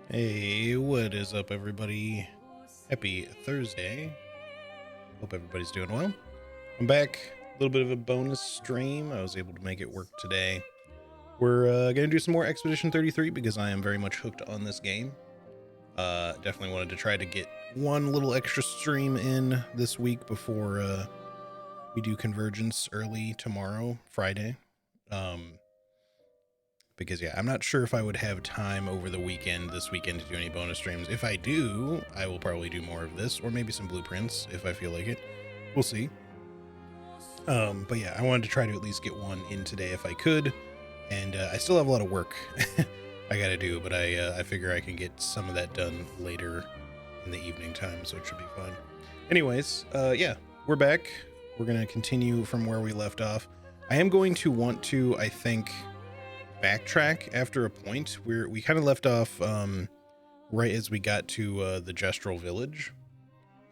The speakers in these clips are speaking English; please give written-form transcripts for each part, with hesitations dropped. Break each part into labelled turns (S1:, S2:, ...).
S1: Hey, what is up, everybody? Happy Thursday. Hope everybody's doing well. I'm back. A little bit of a bonus stream. I was able to make it work today. We're going to do some more Expedition 33 because I am very much hooked on this game. Definitely wanted to try to get one little extra stream in this week before we do Convergence early tomorrow, Friday. Because yeah, I'm not sure if I would have time over the weekend, this weekend, to do any bonus streams. If I do, I will probably do more of this, or maybe some blueprints if I feel like it. We'll see. But yeah, I wanted to try to at least get one in today if I could, and I still have a lot of work I gotta do, but I figure I can get some of that done later in the evening time, so it should be fine. Anyways, yeah, we're back. We're gonna continue from where we left off. I am going to want to, I think, backtrack after a point where we kind of left off right as we got to the Gestural Village.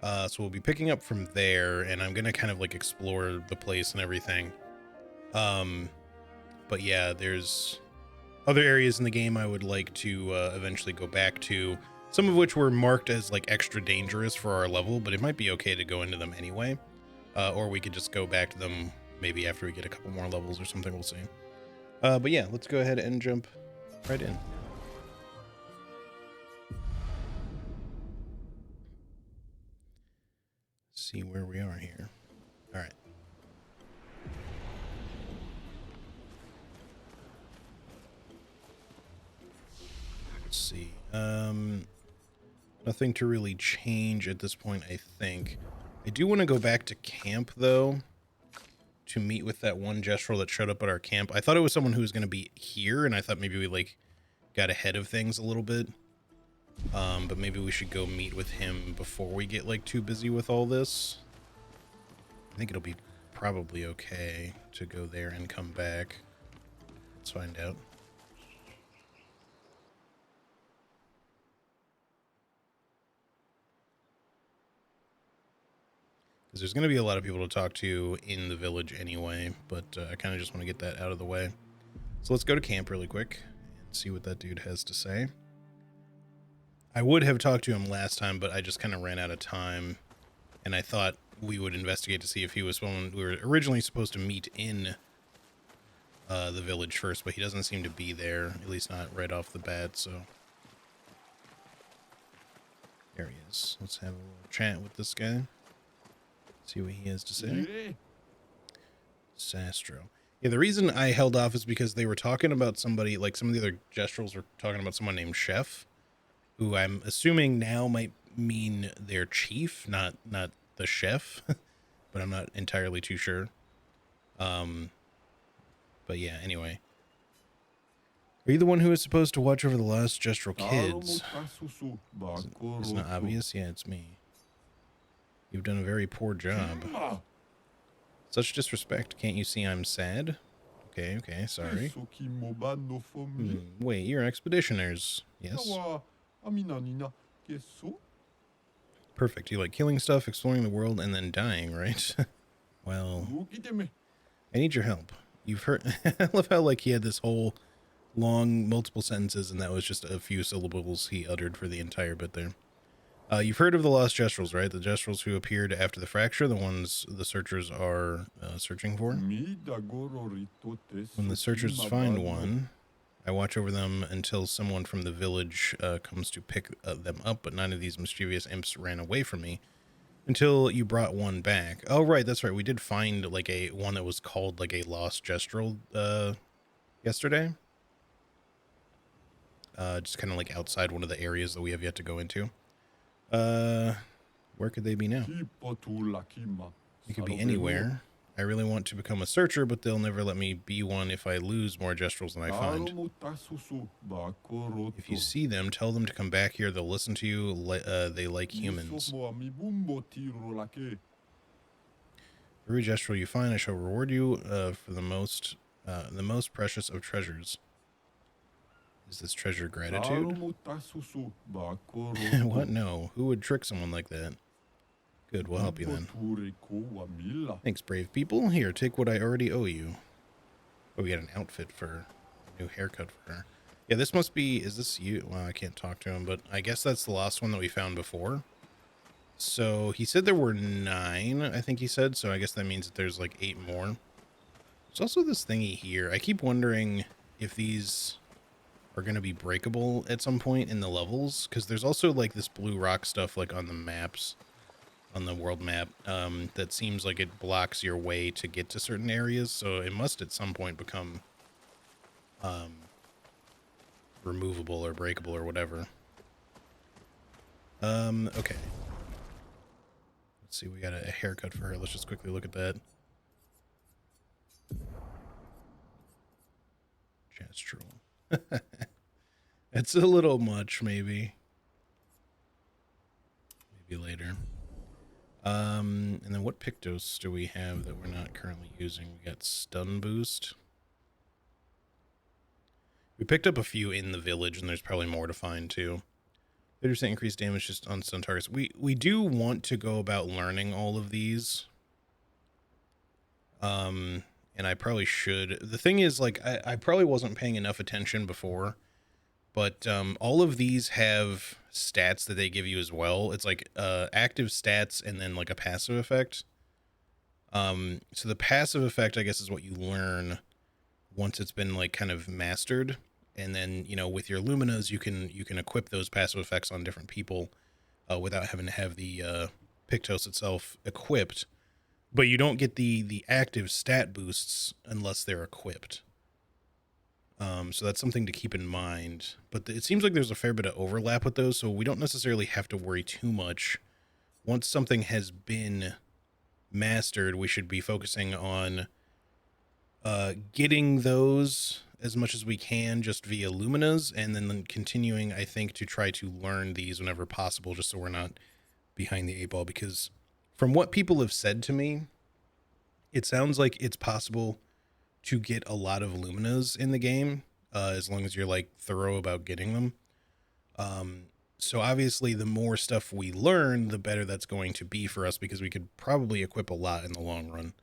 S1: So we'll be picking up from there, and I'm gonna kind of like explore the place and everything. But yeah, there's other areas in the game I would like to eventually go back to, some of which were marked as like extra dangerous for our level, but it might be okay to go into them anyway. Or we could just go back to them maybe after we get a couple more levels or something. We'll see. But yeah, let's go ahead and jump right in. See where we are here. All right. Let's see. Nothing to really change at this point, I think. I do want to go back to camp, though, to meet with that one gestural that showed up at our camp. I thought it was someone who was going to be here, and I thought maybe we, like, got ahead of things a little bit. But maybe we should go meet with him before we get, like, too busy with all this. I think it'll be probably okay to go there and come back. Let's find out. Because there's going to be a lot of people to talk to in the village anyway, but I kind of just want to get that out of the way. So let's go to camp really quick and see what that dude has to say. I would have talked to him last time, but I just kind of ran out of time, and I thought we would investigate to see if he was someone we were originally supposed to meet in the village first, but he doesn't seem to be there, at least not right off the bat, so there he is. Let's have a little chat with this guy, see what he has to say. Sastro. Yeah, the reason I held off is because they were talking about somebody, like some of the other gesturals were talking about someone named Chef, who I'm assuming now might mean their chief, not the chef, but I'm not entirely too sure. But yeah, anyway. Are you the one who is supposed to watch over the lost gestural kids? Isn't it obvious? Yeah, it's me. You've done a very poor job. Such disrespect. Can't you see I'm sad? Okay, sorry. Wait, you're expeditioners. Yes. Perfect. You like killing stuff, exploring the world, and then dying, right? Well, I need your help. You've heard... I love how, like, he had this whole long, multiple sentences, and that was just a few syllables he uttered for the entire bit there. You've heard of the lost gestrals, right? The gestrals who appeared after the fracture, the ones the searchers are searching for. When the searchers find one, I watch over them until someone from the village comes to pick them up, but none of these mischievous imps ran away from me until you brought one back. Oh, right, that's right. We did find, like, one that was called, like, a lost gestural yesterday. Just kind of, like, outside one of the areas that we have yet to go into. Where could they be now? It could be anywhere. I really want to become a searcher, but they'll never let me be one if I lose more gestrals than I find. If you see them, tell them to come back here. They'll listen to you. They like humans. Every gestral you find, I shall reward you for the most precious of treasures. Is this treasure gratitude? What? No. Who would trick someone like that? Good, we'll help you then. Thanks, brave people. Here, take what I already owe you. Oh, we got an outfit for a new haircut for her. Yeah, this must be, is this you? Well, I can't talk to him, but I guess that's the last one that we found before. So he said there were 9, I think he said. So I guess that means that there's like 8 more. There's also this thingy here. I keep wondering if these are going to be breakable at some point in the levels, because there's also like this blue rock stuff like on the maps, on the world map, that seems like it blocks your way to get to certain areas. So it must at some point become removable or breakable or whatever. Okay. Let's see, we got a haircut for her. Let's just quickly look at that. Chance troll. It's a little much, maybe. Maybe later. And then what Pictos do we have that we're not currently using? We got stun boost. We picked up a few in the village, and there's probably more to find too. 30% increased damage just on stun targets. We do want to go about learning all of these. And I probably should. The thing is, like, I probably wasn't paying enough attention before, but all of these have stats that they give you as well. It's like active stats and then like a passive effect. So the passive effect, I guess, is what you learn once it's been like kind of mastered, and then, you know, with your luminas, you can equip those passive effects on different people without having to have the Pictos itself equipped. But you don't get the active stat boosts unless they're equipped. So that's something to keep in mind. But it seems like there's a fair bit of overlap with those, so we don't necessarily have to worry too much. Once something has been mastered, we should be focusing on getting those as much as we can just via luminas, and then continuing, I think, to try to learn these whenever possible, just so we're not behind the 8 ball. Because from what people have said to me, it sounds like it's possible to get a lot of luminas in the game, as long as you're like thorough about getting them. So obviously the more stuff we learn, the better that's going to be for us, because we could probably equip a lot in the long run.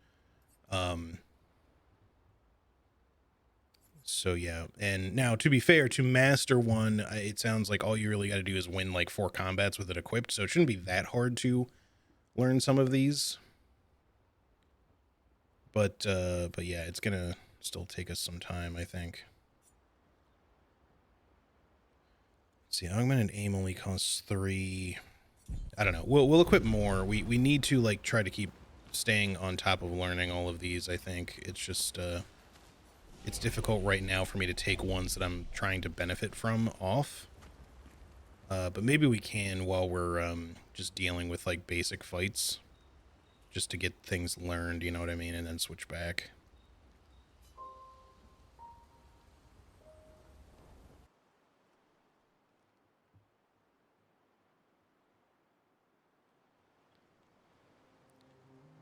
S1: So yeah, and now to be fair, to master one, it sounds like all you really got to do is win like 4 combats with it equipped, so it shouldn't be that hard to learn some of these. But yeah, it's gonna still take us some time, I think. Let's see, augmented aim only costs 3. I don't know. We'll equip more. We need to like try to keep staying on top of learning all of these. I think it's just it's difficult right now for me to take ones that I'm trying to benefit from off. But maybe we can while we're just dealing with like basic fights, just to get things learned, you know what I mean, and then switch back.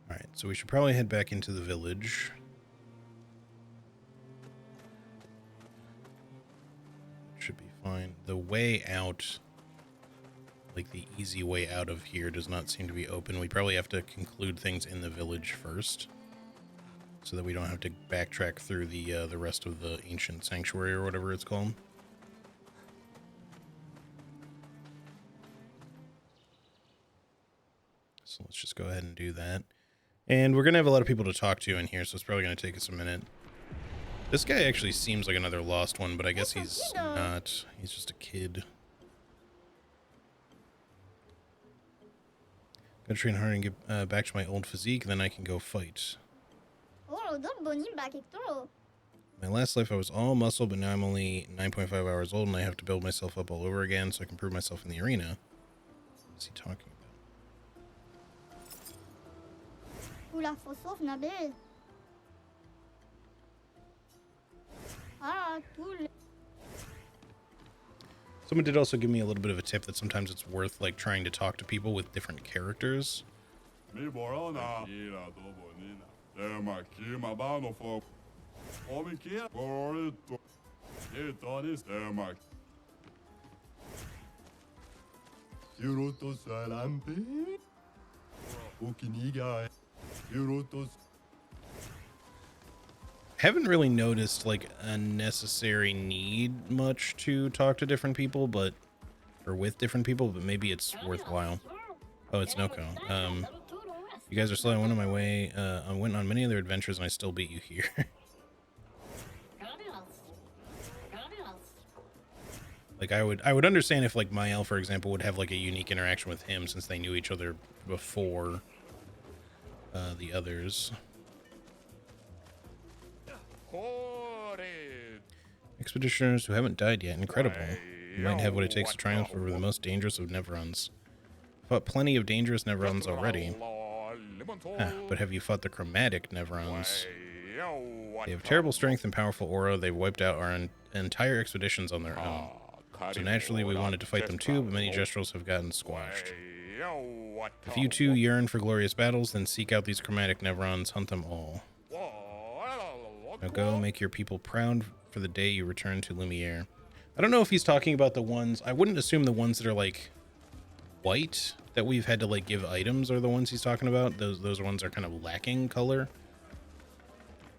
S1: All right, so we should probably head back into the village. Should be fine. The way out, like the easy way out of here, does not seem to be open. We probably have to conclude things in the village first, so that we don't have to backtrack through the rest of the ancient sanctuary or whatever it's called. So let's just go ahead and do that. And we're going to have a lot of people to talk to in here, so it's probably going to take us a minute. This guy actually seems like another lost one, but I guess he's not. He's just a kid. Gotta train hard and get back to my old physique, then I can go fight. My last life I was all muscle, but now I'm only 9.5 hours old, and I have to build myself up all over again so I can prove myself in the arena. What's he talking about? Someone did also give me a little bit of a tip that sometimes it's worth like trying to talk to people with different characters. Haven't really noticed like a necessary need much to talk to different people, but or with different people, but maybe it's worthwhile. Oh, it's Noko. You guys are slow. I went on my way. I went on many other adventures, and I still beat you here. Like I would understand if like Mael, for example, would have like a unique interaction with him since they knew each other before the others. Expeditioners who haven't died yet. Incredible. You might have what it takes to triumph over the most dangerous of Neverons. Fought plenty of dangerous Neverons already. But have you fought the chromatic Neverons? They have terrible strength and powerful aura. They've wiped out our entire expeditions on their own. So naturally we wanted to fight them too, but many Gestrels have gotten squashed. If you two yearn for glorious battles, then seek out these chromatic Neverons, hunt them all. Now go, make your people proud for the day you return to Lumiere. I don't know if he's talking about the ones, I wouldn't assume the ones that are like white that we've had to like give items are the ones he's talking about. Those ones are kind of lacking color.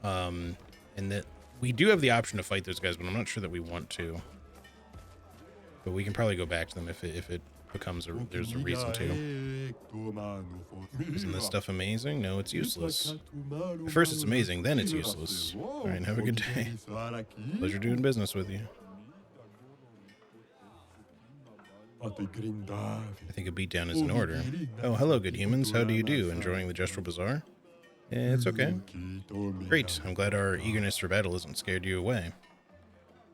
S1: And that we do have the option to fight those guys, but I'm not sure that we want to. But we can probably go back to them if it becomes there's a reason to. Isn't this stuff amazing? No, it's useless. At first it's amazing, then it's useless. All right, have a good day. Pleasure doing business with you. I think a beatdown is in order. Oh, hello, good humans. How do you do? Enjoying the Gestral Bazaar? Yeah, it's okay. Great. I'm glad our eagerness for battle hasn't scared you away.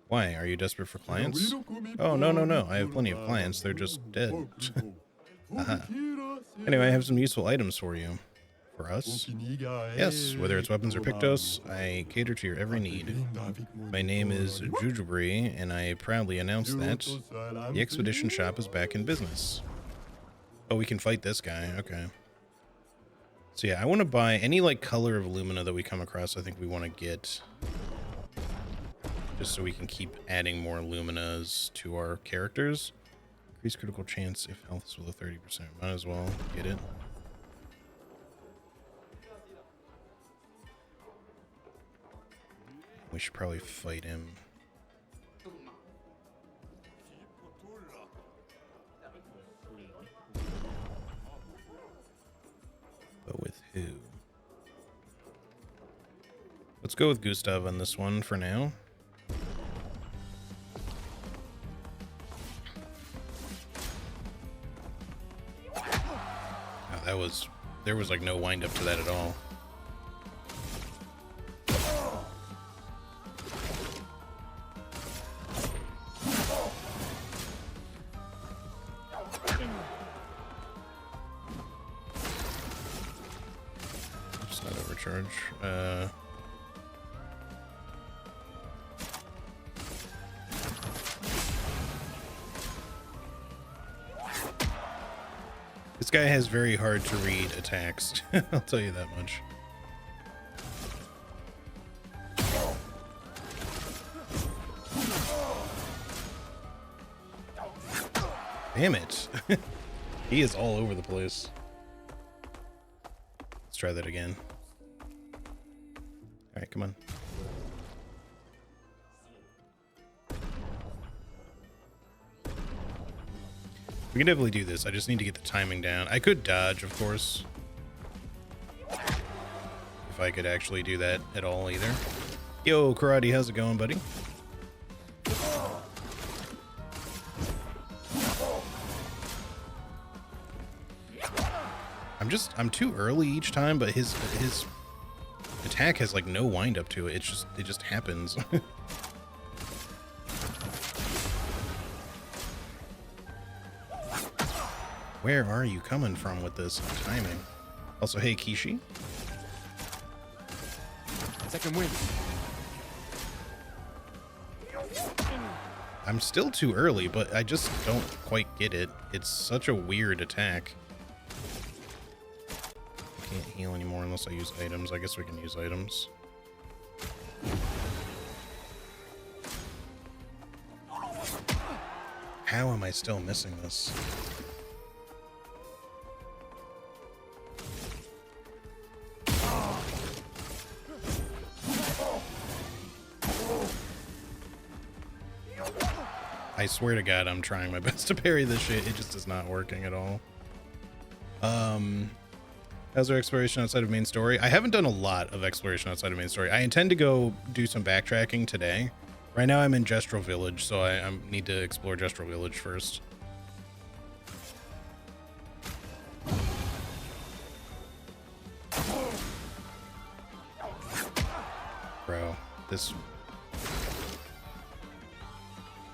S1: Why? Are you desperate for clients? Oh, no. I have plenty of clients. They're just dead. Anyway, I have some useful items for you. For us? Yes, whether it's weapons or Pictos, I cater to your every need. My name is Jujubri, and I proudly announce that the expedition shop is back in business. Oh, we can fight this guy. Okay. So yeah, I want to buy any like color of Lumina that we come across. I think we want to get just so we can keep adding more Luminas to our characters. Increase critical chance if health is below 30%. Might as well get it. We should probably fight him. But with who? Let's go with Gustav on this one for now. Oh, there was like no wind up to that at all. Just not overcharge. This guy has very hard to read attacks. I'll tell you that much. Damn it. He is all over the place. Let's try that again. All right, come on. We can definitely do this. I just need to get the timing down. I could dodge, of course. If I could actually do that at all either. Yo, Karate, how's it going, buddy? I'm too early each time, but his attack has like no wind up to it. It just happens. Where are you coming from with this timing? Also, hey, Kishi.
S2: Second win.
S1: I'm still too early, but I just don't quite get it. It's such a weird attack. I can't heal anymore unless I use items. I guess we can use items. How am I still missing this? I swear to God, I'm trying my best to parry this shit. It just is not working at all. How's our exploration outside of main story? I haven't done a lot of exploration outside of main story. I intend to go do some backtracking today. Right now I'm in Gestrel Village, so I need to explore Gestrel Village first. Bro, this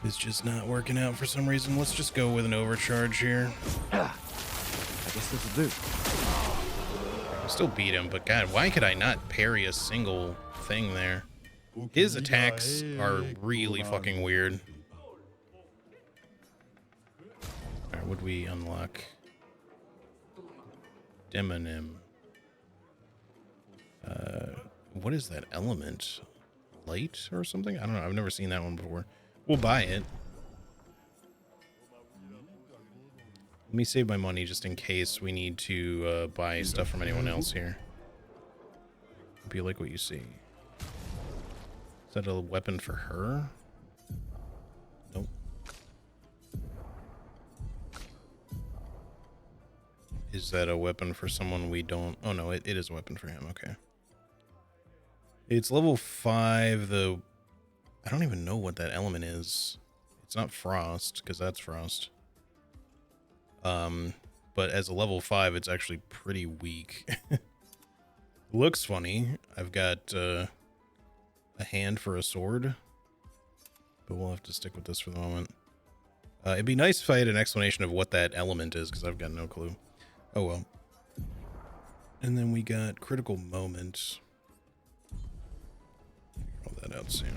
S1: is just not working out for some reason. Let's just go with an overcharge here.
S2: I guess this will do.
S1: I still beat him, but God, why could I not parry a single thing there? His attacks are really fucking weird. Alright, would we unlock? Demonym. What is that element? Light or something? I don't know. I've never seen that one before. We'll buy it. Let me save my money just in case we need to buy stuff from anyone else here. Hope you like what you see. Is that a weapon for her? Nope. Is that a weapon for someone we don't... Oh, no, it is a weapon for him. Okay. It's level 5. I don't even know what that element is. It's not frost, because that's frost. But as a level 5, it's actually pretty weak. Looks funny. I've got a hand for a sword, but we'll have to stick with this for the moment. It'd be nice if I had an explanation of what that element is, because I've got no clue. Oh well. And then we got critical moment. Roll that out soon.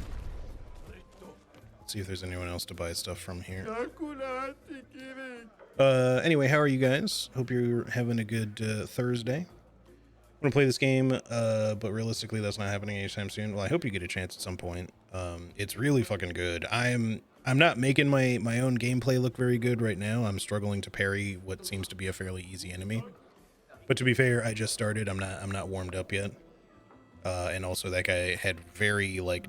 S1: Let's see if there's anyone else to buy stuff from here. Anyway, how are you guys? Hope you're having a good Thursday. I'm gonna play this game, but realistically that's not happening anytime soon. Well, I hope you get a chance at some point. It's really fucking good. I'm not making my own gameplay look very good right now. I'm struggling to parry what seems to be a fairly easy enemy. But to be fair, I just started. I'm not warmed up yet. And also that guy had very like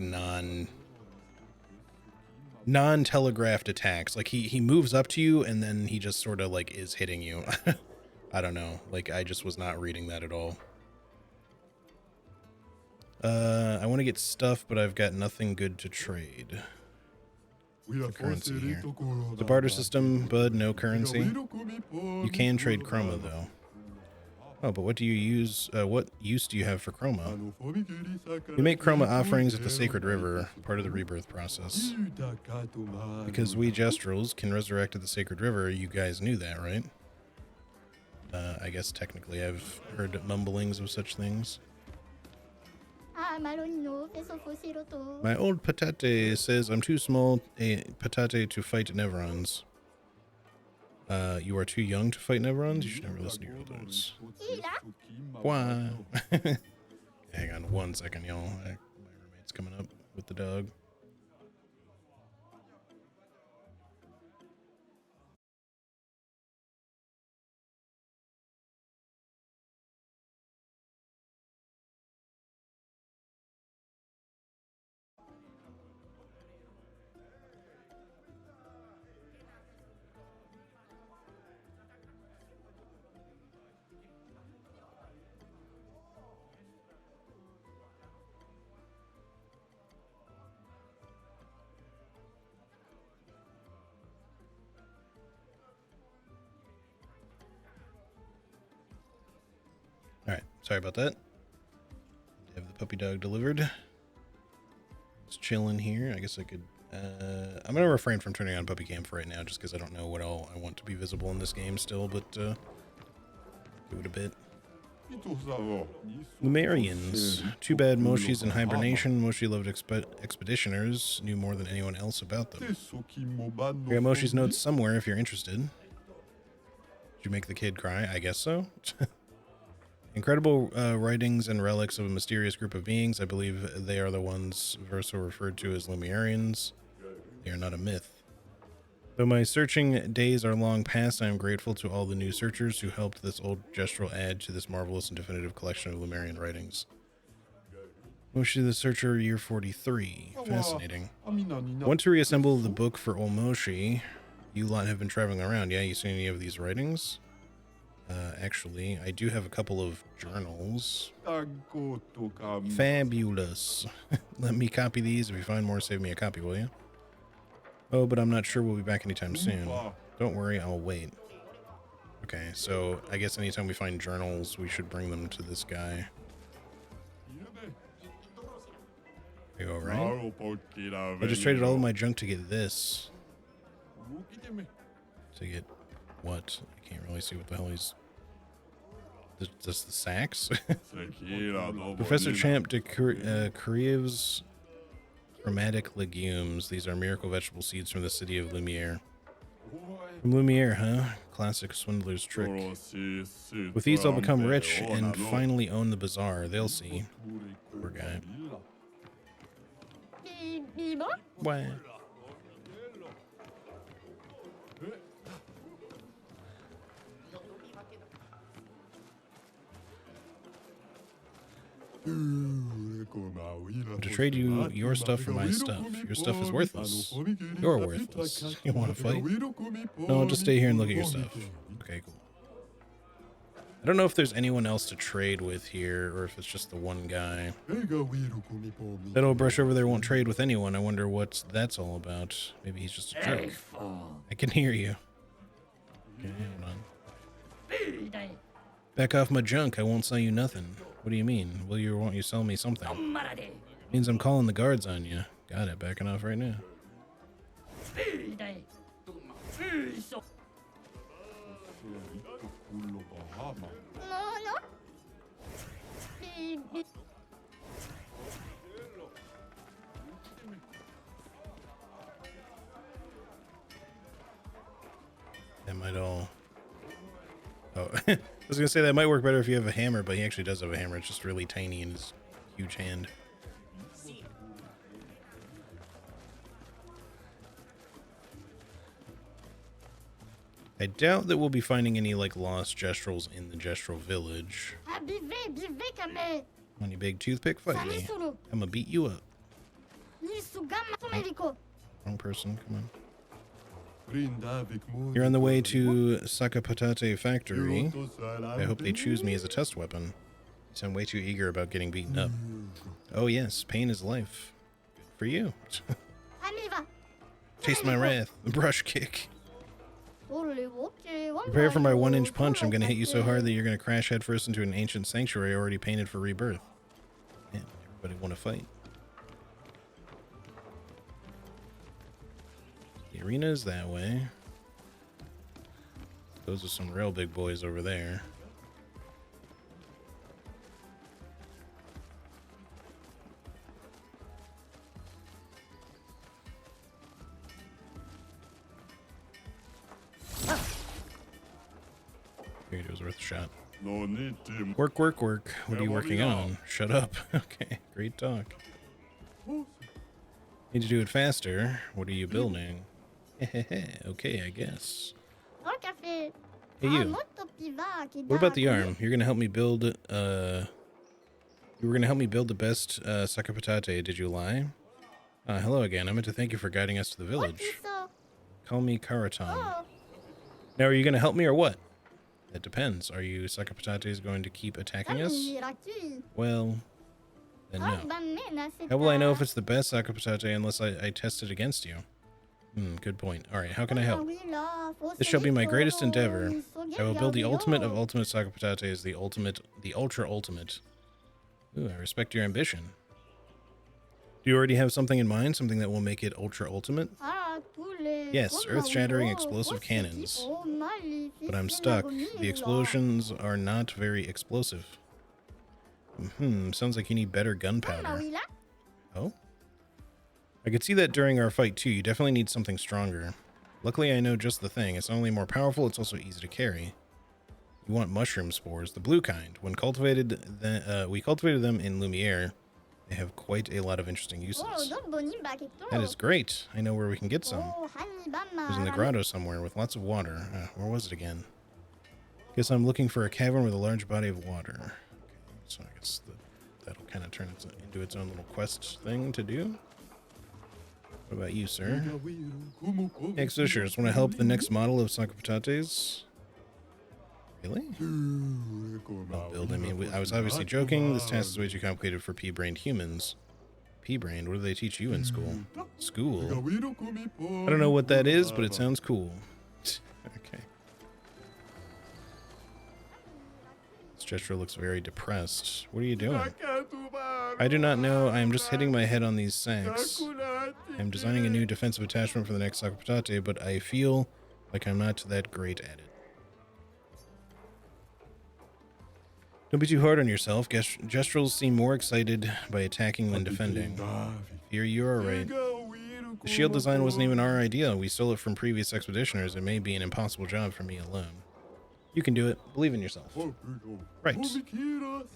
S1: non-telegraphed attacks. Like he moves up to you and then he just sort of like is hitting you. I don't know. Like I just was not reading that at all. I want to get stuff, but I've got nothing good to trade. The currency here. The barter system, bud, no currency. You can trade chroma though. Oh, but what do you use? What use do you have for chroma? We make chroma offerings at the Sacred River, part of the rebirth process. Because we Gestrels can resurrect at the Sacred River, you guys knew that, right? I guess technically I've heard mumblings of such things. My old patate says I'm too small a patate to fight Nevrons. You are too young to fight Nevrons? You should never listen to your elders. Why? Hang on 1 second, y'all. My roommate's coming up with the dog. Alright, sorry about that. Have the puppy dog delivered. It's chilling here. I guess I could... I'm going to refrain from turning on puppy cam for right now, just because I don't know what all I want to be visible in this game still, but do it a bit. Lumerians. Too bad Moshi's in hibernation. Moshi loved expeditioners, knew more than anyone else about them. I got Moshi's notes somewhere if you're interested. Did you make the kid cry? I guess so. Incredible writings and relics of a mysterious group of beings. I believe they are the ones Verso referred to as Lumerians. They are not a myth. Though my searching days are long past, I am grateful to all the new searchers who helped this old gestural add to this marvelous and definitive collection of Lumerian writings. Omoshi the Searcher, year 43. Fascinating.
S3: Want
S1: Want to reassemble the book for Omoshi. You lot have been traveling around. Yeah, you seen any of these writings? Actually, I do have a couple of journals. Fabulous. Let me copy these. If you find more, save me a copy, will you? Oh, but I'm not sure we'll be back anytime soon. Don't worry, I'll wait. Okay, so I guess anytime we find journals, we should bring them to this guy. There you go, right? I just traded all of my junk to get this. To get what? I can't really see what the hell he's... Just the sacks? Professor Champ de Kriev's chromatic legumes. These are miracle vegetable seeds from the city of Lumiere. From Lumiere, huh? Classic swindler's trick. With these, I'll become rich and finally own the bazaar. They'll see. Poor guy. What? To trade you your stuff for my stuff. Your stuff is worthless. You're worthless. You want to fight? No, just stay here and look at your stuff. Okay, cool. I don't know if there's anyone else to trade with here, or if it's just the one guy. That old brush over there won't trade with anyone. I wonder what that's all about. Maybe he's just a jerk. I can hear you. Okay, hold on. Back off my junk. I won't sell you nothing. What do you mean? Will you or won't you sell me something? Means I'm calling the guards on you. Got it. Backing off right now. That might all... Oh, I was gonna say that might work better if you have a hammer, but he actually does have a hammer. It's just really tiny in his huge hand. I doubt that we'll be finding any, like, lost Gestrels in the Gestral village. On you big toothpick, fight me. I'm gonna beat you up. Oh, wrong person, come on. You're on the way to Sakapatate Factory. I hope they choose me as a test weapon. You sound way too eager about getting beaten up. Oh yes, pain is life. Good for you. Taste my wrath. Brush kick. Prepare for my 1-inch punch. I'm gonna hit you so hard that you're gonna crash headfirst into an ancient sanctuary already painted for rebirth. Man, everybody wanna fight. The arena is that way. Those are some real big boys over there. Figured it was worth a shot. Work, work, work. What are you working on? Shut up. Okay, great talk. Need to do it faster. What are you building? Okay, I guess. Hey, you. What about the arm? You're gonna help me build, you were gonna help me build the best, Sakapatate, did you lie? Hello again. I meant to thank you for guiding us to the village. Call me Karaton. Now, are you gonna help me or what? It depends. Are you Sakapatates going to keep attacking us? Well, then no. How will I know if it's the best Sakapatate unless I test it against you? Good point. Alright, how can I help? This shall be my greatest endeavor. I will build the ultimate of ultimate Sakapatates, the ultra ultimate. Ooh, I respect your ambition. Do you already have something in mind? Something that will make it ultra ultimate? Yes, earth-shattering explosive cannons. But I'm stuck. The explosions are not very explosive. Sounds like you need better gunpowder. Oh? I could see that during our fight too. You definitely need something stronger. Luckily I know just the thing. It's not only more powerful, it's also easy to carry. You want mushroom spores, the blue kind. When cultivated, we cultivated them in Lumiere. They have quite a lot of interesting uses. That is great. I know where we can get some. It was in the grotto somewhere with lots of water. Where was it again? Guess I'm looking for a cavern with a large body of water. Okay, so I guess the That'll kind of turn it into its own little quest thing to do. What about you, sir? Ex-Ushers, want to help the next model of Sakapatates? Really? I'll build. I mean, I was obviously joking. This task is way too complicated for pea-brained humans. Pea-brained? What do they teach you in school? School? I don't know what that is, but it sounds cool. Okay. This gesture looks very depressed. What are you doing? I do not know. I am just hitting my head on these sacks. I am designing a new defensive attachment for the next Sakapatate, but I feel like I'm not that great at it. Don't be too hard on yourself. Gestrels seem more excited by attacking than defending. Here you are right. The shield design wasn't even our idea. We stole it from previous expeditioners. It may be an impossible job for me alone. You can do it. Believe in yourself. Right. Just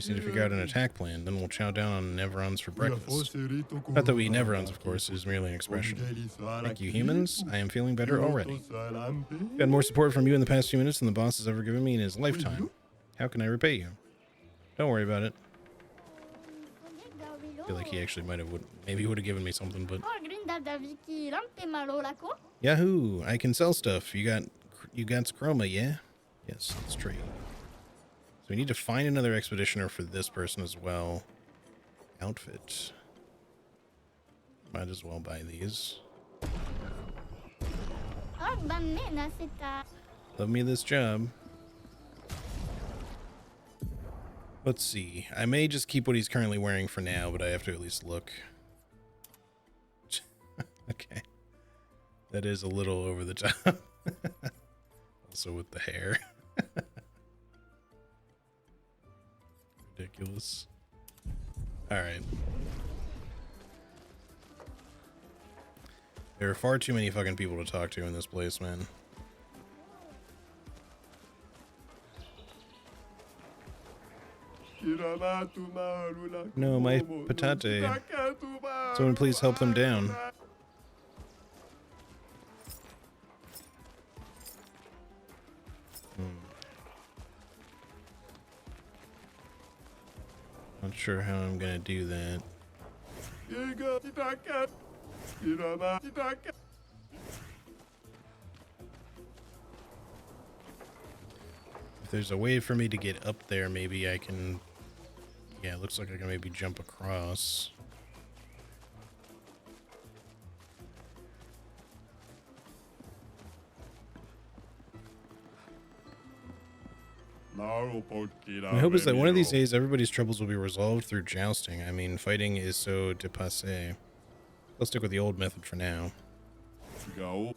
S1: need to figure out an attack plan. Then we'll chow down on Neverons for breakfast. Not that we eat Neverons, of course. It is merely an expression. Thank you, humans. I am feeling better already. I've had more support from you in the past few minutes than the boss has ever given me in his lifetime. How can I repay you? Don't worry about it. I feel like he actually might have, maybe would have given me something, but... Yahoo! I can sell stuff. You got Chroma, yeah? Yes, let's trade. So we need to find another expeditioner for this person as well. Outfit. Might as well buy these. Love me this job. Let's see. I may just keep what he's currently wearing for now, but I have to at least look. Okay. That is a little over the top. Also with the hair. Ridiculous. Alright. There are far too many fucking people to talk to in this place, man. No, my patate. Someone please help them down. Not sure how I'm gonna do that. If there's a way for me to get up there, maybe I can... Yeah, it looks like I can maybe jump across. My hope is that one of these days everybody's troubles will be resolved through jousting. I mean, fighting is so dépassé. Let's stick with the old method for now. So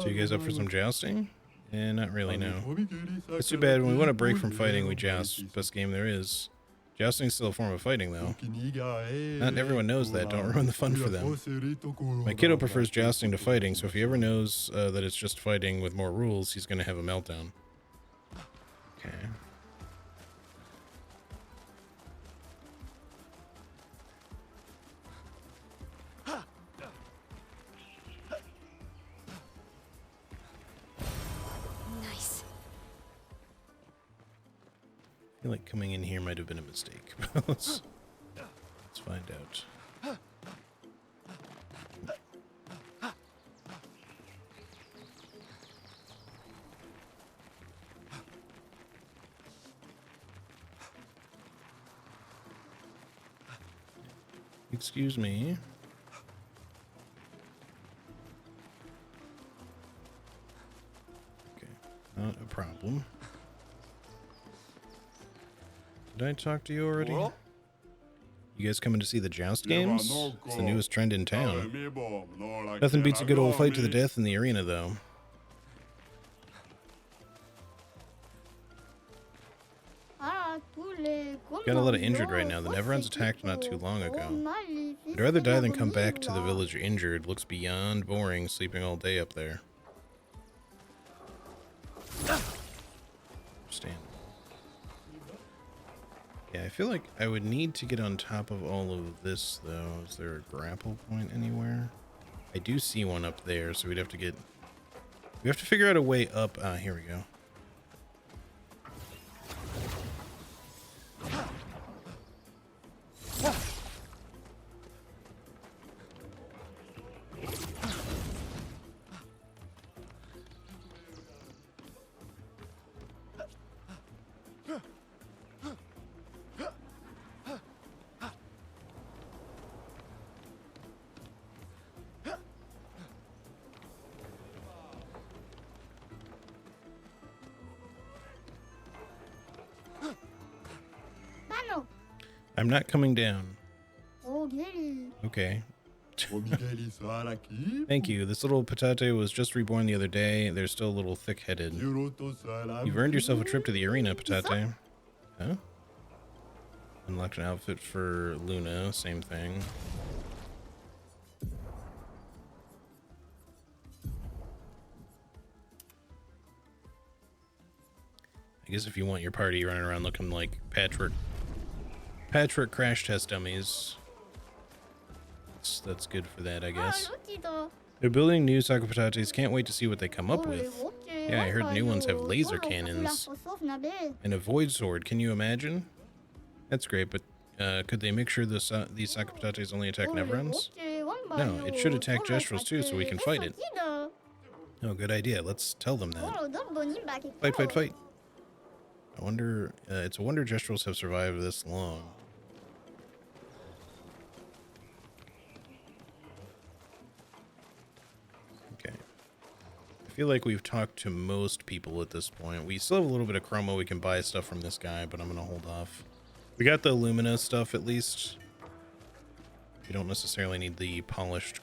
S1: you guys up for some jousting? Eh, not really, no. It's too bad. When we want a break from fighting, we joust. Best game there is. Jousting's still a form of fighting, though. Not everyone knows that. Don't ruin the fun for them. My kiddo prefers jousting to fighting, so if he ever knows that it's just fighting with more rules, he's going to have a meltdown. Okay. I feel like coming in here might have been a mistake. let's find out. Excuse me. Okay, not a problem. Did I talk to you already? You guys coming to see the joust games? It's the newest trend in town. Nothing beats a good old fight to the death in the arena, though. Got a lot of injured right now. The Neverons attacked not too long ago. I'd rather die than come back to the village injured. Looks beyond boring sleeping all day up there. Understand. Yeah, I feel like I would need to get on top of all of this, though. Is there a grapple point anywhere? I do see one up there, so we'd have to get We have to figure out a way up. Here we go. I'm not coming down. Okay. Thank you. This little patate was just reborn the other day. They're still a little thick-headed. You've earned yourself a trip to the arena, patate. Huh? Unlocked an outfit for Luna. Same thing. I guess if you want your party running around looking like Patchwork crash test dummies, that's good for that, I guess. They're building new Saku Patates. Can't wait to see what they come up with. Yeah, I heard new ones have laser cannons and a void sword. Can you imagine? That's great, but could they make sure these Saku Patates only attack Neverons? No, it should attack Gestrels too, so we can fight it. Oh, good idea. Let's tell them that. Fight, fight, fight. I wonder, it's a wonder Gestrels have survived this long. Okay. I feel like we've talked to most people at this point. We still have a little bit of chroma. We can buy stuff from this guy, but I'm going to hold off. We got the Illumina stuff at least. We don't necessarily need the polished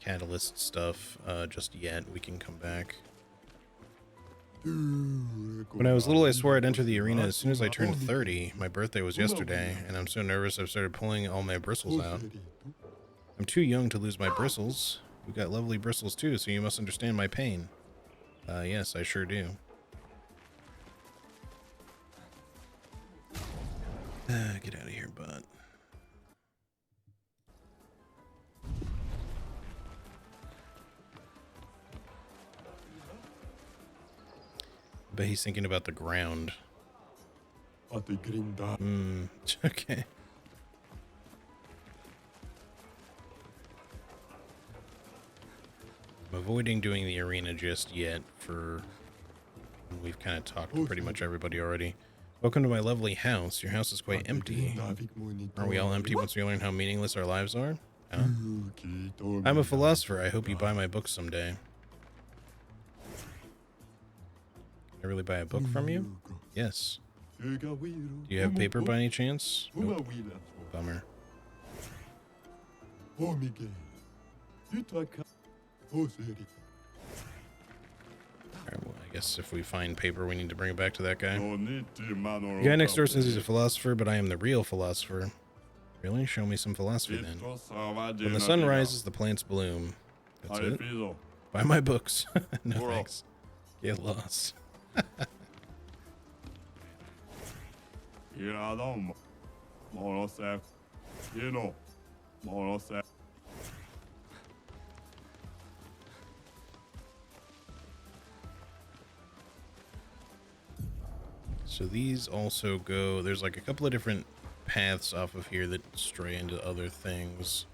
S1: catalyst stuff just yet. We can come back. When I was little, I swore I'd enter the arena as soon as I turned 30. My birthday was yesterday, and I'm so nervous I've started pulling all my bristles out. I'm too young to lose my bristles. You've got lovely bristles too, so you must understand my pain. Yes, I sure do. Get out of here, bud. But he's thinking about the ground. Okay. I'm avoiding doing the arena just yet for... We've kind of talked to pretty much everybody already. Welcome to my lovely house. Your house is quite empty. Are we all empty once we learn how meaningless our lives are? Huh? I'm a philosopher. I hope you buy my books someday. Can I really buy a book from you? Yes. Do you have paper by any chance? Nope. Bummer. Alright, well, I guess if we find paper, we need to bring it back to that guy. The guy next door says he's a philosopher, but I am the real philosopher. Really? Show me some philosophy then. When the sun rises, the plants bloom. That's it? Buy my books. No thanks. Get lost. So these also go, there's like a couple of different paths off of here that stray into other things.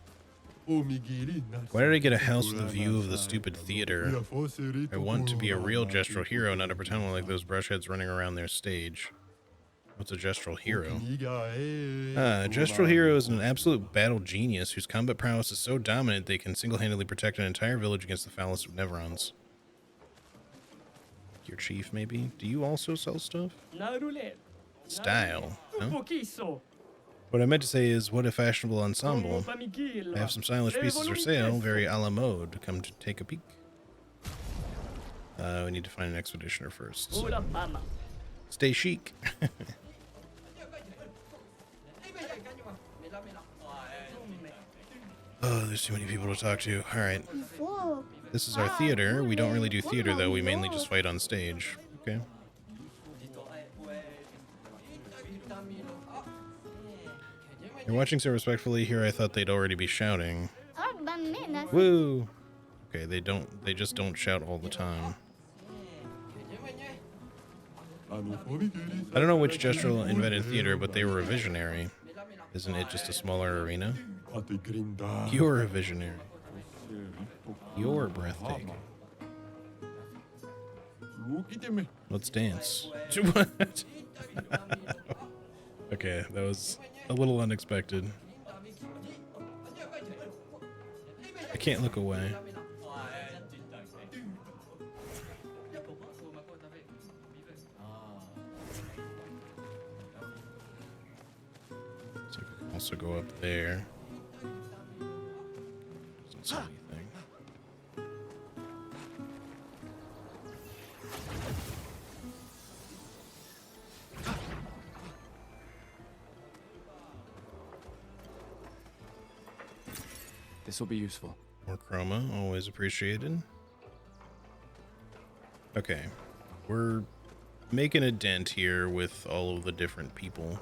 S1: Why did I get a house with a view of the stupid theater? I want to be a real gestural hero, not a pretend one like those brushheads running around their stage. What's a gestural hero? A gestural hero is an absolute battle genius whose combat prowess is so dominant they can single-handedly protect an entire village against the foulest of Neverons. Your chief, maybe? Do you also sell stuff? Style. Huh? What I meant to say is, what a fashionable ensemble. I have some stylish pieces for sale, very a la mode. Come to take a peek. We need to find an expeditioner first. So. Stay chic. Oh, there's too many people to talk to. Alright. This is our theater. We don't really do theater, though. We mainly just fight on stage. Okay. You're watching so respectfully. Here I thought they'd already be shouting. Woo! Okay, they just don't shout all the time. I don't know which gestural invented theater, but they were a visionary. Isn't it just a smaller arena? You're a visionary. You're breathtaking. Let's dance. What? Okay, that was a little unexpected. I can't look away. So I can also go up there. Doesn't say anything.
S2: This will be useful.
S1: More chroma, always appreciated. Okay, we're making a dent here with all of the different people.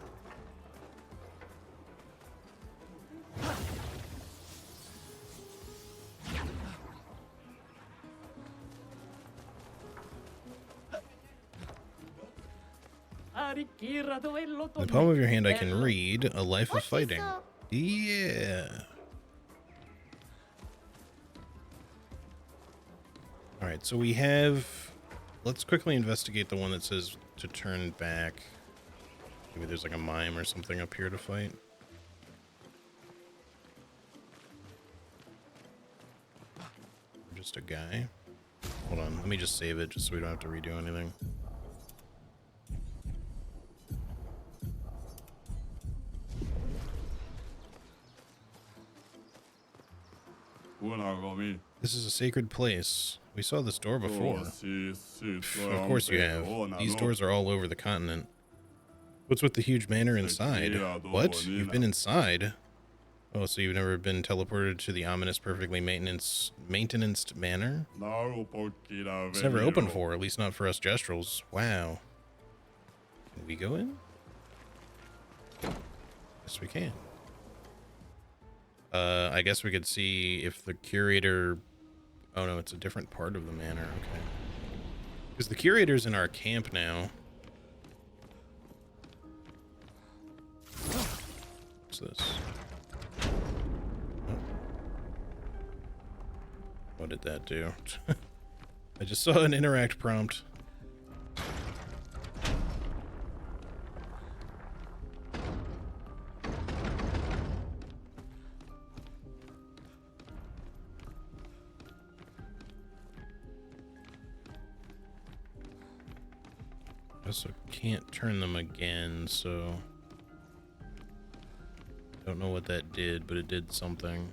S1: In the palm of your hand I can read A Life of Fighting. Yeah. Alright, so we have... Let's quickly investigate the one that says to turn back. Maybe there's like a mime or something up here to fight. Just a guy. Hold on, let me just save it just so we don't have to redo anything. This is a sacred place. We saw this door before. Of course you have. These doors are all over the continent. What's with the huge manor inside? What? You've been inside? Oh, so you've never been teleported to the ominous, perfectly maintenanced manor? It's never open for, at least not for us gestrals. Wow. Can we go in? Yes, we can. I guess we could see if the curator... Oh no, it's a different part of the manor, okay. Because the curator's in our camp now. What's this? Oh. What did that do? I just saw an interact prompt. Also can't turn them again, so don't know what that did, but it did something.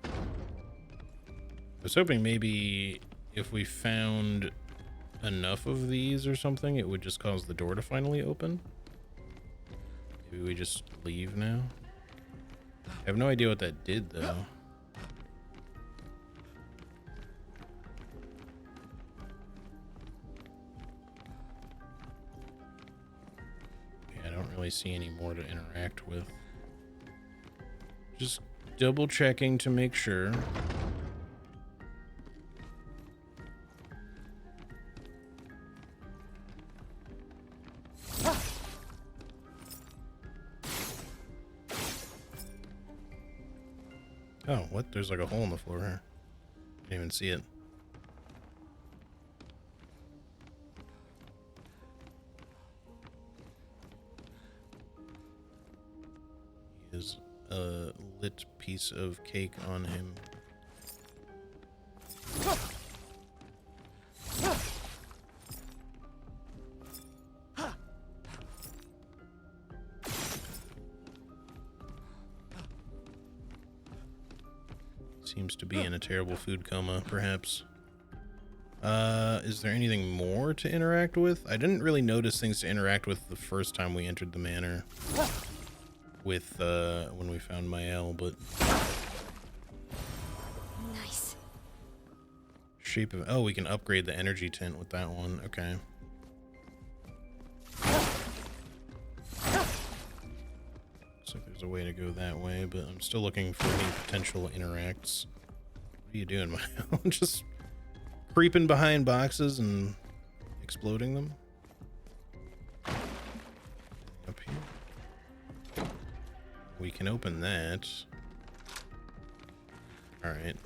S1: I was hoping maybe if we found enough of these or something, it would just cause the door to finally open. Maybe we just leave now? I have no idea what that did, though. Yeah, I don't really see any more to interact with. Just double checking to make sure. Oh, what? There's like a hole in the floor here. Didn't even see it. He has a lit piece of cake on him. Seems to be in a terrible food coma, perhaps. Is there anything more to interact with? I didn't really notice things to interact with the first time we entered the manor. With, when we found Mael, but...
S3: Nice.
S1: Shape of... Oh, we can upgrade the energy tint with that one. Okay. Looks like there's a way to go that way, but I'm still looking for any potential interacts. What are you doing, Mile? Just creeping behind boxes and exploding them? Up here. We can open that. Alright.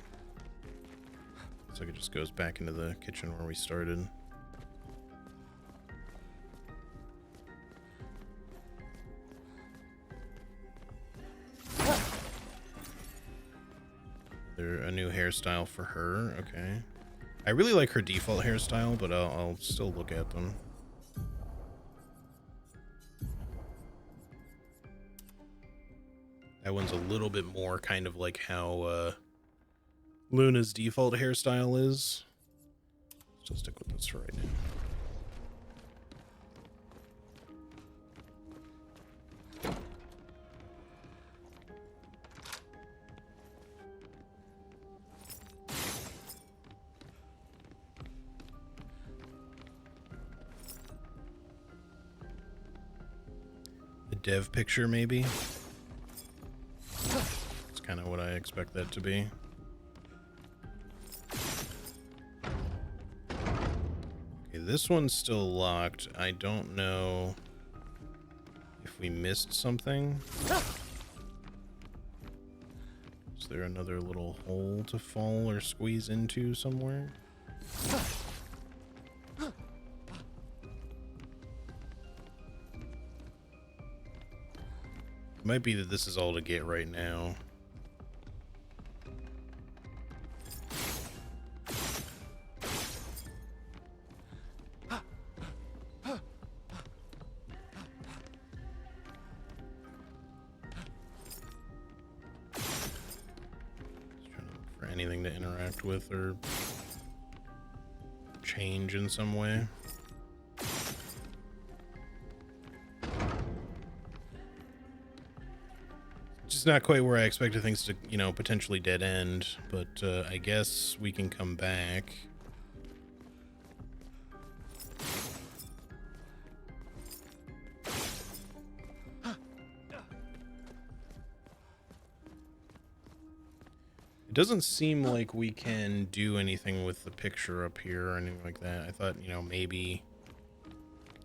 S1: Looks like it just goes back into the kitchen where we started. A new hairstyle for her. Okay. I really like her default hairstyle, but I'll still look at them. That one's a little bit more kind of like how Luna's default hairstyle is. Still stick with this for right now. The dev picture, maybe? That's kind of what I expect that to be. Okay, this one's still locked. I don't know if we missed something. Is there another little hole to fall or squeeze into somewhere? It might be that this is all to get right now. Anything to interact with or change in some way. Just not quite where I expected things to, you know, potentially dead end, but I guess we can come back. Doesn't seem like we can do anything with the picture up here or anything like that. I thought, you know, maybe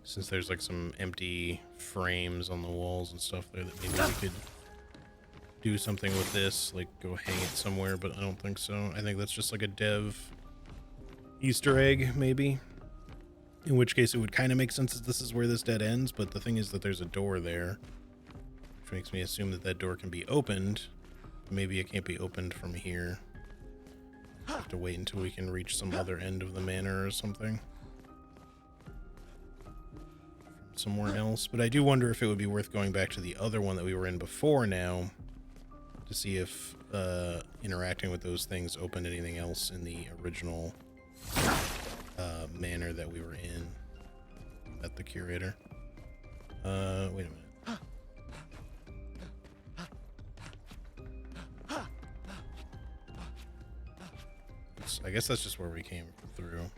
S1: since there's like some empty frames on the walls and stuff there, that maybe we could do something with this, like go hang it somewhere, but I don't think so. I think that's just like a dev Easter egg, maybe. In which case it would kind of make sense that this is where this dead ends, but the thing is that there's a door there, which makes me assume that that door can be opened. Maybe it can't be opened from here. Have to wait until we can reach some other end of the manor or something. From somewhere else. But I do wonder if it would be worth going back to the other one that we were in before now to see if interacting with those things opened anything else in the original manor that we were in at the curator. Wait a minute. I guess that's just where we came through.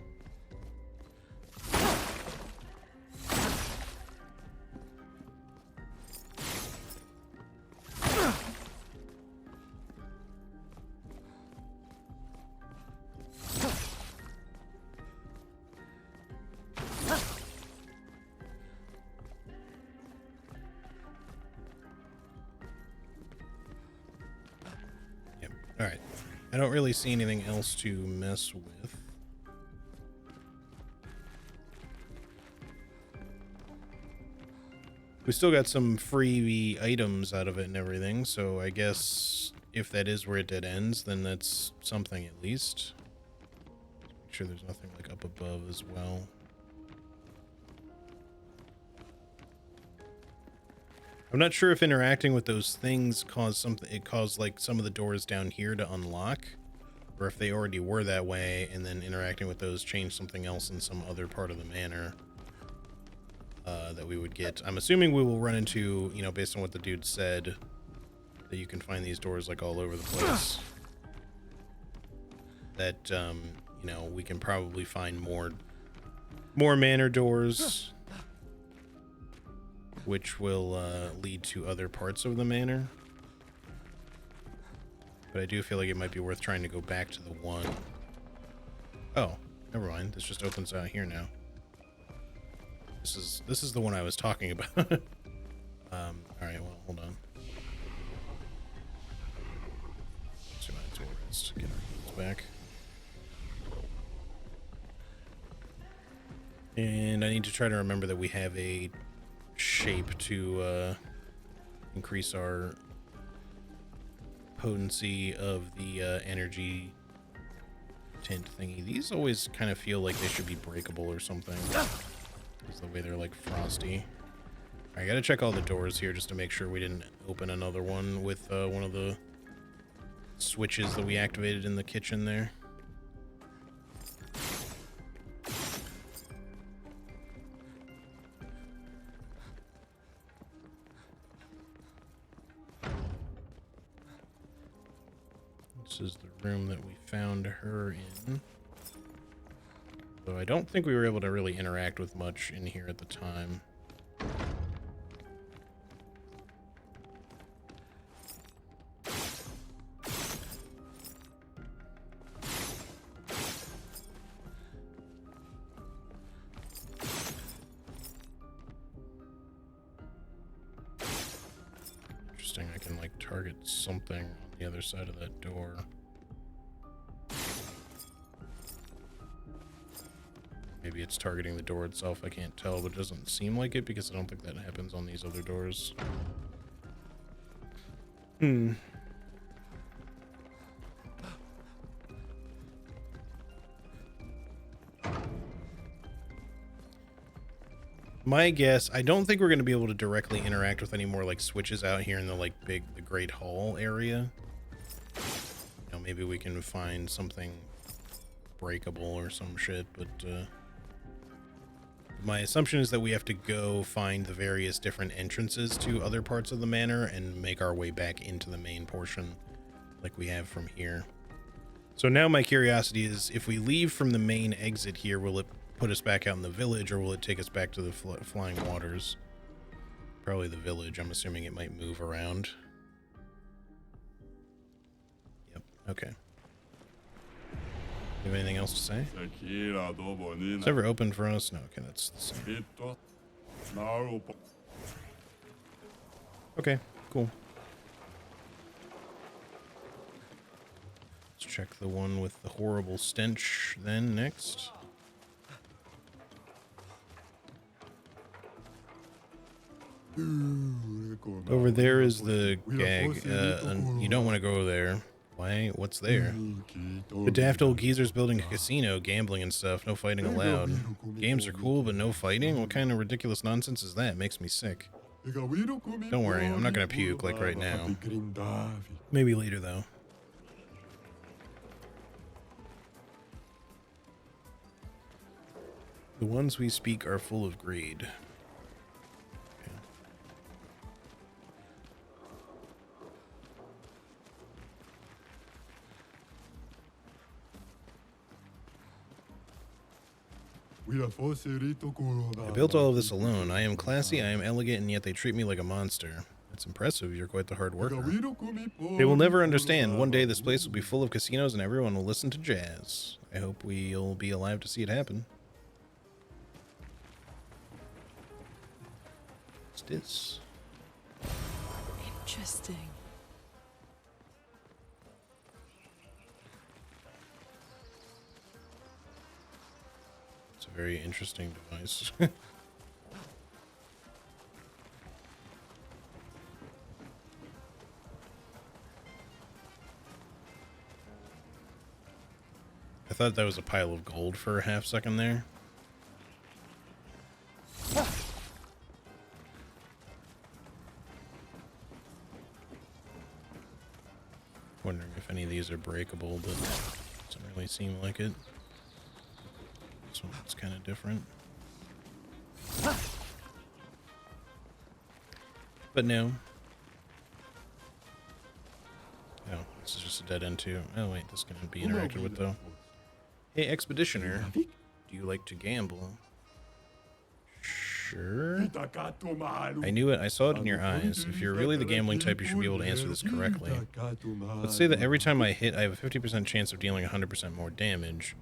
S1: Yep. All right. I don't really see anything else to mess with. We still got some free items out of it and everything, so I guess if that is where it dead ends, then that's something at least. Make sure there's nothing like up above as well. I'm not sure if interacting with those things caused something. It caused like some of the doors down here to unlock, or if they already were that way, and then interacting with those changed something else in some other part of the manor that we would get. I'm assuming we will run into, you know, based on what the dude said, that you can find these doors like all over the place. That you you know, we can probably find more manor doors, which will lead to other parts of the manor. But I do feel like it might be worth trying to go back to the one. Oh, never mind. This just opens out here now. This is the one I was talking about. All right. Well, hold on. Let's see my tourists. Get our heels back. And I need to try to remember that we have a shape to increase our potency of the energy tint thingy. These always kind of feel like they should be breakable or something. It's the way they're like frosty. I gotta check all the doors here just to make sure we didn't open another one with one of the switches that we activated in the kitchen there. This is the room that we found her in. So I don't think we were able to really interact with much in here at the time. Interesting, I can like target something on the other side of that door. Maybe it's targeting the door itself, I can't tell, but it doesn't seem like it because I don't think that happens on these other doors. My guess, I don't think we're going to be able to directly interact with any more like switches out here in the like the Great Hall area. You know, maybe we can find something breakable or some shit, but my assumption is that we have to go find the various different entrances to other parts of the manor and make our way back into the main portion like we have from here. So now my curiosity is, if we leave from the main exit here, will it put us back out in the village, or will it take us back to the flying waters? Probably the village. I'm assuming it might move around. Yep. Okay. You have anything else to say? It's never opened for us? No, okay, that's the same. Okay, cool. Let's check the one with the horrible stench then next. Over there is the gag. You don't want to go there. Why? What's there? The daft old geezer's building a casino, gambling and stuff. No fighting allowed. Games are cool, but no fighting? What kind of ridiculous nonsense is that? It makes me sick. Don't worry, I'm not gonna puke, like right now. Maybe later, though. The ones we speak are full of greed. I built all of this alone. I am classy, I am elegant, and yet they treat me like a monster. It's impressive. You're quite the hard worker. They will never understand. One day this place will be full of casinos and everyone will listen to jazz. I hope we'll be alive to see it happen. What's this?
S3: Interesting.
S1: It's a very interesting device. I thought that was a pile of gold for a half second there. Wondering if any of these are breakable, but doesn't really seem like it. This one's kind of different. But no. Oh, this is just a dead end too. Oh wait, this can be interacted with though. Hey, Expeditioner. Do you like to gamble? Sure. I knew it. I saw it in your eyes. If you're really the gambling type, you should be able to answer this correctly. Let's say that every time I hit, I have a 50% chance of dealing 100% more damage.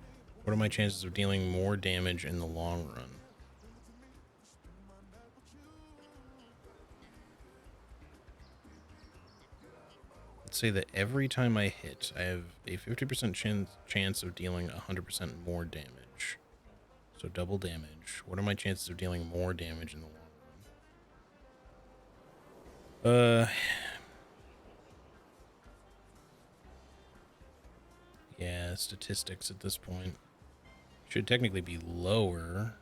S1: What are my chances of dealing more damage in the long run? Let's say that every time I hit, I have a 50% chance of dealing 100% more damage. So double damage. What are my chances of dealing more damage in the long run? Yeah, statistics at this point should technically be lower.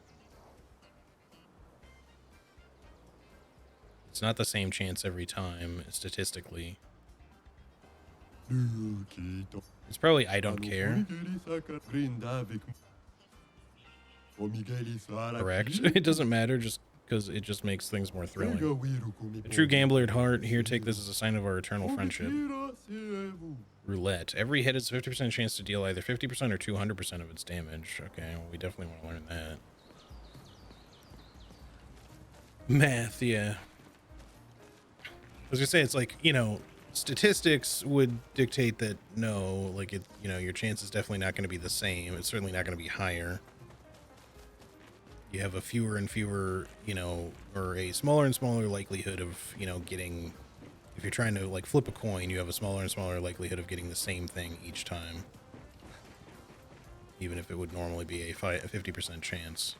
S1: It's not the same chance every time, statistically. It's probably I don't care. Correct. It doesn't matter just because it just makes things more thrilling. A true gambler at heart. Here, take this as a sign of our eternal friendship. Roulette. Every hit is a 50% chance to deal either 50% or 200% of its damage. Okay, well, we definitely want to learn that. Math, yeah. I was gonna say, it's like, you know, statistics would dictate that no, like, it, you know, your chance is definitely not going to be the same. It's certainly not going to be higher. You have a fewer and fewer, you know, or a smaller and smaller likelihood of, you know, getting, if you're trying to like flip a coin, you have a smaller and smaller likelihood of getting the same thing each time. Even if it would normally be a 50% chance.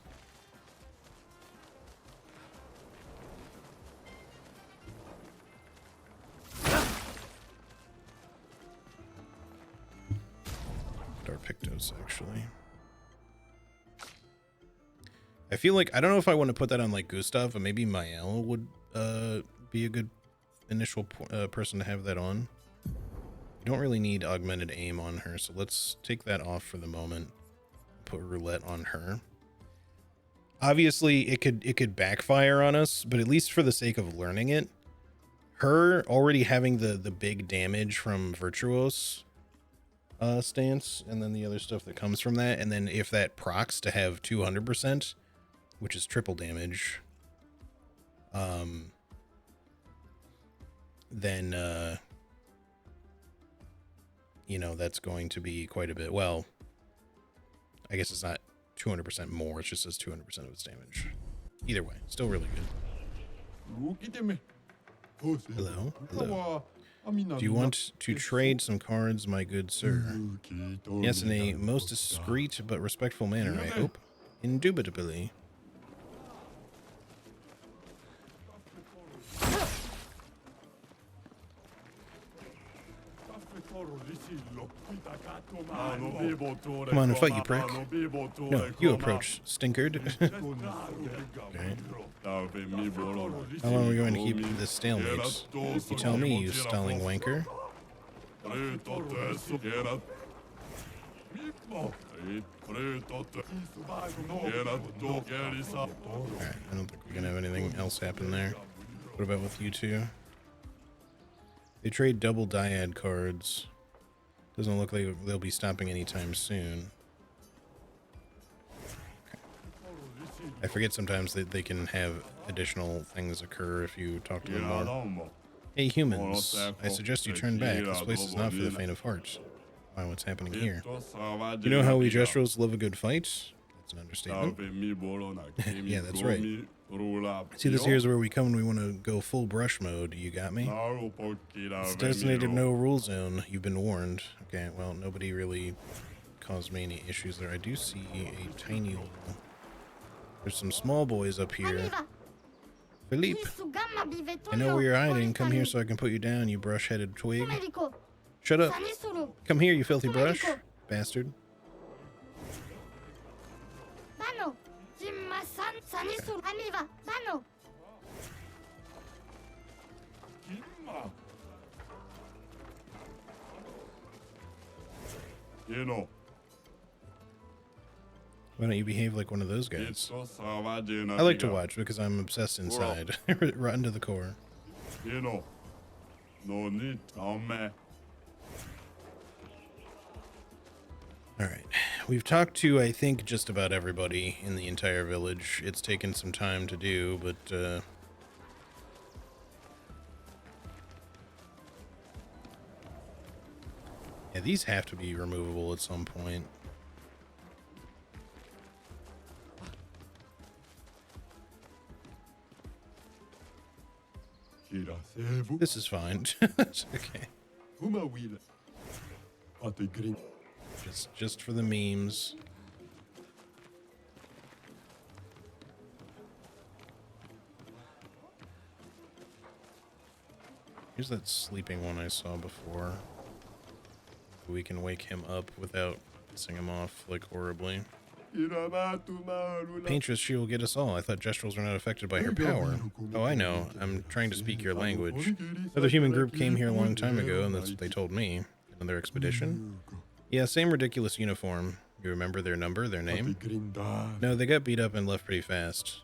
S1: Darpictos, actually. I feel like, I don't know if I want to put that on like Gustav, but maybe Mael would be a good initial person to have that on. You don't really need augmented aim on her, so let's take that off for the moment. Put roulette on her. Obviously, it could backfire on us, but at least for the sake of learning it, her already having the big damage from Virtuos stance, and then the other stuff that comes from that, and then if that procs to have 200%, which is triple damage, then you know, that's going to be quite a bit. Well, I guess it's not 200% more, it just says 200% of its damage. Either way, still really good. Hello? Hello. Do you want to trade some cards, my good sir? Yes, in a most discreet but respectful manner, I hope. Indubitably. Come on and fight, you prick. No, you approach, stinkard. Okay. How long are we going to keep this stalemate? You tell me, you stalling wanker. Alright, I don't think we're gonna have anything else happen there. What about with you two? They trade double dyad cards. Doesn't look like they'll be stopping anytime soon. I forget sometimes that they can have additional things occur if you talk to them more. Hey humans, I suggest you turn back. This place is not for the faint of heart. Wow, what's happening here? You know how we Jestros love a good fight? That's an understatement. Yeah, that's right. See, this here is where we come when we want to go full brush mode. You got me? It's designated no rule zone. You've been warned. Okay, well, nobody really caused me any issues there. I do see a tiny little... There's some small boys up here. Philippe, I know where you're hiding. Come here so I can put you down, you brush-headed twig. Shut up. Come here, you filthy brush. Bastard. Why don't you behave like one of those guys? I like to watch because I'm obsessed inside. Rotten to the core. Alright. We've talked to, I think, just about everybody in the entire village. It's taken some time to do, but, yeah, these have to be removable at some point. This is fine. It's okay. Just for the memes. Here's that sleeping one I saw before. We can wake him up without pissing him off, like, horribly. Paintress, she will get us all. I thought Gestrels were not affected by her power. Oh, I know. I'm trying to speak your language. Another human group came here a long time ago, and that's what they told me. Another expedition? Yeah, same ridiculous uniform. You remember their number, their name? No, they got beat up and left pretty fast.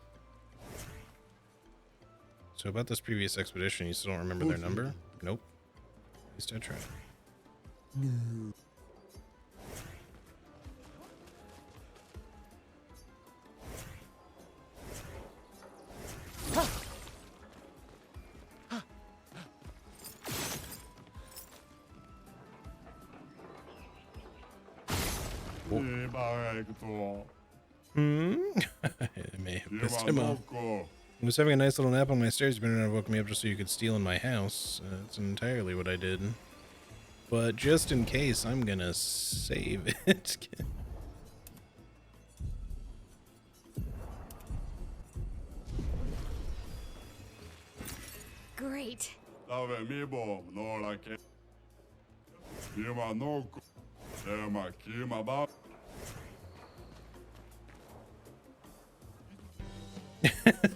S1: So about this previous expedition, you still don't remember their number? Nope. At least I tried. It may have pissed him off. I was having a nice little nap on my stairs. You better not woke me up just so you could steal in my house. That's entirely what I did. But just in case, I'm gonna save it.
S3: Great.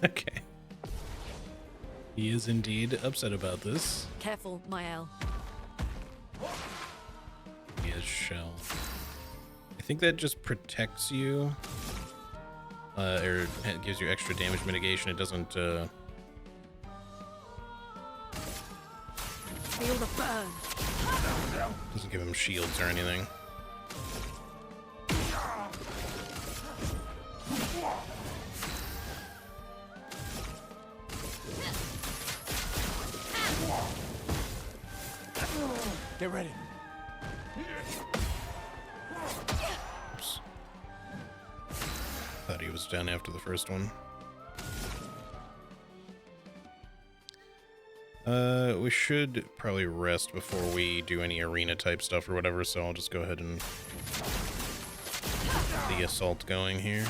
S1: Okay. He is indeed upset about this.
S3: Careful, Mael.
S1: He has shell. I think that just protects you. Or it gives you extra damage mitigation. It doesn't,
S3: Feel the burn.
S1: doesn't give him shields or anything.
S2: Get ready.
S1: Oops. Thought he was done after the first one. We should probably rest before we do any arena type stuff or whatever, so I'll just go ahead and get the assault going here.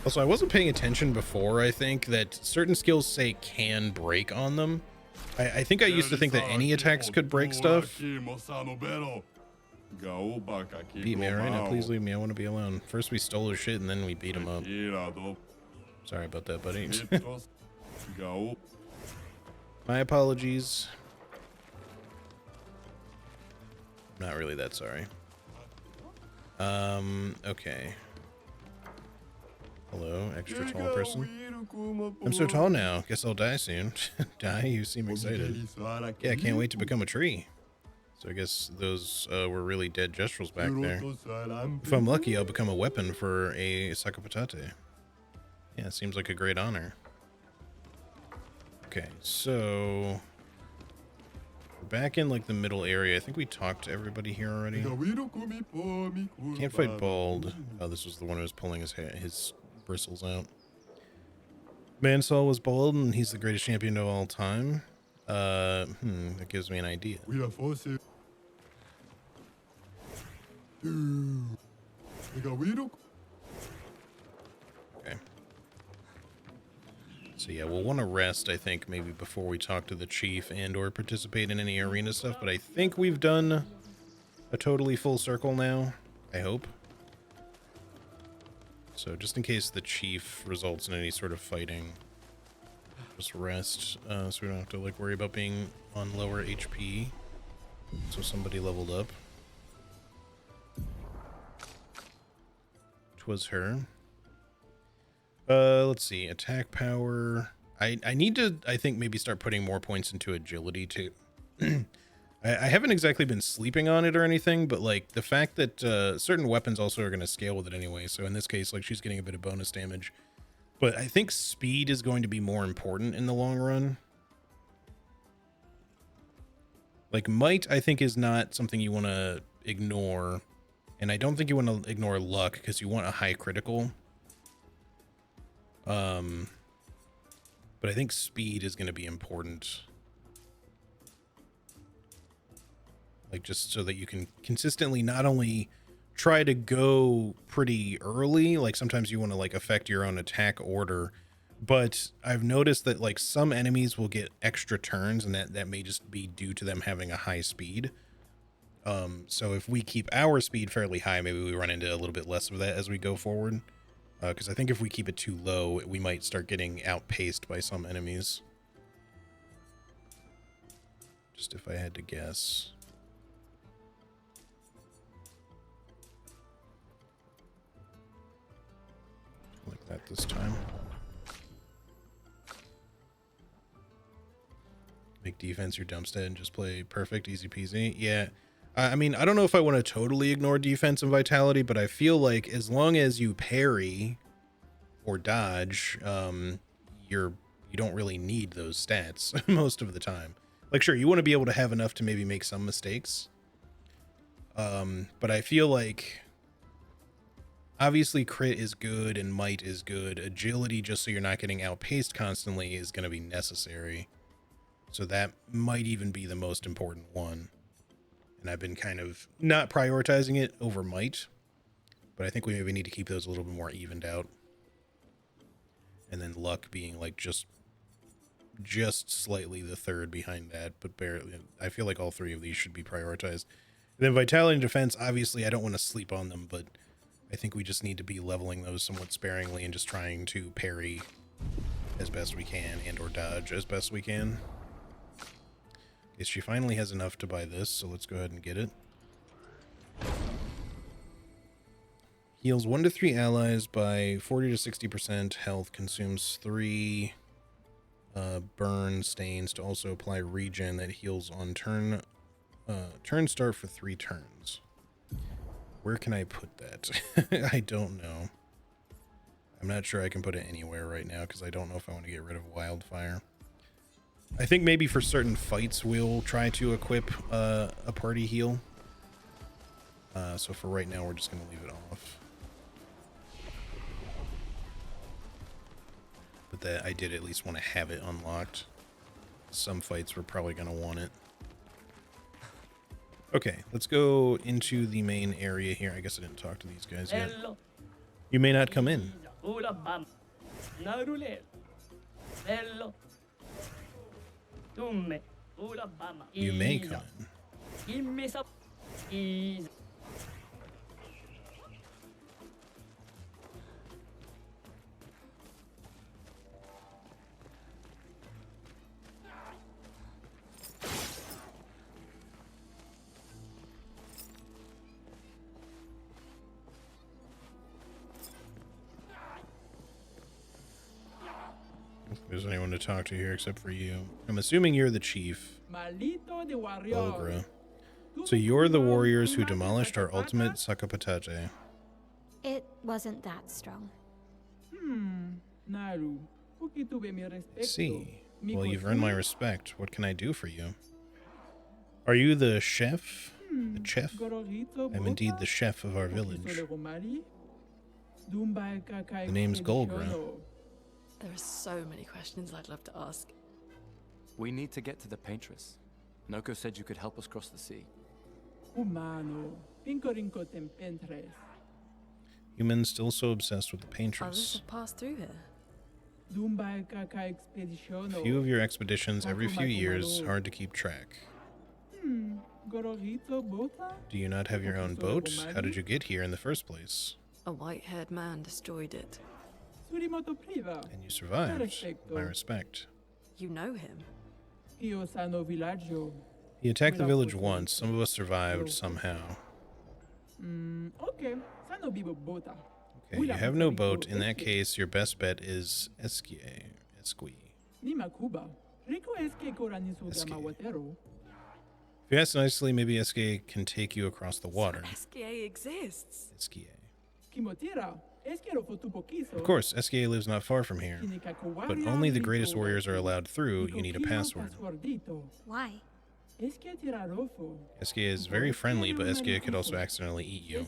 S1: Also, I wasn't paying attention before, I think, that certain skills say can break on them. I think I used to think that any attacks could break stuff. Beat me, alright? Now please leave me, I want to be alone. First we stole his shit and then we beat him up. Sorry about that, buddy. My apologies. Not really that sorry. Okay. Hello, extra tall person. I'm so tall now. Guess I'll die soon. Die? You seem excited. Yeah, I can't wait to become a tree. So I guess those were really dead gestrels back there. If I'm lucky, I'll become a weapon for a Sakapatate. Yeah, seems like a great honor. Okay, so we're back in like the middle area. I think we talked to everybody here already. Can't fight Bald. Oh, this was the one who was pulling his bristles out. Mansell was bald, and he's the greatest champion of all time. That gives me an idea. Okay. So yeah, we'll want to rest, I think, maybe before we talk to the chief and or participate in any arena stuff, but I think we've done a totally full circle now, I hope. So just in case the chief results in any sort of fighting, just rest, so we don't have to like worry about being on lower HP. So somebody leveled up. was her. Let's see. Attack power. I need to, I think, maybe start putting more points into agility too. I haven't exactly been sleeping on it or anything, but like the fact that certain weapons also are going to scale with it anyway. So in this case, like she's getting a bit of bonus damage. But I think speed is going to be more important in the long run. Like might, I think, is not something you want to ignore. And I don't think you want to ignore luck because you want a high critical. But I think speed is going to be important. Like just so that you can consistently not only try to go pretty early, like sometimes you want to like affect your own attack order, but I've noticed that like some enemies will get extra turns, and that may just be due to them having a high speed. So if we keep our speed fairly high, maybe we run into a little bit less of that as we go forward. Because I think if we keep it too low, we might start getting outpaced by some enemies. Just if I had to guess. Like that this time. Make defense your dumpstead and just play perfect, easy peasy. Yeah. I mean, I don't know if I want to totally ignore defense and vitality, but I feel like as long as you parry or dodge, you don't really need those stats most of the time. Like, sure, you want to be able to have enough to maybe make some mistakes. But I feel like obviously crit is good and might is good. Agility, just so you're not getting outpaced constantly, is going to be necessary. So that might even be the most important one. And I've been kind of not prioritizing it over might, but I think we maybe need to keep those a little bit more evened out. And then luck being like just slightly the third behind that, but barely. I feel like all three of these should be prioritized. And then vitality and defense, obviously I don't want to sleep on them, but I think we just need to be leveling those somewhat sparingly and just trying to parry as best we can and or dodge as best we can. Okay, she finally has enough to buy this, so let's go ahead and get it. Heals 1 to 3 allies by 40 to 60% health, consumes 3 burn stains to also apply regen that heals on turn start for 3 turns. Where can I put that? I don't know. I'm not sure I can put it anywhere right now because I don't know if I want to get rid of wildfire. I think maybe for certain fights we'll try to equip a party heal. So for right now we're just going to leave it off. But that I did at least want to have it unlocked. Some fights we're probably going to want it. Okay, let's go into the main area here. I guess I didn't talk to these guys yet. You may not come in. You may come in. There's anyone to talk to here except for you. I'm assuming you're the chief, Golgra. So you're the warriors who demolished our ultimate Sakapatate.
S3: It wasn't that strong.
S1: I see. Well, you've earned my respect. What can I do for you? Are you the chef? The chef? I'm indeed the chef of our village. The name's Golgra.
S4: There are so many questions I'd love to ask.
S2: We need to get to the paintress. Noko said you could help us cross the sea.
S1: Humans still so obsessed with the
S4: Others
S1: paintress.
S4: have passed through here.
S1: Few of your expeditions every few years, hard to keep track. Do you not have your own boat? How did you get here in the first place?
S4: A white-haired man destroyed it.
S1: And you survived. My respect.
S4: You know him?
S1: He attacked the village once. Some of us survived somehow. Okay, Okay, you have no boat. In that case, your best bet is Esquie. If you ask nicely, maybe Esquie can take you across the water.
S4: SKA exists.
S1: Esquie. Of course, Esquie lives not far from here, but only the greatest warriors are allowed through. You need a password.
S3: Why?
S1: Esquie is very friendly, but Esquie could also accidentally eat you.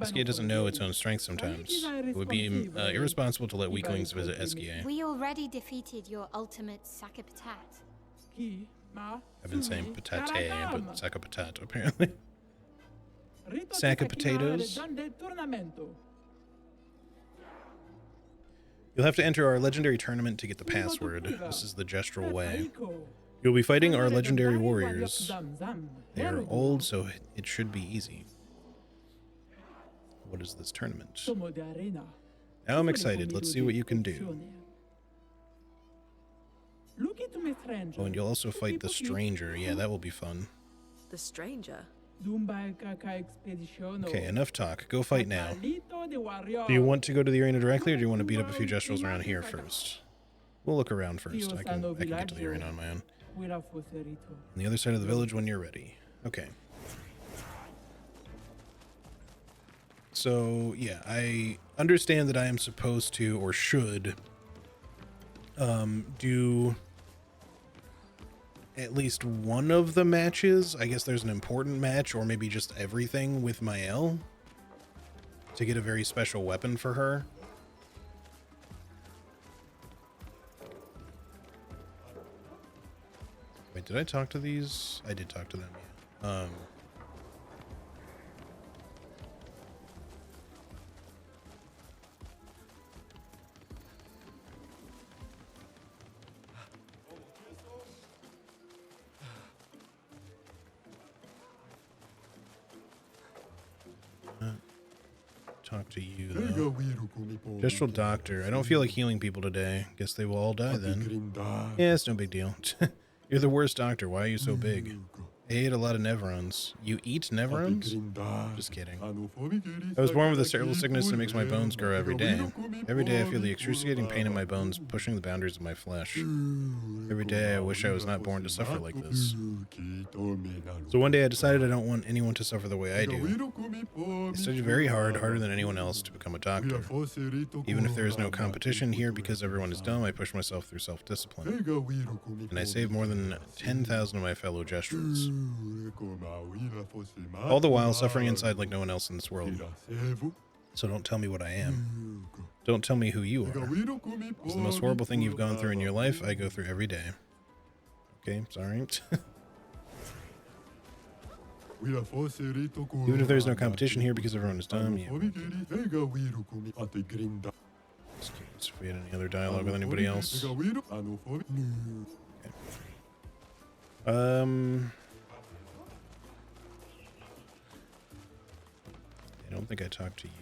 S1: Esquie doesn't know its own strength sometimes. It would be irresponsible to let weaklings visit Esquie.
S3: We already defeated your ultimate Sakapatat.
S1: I've been saying patate, but sakapatat, apparently. Sack of potatoes. You'll have to enter our legendary tournament to get the password. This is the gestural way. You'll be fighting our legendary warriors. They are old, so it should be easy. What is this tournament? Now I'm excited. Let's see what you can do. Oh, and you'll also fight the stranger. Yeah, that will be fun.
S4: The stranger?
S1: Okay, enough talk. Go fight now. Do you want to go to the arena directly, or do you want to beat up a few gestrels around here first? We'll look around first. I can get to the arena on my own. On the other side of the village when you're ready. Okay. So, yeah, I understand that I am supposed to, or should, do at least one of the matches. I guess there's an important match, or maybe just everything with Mael, to get a very special weapon for her. Wait, did I talk to these? I did talk to them, yeah. Talk to you, though. Gestural doctor. I don't feel like healing people today. Guess they will all die then. Yeah, it's no big deal. You're the worst doctor. Why are you so big? I ate a lot of Neverons. You eat Neverons? Just kidding. I was born with a terrible sickness that makes my bones grow every day. Every day I feel the excruciating pain in my bones pushing the boundaries of my flesh. Every day I wish I was not born to suffer like this. So one day I decided I don't want anyone to suffer the way I do. I studied very hard, harder than anyone else, to become a doctor. Even if there is no competition here because everyone is dumb, I push myself through self-discipline. And I saved more than 10,000 of my fellow gestrels. All the while suffering inside like no one else in this world. So don't tell me what I am. Don't tell me who you are. It's the most horrible thing you've gone through in your life. I go through every day. Okay, sorry. Even if there's no competition here because everyone is dumb, yeah. Let's see if we had any other dialogue with anybody else. Okay. I don't think I talked to you.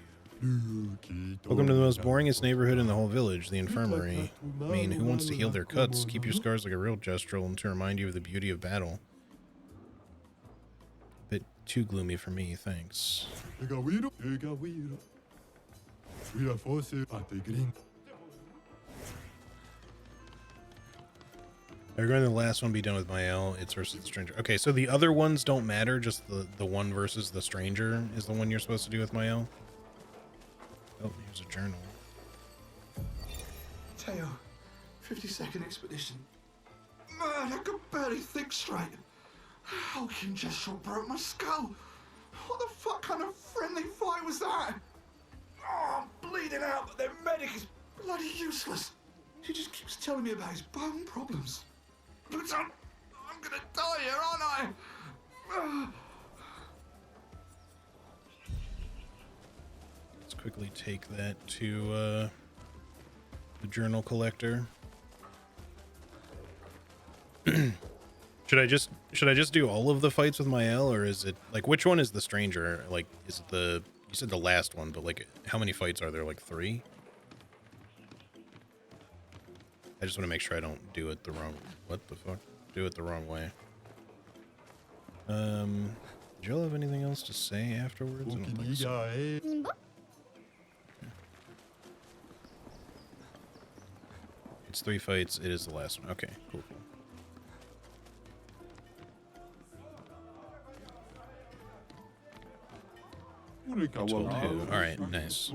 S1: Welcome to the most boringest neighborhood in the whole village, the infirmary. I mean, who wants to heal their cuts? Keep your scars like a real gestrel and to remind you of the beauty of battle. Bit too gloomy for me, thanks. Are going to the last one be done with Mael? It's versus the stranger. Okay, so the other ones don't matter, just the one versus the stranger is the one you're supposed to do with Mael? Oh, here's a journal.
S5: Teo, 52nd expedition. Man, I could barely think straight. Hulking gestural broke my skull. What the fuck kind of friendly fight was that? Oh, I'm bleeding out, but their medic is bloody useless. She just keeps telling me about his bone problems. But I'm gonna die here, aren't I?
S1: Let's quickly take that to the journal collector. Should I just do all of the fights with Mael, or is it like which one is the stranger? Like, is it the, you said the last one, but like how many fights are there? Like 3? I just want to make sure I don't do it the wrong. What the fuck? Do it the wrong way. Did y'all have anything else to say afterwards? I don't think so. 3 fights. It is the last one. Okay, cool. Told who? All right, nice.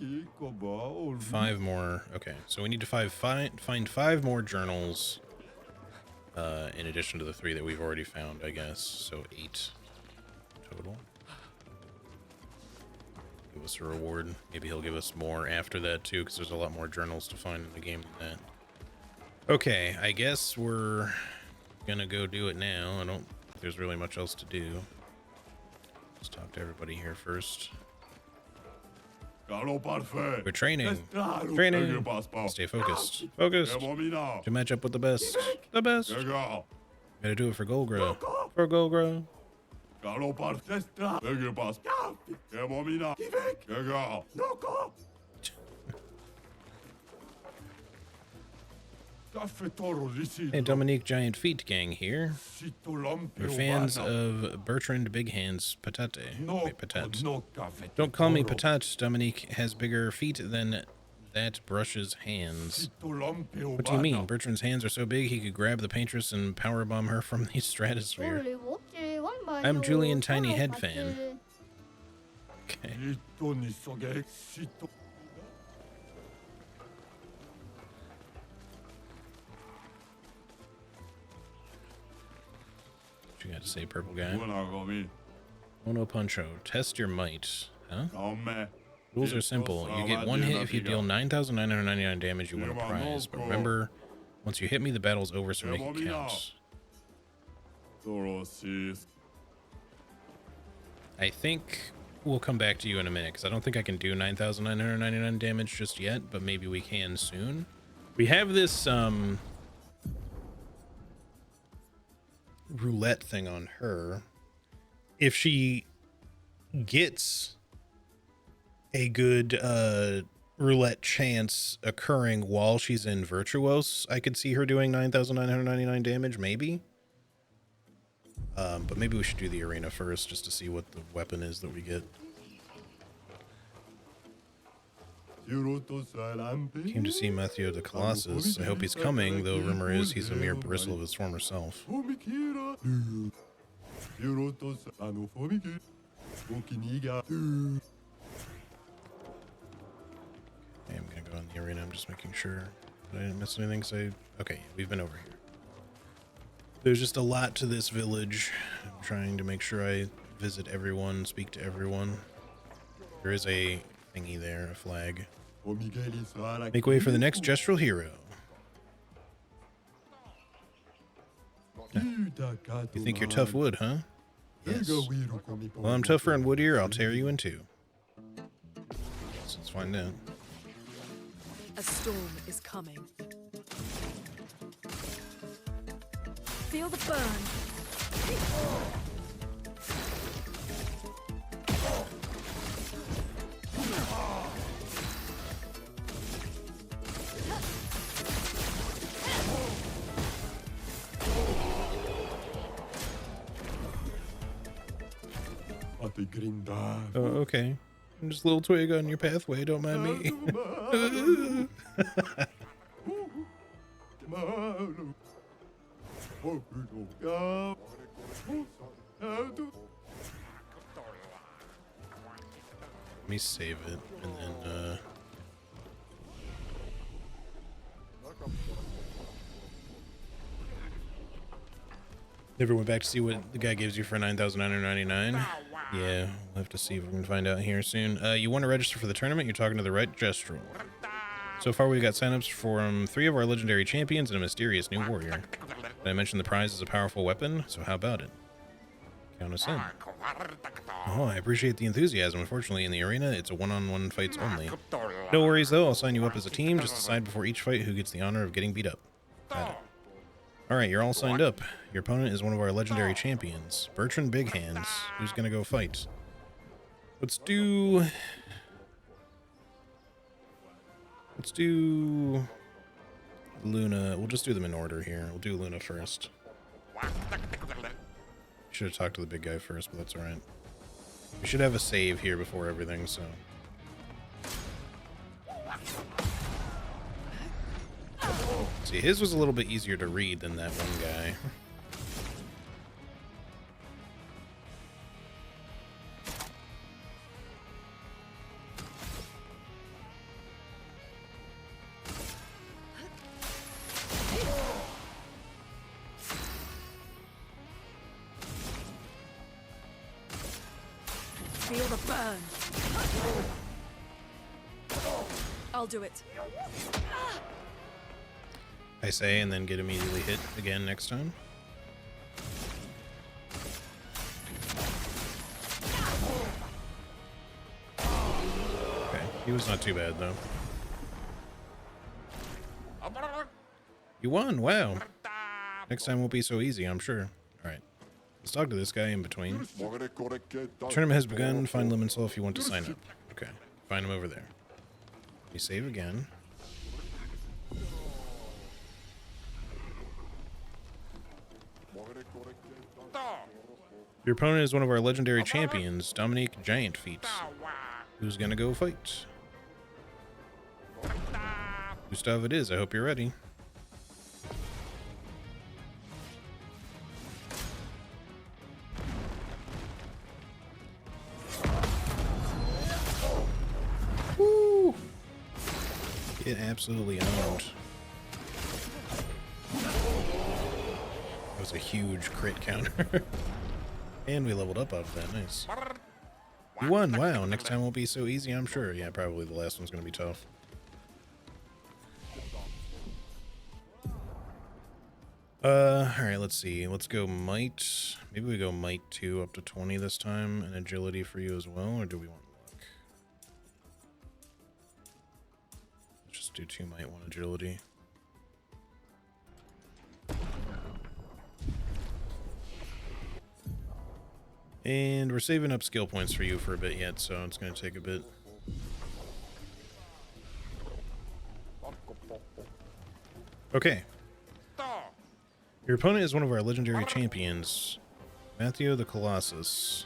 S1: 5 more. Okay, so we need to find 5 more journals. In addition to the 3 that we've already found, I guess. So 8 total. Give us a reward. Maybe he'll give us more after that too, because there's a lot more journals to find in the game than that. Okay, I guess we're gonna go do it now. I don't think there's really much else to do. Let's talk to everybody here first. We're training. Training. Stay focused. Focused. To match up with the best. The best. Gotta do it for Golgrow. For Golgrow. Hey, Dominique Giant Feet Gang here. We're fans of Bertrand Big Hands Patate. Wait, Patate. Don't call me Patate. Dominique has bigger feet than that brush's hands. What do you mean? Bertrand's hands are so big he could grab the paintress and powerbomb her from the stratosphere. I'm Julian Tiny Head fan. Okay. What you got to say, purple guy? Mono Puncho. Test your might. Huh? Rules are simple. You get 1 hit if you deal 9,999 damage, you win a prize. But remember, once you hit me, the battle's over, so make it count. I think we'll come back to you in a minute, because I don't think I can do 9,999 damage just yet, but maybe we can soon. We have this, roulette thing on her. If she gets a good roulette chance occurring while she's in Virtuos, I could see her doing 9,999 damage, maybe. But maybe we should do the arena first, just to see what the weapon is that we get. Came to see Matthew the Colossus. I hope he's coming, though rumor is he's a mere bristle of his former self. Okay, I'm gonna go in the arena. I'm just making sure that I didn't miss anything. Okay, we've been over here. There's just a lot to this village. I'm trying to make sure I visit everyone, speak to everyone. There is a thingy there, a flag. Make way for the next gestural hero. You think you're tough wood, huh? Yes. Well, I'm tougher and woodier. I'll tear you in two. So let's find out.
S4: A storm is coming. Feel the burn.
S1: Oh, okay. I'm just a little twig on your pathway. Don't mind me. Let me save it, and then, Never went back to see what the guy gives you for 9,999. Yeah, we'll have to see if we can find out here soon. You want to register for the tournament? You're talking to the right gestural. So far, we've got signups from 3 of our legendary champions and a mysterious new warrior. Did I mention the prize is a powerful weapon? So how about it? Count us in. Oh, I appreciate the enthusiasm. Unfortunately, in the arena, it's a one-on-one fights only. No worries, though. I'll sign you up as a team. Just decide before each fight who gets the honor of getting beat up. Got it. Alright, you're all signed up. Your opponent is one of our legendary champions, Bertrand Big Hands, who's gonna go fight. Let's do Luna. We'll just do them in order here. We'll do Luna first. Should have talked to the big guy first, but that's alright. We should have a save here before everything, so. See, his was a little bit easier to read than that one guy.
S4: Feel the burn. I'll do it.
S1: I say, and then get immediately hit again next time. Okay, he was not too bad though. You won, wow. Next time won't be so easy, I'm sure. Alright, let's talk to this guy in between. Tournament has begun, find Lemon Soul if you want to sign up. Okay, find him over there. We save again. Your opponent is one of our legendary champions, Dominique Giant Feet. Who's gonna go fight? Gustav it is, I hope you're ready. Woo! Get absolutely owned. That was a huge crit counter. And we leveled up off that, nice. You won, wow, next time won't be so easy, I'm sure. Yeah, probably the last one's gonna be tough. Alright, let's see. Let's go Might. Maybe we go Might 2 up to 20 this time, and Agility for you as well, or do we want Luck? Let's just do 2 Might, 1 Agility. And we're saving up skill points for you for a bit yet, so it's going to take a bit. Okay. Your opponent is one of our legendary champions, Matthew the Colossus.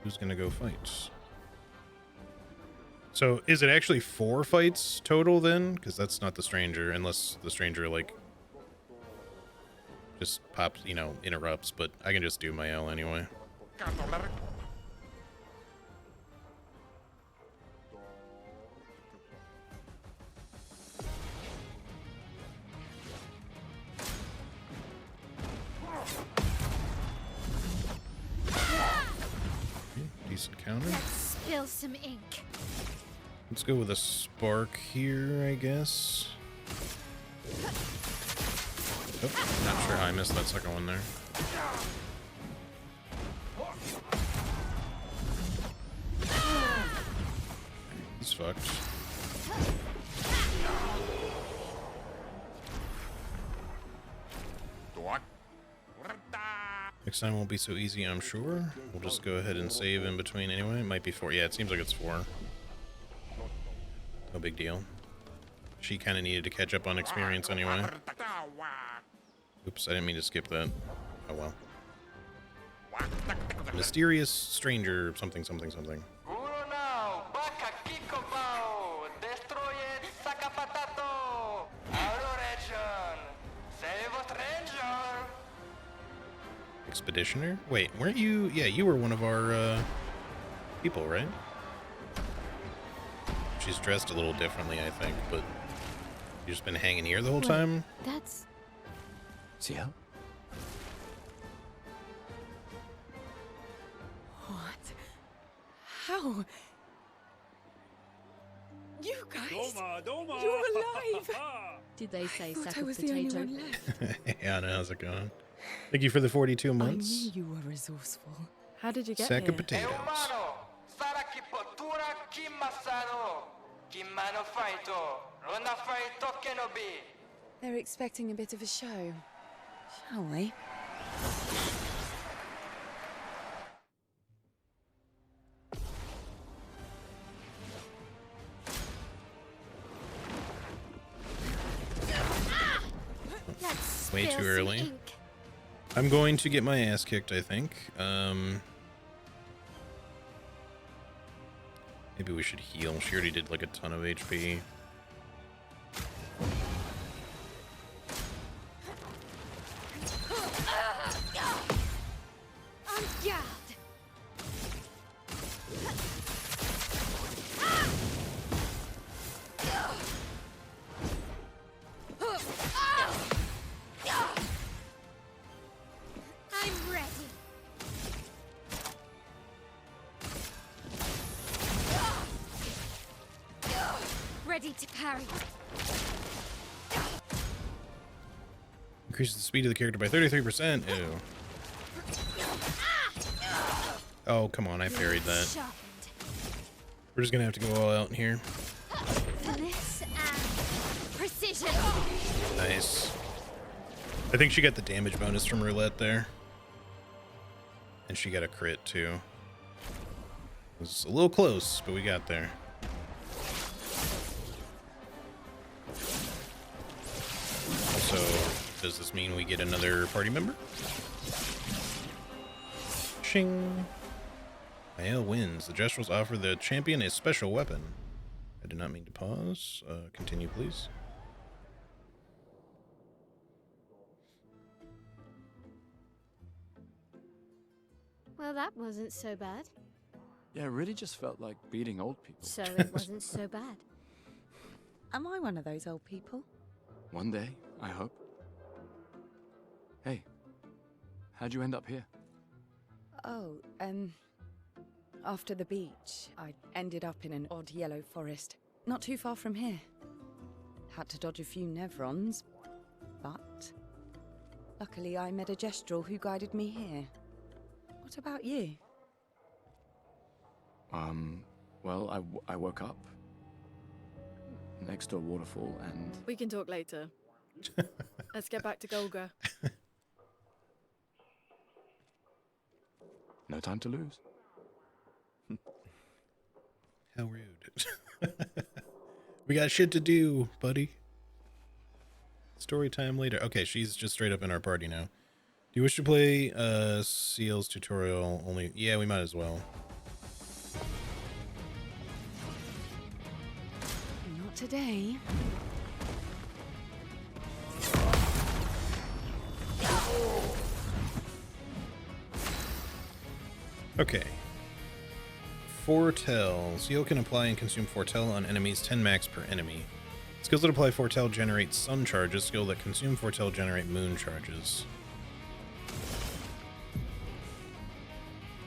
S1: Who's going to go fight? So, is it actually 4 fights total then? Because that's not the stranger, unless the stranger, like, just pops, you know, interrupts, but I can just do my L anyway. Decent counter.
S3: Let's spill some ink.
S1: Let's go with a spark here, I guess. Oh, not sure how I missed that second one there. He's fucked. Next time won't be so easy, I'm sure. We'll just go ahead and save in between anyway. It might be 4. Yeah, it seems like it's 4. No big deal. She kind of needed to catch up on experience anyway. Oops, I didn't mean to skip that. Oh well. Mysterious stranger, something, something, something. Expeditioner? Wait, weren't you? Yeah, you were one of our people, right? She's dressed a little differently, I think, but you've just been hanging here the whole time?
S3: That's...
S2: See how?
S4: What? How? You guys? You're alive!
S6: Did they say
S4: I thought
S6: sack
S4: I
S6: of
S4: was the only
S6: potato?
S4: one left.
S1: Yeah, I know, how's it going? Thank you for the 42
S4: I
S1: months.
S4: knew you were resourceful. How did you get
S1: Sack
S4: here?
S1: of potatoes.
S7: They're expecting a bit of a show. Shall we?
S3: Let's
S1: Way
S3: spill
S1: too
S3: some
S1: early.
S3: ink.
S1: I'm going to get my ass kicked, I think. Maybe we should heal. She already did like a ton of HP.
S3: En garde! I'm ready. Ready to parry.
S1: Increases the speed of the character by 33%. Ew. Oh, come on. I parried that.
S3: Sharpened.
S1: We're just going to have to go all out here.
S3: Finesse and precision.
S1: Nice. I think she got the damage bonus from roulette there. And she got a crit too. It was a little close, but we got there. Also, does this mean we get another party member? Shing. Mael wins. The Jestrels offer the champion a special weapon. I did not mean to pause. Continue, please.
S3: Well, that wasn't so bad.
S2: Yeah, it really just felt like beating old people.
S3: So it wasn't so bad.
S7: Am I one of those old people?
S2: One day, I hope. Hey, how'd you end up here?
S7: Oh, after the beach, I ended up in an odd yellow forest, not too far from here. Had to dodge a few Nevrons, but luckily I met a Gestrel who guided me here. What about you?
S2: Well, I woke up next to a waterfall and...
S4: We can talk later. Let's get back to Golga.
S2: No time to lose.
S1: How rude. We got shit to do, buddy. Story time later. Okay, she's just straight up in our party now. Do you wish to play Seal's tutorial only? Yeah, we might as well.
S7: Not today.
S1: Okay. Foretell. Seal can apply and consume Foretell on enemies 10 max per enemy. Skills that apply Foretell generate sun charges. Skill that consume Foretell generate moon charges.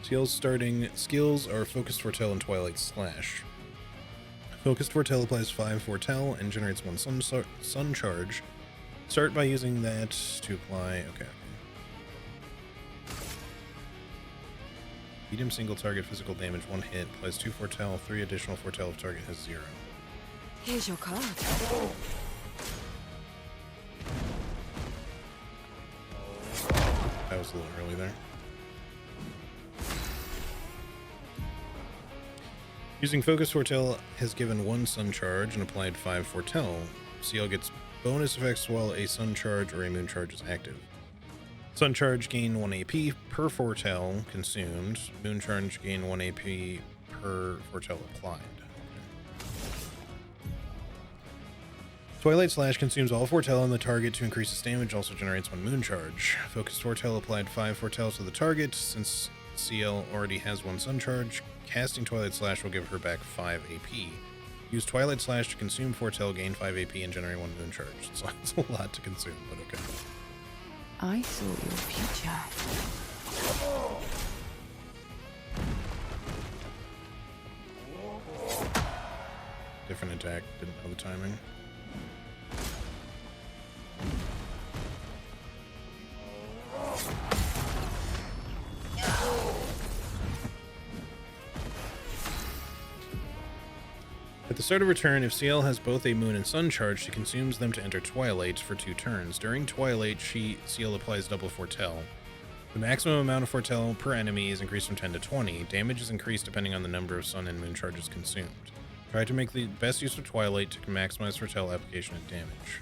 S1: Skills are Focused Foretell and Twilight Slash. Focused Foretell applies 5 Foretell and generates 1 sun charge. Start by using that to apply... Okay. Medium single target physical damage, 1 hit, applies 2 Foretell, 3 additional Foretell if target has 0.
S7: Here's your card.
S1: That was a little early there. Using Focus Foretell has given 1 sun charge and applied 5 Foretell. Seal gets bonus effects while a sun charge or a moon charge is active. Sun charge gain 1 AP per Foretell consumed. Moon charge gain 1 AP per Foretell applied. Twilight Slash consumes all Foretell on the target to increase its damage, also generates 1 moon charge. Focused Foretell applied 5 Foretell to the target. Since CL already has 1 sun charge, casting Twilight Slash will give her back 5 AP. Use Twilight Slash to consume Foretell, gain 5 AP, and generate 1 moon charge. So it's a lot to consume, but okay.
S7: I saw your future.
S1: Different attack, didn't know the timing. At the start of her turn, if CL has both a moon and sun charge, she consumes them to enter Twilight for 2 turns. During Twilight, CL applies double Foretell. The maximum amount of Foretell per enemy is increased from 10 to 20. Damage is increased depending on the number of sun and moon charges consumed. Try to make the best use of Twilight to maximize Foretell application and damage.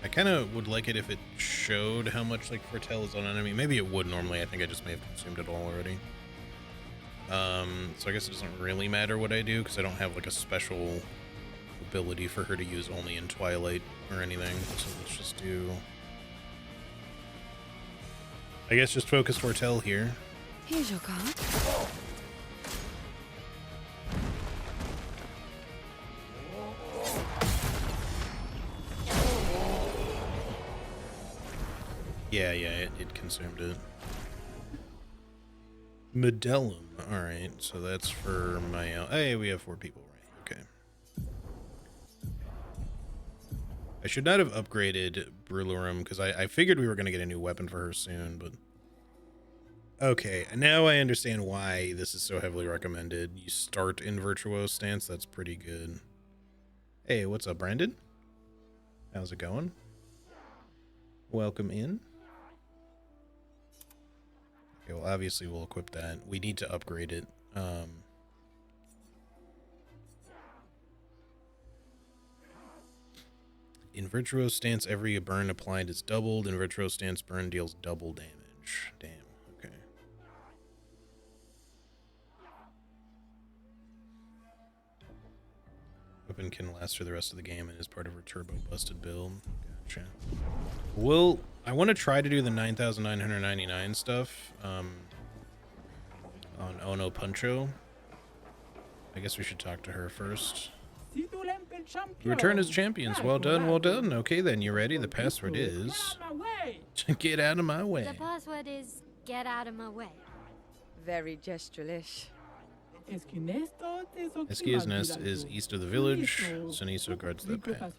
S1: I kind of would like it if it showed how much like Foretell is on an enemy. Maybe it would normally. I think I just may have consumed it all already. So I guess it doesn't really matter what I do because I don't have like a special ability for her to use only in Twilight or anything. So let's just do, I guess, just focus Foretell here.
S7: Here's your card.
S1: Yeah, it consumed it. Medellum. Alright, so that's for my... Hey, we have 4 people, right? Okay. I should not have upgraded Brulurum, because I figured we were going to get a new weapon for her soon, but... Okay, now I understand why this is so heavily recommended. You start in Virtuose stance, that's pretty good. Hey, what's up, Brandon? How's it going? Welcome in. Okay, well, obviously we'll equip that. We need to upgrade it. In Virtuose stance, every burn applied is doubled. In Virtuose stance, burn deals double damage. Damn, okay. Weapon can last for the rest of the game and is part of her turbo busted build. Gotcha. Well, I want to try to do the 9,999 stuff on Ono Puncho. I guess we should talk to her first. Return as champions. Well done, well done. Okay, then, you ready? The password is... Get out of my way.
S3: The password is get out of my way.
S7: Very gestural-ish.
S1: Eskia's nest is east of the village. Siniso guards that path.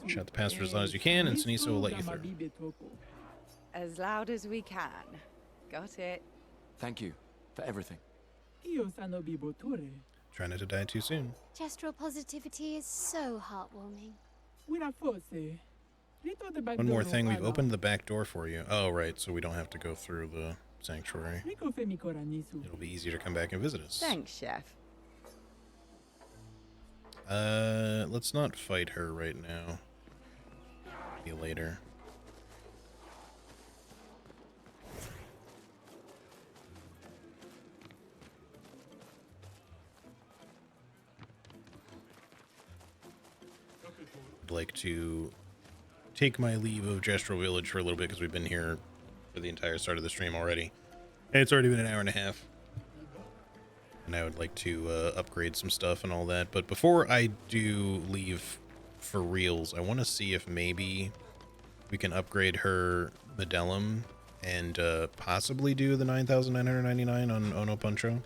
S1: Shout the pass for as loud as you can, and Siniso will let you through.
S7: As loud as we can. Got it.
S2: Thank you for everything.
S1: Try not to die too soon.
S3: Gestural positivity is so heartwarming.
S1: One more thing, we've opened the back door for you. Oh, right, so we don't have to go through the sanctuary. It'll be easier to come back and visit us.
S7: Thanks, Chef.
S1: Let's not fight her right now. Maybe later. I'd like to take my leave of Gestural Village for a little bit because we've been here for the entire start of the stream already. And it's already been an hour and a half. And I would like to upgrade some stuff and all that. But before I do leave for reals, I want to see if maybe we can upgrade her Medellum and possibly do the 9,999 on Ono Puncho.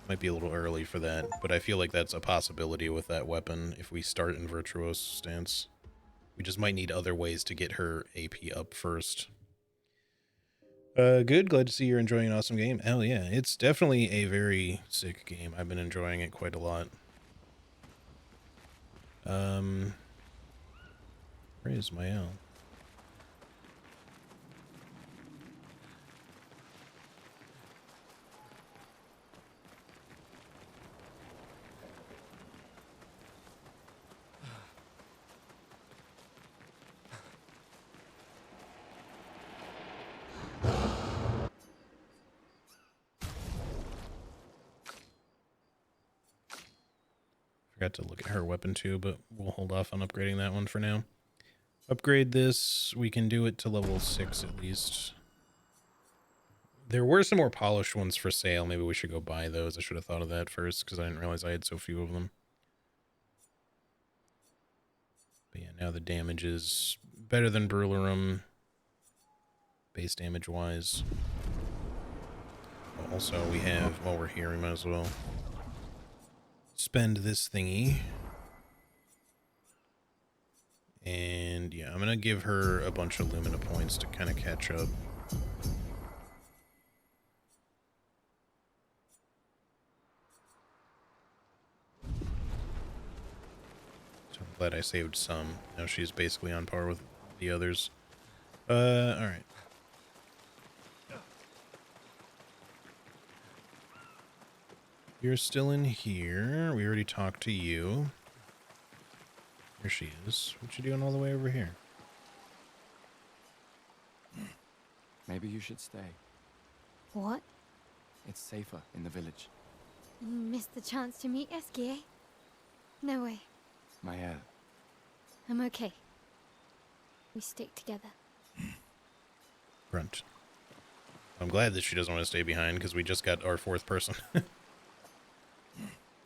S1: Might be a little early for that, but I feel like that's a possibility with that weapon if we start in Virtuose stance. We just might need other ways to get her AP up first. Good. Glad to see you're enjoying an awesome game. Hell yeah. It's definitely a very sick game. I've been enjoying it quite a lot. Where is Mael? Forgot to look at her weapon too, but we'll hold off on upgrading that one for now. Upgrade this. We can do it to level 6 at least. There were some more polished ones for sale. Maybe we should go buy those. I should have thought of that first because I didn't realize I had so few of them. But yeah, now the damage is better than Brulurum. Base damage wise. Also, we have, while we're here, we might as well spend this thingy. And yeah, I'm gonna give her a bunch of Lumina points to kind of catch up. So I'm glad I saved some. Now she's basically on par with the others. Alright. You're still in here. We already talked to you. Here she is. What you doing all the way over here?
S2: Maybe you should stay.
S3: What?
S2: It's safer in the village.
S3: You missed the chance to meet Eski, eh? No way.
S2: Mael,
S3: I'm okay. We stick together.
S1: Grunt. I'm glad that she doesn't want to stay behind because we just got our fourth person.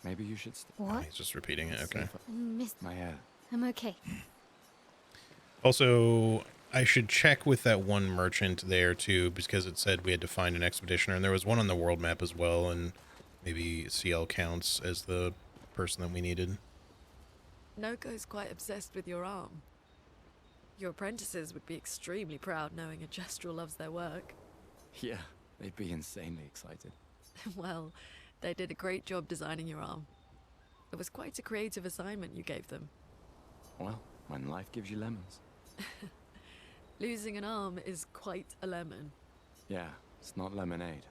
S2: maybe you should stay.
S3: What?
S1: He's just repeating it.
S2: It's
S1: Okay.
S2: safer.
S3: You missed.
S2: Mael,
S3: I'm okay.
S1: Also, I should check with that one merchant there too, because it said we had to find an expeditioner, and there was one on the world map as well, and maybe CL counts as the person that we needed.
S4: Noko's quite obsessed with your arm. Your apprentices would be extremely proud knowing a Gestrel loves their work.
S2: yeah, they'd be insanely excited.
S4: Well, they did a great job designing your arm. It was quite a creative assignment you gave them.
S2: Well, when life gives you lemons.
S4: Losing an arm is quite a lemon.
S2: Yeah, it's not lemonade.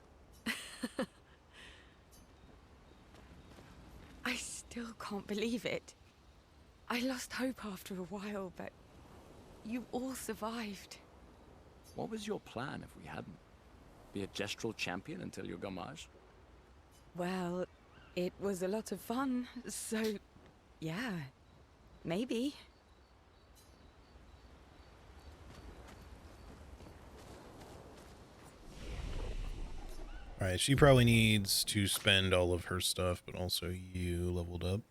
S7: I still can't believe it. I lost hope after a while, but you all survived.
S2: What was your plan if we hadn't? Be a Gestrel champion until your gamage?
S7: Well, it was a lot of fun, so yeah, maybe.
S1: Alright, she probably needs to spend all of her stuff, but also you leveled up.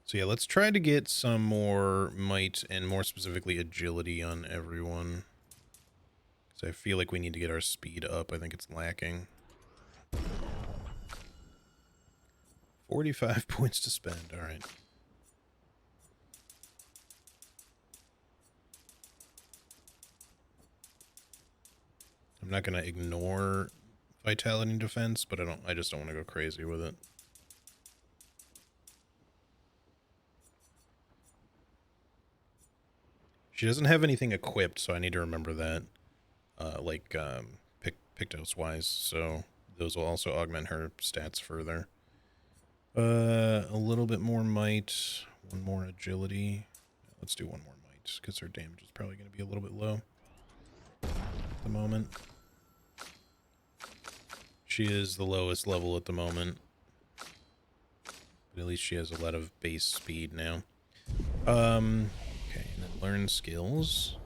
S1: So yeah, let's try to get some more might and more specifically agility on everyone. Because I feel like we need to get our speed up. I think it's lacking. 45 points to spend. Alright. I'm not going to ignore vitality and defense, but I just don't want to go crazy with it. She doesn't have anything equipped, so I need to remember that, Pictos wise, so those will also augment her stats further. A little bit more might, one more agility. Let's do one more might, because her damage is probably going to be a little bit low at the moment. She is the lowest level at the moment. But at least she has a lot of base speed now. Okay, and then learn skills.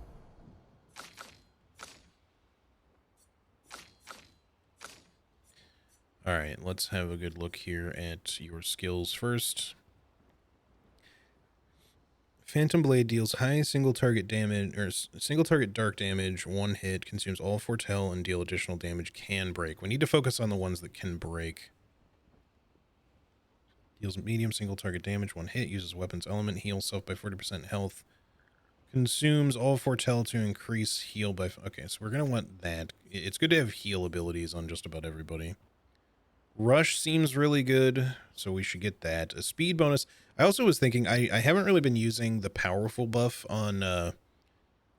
S1: Alright, let's have a good look here at your skills first. Phantom Blade deals high single target damage, or single target dark damage, one hit, consumes all foretell, and deal additional damage, can break. We need to focus on the ones that can break. Deals medium single target damage, one hit, uses weapons element, heals self by 40% health. Consumes all foretell to increase heal by... Okay, so we're going to want that. It's good to have heal abilities on just about everybody. Rush seems really good, so we should get that. A speed bonus. I also was thinking, I haven't really been using the powerful buff on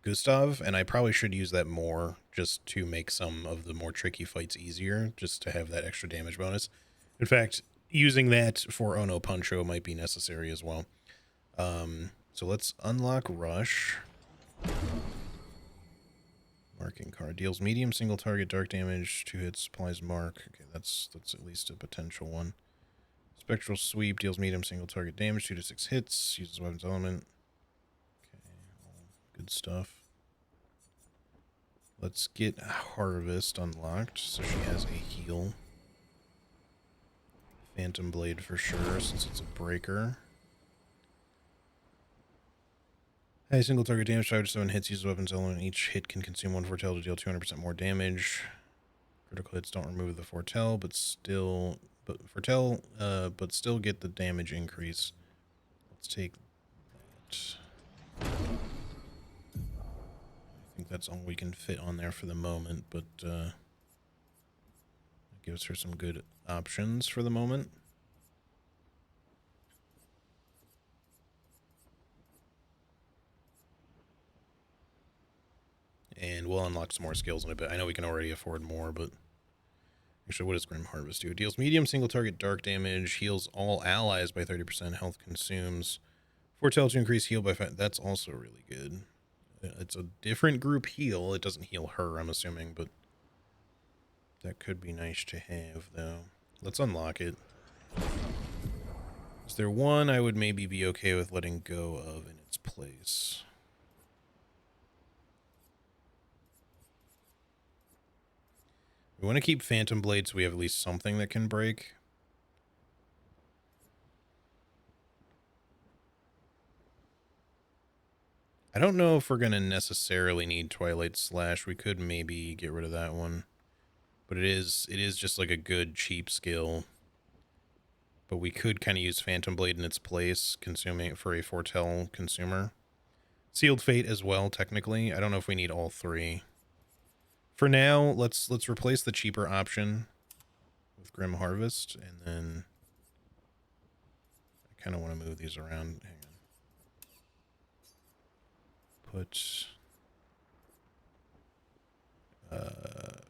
S1: Gustav, and I probably should use that more just to make some of the more tricky fights easier, just to have that extra damage bonus. In fact, using that for Ono Puncho might be necessary as well. So let's unlock Rush. Marking card. Deals medium single target dark damage, 2 hits, applies mark. Okay, that's at least a potential one. Spectral Sweep deals medium single target damage, 2 to 6 hits, uses weapons element. Okay, all good stuff. Let's get Harvest unlocked, so she has a heal. Phantom Blade for sure, since it's a breaker. High single target damage, 5 to 7 hits, uses weapons element. Each hit can consume 1 foretell to deal 200% more damage. Critical hits don't remove the foretell, but still get the damage increase. Let's take that. I think that's all we can fit on there for the moment, but it gives her some good options for the moment. And we'll unlock some more skills in a bit. I know we can already afford more, but... Actually, what does Grim Harvest do? It deals medium single target dark damage, heals all allies by 30%, health consumes Foretell to increase heal by 5. That's also really good. It's a different group heal. It doesn't heal her, I'm assuming, but that could be nice to have, though. Let's unlock it. Is there one I would maybe be okay with letting go of in its place? We want to keep Phantom Blade so we have at least something that can break. I don't know if we're going to necessarily need Twilight Slash. We could maybe get rid of that one. But it is just like a good cheap skill. But we could kind of use Phantom Blade in its place, consuming it for a Foretell consumer. Sealed Fate as well, technically. I don't know if we need all three. For now, let's replace the cheaper option with Grim Harvest, and then I kind of want to move these around. Hang on. Put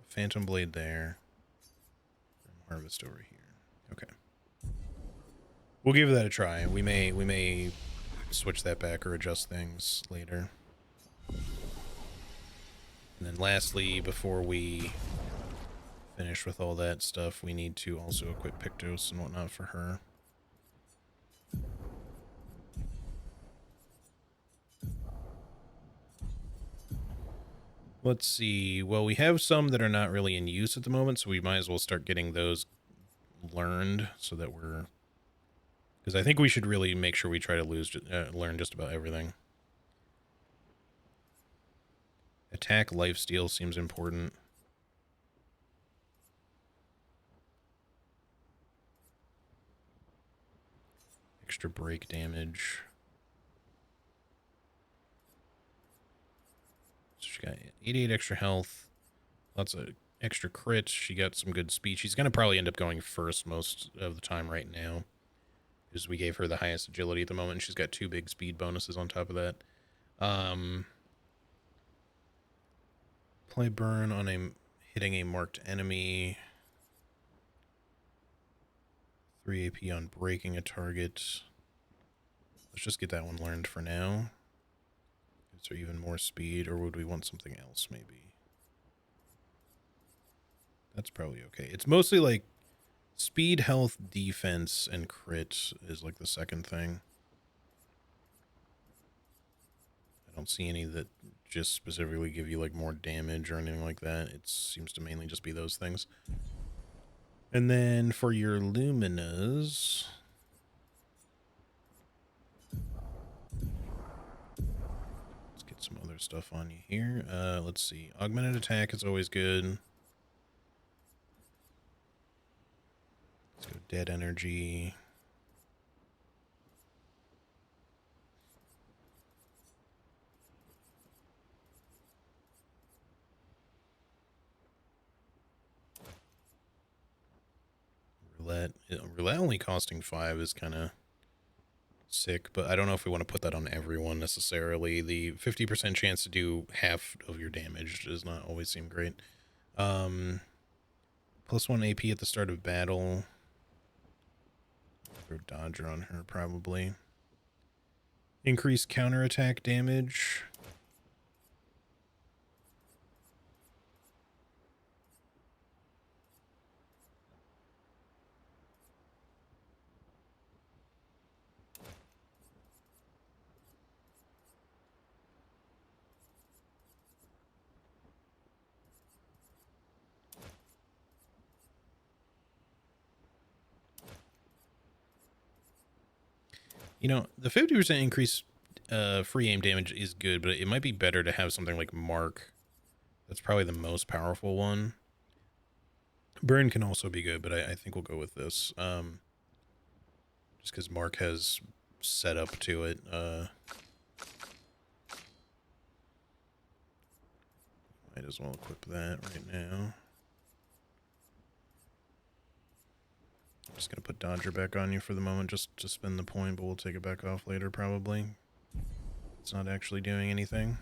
S1: Phantom Blade there. Grim Harvest over here. Okay. We'll give that a try. We may switch that back or adjust things later. And then lastly, before we finish with all that stuff, we need to also equip Pictos and whatnot for her. Let's see. Well, we have some that are not really in use at the moment, so we might as well start getting those learned so that we're... Because I think we should really make sure we try to learn just about everything. Attack lifesteal seems important. Extra break damage. So she got 88 extra health. Lots of extra crits. She got some good speed. She's going to probably end up going first most of the time right now, because we gave her the highest agility at the moment. She's got 2 big speed bonuses on top of that. Play burn on hitting a marked enemy. 3 AP on breaking a target. Let's just get that one learned for now. Is there even more speed, or would we want something else maybe? That's probably okay. It's mostly like speed, health, defense, and crit is like the second thing. I don't see any that just specifically give you like more damage or anything like that. It seems to mainly just be those things. And then for your Luminas, let's get some other stuff on you here. Let's see. Augmented attack is always good. Let's go dead energy. Roulette only costing 5 is kind of sick, but I don't know if we want to put that on everyone necessarily. The 50% chance to do half of your damage does not always seem great. +1 AP at the start of battle. Throw Dodger on her, probably. Increased counterattack damage. You know, the 50% increase free aim damage is good, but it might be better to have something like Mark. That's probably the most powerful one. Burn can also be good, but I think we'll go with this. Just because Mark has set up to it. Might as well equip that right now. I'm just going to put Dodger back on you for the moment just to spend the point, but we'll take it back off later probably. It's not actually doing anything.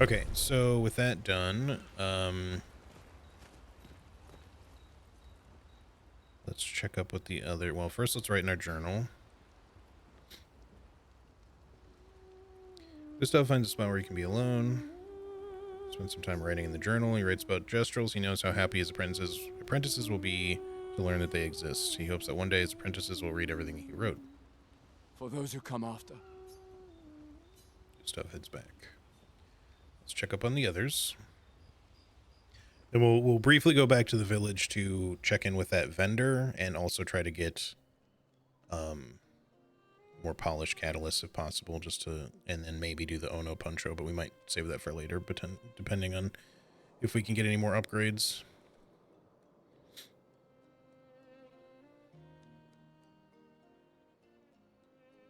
S1: Okay, so with that done, let's check up with the other... Well, first let's write in our journal. Gustav finds a spot where he can be alone. Spends some time writing in the journal. He writes about Gestrels. He knows how happy his apprentices will be to learn that they exist. He hopes that one day his apprentices will read everything he wrote.
S2: For those who come after.
S1: Gustav heads back. Let's check up on the others. Then we'll briefly go back to the village to check in with that vendor and also try to get more polished catalysts if possible, and then maybe do the Ono Puncho, but we might save that for later, depending on if we can get any more upgrades.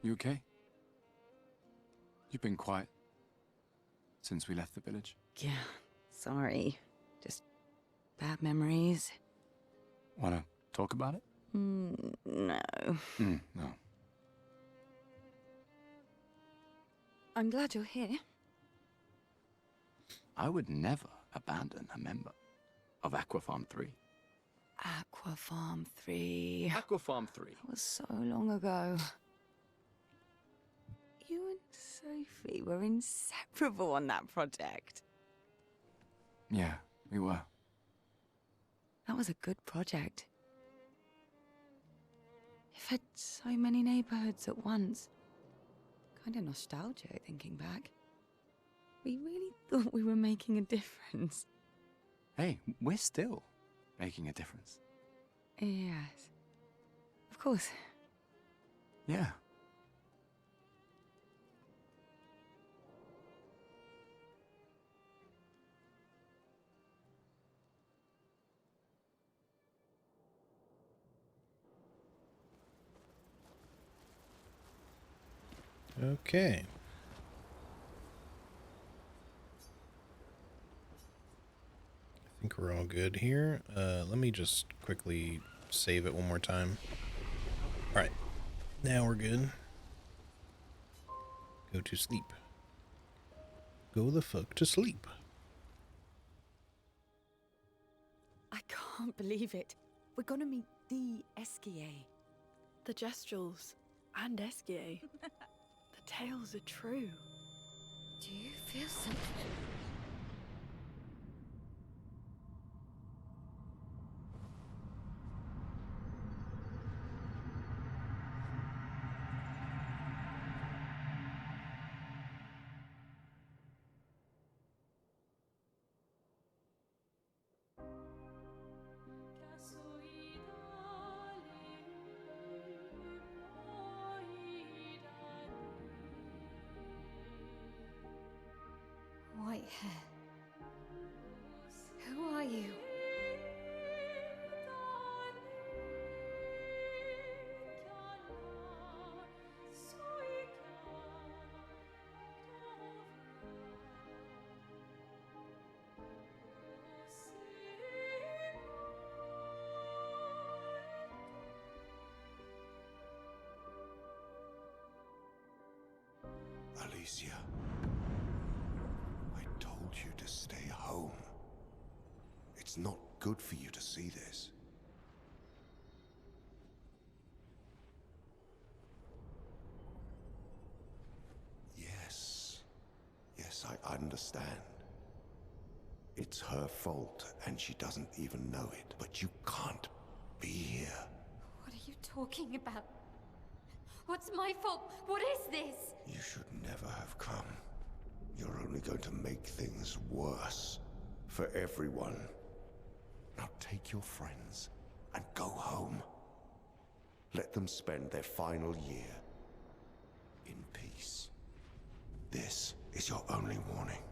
S2: You okay? You've been quiet since we left the village.
S7: Yeah, sorry. Just bad memories.
S2: Wanna talk about it?
S7: No.
S2: No.
S7: I'm glad you're here.
S2: I would never abandon a member of Aquafarm 3.
S7: Aquafarm 3.
S2: Aquafarm 3.
S7: That was so long ago. You and Sophie were inseparable on that project.
S2: Yeah, we were.
S7: That was a good project. It fed so many neighborhoods at once. Kind of nostalgic thinking back. We really thought we were making a difference.
S2: Hey, we're still making a difference.
S7: Yes. Of course.
S2: Yeah.
S1: Okay. I think we're all good here. Let me just quickly save it one more time. All right. Now we're good. Go to sleep. Go the fuck to sleep.
S6: I can't believe it. We're gonna meet the Esquier.
S4: The Gestrels and Esquier. The tales are true.
S3: Do you feel something? White hair. Who are you?
S8: Alicia, I told you to stay home. It's not good for you to see this. Yes, I understand. It's her fault, and she doesn't even know it. But you can't be here.
S3: What are you talking about? What's my fault? What is this?
S8: You should never have come. You're only going to make things worse for everyone. Now take your friends and go home. Let them spend their final year in peace. This is your only warning.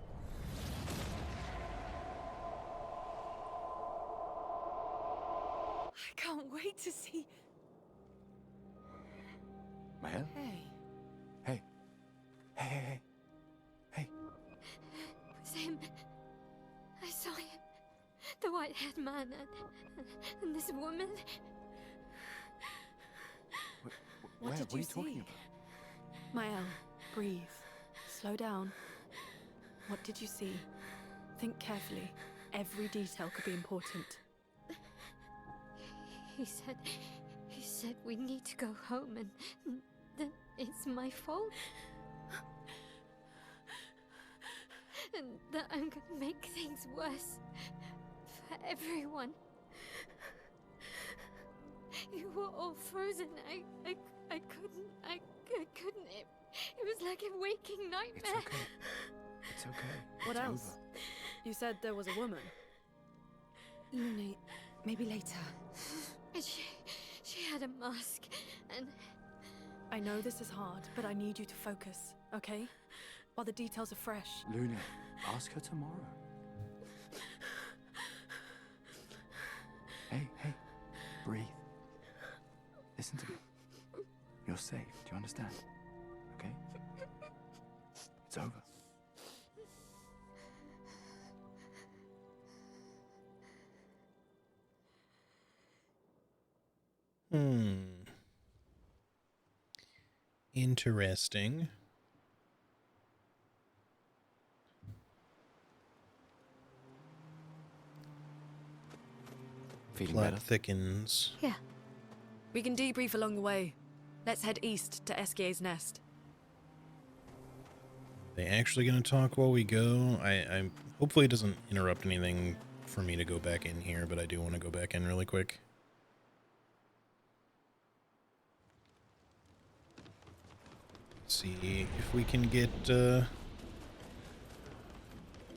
S6: I can't wait to see.
S2: Maya?
S6: Hey.
S2: Hey. Hey.
S3: It was him. I saw him. The white-haired man and this woman.
S2: What
S6: did
S2: are you
S6: you
S2: talking
S6: see?
S2: about?
S4: Mael, breathe. Slow down. What did you see? Think carefully. Every detail could be important.
S3: He said we need to go home and that it's my fault. and that I'm gonna make things worse for everyone. You were all frozen. I couldn't. It was like a waking nightmare.
S2: It's okay. It's okay.
S4: What
S2: It's
S4: else?
S2: over.
S4: You said there was a woman.
S7: Luna, maybe later.
S3: And she had a mask, and
S4: I know this is hard, but I need you to focus, okay? While the details are fresh.
S2: Luna, ask her tomorrow. Hey, breathe. Listen to me. You're safe. Do you understand? Okay? It's over.
S1: Interesting.
S2: Feeling
S1: Plot
S2: better?
S1: thickens.
S3: yeah.
S4: We can debrief along the way. Let's head east to Eskier's nest.
S1: They actually gonna talk while we go? I hopefully it doesn't interrupt anything for me to go back in here, but I do want to go back in really quick. See if we can get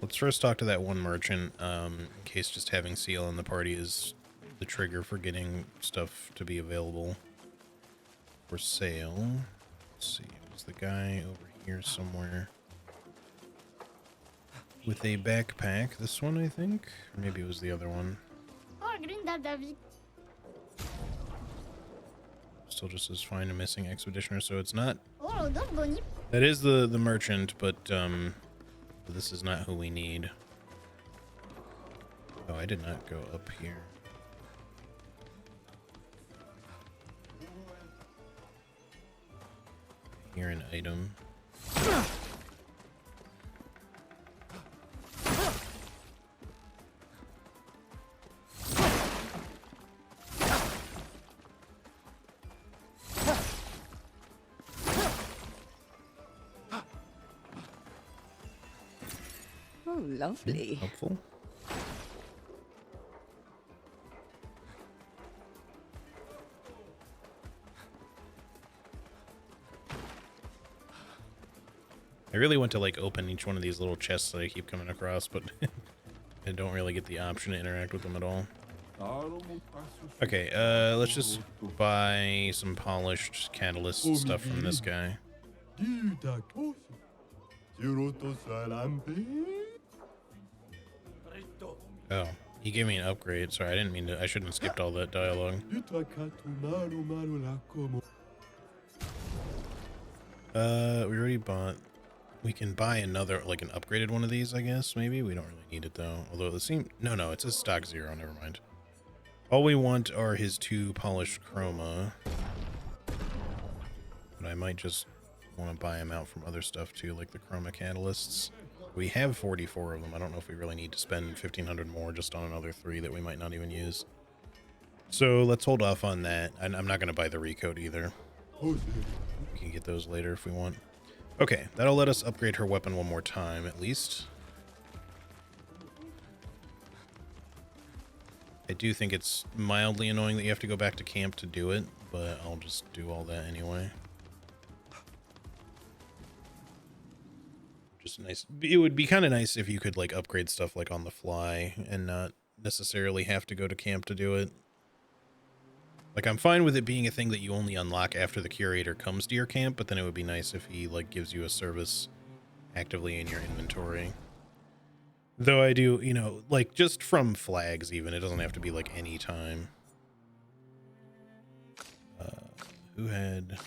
S1: let's first talk to that one merchant, in case just having Seal in the party is the trigger for getting stuff to be available for sale. Let's see, was the guy over here somewhere with a backpack? This one, I think? Or maybe it was the other one. Still just says find a missing expeditioner, so it's not. That is the merchant, but this is not who we need. Oh, I did not go up here. Here an item.
S7: Oh, lovely.
S1: Helpful. I really want to like open each one of these little chests that I keep coming across, but I don't really get the option to interact with them at all. Okay, let's just buy some polished catalyst stuff from this guy. Oh, he gave me an upgrade. Sorry, I didn't mean to. I shouldn't have skipped all that dialogue. We already bought. We can buy another, like an upgraded one of these, I guess. Maybe we don't really need it though. Although it seems no, it's a stock 0. Never mind. All we want are his 2 polished chroma. But I might just want to buy him out from other stuff too, like the chroma catalysts. We have 44 of them. I don't know if we really need to spend 1,500 more just on another 3 that we might not even use. So let's hold off on that. I'm not going to buy the recode either. We can get those later if we want. Okay, that'll let us upgrade her weapon one more time, at least. I do think it's mildly annoying that you have to go back to camp to do it, but I'll just do all that anyway. Just nice. It would be kind of nice if you could like upgrade stuff like on the fly and not necessarily have to go to camp to do it. Like, I'm fine with it being a thing that you only unlock after the curator comes to your camp, but then it would be nice if he, like, gives you a service actively in your inventory. Though I do, you know, like, just from flags even, it doesn't have to be, like, any time. Who had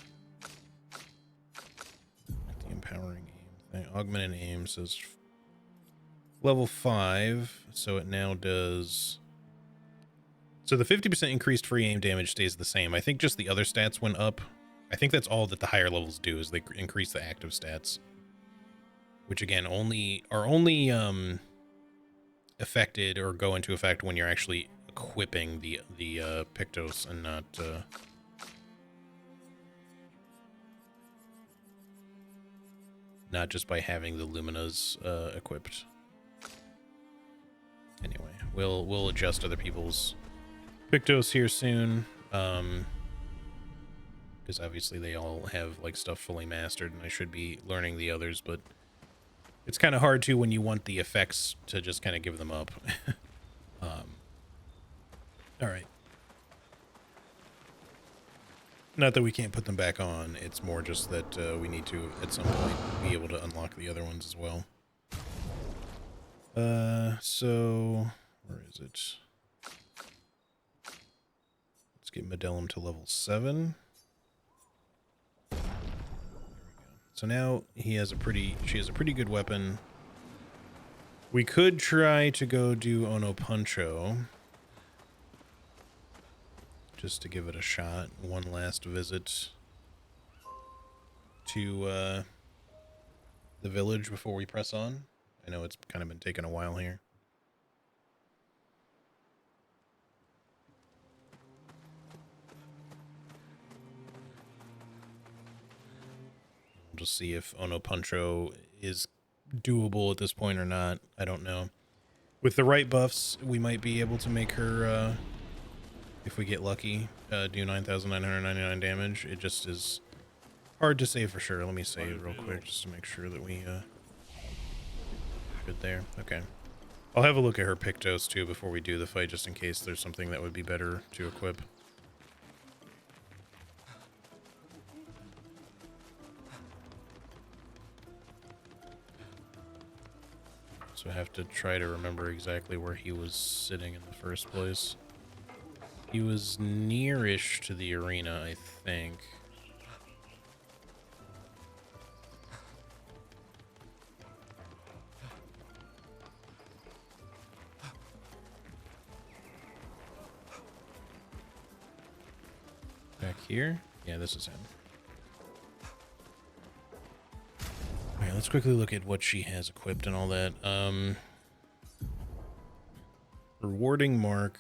S1: the empowering aim thing? Augmented aim says level 5, so it now does... So the 50% increased free aim damage stays the same. I think just the other stats went up. I think that's all that the higher levels do, is they increase the active stats. Which again, are only affected or go into effect when you're actually equipping the Pictos and not just by having the Luminas equipped. Anyway, we'll adjust other people's Pictos here soon, because obviously they all have like stuff fully mastered, and I should be learning the others, but it's kind of hard to when you want the effects to just kind of give them up. All right. Not that we can't put them back on, it's more just that we need to, at some point, be able to unlock the other ones as well. So, where is it? Let's get Medellum to level 7. There we go. So now she has a pretty good weapon. We could try to go do Ono Puncho, just to give it a shot. One last visit to the village before we press on. I know it's kind of been taking a while here. We'll just see if Ono Puncho is doable at this point or not. I don't know. With the right buffs, we might be able to make her, if we get lucky, do 9,999 damage. It just is hard to say for sure. Let me save real quick just to make sure that we good there. Okay. I'll have a look at her Pictos too before we do the fight, just in case there's something that would be better to equip. So I have to try to remember exactly where he was sitting in the first place. He was nearish to the arena, I think. Back here? Yeah, this is him. Alright, let's quickly look at what she has equipped and all that. Rewarding mark,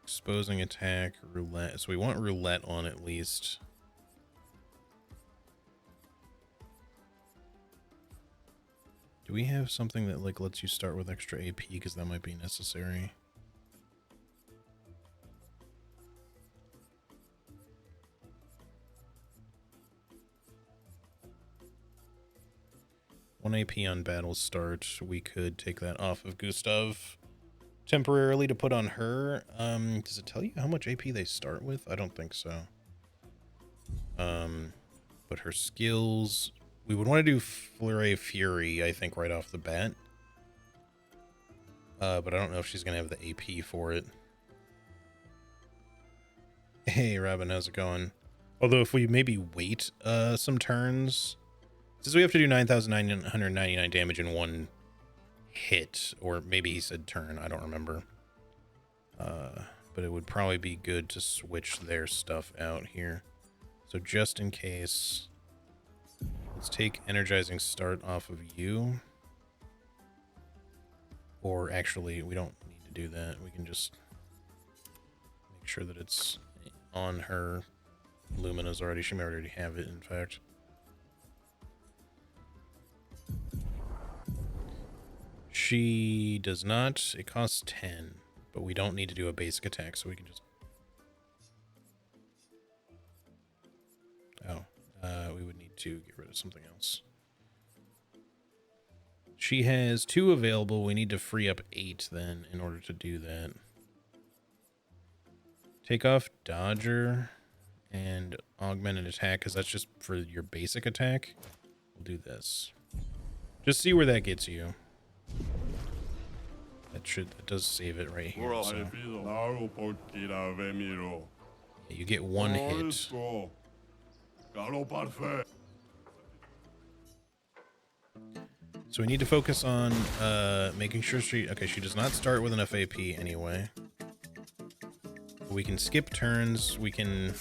S1: exposing attack, roulette. So we want roulette on at least. Do we have something that like lets you start with extra AP? Because that might be necessary. One AP on battle start. We could take that off of Gustav temporarily to put on her. Does it tell you how much AP they start with? I don't think so. But her skills, we would want to do Flurry Fury, I think, right off the bat. But I don't know if she's gonna have the AP for it. Hey, Robin, how's it going? Although if we maybe wait some turns, since we have to do 9,999 damage in one hit, or maybe he said turn, I don't remember. But it would probably be good to switch their stuff out here. So just in case, let's take Energizing Start off of you. Or actually, we don't need to do that. We can just make sure that it's on her. Lumina's already, she may already have it, in fact. She does not. It costs 10, but we don't need to do a basic attack, so we can just... Oh, we would need to get rid of something else. She has 2 available. We need to free up 8 then in order to do that. Take off Dodger and augment an attack, because that's just for your basic attack. We'll do this. Just see where that gets you. That does save it right here. So. Yeah, you get 1 hit. So we need to focus on making sure she does not start with enough AP anyway. We can skip turns. We can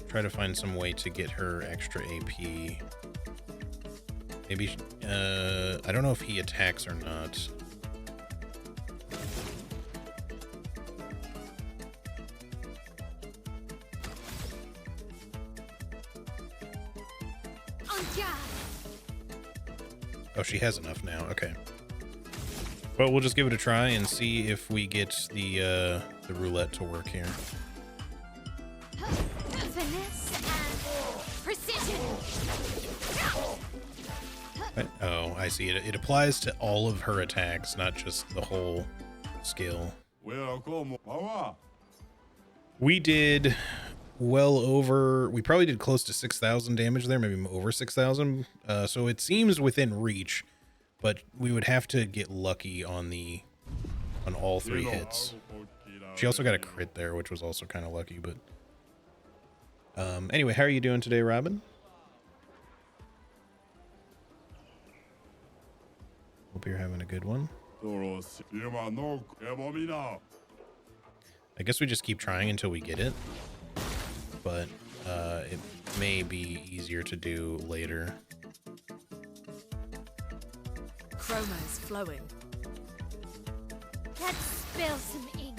S1: try to find some way to get her extra AP. Maybe, I don't know if he attacks or not. Oh, she has enough now. Okay. Well, we'll just give it a try and see if we get the roulette to work here.
S3: Finesse and precision.
S1: Oh, I see it. It applies to all of her attacks, not just the whole skill. We did well over, we probably did close to 6,000 damage there, maybe over 6,000. So it seems within reach, but we would have to get lucky on all 3 hits. She also got a crit there, which was also kind of lucky, but anyway, how are you doing today, Robin? Hope you're having a good one. I guess we just keep trying until we get it, but it may be easier to do later.
S4: Chroma's flowing.
S3: Let's spill some ink.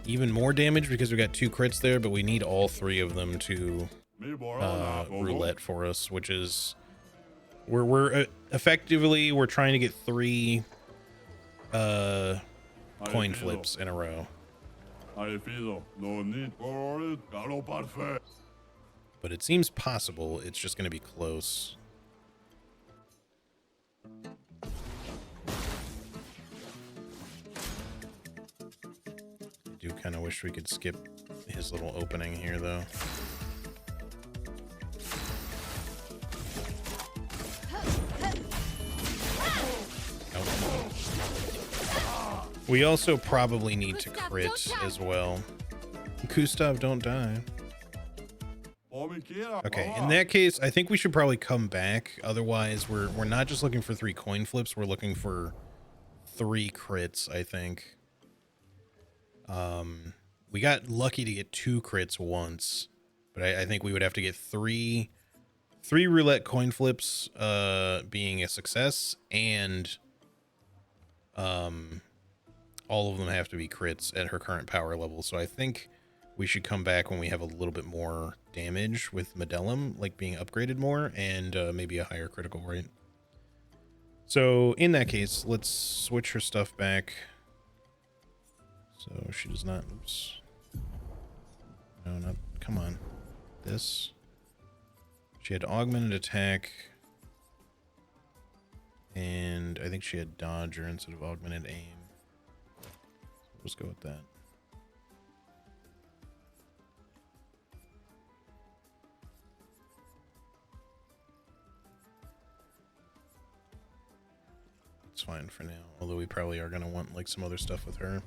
S1: Even more damage because we got 2 crits there, but we need all 3 of them to roulette for us, which is we're effectively we're trying to get 3 coin flips in a row. But it seems possible. It's just going to be close. I do kind of wish we could skip his little opening here, though. We also probably need to crit as well. Gustav, don't die. Okay, in that case, I think we should probably come back. Otherwise, we're not just looking for 3 coin flips. We're looking for 3 crits, I think. We got lucky to get 2 crits once, but I think we would have to get 3 roulette coin flips being a success, and all of them have to be crits at her current power level. So I think we should come back when we have a little bit more damage with Medellum, like being upgraded more, and maybe a higher critical rate. So in that case, let's switch her stuff back. So she does not, oops. No, not, come on. This. She had augmented attack. And I think she had dodger instead of augmented aim. Let's go with that. It's fine for now, although we probably are going to want like some other stuff with her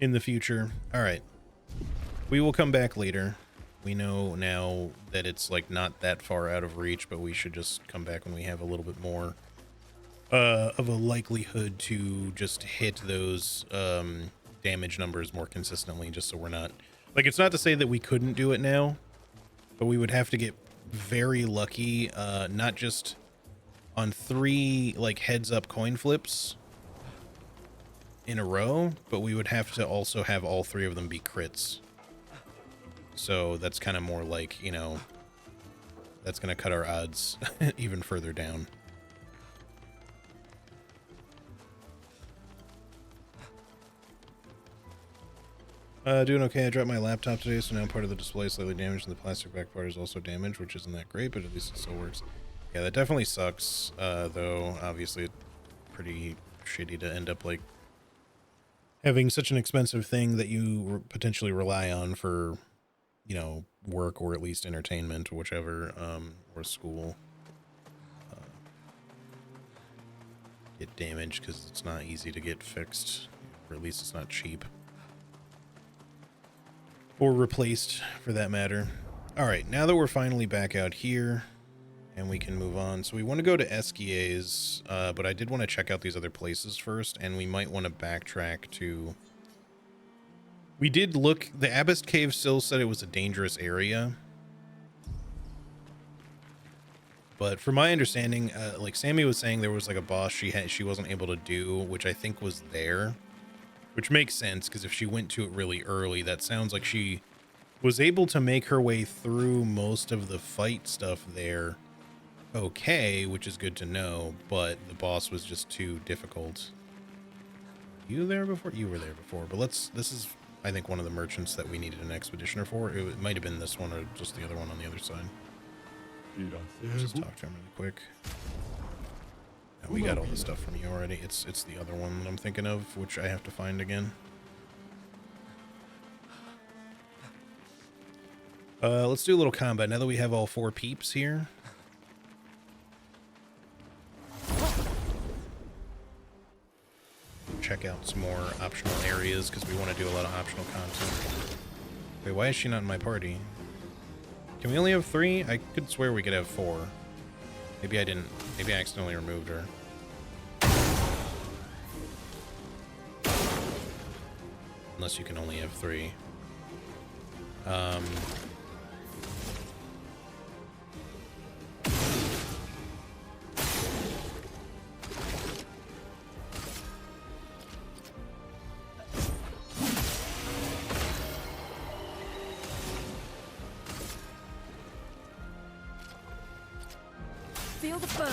S1: in the future. All right. We will come back later. We know now that it's like not that far out of reach, but we should just come back when we have a little bit more of a likelihood to just hit those damage numbers more consistently, just so we're not like, it's not to say that we couldn't do it now, but we would have to get very lucky, not just on 3 like heads up coin flips in a row, but we would have to also have all 3 of them be crits. So that's kind of more like, you know, that's going to cut our odds even further down. Doing okay. I dropped my laptop today, so now part of the display is slightly damaged, and the plastic back part is also damaged, which isn't that great, but at least it still works. Yeah, that definitely sucks, though. Obviously, it's pretty shitty to end up, like, having such an expensive thing that you potentially rely on for, you know, work or at least entertainment, or whichever, or school. Get damaged because it's not easy to get fixed, or at least it's not cheap. Or replaced, for that matter. All right, now that we're finally back out here, and we can move on. So we want to go to Esquia's, but I did want to check out these other places first, and we might want to backtrack to... We did look... The Abyss Cave still said it was a dangerous area. But from my understanding, like Sammy was saying, there was like a boss she wasn't able to do, which I think was there. Which makes sense, because if she went to it really early, that sounds like she was able to make her way through most of the fight stuff there okay, which is good to know, but the boss was just too difficult. You there before? You were there before, but this is, I think, one of the merchants that we needed an expeditioner for. It might have been this one or just the other one on the other side. Just talk to him really quick. No, we got all the stuff from you already. It's the other one that I'm thinking of, which I have to find again. Let's do a little combat now that we have all 4 peeps here. Check out some more optional areas because we want to do a lot of optional content. Wait, why is she not in my party? Can we only have 3? I could swear we could have 4. Maybe I didn't. Maybe I accidentally removed her. Unless you can only have 3.
S4: Feel the burn.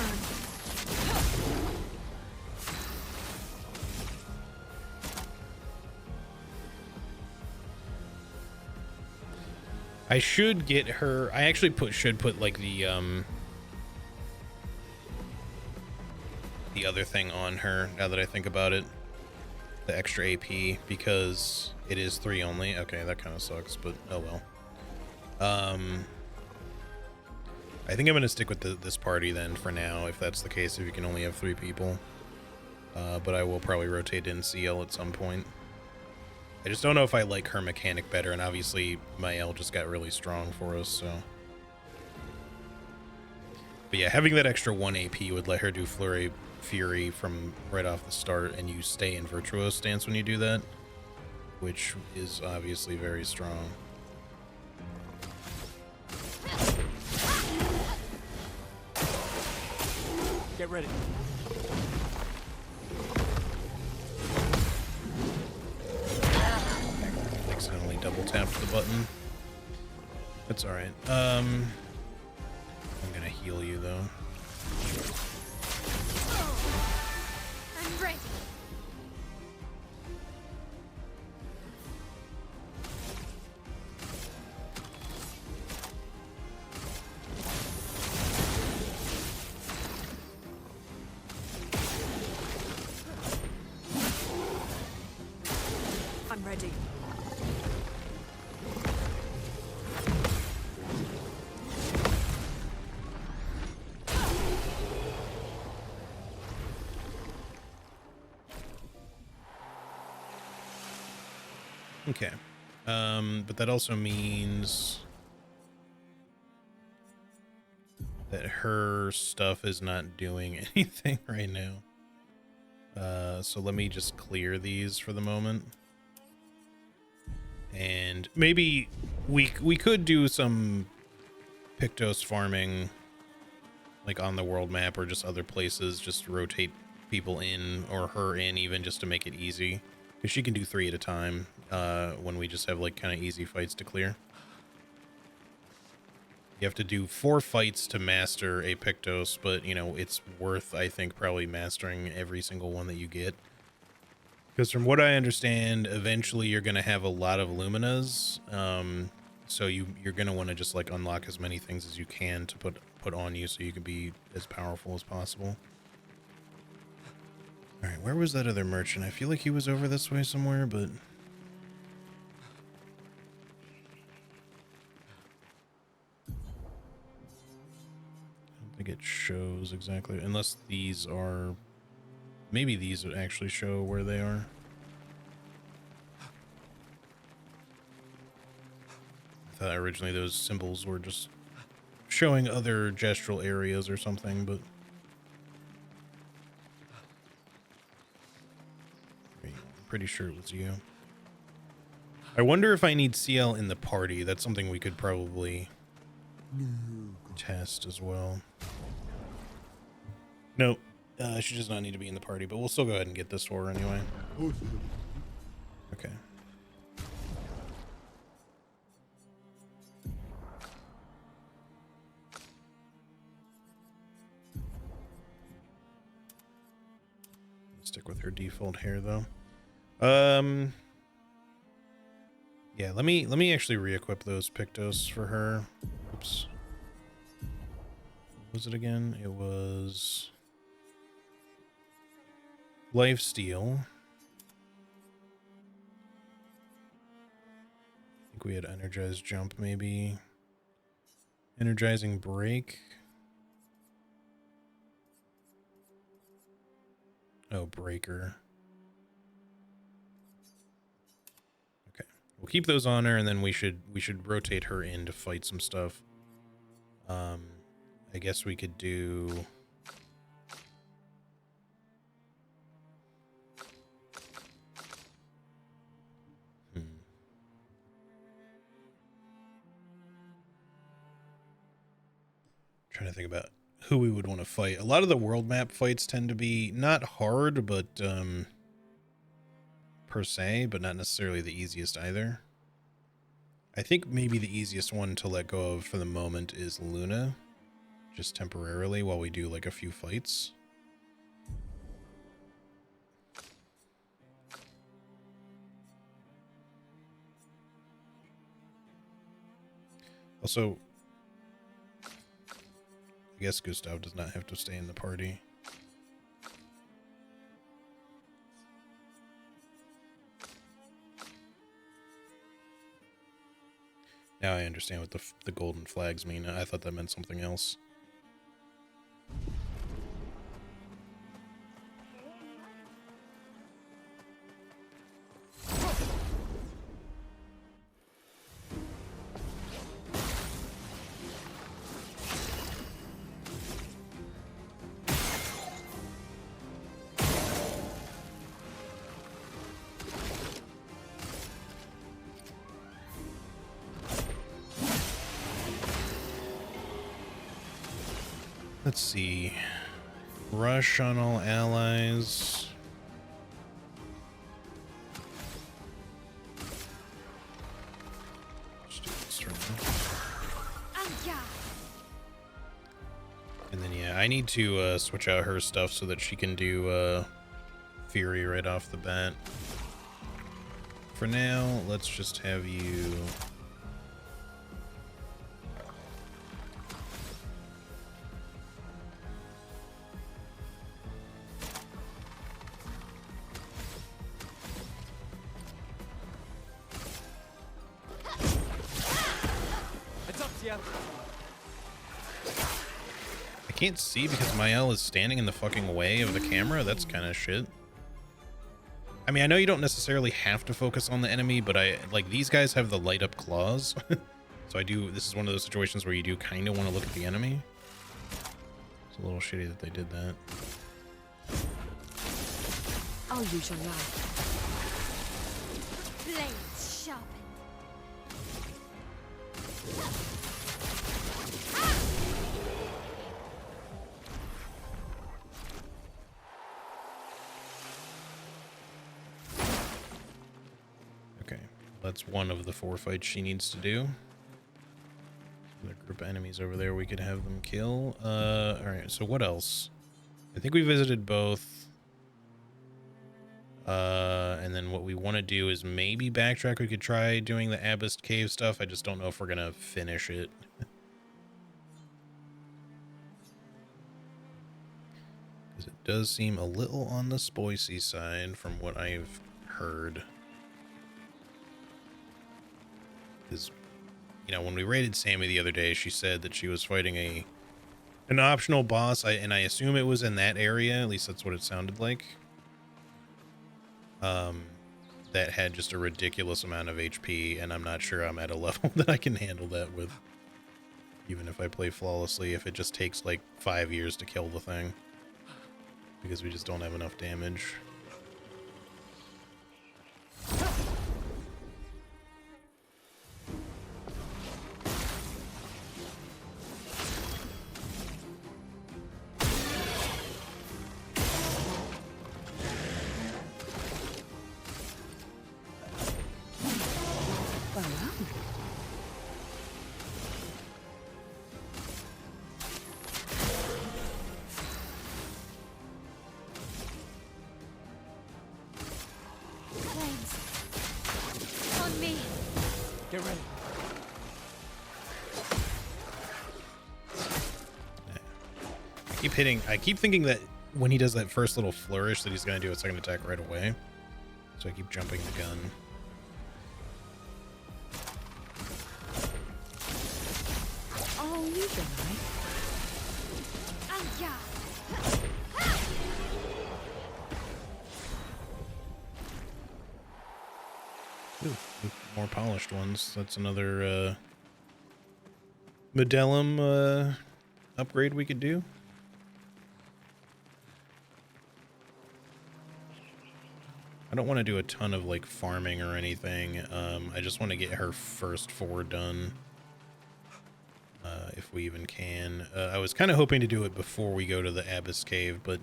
S1: I should get her. I actually should put like the other thing on her now that I think about it. The extra AP, because it is 3 only. Okay, that kind of sucks, but oh well. I think I'm going to stick with this party then for now, if that's the case, if you can only have 3 people. But I will probably rotate in CL at some point. I just don't know if I like her mechanic better, and obviously my L just got really strong for us, so. But yeah, having that extra 1 AP would let her do Flurry Fury from right off the start, and you stay in Virtuoso stance when you do that, which is obviously very strong.
S2: Get ready.
S1: Accidentally double tapped the button. That's alright. I'm gonna heal you though.
S3: I'm ready.
S4: I'm ready.
S1: Okay. But that also means that her stuff is not doing anything right now. So let me just clear these for the moment. And maybe we could do some Pictos farming, like on the world map or just other places, just rotate people in, or her in even, just to make it easy. Because she can do 3 at a time when we just have like kind of easy fights to clear. You have to do 4 fights to master a Pictos, but you know, it's worth, I think, probably mastering every single one that you get. Because from what I understand, eventually you're going to have a lot of Luminas. So you're going to want to just like unlock as many things as you can to put on you so you can be as powerful as possible. All right, where was that other merchant? I feel like he was over this way somewhere, but... I don't think it shows exactly, unless these are... Maybe these would actually show where they are. I thought originally those symbols were just showing other gestural areas or something, but... Pretty sure it was you. I wonder if I need CL in the party. That's something we could probably test as well. Nope. She does not need to be in the party, but we'll still go ahead and get this for her anyway. Okay. Stick with her default hair though. Yeah, let me actually re-equip those Pictos for her. Oops. What was it again? It was Lifesteal. I think we had Energized Jump maybe. Energizing Break. Oh, Breaker. Okay. We'll keep those on her, and then we should rotate her in to fight some stuff. I guess we could do... Trying to think about who we would want to fight. A lot of the world map fights tend to be not hard, but per se, but not necessarily the easiest either. I think maybe the easiest one to let go of for the moment is Luna, just temporarily while we do like a few fights. Also, I guess Gustav does not have to stay in the party. Now I understand what the golden flags mean. I thought that meant something else. Let's see. Rush on all allies. And then yeah, I need to switch out her stuff so that she can do Fury right off the bat. For now, let's just have you... I can't see because Mael is standing in the fucking way of the camera. That's kind of shit. I mean, I know you don't necessarily have to focus on the enemy, but like these guys have the light up claws. So this is one of those situations where you do kind of want to look at the enemy. It's a little shitty that they did that.
S6: I'll use your knife.
S3: Blades sharpened.
S1: Okay, that's one of the 4 fights she needs to do. Another group of enemies over there we could have them kill. Alright, so what else? I think we visited both. And then what we want to do is maybe backtrack. We could try doing the Abyss Cave stuff. I just don't know if we're gonna finish it. Because it does seem a little on the spicy side from what I've heard. Because, you know, when we raided Sammy the other day, she said that she was fighting an optional boss, and I assume it was in that area. At least that's what it sounded like. That had just a ridiculous amount of HP, and I'm not sure I'm at a level that I can handle that with. Even if I play flawlessly, if it just takes like 5 years to kill the thing. Because we just don't have enough damage.
S3: Flames. On me.
S2: Get ready.
S1: I keep thinking that when he does that first little flourish that he's going to do a second attack right away. So I keep jumping the gun.
S6: Oh, you've been right.
S3: Yeah.
S1: Ooh, more polished ones. That's another Medellum upgrade we could do. I don't want to do a ton of like farming or anything. I just want to get her first 4 done. If we even can. I was kind of hoping to do it before we go to the Abyss Cave, but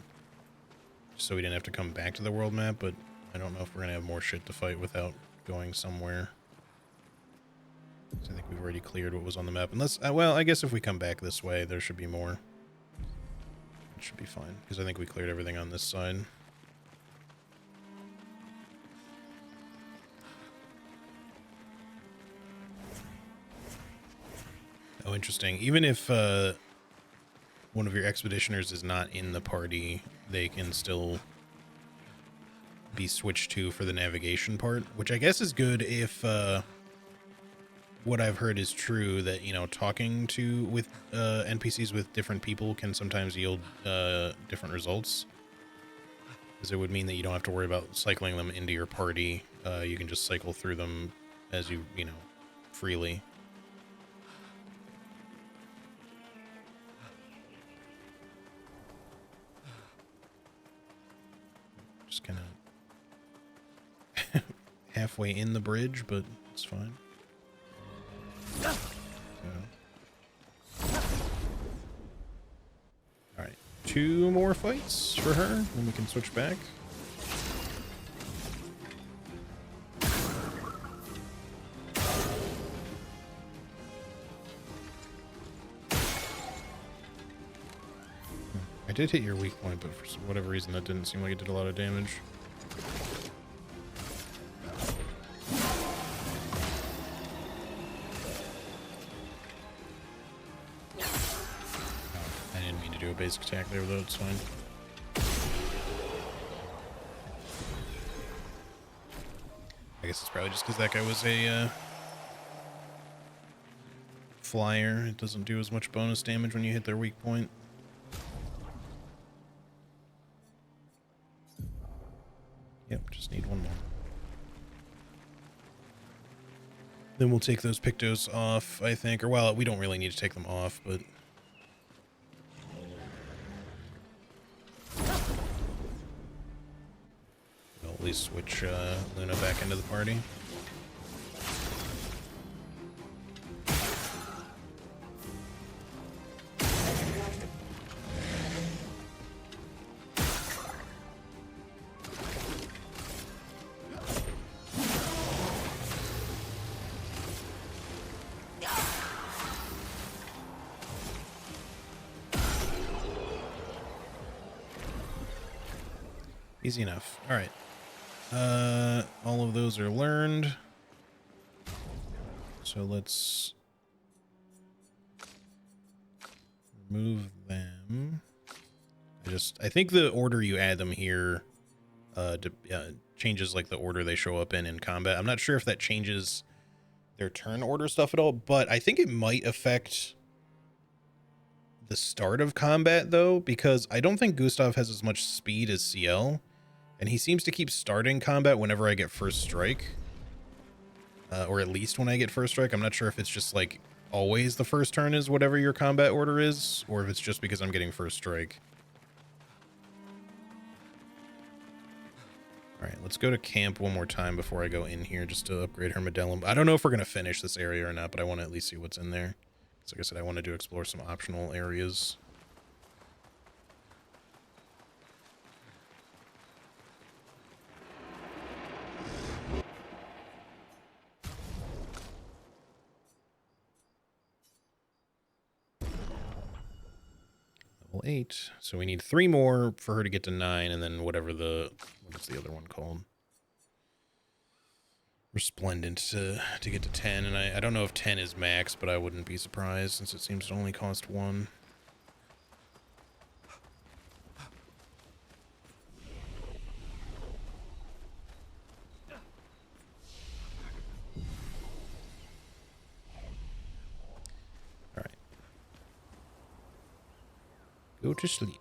S1: so we didn't have to come back to the world map, but I don't know if we're going to have more shit to fight without going somewhere. So I think we've already cleared what was on the map. Unless, well, I guess if we come back this way, there should be more. It should be fine, because I think we cleared everything on this side. Oh, interesting. Even if one of your expeditioners is not in the party, they can still be switched to for the navigation part, which I guess is good if what I've heard is true, that, you know, talking with NPCs with different people can sometimes yield different results. Because it would mean that you don't have to worry about cycling them into your party. You can just cycle through them as you know, freely. Just kind of halfway in the bridge, but it's fine. So. Alright, 2 more fights for her, then we can switch back. I did hit your weak point, but for whatever reason that didn't seem like it did a lot of damage. Oh, I didn't mean to do a basic attack there, though. It's fine. I guess it's probably just because that guy was a flyer. It doesn't do as much bonus damage when you hit their weak point. Yep, just need 1 more. Then we'll take those Pictos off, I think. Or, well, we don't really need to take them off, but... we'll at least switch Luna back into the party. Easy enough. All right. All of those are learned. So let's remove them. I think the order you add them here changes like the order they show up in combat. I'm not sure if that changes their turn order stuff at all, but I think it might affect the start of combat though, because I don't think Gustav has as much speed as CL. And he seems to keep starting combat whenever I get first strike. Or at least when I get first strike. I'm not sure if it's just like always the first turn is whatever your combat order is, or if it's just because I'm getting first strike. Alright, let's go to camp one more time before I go in here just to upgrade her Medellum. I don't know if we're going to finish this area or not, but I want to at least see what's in there. So like I said, I wanted to explore some optional areas. Level 8. So we need 3 more for her to get to 9, and then whatever what's the other one called? Resplendent to get to 10, and I don't know if 10 is max, but I wouldn't be surprised since it seems to only cost 1. All right. Go to sleep.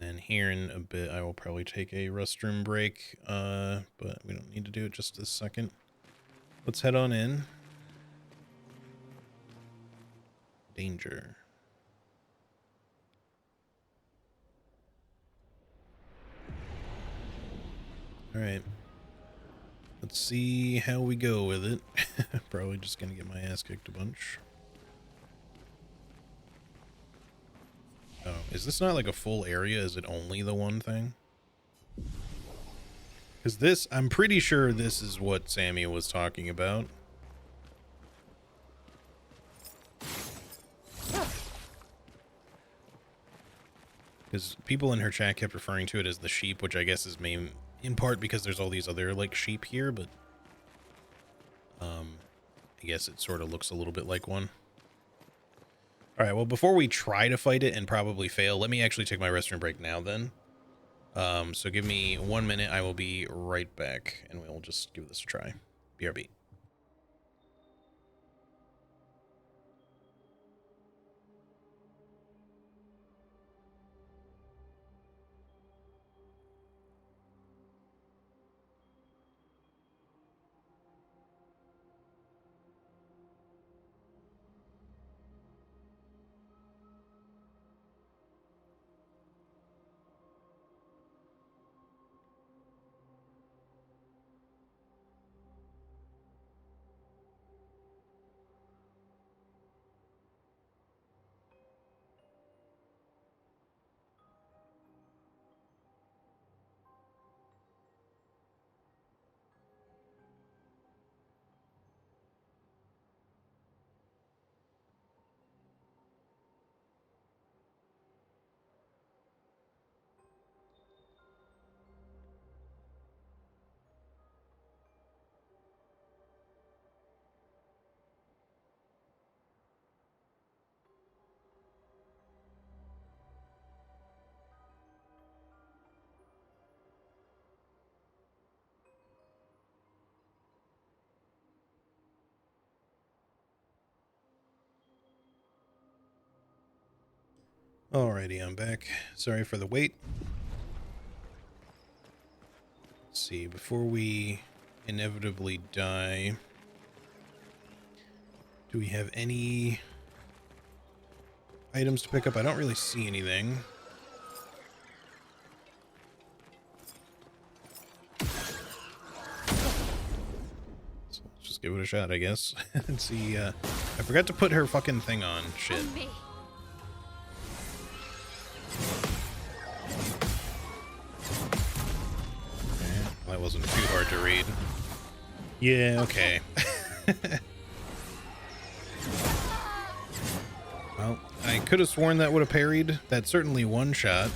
S1: And here in a bit, I will probably take a restroom break, but we don't need to do it just this second. Let's head on in. Danger. All right. Let's see how we go with it. Probably just gonna get my ass kicked a bunch. Oh, is this not like a full area? Is it only the one thing? Because this, I'm pretty sure this is what Sammy was talking about. Because people in her chat kept referring to it as the sheep, which I guess is in part because there's all these other like sheep here, but I guess it sort of looks a little bit like one. All right, well, before we try to fight it and probably fail, let me actually take my restroom break now then. So give me 1 minute. I will be right back, and we'll just give this a try. BRB. Alrighty, I'm back. Sorry for the wait. Let's see, before we inevitably die, do we have any items to pick up? I don't really see anything. So let's just give it a shot, I guess. And see, I forgot to put her fucking thing on. Shit. That wasn't too hard to read. Yeah, okay. Well, I could have sworn that would have parried. That's certainly one shot.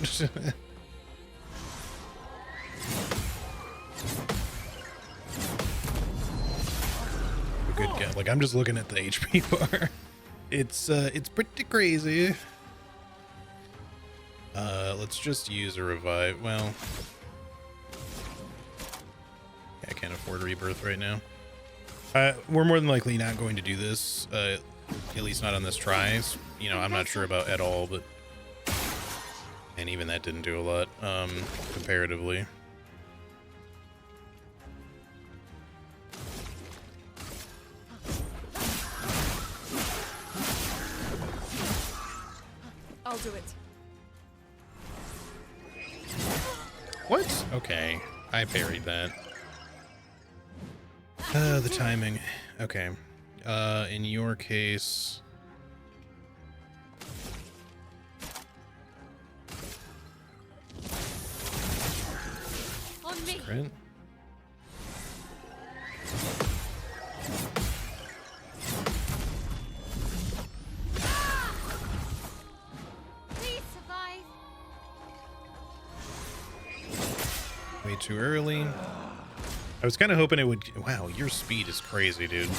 S1: Good guy. Like, I'm just looking at the HP bar. It's pretty crazy. Let's just use a revive. Well, I can't afford rebirth right now. We're more than likely not going to do this, at least not on this try. You know, I'm not sure about at all, but... And even that didn't do a lot, comparatively.
S4: I'll do it.
S1: What? Okay, I parried that. The timing. Okay. In your case...
S3: On me.
S1: Crit. too early. I was kind of hoping it would... Wow, your speed is crazy, dude.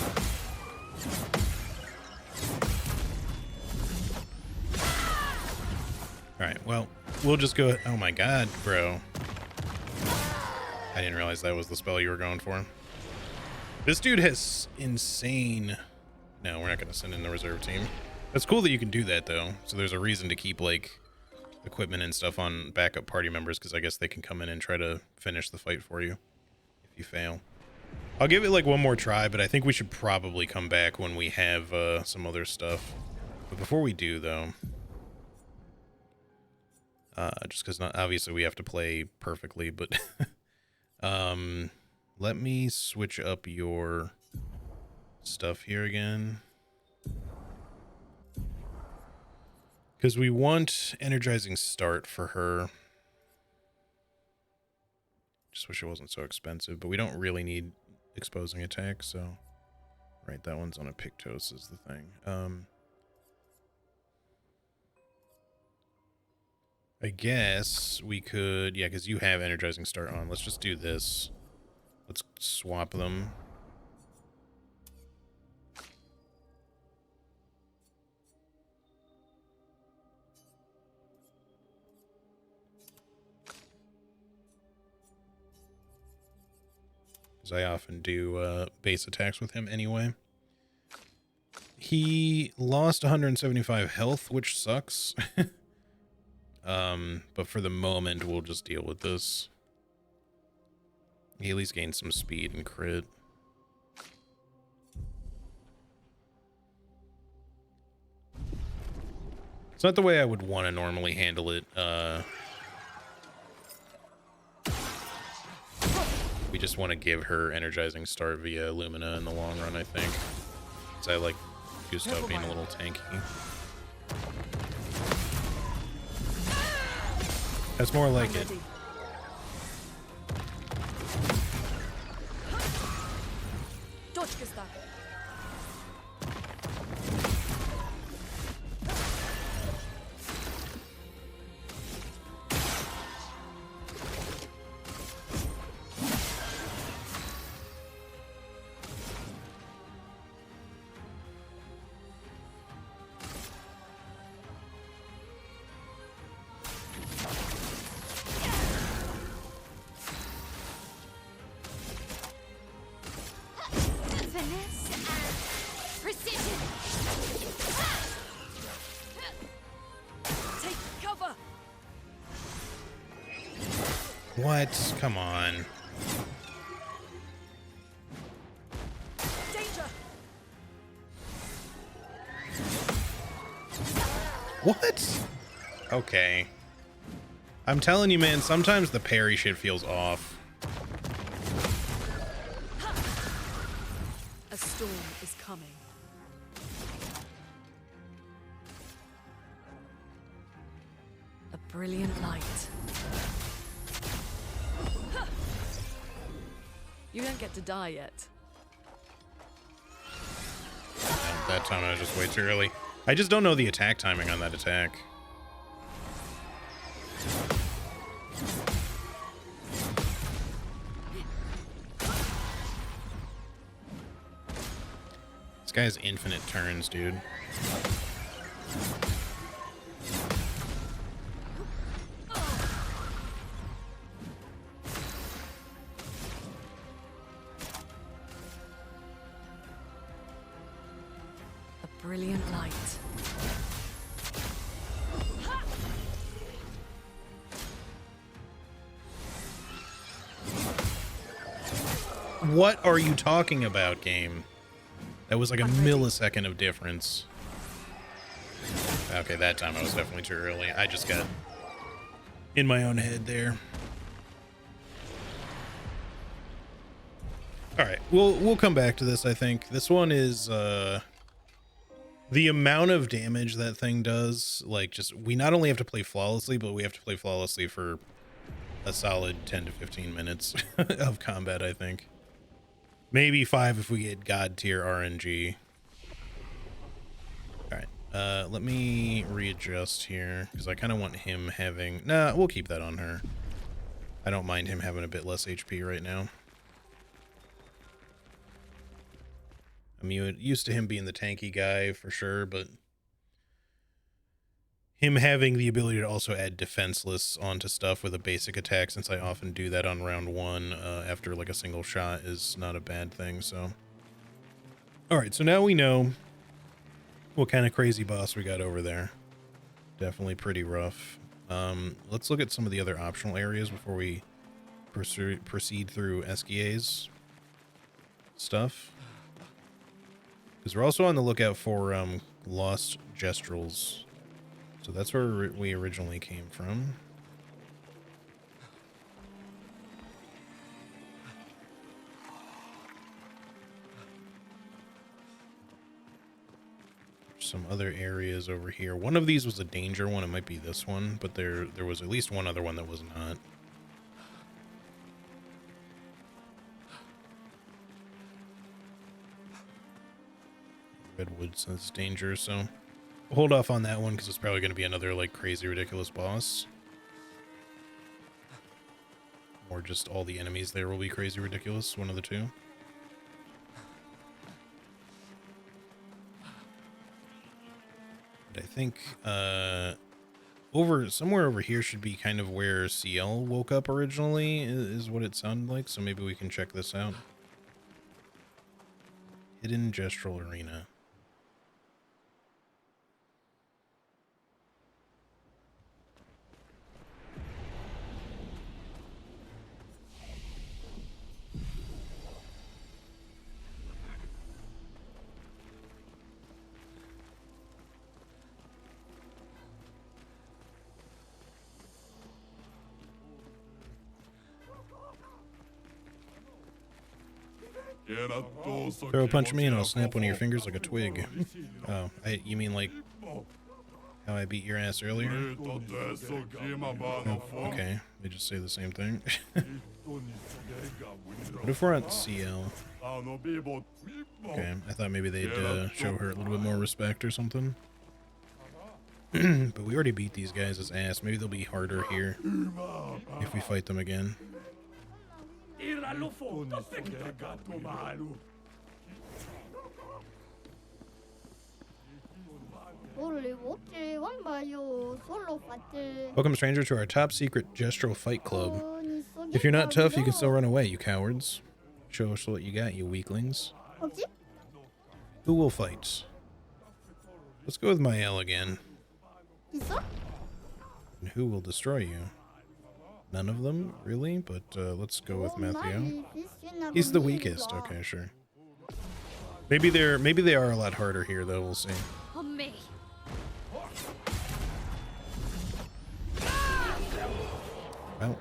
S1: Alright, well, we'll just go... Oh my god, bro. I didn't realize that was the spell you were going for. This dude has insane... No, we're not going to send in the reserve team. That's cool that you can do that, though. So there's a reason to keep, like, equipment and stuff on backup party members, because I guess they can come in and try to finish the fight for you if you fail. I'll give it, like, one more try, but I think we should probably come back when we have some other stuff. But before we do, though... just because obviously we have to play perfectly, but... let me switch up your stuff here again. Because we want energizing start for her. Just wish it wasn't so expensive, but we don't really need exposing attack, so... Right, that one's on a Pictos is the thing. I guess we could... Yeah, because you have energizing start on. Let's just do this. Let's swap them. I often do base attacks with him anyway. He lost 175 health, which sucks. But for the moment, we'll just deal with this. He at least gained some speed and crit. It's not the way I would want to normally handle it. We just want to give her energizing start via Lumina in the long run, I think. Because I like Gustav being a little tanky. That's more like it.
S4: Dodge, Gustav.
S1: What? Come on.
S4: Danger.
S1: What? Okay. I'm telling you, man, sometimes the parry shit feels off.
S4: A storm is coming. A brilliant light. You don't get to die yet.
S1: That time I was just way too early. I just don't know the attack timing on that attack. This guy has infinite turns, dude.
S4: Brilliant light.
S1: What are you talking about, game? That was like a millisecond of difference. Okay, that time I was definitely too early. I just got in my own head there. All right, we'll come back to this, I think. This one is the amount of damage that thing does, like, just, we not only have to play flawlessly, but we have to play flawlessly for a solid 10 to 15 minutes of combat, I think. Maybe 5 if we get God tier RNG. All right, let me readjust here, because I kind of want him having... Nah, we'll keep that on her. I don't mind him having a bit less HP right now. I'm used to him being the tanky guy for sure, but him having the ability to also add defenseless onto stuff with a basic attack, since I often do that on round 1 after like a single shot, is not a bad thing. So, all right, so now we know what kind of crazy boss we got over there. Definitely pretty rough. Let's look at some of the other optional areas before we proceed through Esquia's stuff. Because we're also on the lookout for lost gestrels. So that's where we originally came from. Some other areas over here. One of these was a danger one. It might be this one, but there was at least one other one that was not. Redwood says danger, so we'll hold off on that one because it's probably going to be another like crazy ridiculous boss. Or just all the enemies there will be crazy ridiculous, one of the two. But I think somewhere over here should be kind of where CL woke up originally, is what it sounded like, so maybe we can check this out. Hidden Gestural Arena. Throw a punch at me and I'll snap one of your fingers like a twig. Oh, you mean like how I beat your ass earlier? Oh, okay, they just say the same thing. What if we're on CL? Okay, I thought maybe they'd show her a little bit more respect or something. But we already beat these guys' ass. Maybe they'll be harder here if we fight them again. Welcome, stranger, to our top secret gestural fight club. If you're not tough, you can still run away, you cowards. Show us what you got, you weaklings. Who will fight? Let's go with Mael again. And who will destroy you? None of them, really? But let's go with Matthew. He's the weakest. Okay, sure. Maybe they are a lot harder here, though. We'll see.
S3: On me.
S1: Well.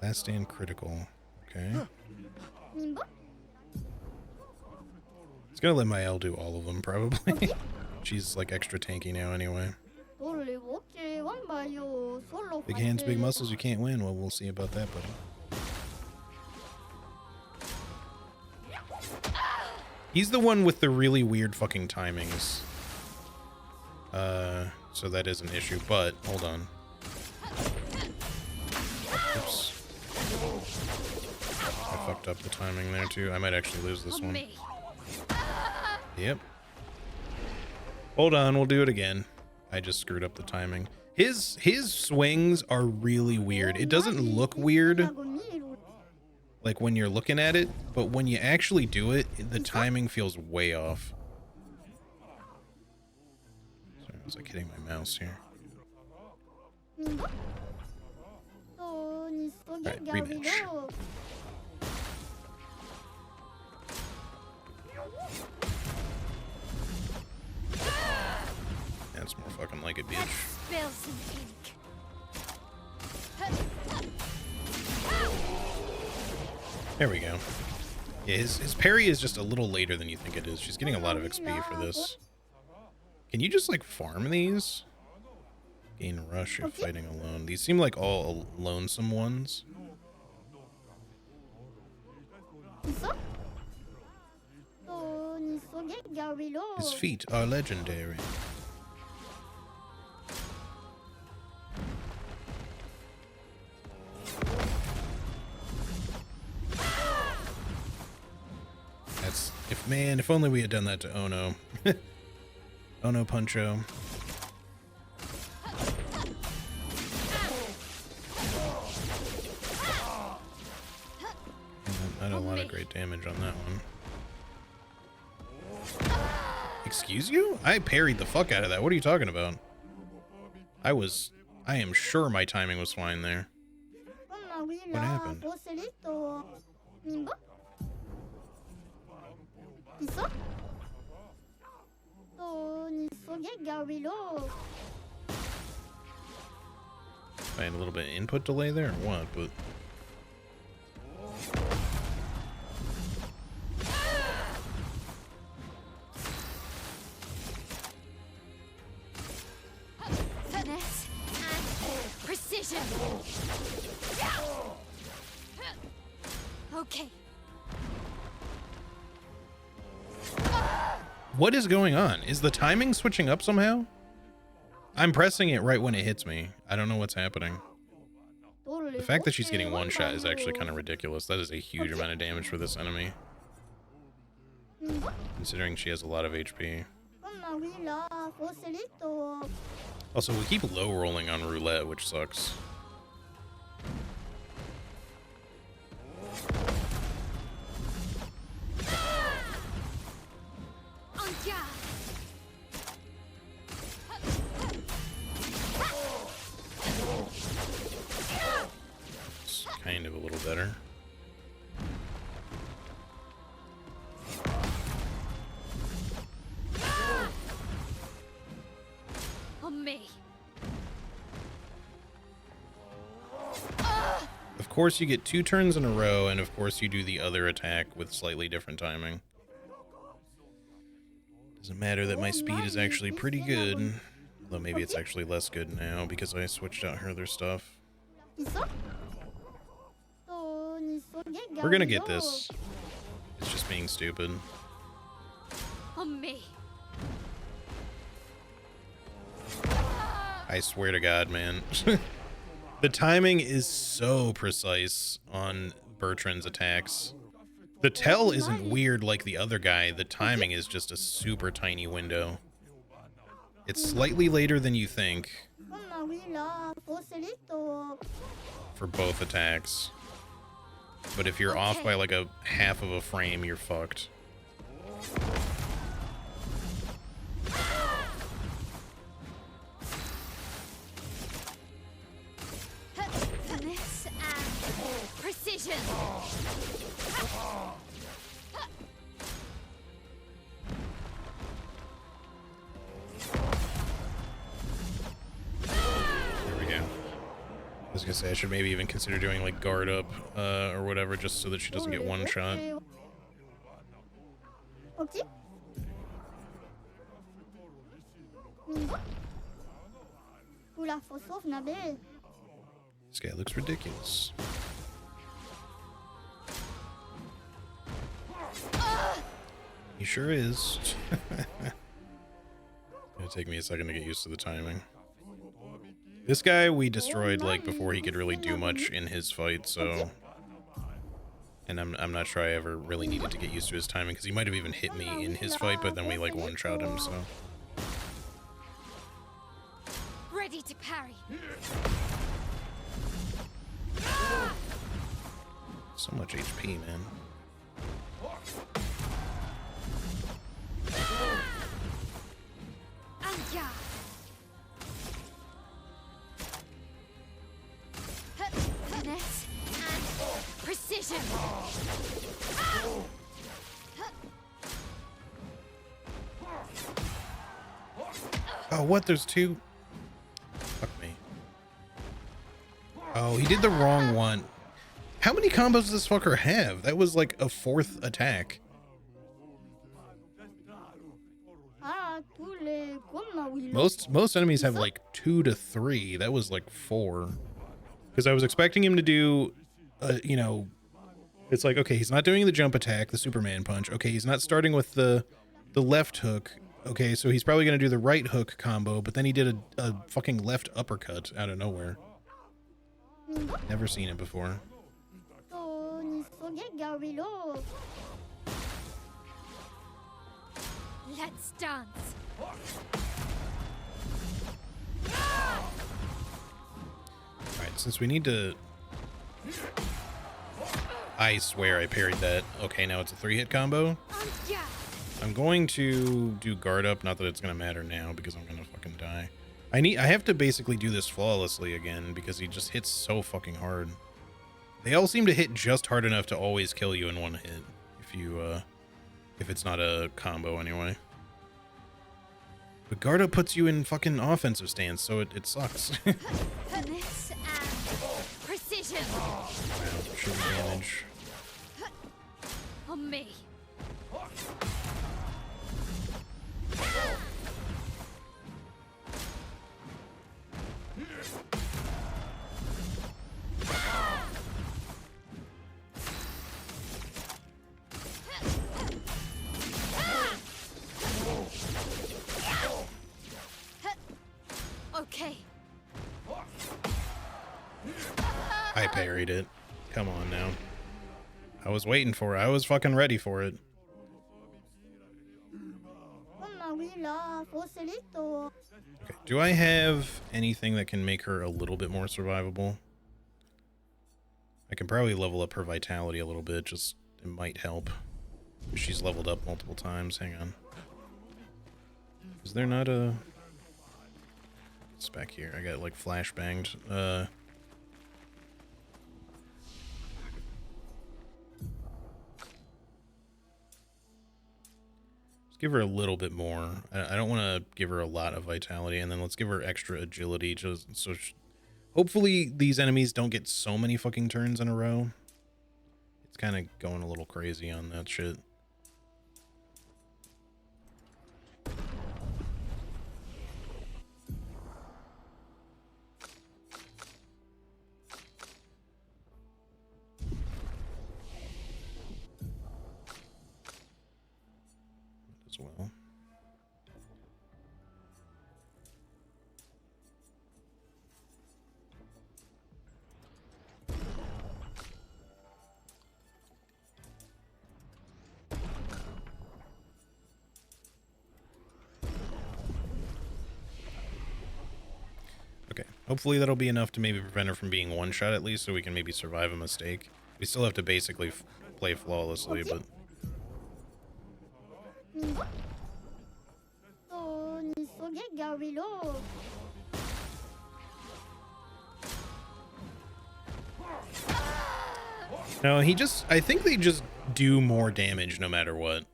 S1: Last stand critical. Okay. It's gonna let Mael do all of them, probably. She's like extra tanky now anyway. Big hands, big muscles, you can't win. Well, we'll see about that, buddy. He's the one with the really weird fucking timings. So that is an issue, but hold on. Oops. I fucked up the timing there too. I might actually lose this one. Yep. Hold on, we'll do it again. I just screwed up the timing. His swings are really weird. It doesn't look weird like when you're looking at it, but when you actually do it, the timing feels way off. Sorry, I was like hitting my mouse here. Alright, rematch. That's more fucking like it, bitch.
S3: Spill some ink.
S1: There we go. Yeah, his parry is just a little later than you think it is. She's getting a lot of XP for this. Can you just like farm these? Gain rush if fighting alone. These seem like all lonesome ones. His feet are legendary. Man, if only we had done that to Ono. Ono Puncho. I did a lot of great damage on that one. Excuse you? I parried the fuck out of that. What are you talking about? I am sure my timing was fine there. What happened? I had a little bit of input delay there or what? But
S3: Finesse and precision. Okay.
S1: what is going on? Is the timing switching up somehow? I'm pressing it right when it hits me. I don't know what's happening. The fact that she's getting one shot is actually kind of ridiculous. That is a huge amount of damage for this enemy, considering she has a lot of HP. Also, we keep low rolling on roulette, which sucks. It's kind of a little better.
S3: On me.
S1: Of course, you get 2 turns in a row, and of course, you do the other attack with slightly different timing. Doesn't matter that my speed is actually pretty good. Although maybe it's actually less good now because I switched out her other stuff. We're gonna get this. It's just being stupid.
S3: On me.
S1: I swear to God, man. The timing is so precise on Bertrand's attacks. The tell isn't weird like the other guy. The timing is just a super tiny window. It's slightly later than you think for both attacks. But if you're off by like a half of a frame, you're fucked.
S3: Finesse and precision.
S1: There we go. I was gonna say I should maybe even consider doing like guard up or whatever, just so that she doesn't get one shot. This guy looks ridiculous. He sure is. It'll take me a second to get used to the timing. This guy we destroyed like before he could really do much in his fight, so... And I'm not sure I ever really needed to get used to his timing, because he might have even hit me in his fight, but then we like one-shot him, so...
S3: Ready to parry.
S1: So much HP, man.
S3: Anja. Finesse and precision.
S1: Oh, what? There's 2? Fuck me. Oh, he did the wrong one. How many combos does this fucker have? That was like a 4th attack. Most enemies have like 2 to 3. That was like 4. Because I was expecting him to do, you know, it's like, okay, he's not doing the jump attack, the Superman punch. Okay, he's not starting with the left hook. Okay, so he's probably going to do the right hook combo, but then he did a fucking left uppercut out of nowhere. Never seen it before.
S3: Let's dance.
S1: Alright, since we need to... I swear I parried that. Okay, now it's a 3-hit combo.
S3: Yeah.
S1: I'm going to do guard up, not that it's going to matter now because I'm going to fucking die. I have to basically do this flawlessly again because he just hits so fucking hard. They all seem to hit just hard enough to always kill you in one hit. If it's not a combo anyway. But guard up puts you in fucking offensive stance, so it sucks.
S3: This and precision.
S1: Wow, sugar damage.
S3: On me. Okay.
S1: I parried it. Come on now. I was waiting for it. I was fucking ready for it. Okay, do I have anything that can make her a little bit more survivable? I can probably level up her vitality a little bit, just it might help. She's leveled up multiple times. Hang on. Is there not a... It's back here. I got like flashbanged. Let's give her a little bit more. I don't want to give her a lot of vitality, and then let's give her extra agility just so hopefully these enemies don't get so many fucking turns in a row. It's kind of going a little crazy on that shit. As well. Okay, hopefully that'll be enough to maybe prevent her from being one shot at least, so we can maybe survive a mistake. We still have to basically play flawlessly, but no, I think they just do more damage no matter what.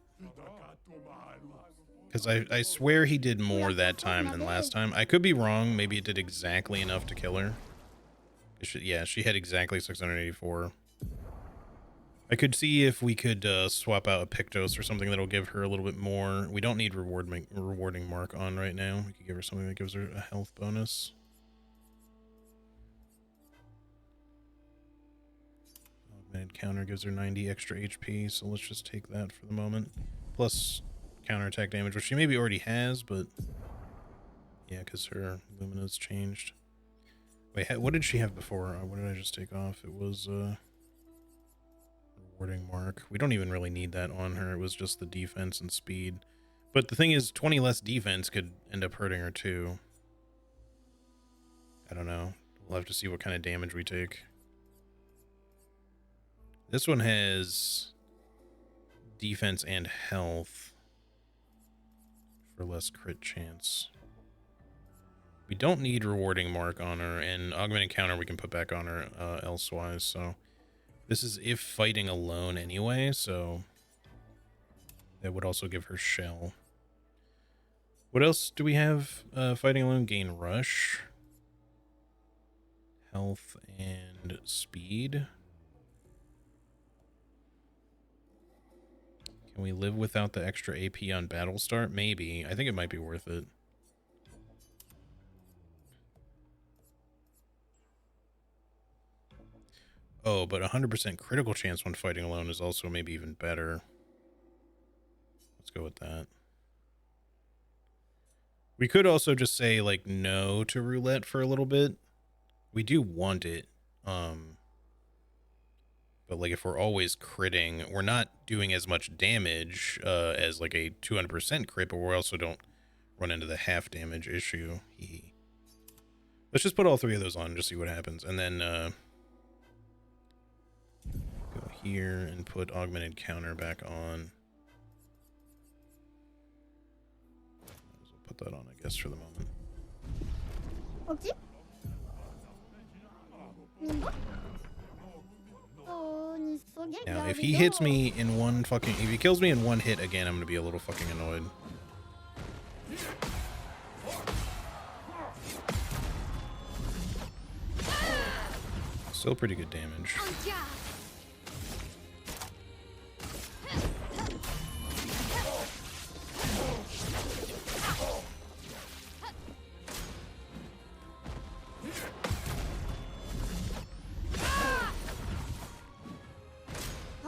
S1: Because I swear he did more that time than last time. I could be wrong. Maybe it did exactly enough to kill her. Yeah, she had exactly 684. I could see if we could swap out a Pictos or something that'll give her a little bit more. We don't need rewarding mark on right now. We could give her something that gives her a health bonus. Augmented counter gives her 90 extra HP, so let's just take that for the moment. Plus counterattack damage, which she maybe already has, but yeah, because her Lumina's changed. Wait, what did she have before? What did I just take off? It was rewarding mark. We don't even really need that on her. It was just the defense and speed. But the thing is, 20 less defense could end up hurting her too. I don't know. We'll have to see what kind of damage we take. This one has defense and health for less crit chance. We don't need rewarding mark on her, and augmented counter we can put back on her elsewise, so this is if fighting alone anyway, so that would also give her shell. What else do we have? Fighting alone, gain rush, health, and speed. Can we live without the extra AP on battle start? Maybe. I think it might be worth it. Oh, but 100% critical chance when fighting alone is also maybe even better. Let's go with that. We could also just say, like, no to roulette for a little bit. We do want it. But like if we're always critting, we're not doing as much damage as like a 200% crit, but we also don't run into the half damage issue. Let's just put all 3 of those on and just see what happens. And then go here and put augmented counter back on. Put that on, I guess, for the moment.
S9: Okay.
S1: Now, if he hits me in if he kills me in 1 hit again, I'm gonna be a little fucking annoyed. Still pretty good damage.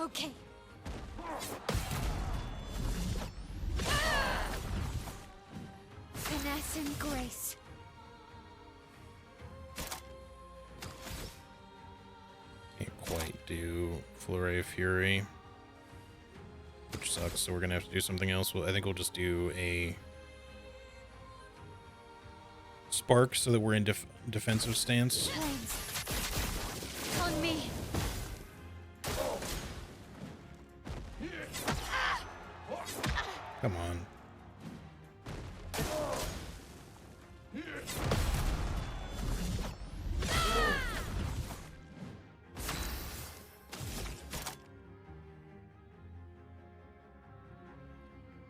S3: Okay. Finesse and grace.
S1: Can't quite do Flurry of Fury, which sucks, so we're gonna have to do something else. I think we'll just do a Spark so that we're in defensive stance.
S3: Planes. On me.
S1: Come on.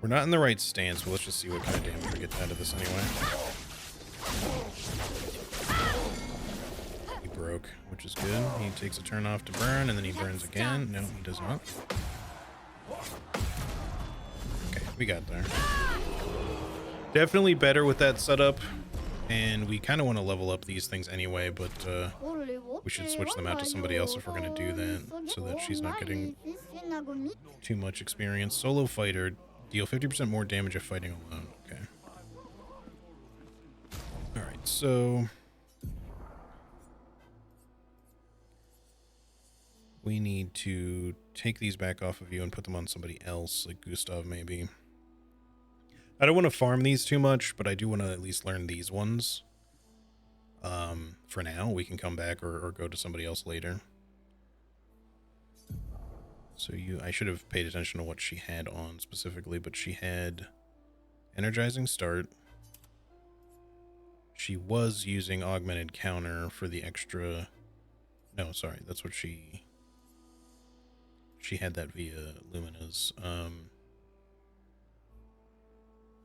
S1: We're not in the right stance, but let's just see what kind of damage we get out of this anyway. He broke, which is good. He takes a turn off to burn, and then he burns again. No, he does not. Okay, we got there. Definitely better with that setup, and we kind of want to level up these things anyway, but we should switch them out to somebody else if we're going to do that, so that she's not getting too much experience. Solo fighter, deal 50% more damage if fighting alone. Okay. Alright, so we need to take these back off of you and put them on somebody else, like Gustav maybe. I don't want to farm these too much, but I do want to at least learn these ones. For now, we can come back or go to somebody else later. So I should have paid attention to what she had on specifically, but she had Energizing Start. She was using Augmented Counter for the extra... No, sorry, that's what she had that via Lumina's.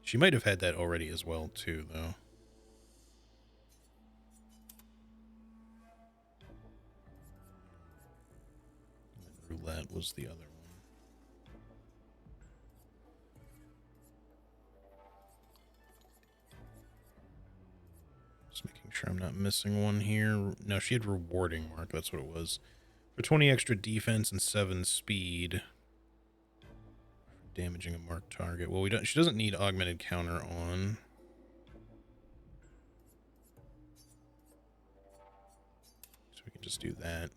S1: She might have had that already as well, too, though. And Roulette was the other one. Just making sure I'm not missing one here. No, she had Rewarding Mark, that's what it was. For 20 extra defense and 7 speed. Damaging a marked target. Well, she doesn't need augmented counter on. So we can just do that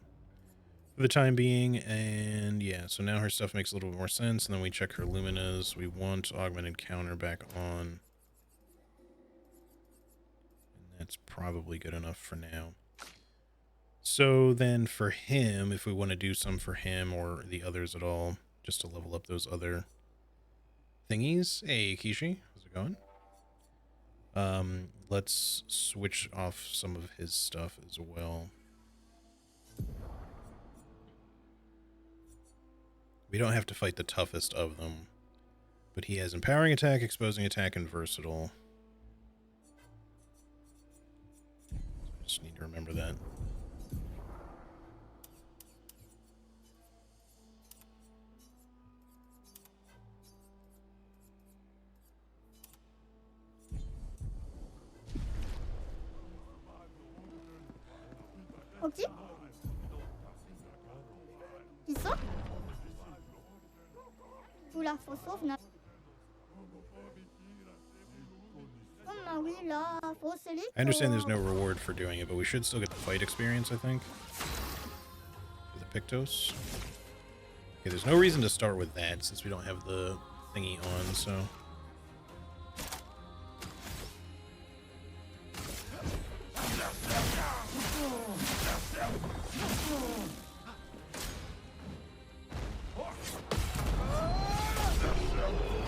S1: for the time being. And yeah, so now her stuff makes a little bit more sense. And then we check her Luminas. We want augmented counter back on. And that's probably good enough for now. So then for him, if we want to do some for him or the others at all, just to level up those other thingies. Hey, Kishi, how's it going? Let's switch off some of his stuff as well. We don't have to fight the toughest of them, but he has Empowering Attack, Exposing Attack, and Versatile. Just need to remember that.
S9: Ok. Isso? Sulla fosfovna.
S1: I understand there's no reward for doing it, but we should still get the fight experience, I think. For the Pictos. Okay, there's no reason to start with that since we don't have the thingy on, so.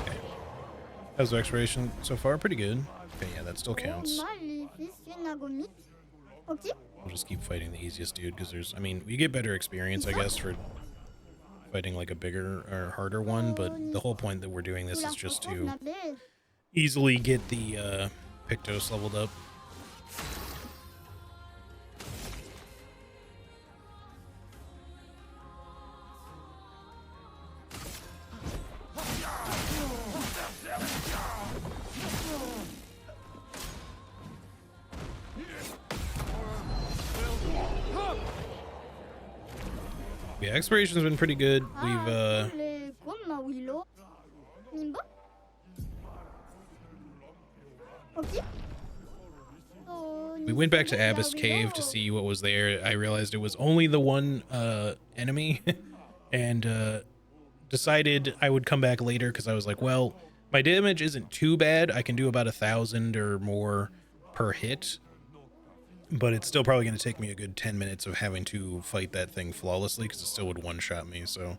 S1: Okay. How's the exploration so far? Pretty good. Okay, yeah, that still counts.
S9: Ok.
S1: We'll just keep fighting the easiest dude because there's, I mean, you get better experience, I guess, for fighting like a bigger or harder one, but the whole point that we're doing this is just to easily get the Pictos leveled up. Yeah, exploration's been pretty good. We've we went back to Abyss Cave to see what was there. I realized it was only the one enemy and decided I would come back later because I was like, well, my damage isn't too bad. I can do about 1,000 or more per hit, but it's still probably going to take me a good 10 minutes of having to fight that thing flawlessly because it still would one-shot me, so.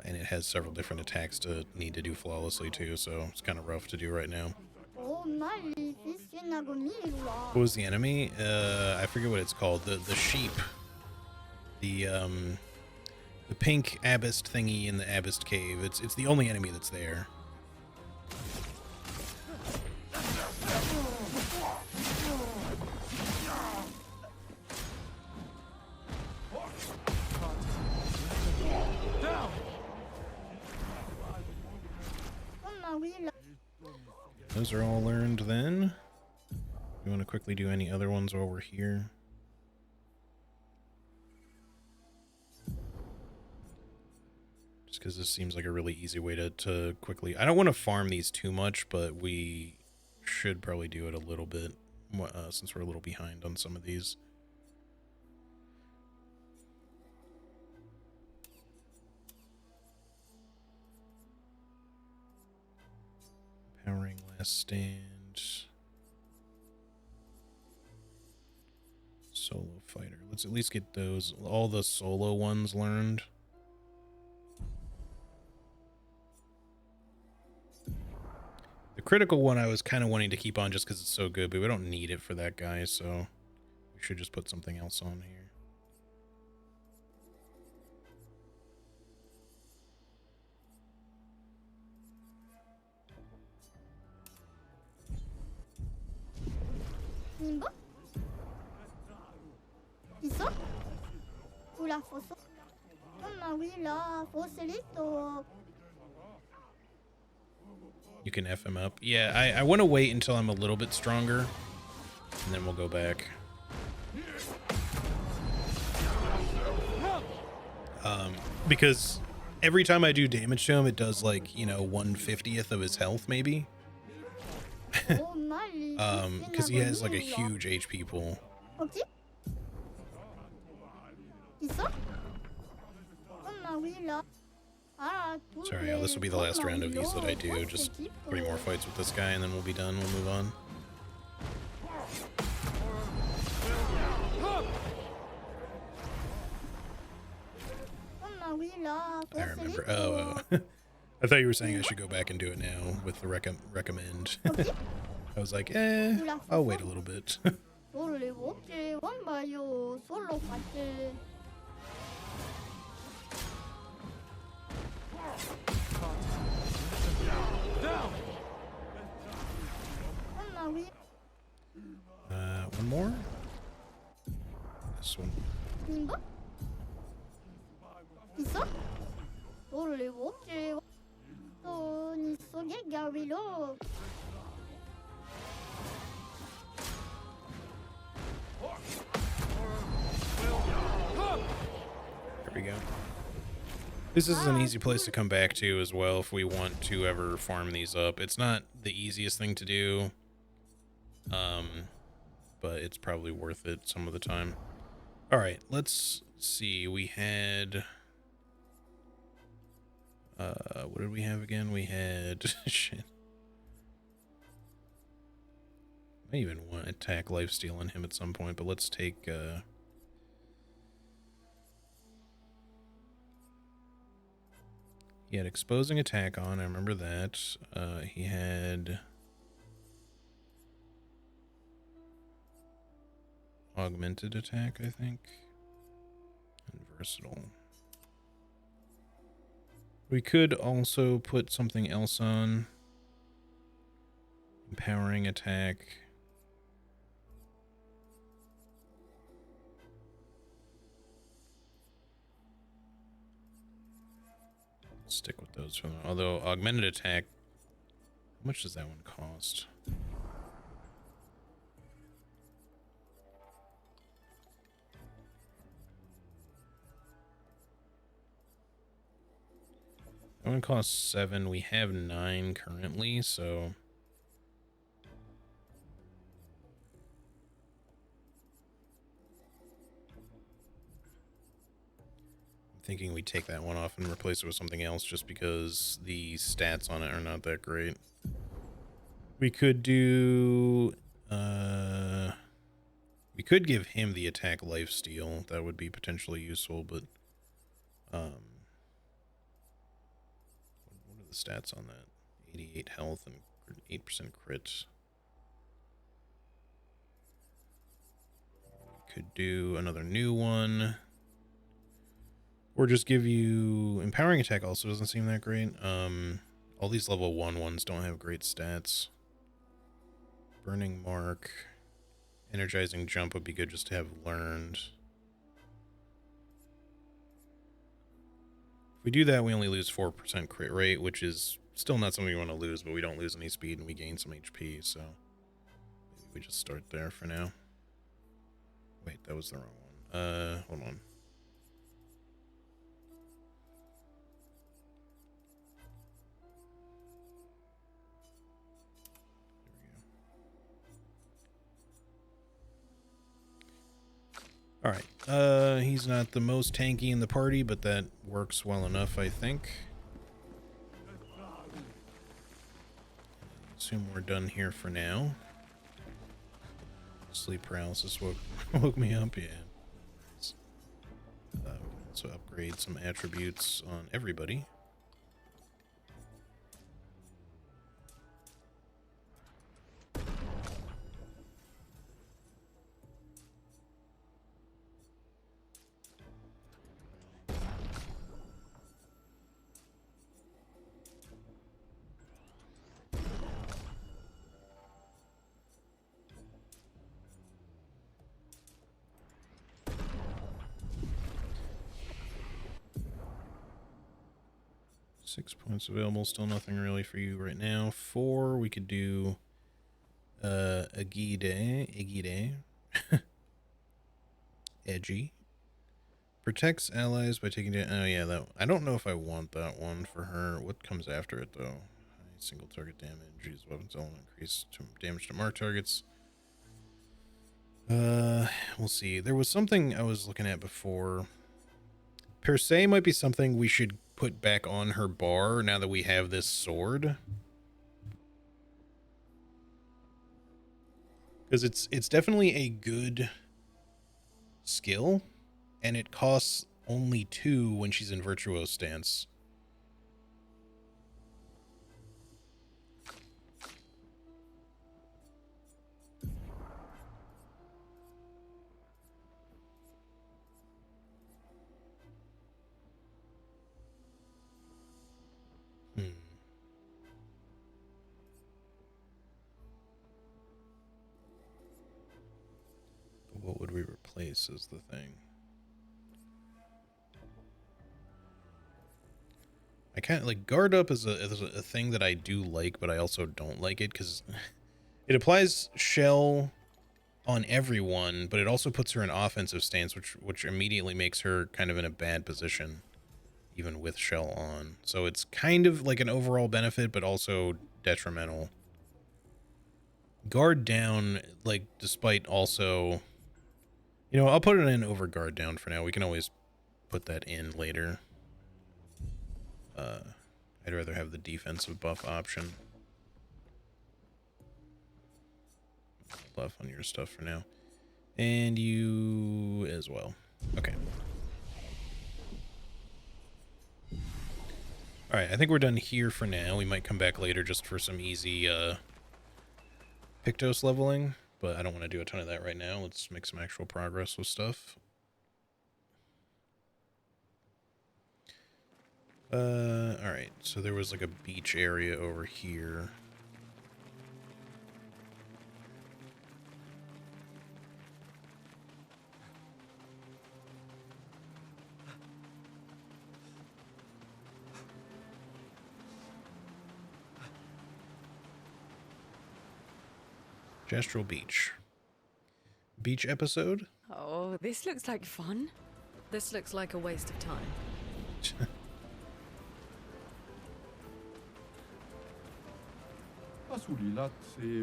S1: And it has several different attacks to need to do flawlessly too, so it's kind of rough to do right now. What was the enemy? I forget what it's called. The sheep. The pink abyss thingy in the abyss cave. It's the only enemy that's there. Those are all learned then. You want to quickly do any other ones while we're here? Just because this seems like a really easy way to quickly... I don't want to farm these too much, but we should probably do it a little bit since we're a little behind on some of these. Powering last stand. Solo fighter. Let's at least get those, all the solo ones learned. The critical one I was kind of wanting to keep on just because it's so good, but we don't need it for that guy, so we should just put something else on here.
S9: Nimbo? Isso? Sulla fosso? Ma oui, là, fossilito.
S1: You can F him up. Yeah, I want to wait until I'm a little bit stronger, and then we'll go back. Because every time I do damage to him, it does like, you know, 1/50th of his health, maybe. Because he has like a huge HP pool.
S9: Ok. Isso? Ma oui, là.
S1: Sorry, this will be the last round of these that I do. Just 3 more fights with this guy, and then we'll be done. We'll move on. I remember. Oh. I thought you were saying I should go back and do it now with the recommend. I was like, I'll wait a little bit. One more? This one. There we go. This is an easy place to come back to as well if we want to ever farm these up. It's not the easiest thing to do, but it's probably worth it some of the time. All right, let's see. We had what did we have again? We had shit. I even want attack lifesteal on him at some point, but let's take he had exposing attack on, I remember that. He had augmented attack, I think. And versatile. We could also put something else on. Empowering attack. Stick with those for now. Although augmented attack, how much does that one cost? That one costs 7. We have 9 currently, so I'm thinking we take that one off and replace it with something else just because the stats on it are not that great. We could do we could give him the attack lifesteal. That would be potentially useful, but what are the stats on that? 88 health and 8% crit. We could do another new one. Or just give you empowering attack also doesn't seem that great. All these level 1 ones don't have great stats. Burning mark. Energizing jump would be good just to have learned. If we do that, we only lose 4% crit rate, which is still not something we want to lose, but we don't lose any speed and we gain some HP, so maybe we just start there for now. Wait, that was the wrong one. Hold on. All right, he's not the most tanky in the party, but that works well enough, I think. Assume we're done here for now. Sleep paralysis woke me up, yeah. So upgrade some attributes on everybody. Six points available, still nothing really for you right now. 4, we could do Agide. Edgy. Protects allies by taking down. Oh yeah, that. I don't know if I want that one for her. What comes after it though? High single target damage. Use weapons element increase damage to marked targets. We'll see. There was something I was looking at before. Per se might be something we should put back on her bar now that we have this sword. Because it's definitely a good skill, and it costs only 2 when she's in virtuose stance. But what would we replace is the thing. I can't, like, guard up is a thing that I do like, but I also don't like it because it applies shell on everyone, but it also puts her in offensive stance, which immediately makes her kind of in a bad position, even with shell on. So it's kind of like an overall benefit, but also detrimental. Guard down, like, despite also You know, I'll put an overguard down for now. We can always put that in later. I'd rather have the defensive buff option. Buff on your stuff for now. And you as well. Okay. Alright, I think we're done here for now. We might come back later just for some easy Pictos leveling, but I don't want to do a ton of that right now. Let's make some actual progress with stuff. Alright, so there was like a beach area over here. Gestural Beach. Beach episode?
S7: Oh, this looks like fun.
S4: This looks like a waste of time.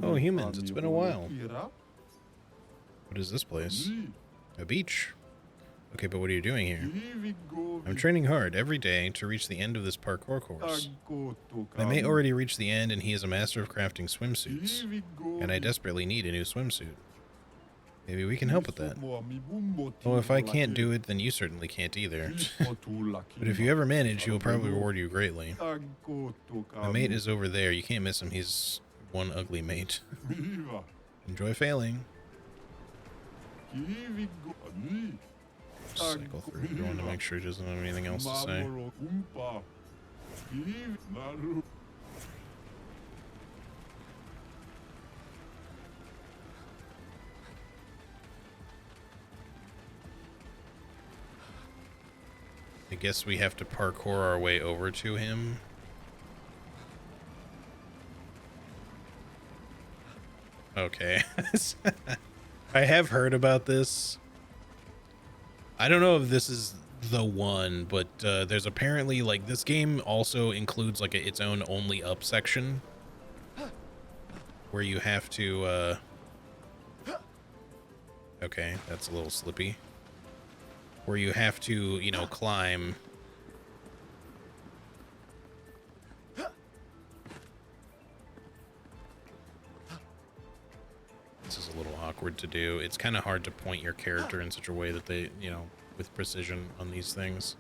S1: Oh, humans, it's been a while. What is this place? A beach. Okay, but what are you doing here? I'm training hard every day to reach the end of this parkour course. I may already reach the end, and he is a master of crafting swimsuits. And I desperately need a new swimsuit. Maybe we can help with that. Well, if I can't do it, then you certainly can't either. But if you ever manage, he will probably reward you greatly. My mate is over there. You can't miss him. He's one ugly mate. Enjoy failing. Cycle through everyone to make sure he doesn't have anything else to say. I guess we have to parkour our way over to him. Okay. I have heard about this. I don't know if this is the one, but there's apparently, like, this game also includes, like, its own only up section. Where you have to, okay, that's a little slippy. Where you have to, you know, climb. This is a little awkward to do. It's kind of hard to point your character in such a way that they, you know, with precision on these things.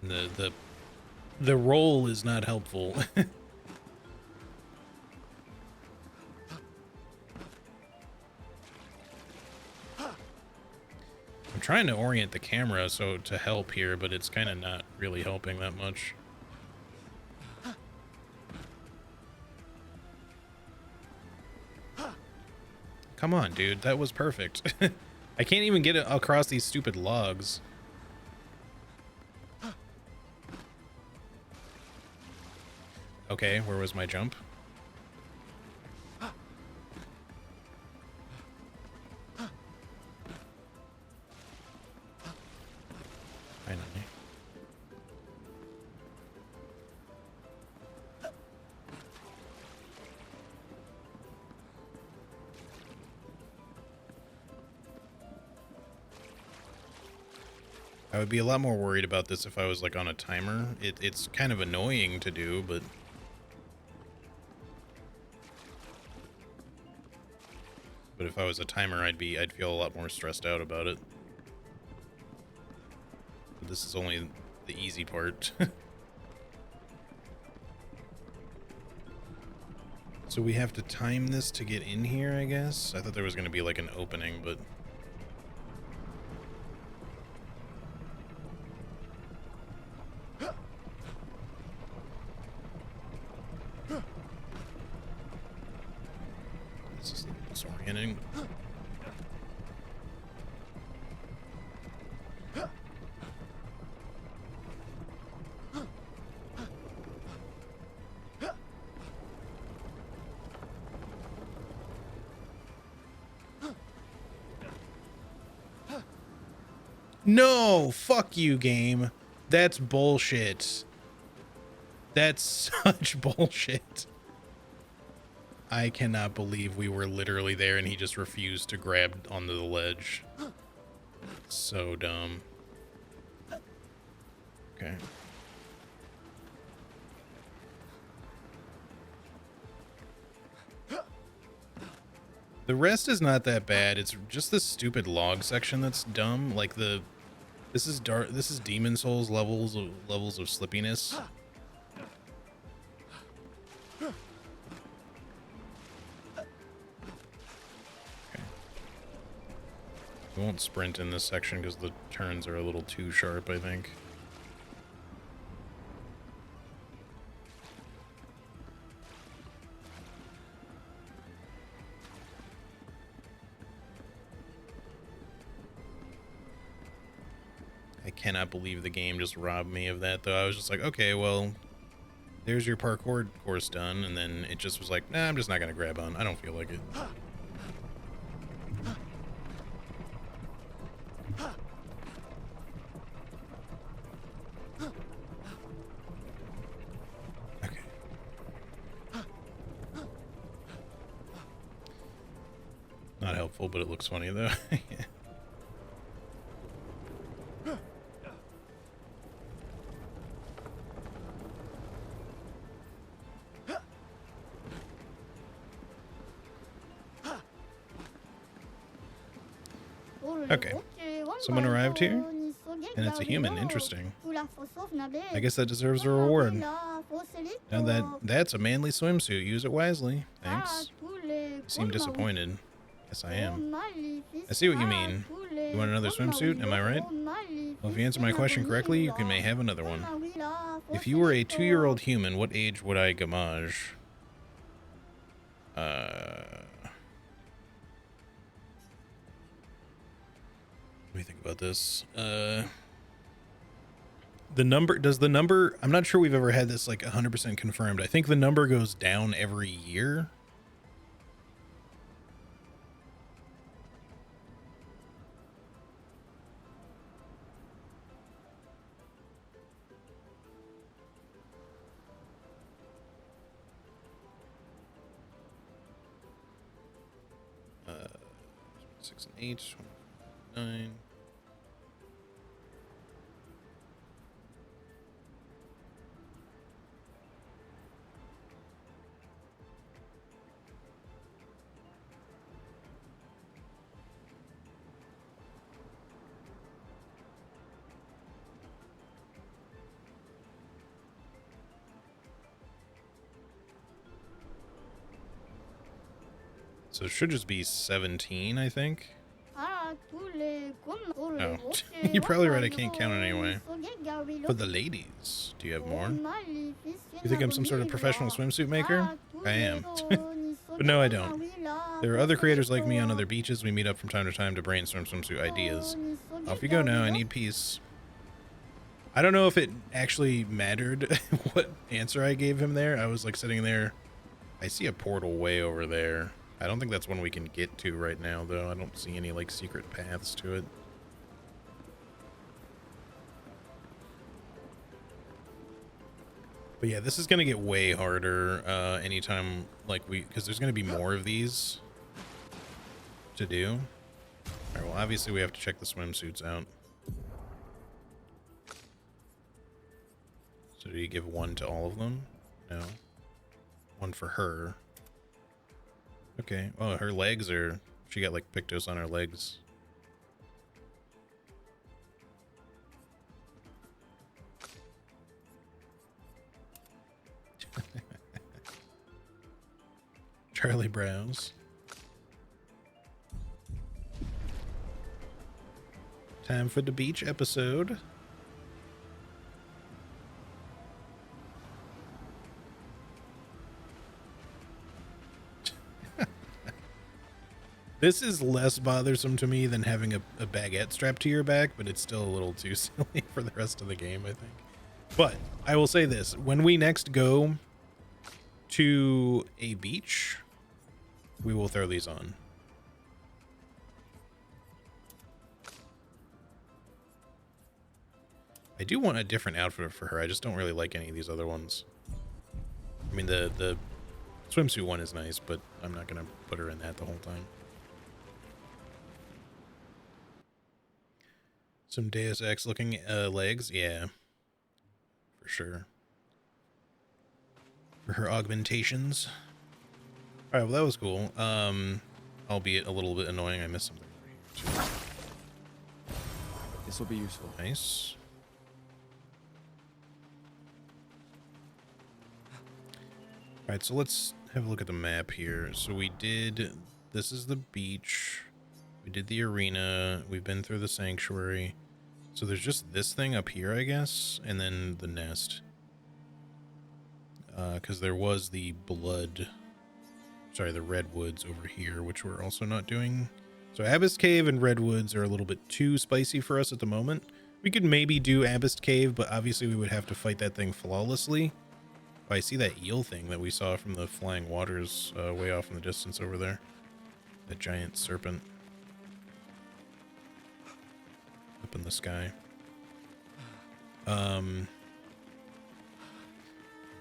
S1: The roll is not helpful. I'm trying to orient the camera so to help here, but it's kind of not really helping that much. Come on, dude. That was perfect. I can't even get it across these stupid logs. Okay, where was my jump? Finally. I would be a lot more worried about this if I was like on a timer. It's kind of annoying to do, but if I was a timer, I'd feel a lot more stressed out about it. But this is only the easy part. So we have to time this to get in here, I guess? I thought there was going to be like an opening, but this is disorienting. No, fuck you, game. That's bullshit. That's such bullshit. I cannot believe we were literally there and he just refused to grab onto the ledge. So dumb. Okay. The rest is not that bad. It's just this stupid log section that's dumb. Like this is dark. This is Demon Souls levels of slippiness. Okay. We won't sprint in this section because the turns are a little too sharp, I think. I cannot believe the game just robbed me of that, though. I was just like, okay, well, there's your parkour course done, and then it just was like, nah, I'm just not gonna grab on. I don't feel like it. Okay. Not helpful, but it looks funny, though. Yeah. Okay, someone arrived here, and it's a human. Interesting. I guess that deserves a reward. Now that's a manly swimsuit. Use it wisely. Thanks. You seem disappointed. Yes, I am. I see what you mean. You want another swimsuit? Am I right? Well, if you answer my question correctly, you may have another one. If you were a 2-year-old human, what age would I gamage? Let me think about this. The number, I'm not sure we've ever had this like 100% confirmed. I think the number goes down every year. Uh, 6 and 8, 9. So it should just be 17, I think. Oh, you're probably right. I can't count it anyway. For the ladies, do you have more? You think I'm some sort of professional swimsuit maker? I am. But no, I don't. There are other creators like me on other beaches. We meet up from time to time to brainstorm swimsuit ideas. Off you go now. I need peace. I don't know if it actually mattered what answer I gave him there. I was like sitting there. I see a portal way over there. I don't think that's one we can get to right now, though. I don't see any, like, secret paths to it. But yeah, this is going to get way harder anytime, like, because there's going to be more of these to do. All right, well, obviously we have to check the swimsuits out. So do you give one to all of them? No. One for her. Okay. Oh, her legs are... She got, like, pictos on her legs. Charlie Brows. Time for the beach episode. This is less bothersome to me than having a baguette strapped to your back, but it's still a little too silly for the rest of the game, I think. But I will say this. When we next go to a beach, we will throw these on. I do want a different outfit for her. I just don't really like any of these other ones. I mean, the Swimsuit one is nice, but I'm not going to put her in that the whole time. Some Deus Ex looking legs. Yeah, for sure. For her augmentations. All right, well, that was cool. Albeit a little bit annoying. I missed something over here, too.
S2: This will be useful.
S1: Nice. All right, so let's have a look at the map here. So we did, this is the beach. We did the arena. We've been through the sanctuary. So there's just this thing up here, I guess, and then the nest. Because there was the the redwoods over here, which we're also not doing. So Abyss Cave and redwoods are a little bit too spicy for us at the moment. We could maybe do Abyss Cave, but obviously we would have to fight that thing flawlessly. Oh, I see that eel thing that we saw from the flying waters way off in the distance over there. That giant serpent. Up in the sky.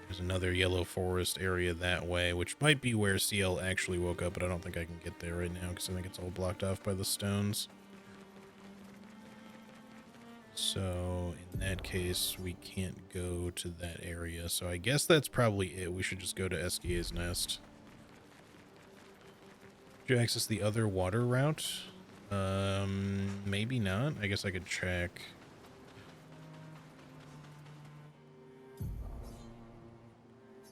S1: There's another yellow forest area that way, which might be where CL actually woke up, but I don't think I can get there right now because I think it's all blocked off by the stones. So in that case, we can't go to that area. So I guess that's probably it. We should just go to Esquia's Nest. Did you access the other water route? Maybe not. I guess I could check.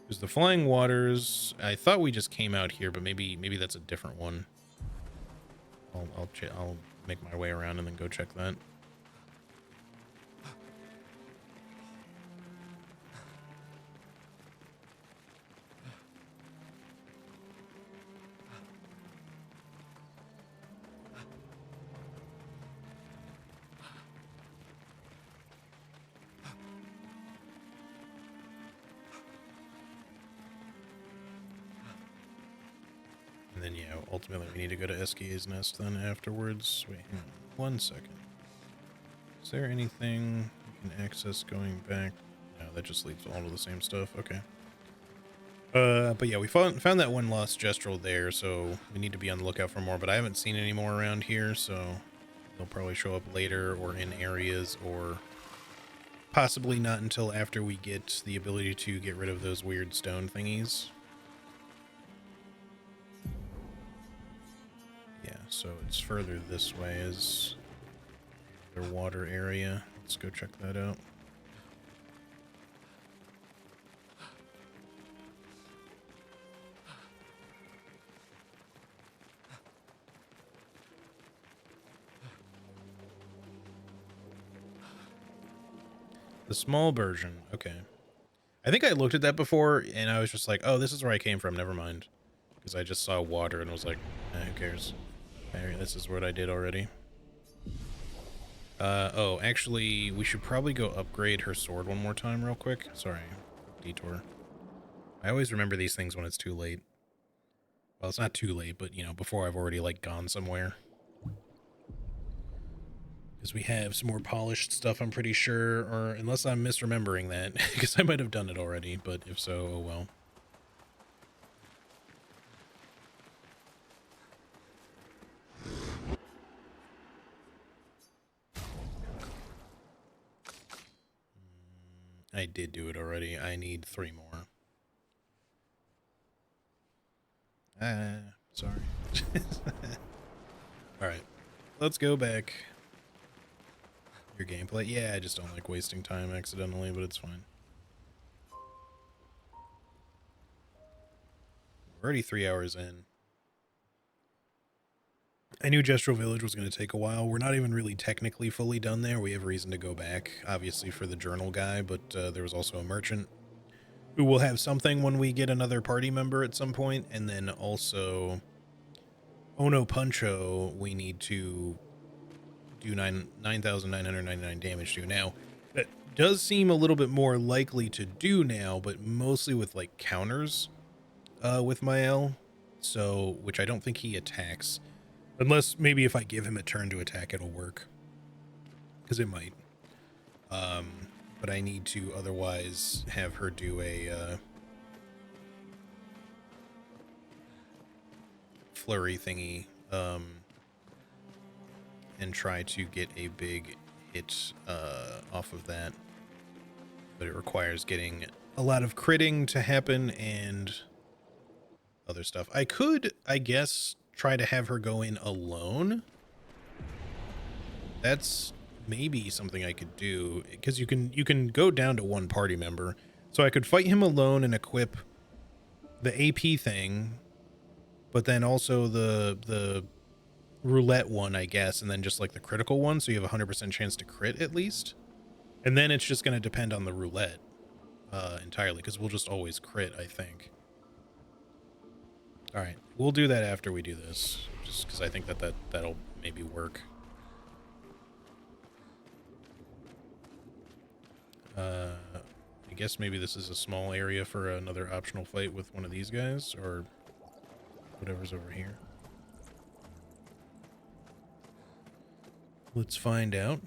S1: Because the flying waters, I thought we just came out here, but maybe that's a different one. I'll make my way around and then go check that. Then yeah, ultimately we need to go to Esquia's Nest then afterwards. Wait, hang on 1 second. Is there anything you can access going back? No, that just leads all to the same stuff. Okay. But yeah, we found that one lost Gestrel there, so we need to be on the lookout for more, but I haven't seen any more around here, so they'll probably show up later or in areas, or possibly not until after we get the ability to get rid of those weird stone thingies. Yeah, so it's further this way is their water area. Let's go check that out. The small version. Okay. I think I looked at that before and I was just like, oh, this is where I came from. Never mind. Because I just saw water and was like, who cares? This is what I did already. Oh, actually, we should probably go upgrade her sword one more time real quick. Sorry, detour. I always remember these things when it's too late. Well, it's not too late, but, you know, before I've already, like, gone somewhere. Because we have some more polished stuff, I'm pretty sure, or unless I'm misremembering that, because I might have done it already, but if so, oh well. I did do it already. I need 3 more. Sorry. Alright. Let's go back. Your gameplay. Yeah, I just don't like wasting time accidentally, but it's fine. We're already 3 hours in. I knew Gestrel Village was going to take a while. We're not even really technically fully done there. We have reason to go back, obviously, for the journal guy, but there was also a merchant who will have something when we get another party member at some point, and then also Ono Puncho we need to do 9,999 damage to. Now, that does seem a little bit more likely to do now, but mostly with, like, counters with Mael, so, which I don't think he attacks. Unless maybe if I give him a turn to attack, it'll work. Because it might. But I need to otherwise have her do a flurry thingy, and try to get a big hit off of that. But it requires getting a lot of critting to happen and other stuff. I could, I guess, try to have her go in alone. That's maybe something I could do, because you can go down to one party member. So I could fight him alone and equip the AP thing, but then also the roulette one, I guess, and then just like the critical one, so you have a 100% chance to crit at least. And then it's just going to depend on the roulette entirely, because we'll just always crit, I think. All right, we'll do that after we do this, just because I think that'll maybe work. I guess maybe this is a small area for another optional fight with one of these guys, or whatever's over here. Let's find out.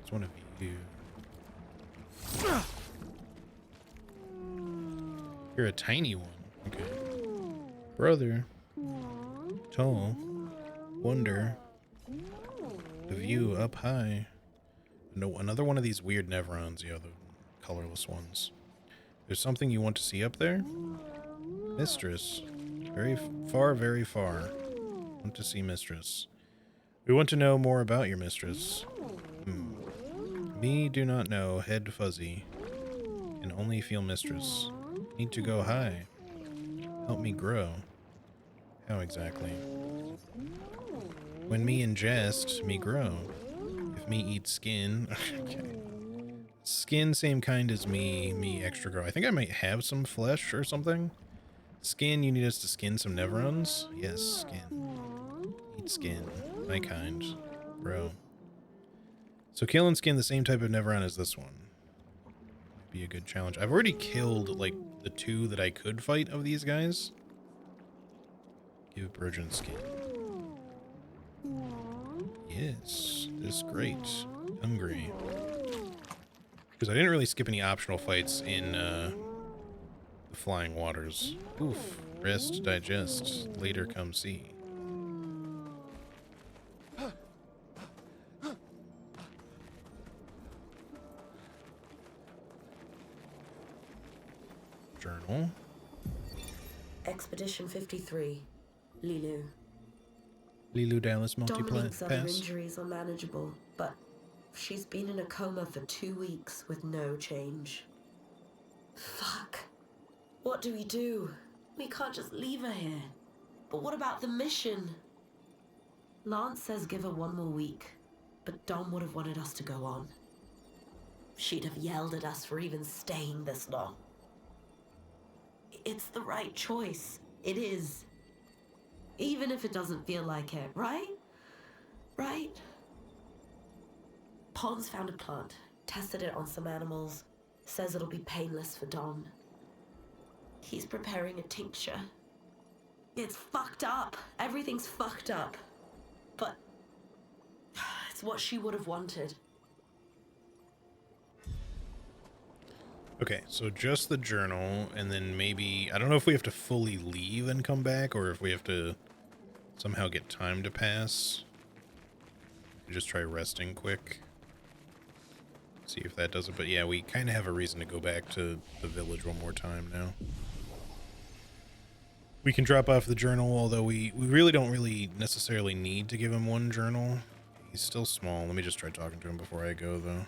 S1: It's one of you. You're a tiny one. Okay. Brother. Tall. Wonder. The view up high. No, another one of these weird Nevrons, yeah, the colorless ones. There's something you want to see up there? Mistress. Very far, very far. Want to see Mistress. We want to know more about your mistress. Me do not know, head fuzzy. Can only feel mistress. Need to go high. Help me grow. How exactly? When me ingest, me grow. If me eat skin... okay. Skin same kind as me extra grow. I think I might have some flesh or something. Skin, you need us to skin some Nevrons? Yes, skin. Eat skin. My kind. Grow. So kill and skin the same type of Nevron as this one. Be a good challenge. I've already killed, like, the two that I could fight of these guys. Give Burgeon skin. Yes, this is great. Hungry. Because I didn't really skip any optional fights in the Flying Waters. Oof. Rest, digest. Later come see. Journal.
S10: Expedition 53. Lilu.
S1: Lilu Dallas
S10: Dominique's other
S1: Multipass.
S10: injuries are manageable, but she's been in a coma for 2 weeks with no change. Fuck. What do we do? We can't just leave her here. But what about the mission? Lance says give her 1 more week, but Dom would have wanted us to go on. She'd have yelled at us for even staying this long. It's the right choice. It is. Even if it doesn't feel like it, right? Right? Pons found a plant, tested it on some animals, says it'll be painless for Dom. He's preparing a tincture. It's fucked up. Everything's fucked up. But it's what she would have wanted.
S1: Okay, so just the journal, and then maybe... I don't know if we have to fully leave and come back, or if we have to somehow get time to pass. Just try resting quick. See if that does it. But yeah, we kind of have a reason to go back to the village one more time now. We can drop off the journal, although we really don't necessarily need to give him one journal. He's still small. Let me just try talking to him before I go, though.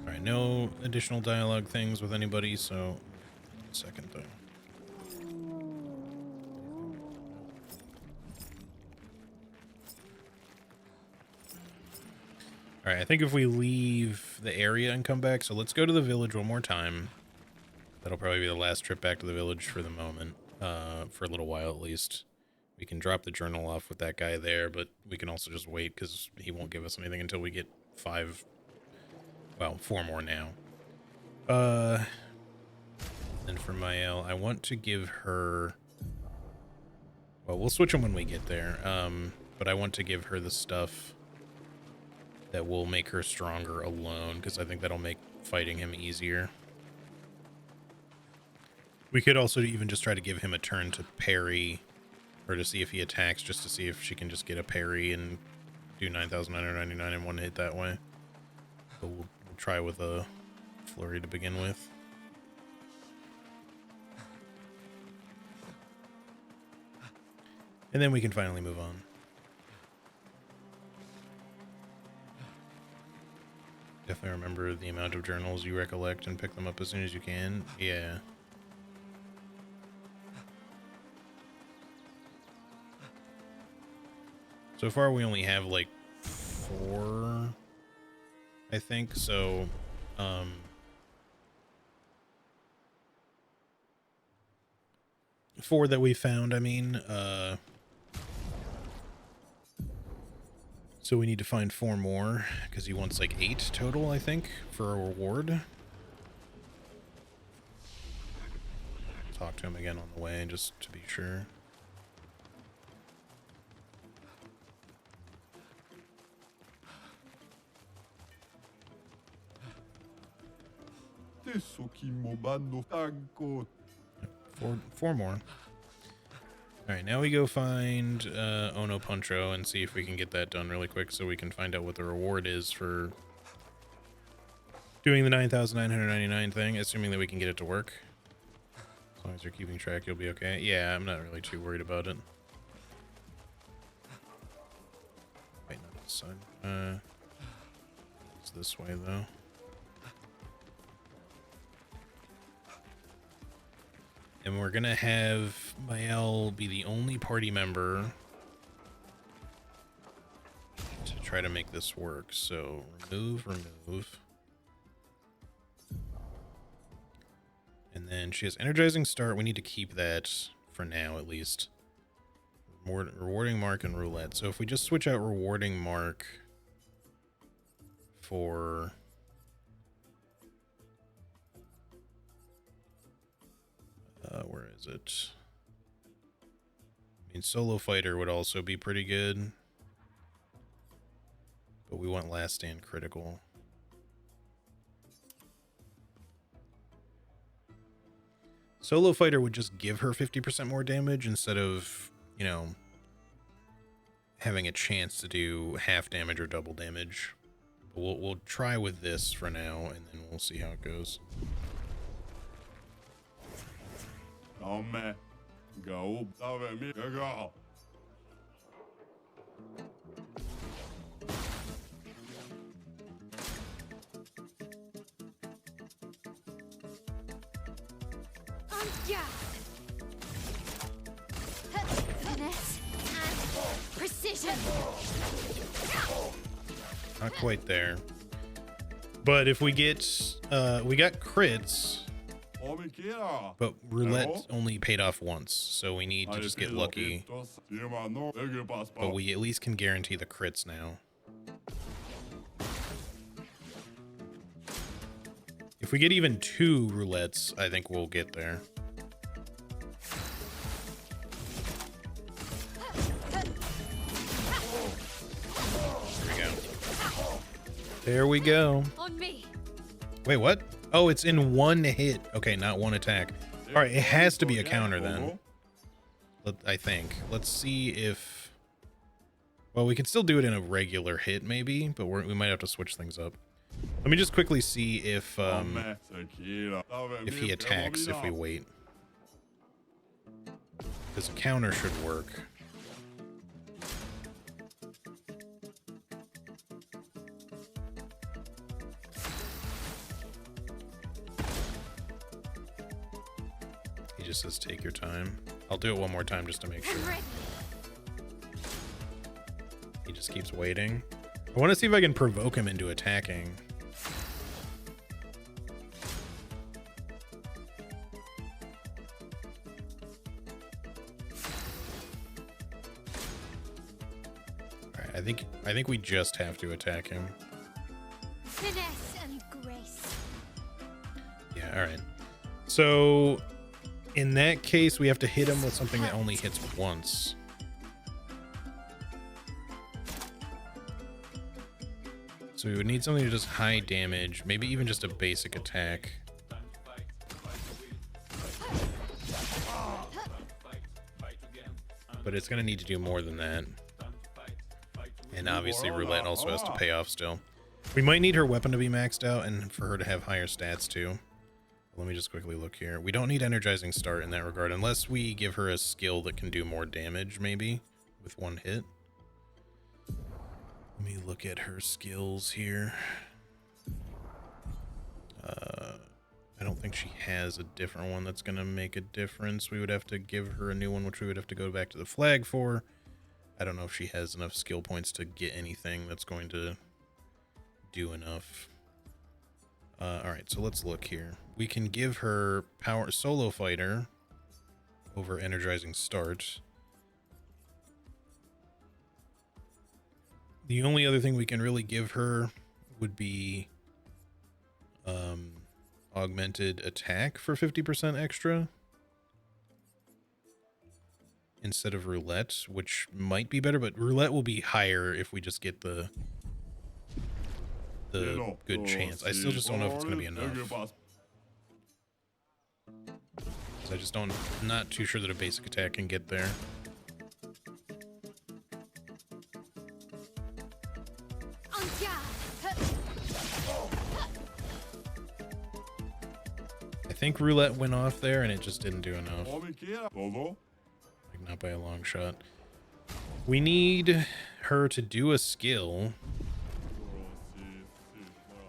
S1: Alright, no additional dialogue things with anybody, so... Second, though. Alright, I think if we leave the area and come back, so let's go to the village one more time. That'll probably be the last trip back to the village for the moment, for a little while at least. We can drop the journal off with that guy there, but we can also just wait because he won't give us anything until we get 4 more now. And for Mael, I want to give her Well, we'll switch them when we get there. But I want to give her the stuff that will make her stronger alone, because I think that'll make fighting him easier. We could also even just try to give him a turn to parry, or to see if he attacks, just to see if she can just get a parry and do 9,999 in one hit that way. But we'll try with a flurry to begin with. And then we can finally move on. Definitely remember the amount of journals you recollect and pick them up as soon as you can. Yeah. So far we only have like 4, I think. So, 4 that we found, I mean, so we need to find 4 more, because he wants like 8 total, I think, for a reward. Talk to him again on the way, just to be sure. Four more. Alright, now we go find Ono Puncho and see if we can get that done really quick so we can find out what the reward is for doing the 9,999 thing, assuming that we can get it to work. As long as you're keeping track, you'll be okay. Yeah, I'm not really too worried about it. Wait, not this side. It's this way, though. And we're gonna have Mael be the only party member to try to make this work. So remove. And then she has energizing start. We need to keep that for now, at least. Rewarding mark and roulette. So if we just switch out rewarding mark for... where is it? I mean, solo fighter would also be pretty good. But we want last stand critical. Solo fighter would just give her 50% more damage instead of, you know, having a chance to do half damage or double damage. But we'll try with this for now, and then we'll see how it goes.
S3: Finesse and precision.
S1: Not quite there. But if we get, we got crits, but roulette only paid off once, so we need to just get lucky. But we at least can guarantee the crits now. If we get even 2 roulettes, I think we'll get there. There we go.
S3: On me.
S1: Wait, what? Oh, it's in 1 hit. Okay, not 1 attack. All right, it has to be a counter then. I think. Let's see if... Well, we can still do it in a regular hit, maybe, but we might have to switch things up. Let me just quickly see if he attacks if we wait. Because a counter should work. He just says take your time. I'll do it one more time just to make sure. He just keeps waiting. I want to see if I can provoke him into attacking. All right, I think we just have to attack him.
S3: Finesse and grace.
S1: Yeah, all right. So In that case, we have to hit him with something that only hits once. So we would need something that does high damage, maybe even just a basic attack. But it's going to need to do more than that. And obviously roulette also has to pay off still. We might need her weapon to be maxed out and for her to have higher stats too. Let me just quickly look here. We don't need energizing start in that regard unless we give her a skill that can do more damage maybe with one hit. Let me look at her skills here. I don't think she has a different one that's going to make a difference. We would have to give her a new one, which we would have to go back to the flag for. I don't know if she has enough skill points to get anything that's going to do enough. Alright, so let's look here. We can give her power solo fighter over energizing start. The only other thing we can really give her would be augmented attack for 50% extra instead of roulette, which might be better, but roulette will be higher if we just get the good chance. I still just don't know if it's going to be enough. I just don't, not too sure that a basic attack can get there. I think roulette went off there and it just didn't do enough. Like not by a long shot. We need her to do a skill.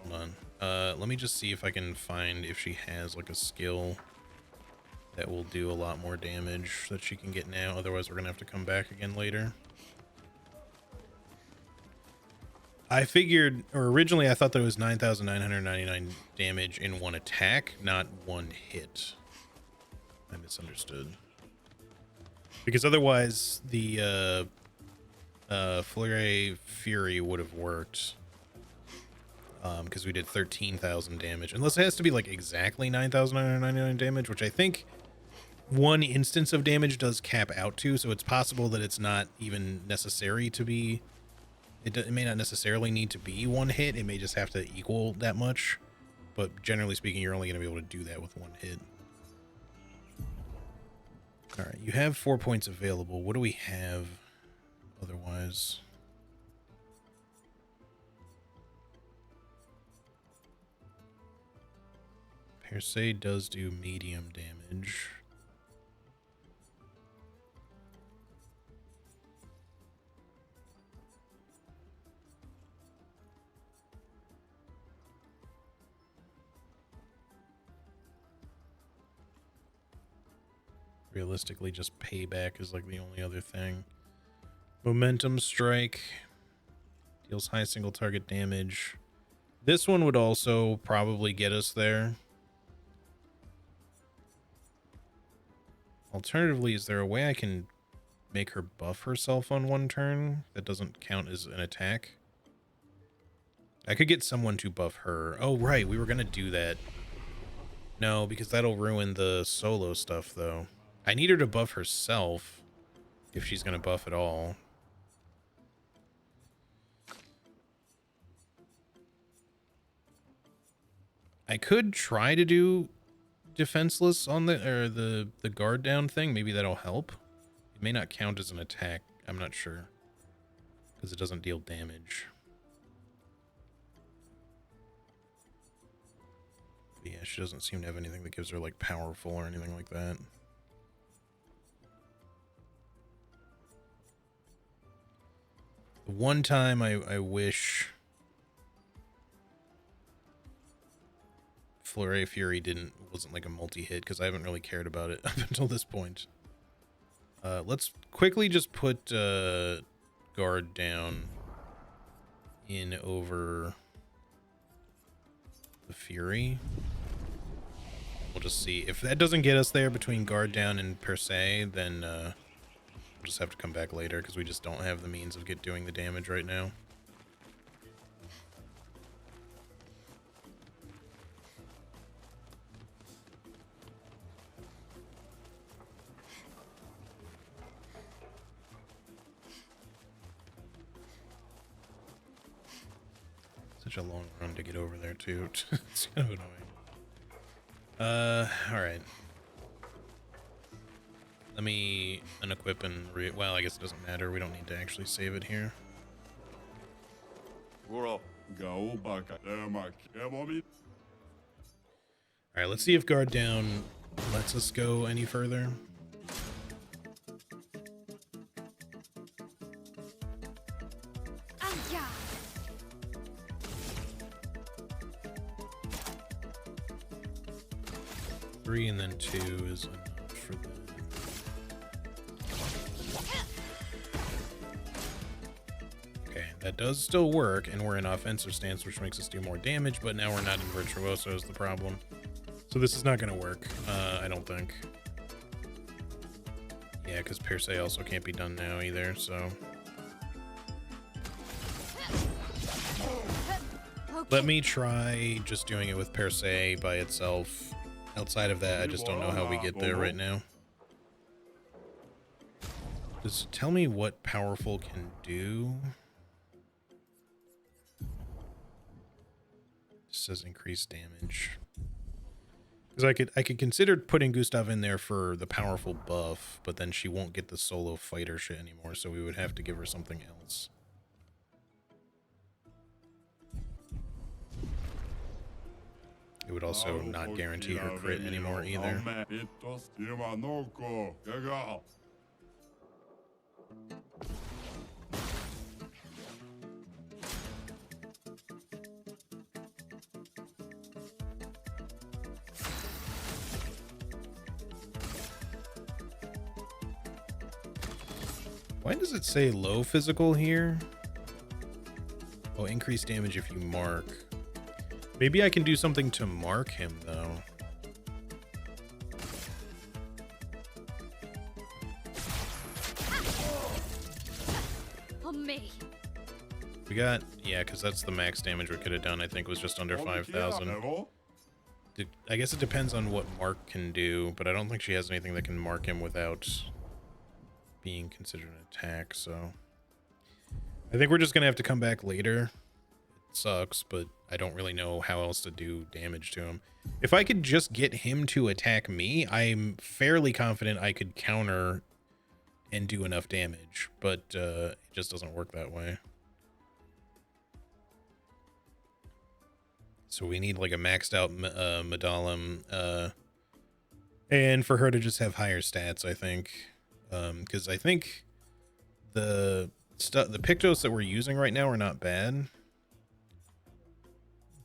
S1: Hold on. Let me just see if I can find if she has like a skill that will do a lot more damage that she can get now. Otherwise we're gonna have to come back again later. I figured, or originally I thought that it was 9,999 damage in one attack, not one hit. I misunderstood. Because otherwise the Flare Fury would have worked. Because we did 13,000 damage. Unless it has to be like exactly 9,999 damage, which I think one instance of damage does cap out to, so it's possible that it's not even necessary to be... It may not necessarily need to be one hit. It may just have to equal that much. But generally speaking, you're only going to be able to do that with one hit. Alright, you have 4 points available. What do we have otherwise? Per se does do medium damage. Realistically, just payback is like the only other thing. Momentum strike deals high single target damage. This one would also probably get us there. Alternatively, is there a way I can make her buff herself on one turn that doesn't count as an attack? I could get someone to buff her. Oh, right, we were gonna do that. No, because that'll ruin the solo stuff, though. I need her to buff herself, if she's going to buff at all. I could try to do defenseless on the guard down thing. Maybe that'll help. It may not count as an attack. I'm not sure. Because it doesn't deal damage. But yeah, she doesn't seem to have anything that gives her, like, powerful or anything like that. The one time I wish Flare Fury wasn't like a multi-hit, because I haven't really cared about it up until this point. Let's quickly just put guard down in over the Fury. We'll just see. If that doesn't get us there between guard down and per se, then we'll just have to come back later, because we just don't have the means of doing the damage right now. Such a long run to get over there too. It's kind of annoying. Alright. Let me unequip and well, I guess it doesn't matter. We don't need to actually save it here. Alright, let's see if guard down lets us go any further.
S3: Yeah.
S1: 3 and then 2 is enough for the... Okay, that does still work, and we're in offensive stance, which makes us do more damage, but now we're not in Virtuoso is the problem. So this is not going to work, I don't think. Yeah, because Per Se also can't be done now either, so... Let me try just doing it with Per Se by itself. Outside of that, I just don't know how we get there right now. Just tell me what powerful can do. It says increased damage. Because I could consider putting Gustav in there for the powerful buff, but then she won't get the solo fighter shit anymore, so we would have to give her something else. It would also not guarantee her crit anymore either. Why does it say low physical here? Oh, increased damage if you mark. Maybe I can do something to mark him, though.
S3: On me.
S1: We got... Yeah, because that's the max damage we could have done, I think, was just under 5,000. I guess it depends on what Mark can do, but I don't think she has anything that can mark him without being considered an attack, so... I think we're just going to have to come back later. It sucks, but I don't really know how else to do damage to him. If I could just get him to attack me, I'm fairly confident I could counter and do enough damage, but it just doesn't work that way. So we need like a maxed out Medallum, and for her to just have higher stats, I think. Because I think the Pictos that we're using right now are not bad,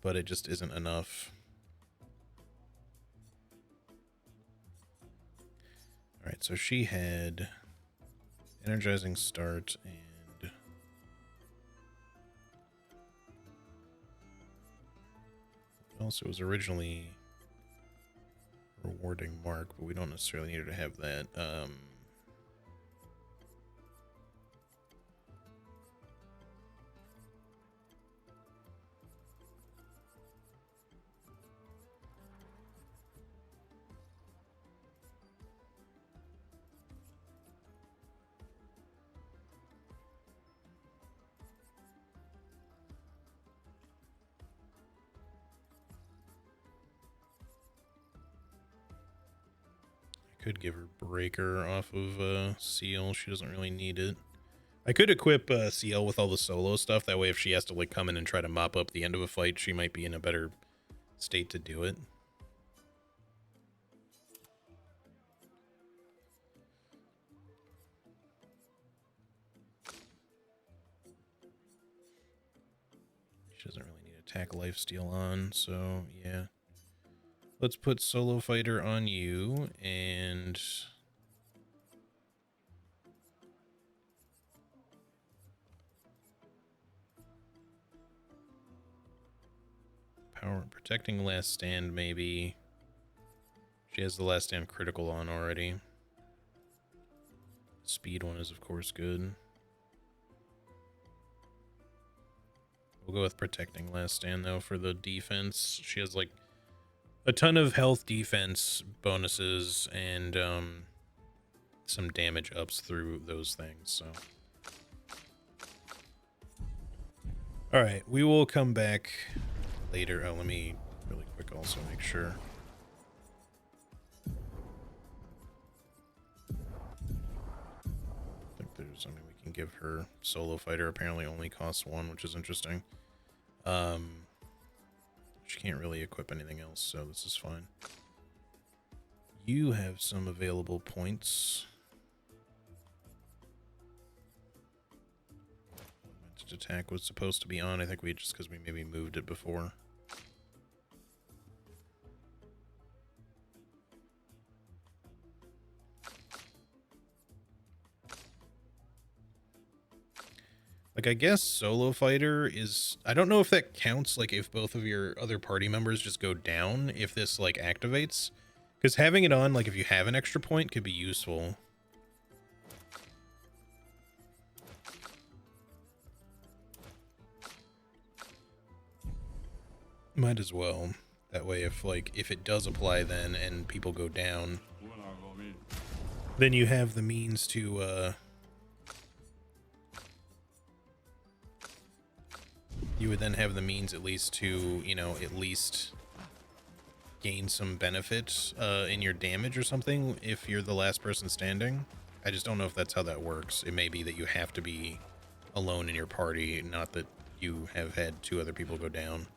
S1: but it just isn't enough. All right, so she had energizing start and also it was originally rewarding mark, but we don't necessarily need her to have that. Could give her breaker off of Seal. She doesn't really need it. I could equip Seal with all the solo stuff. That way if she has to like come in and try to mop up the end of a fight, she might be in a better state to do it. She doesn't really need attack lifesteal on, so yeah. Let's put Solo Fighter on you, and... Power Protecting Last Stand, maybe. She has the Last Stand critical on already. Speed one is, of course, good. We'll go with Protecting Last Stand, though, for the defense. She has, like, a ton of health defense bonuses and some damage ups through those things, so. All right, we will come back later. Oh, let me really quick also make sure. I think there's, I mean, we can give her solo fighter. Apparently only costs 1, which is interesting. She can't really equip anything else, so this is fine. You have some available points. Attack was supposed to be on. I think we just because we maybe moved it before. Like, I guess solo fighter is, I don't know if that counts, like if both of your other party members just go down, if this like activates, because having it on, like if you have an extra point, could be useful. Might as well. That way, if it does apply then and people go down, then you have the means to, you would then have the means at least to, you know, at least gain some benefit in your damage or something if you're the last person standing. I just don't know if that's how that works. It may be that you have to be alone in your party, not that you have had 2 other people go down.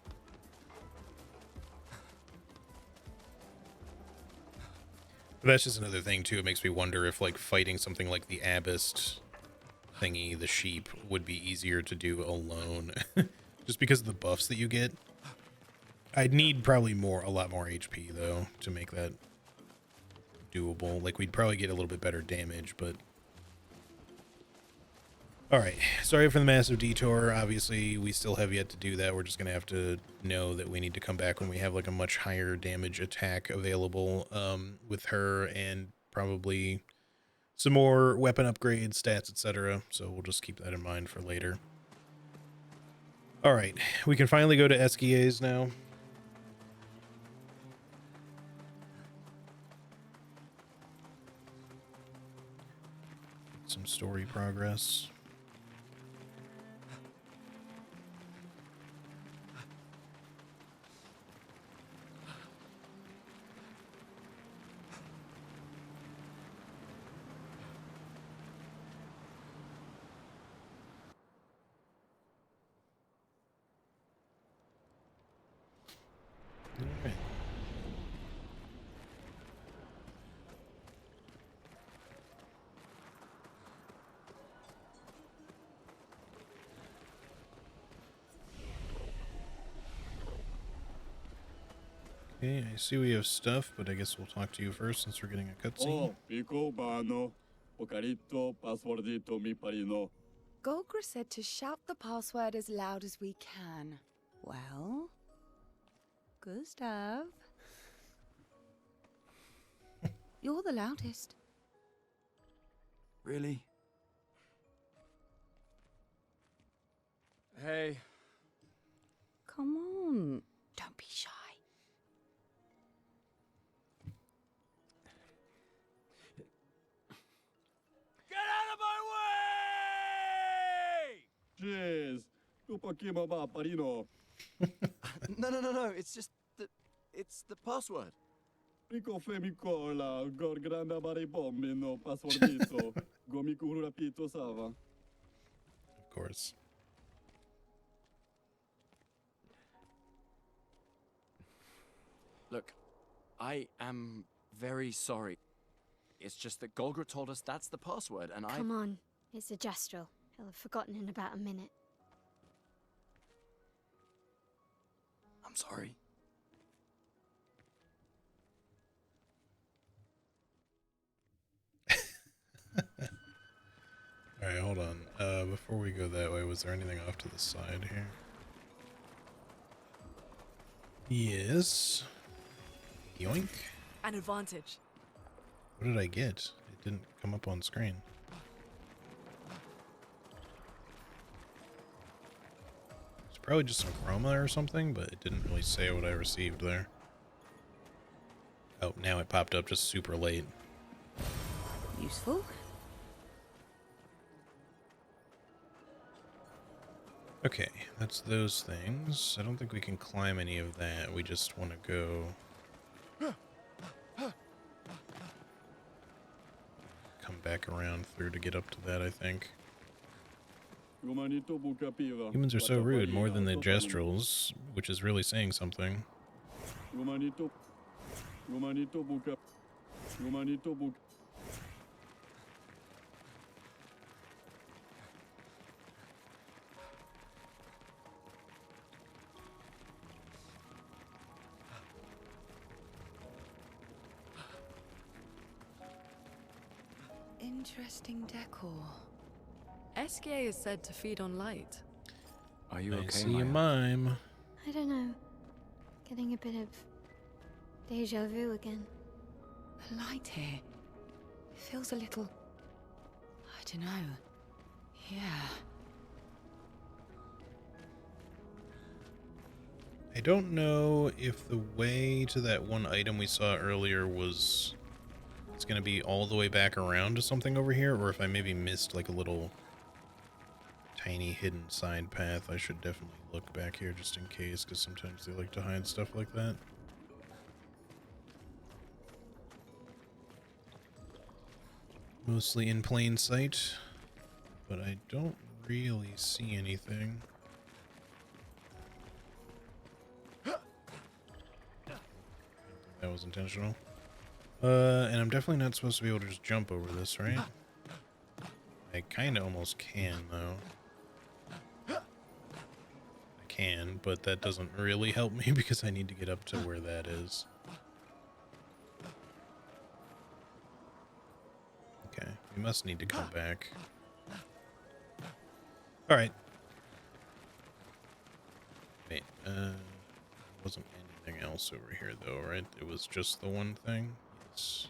S1: But that's just another thing, too. It makes me wonder if, like, fighting something like the Abyss thingy, the sheep, would be easier to do alone. Just because of the buffs that you get. I'd need probably a lot more HP, though, to make that doable. Like, we'd probably get a little bit better damage, but... Alright, sorry for the massive detour. Obviously, we still have yet to do that. We're just going to have to know that we need to come back when we have like a much higher damage attack available with her, and probably some more weapon upgrades, stats, etc. So we'll just keep that in mind for later. Alright, we can finally go to SKAs now. Some story progress. Alright. Okay, I see we have stuff, but I guess we'll talk to you first since we're getting a cutscene.
S7: Golgra said to shout the password as loud as we can. Well, Gustav, you're the loudest.
S2: Really? Hey.
S7: Come on, don't be shy.
S11: Get out of my way! Jeez.
S2: No. It's just the... It's the password.
S11: Of
S1: course.
S2: Look, I am very sorry. It's just that Golgra told us that's the password, and
S3: Come on, it's a gestural. He'll have forgotten in about a minute.
S2: I'm sorry.
S1: Alright, hold on. Before we go that way, was there anything off to the side here? Yes. Yoink.
S4: An advantage.
S1: What did I get? It didn't come up on screen. It's probably just some chroma or something, but it didn't really say what I received there. Oh, now it popped up just super late.
S7: Useful.
S1: Okay, that's those things. I don't think we can climb any of that. We just want to go... come back around through to get up to that, I think. Humans are so rude, more than the Gestrels, which is really saying something.
S7: Interesting decor.
S4: Esquier is said to feed on light.
S2: Are you
S1: I
S2: okay,
S1: see a
S2: Maya?
S1: mime.
S3: I don't know. Getting a bit of deja vu again.
S7: The light here. It feels a little... I don't know. Yeah.
S1: I don't know if the way to that one item we saw earlier was... it's going to be all the way back around to something over here, or if I maybe missed like a little tiny hidden side path. I should definitely look back here just in case, because sometimes they like to hide stuff like that. Mostly in plain sight, but I don't really see anything. That was intentional. And I'm definitely not supposed to be able to just jump over this, right? I kind of almost can, though. I can, but that doesn't really help me because I need to get up to where that is. Okay, we must need to come back. Alright. Wait, wasn't anything else over here, though, right? It was just the one thing? Yes.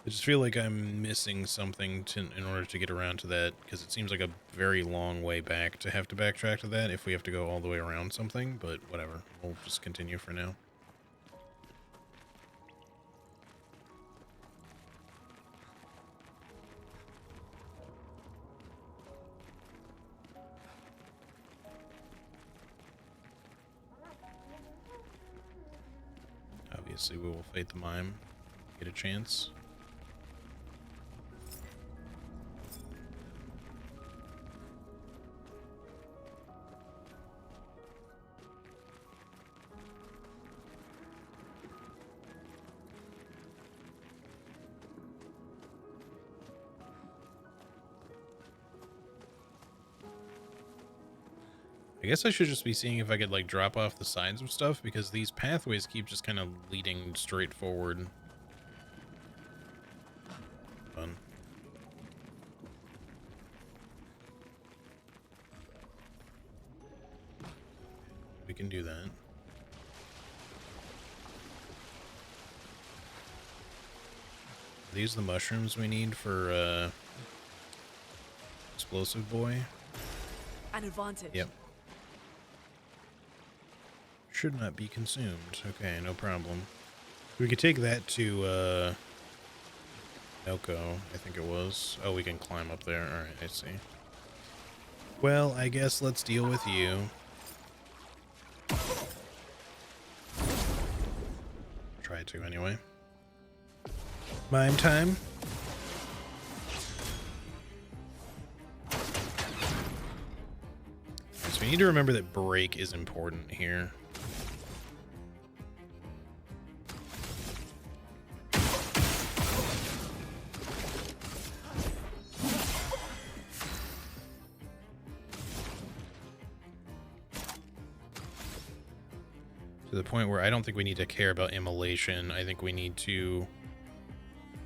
S1: I just feel like I'm missing something in order to get around to that, because it seems like a very long way back to have to backtrack to that if we have to go all the way around something, but whatever. We'll just continue for now. Obviously, we will fight the mime. Get a chance. I guess I should just be seeing if I could, like, drop off the sides of stuff, because these pathways keep just kind of leading straight forward. Fun. We can do that. Are these the mushrooms we need for, Explosive Boy?
S4: An advantage.
S1: Yep. Should not be consumed. Okay, no problem. We could take that to, Elko, I think it was. Oh, we can climb up there. Alright, I see. Well, I guess let's deal with you. Try to, anyway. Mime time. So we need to remember that break is important here. To the point where I don't think we need to care about immolation. I think we need to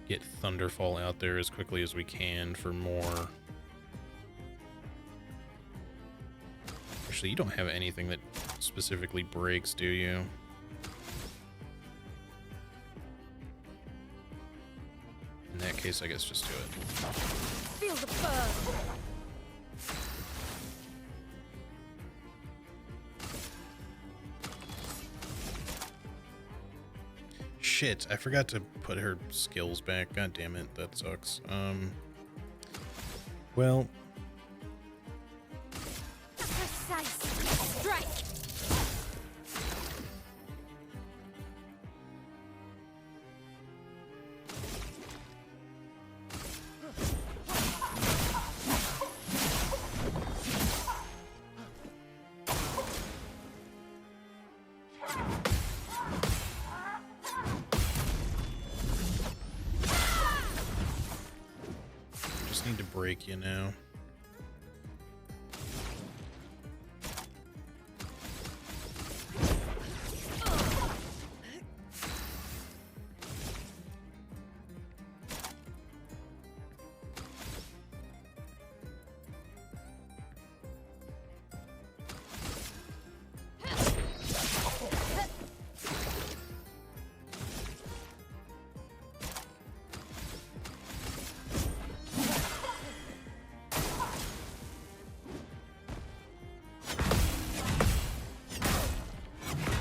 S1: get Thunderfall out there as quickly as we can for more. Actually, you don't have anything that specifically breaks, do you? In that case, I guess just do it.
S4: Feel the burn.
S1: Shit, I forgot to put her skills back. God damn it, that sucks. Well,
S3: Ice strike.
S1: Just need to break you now.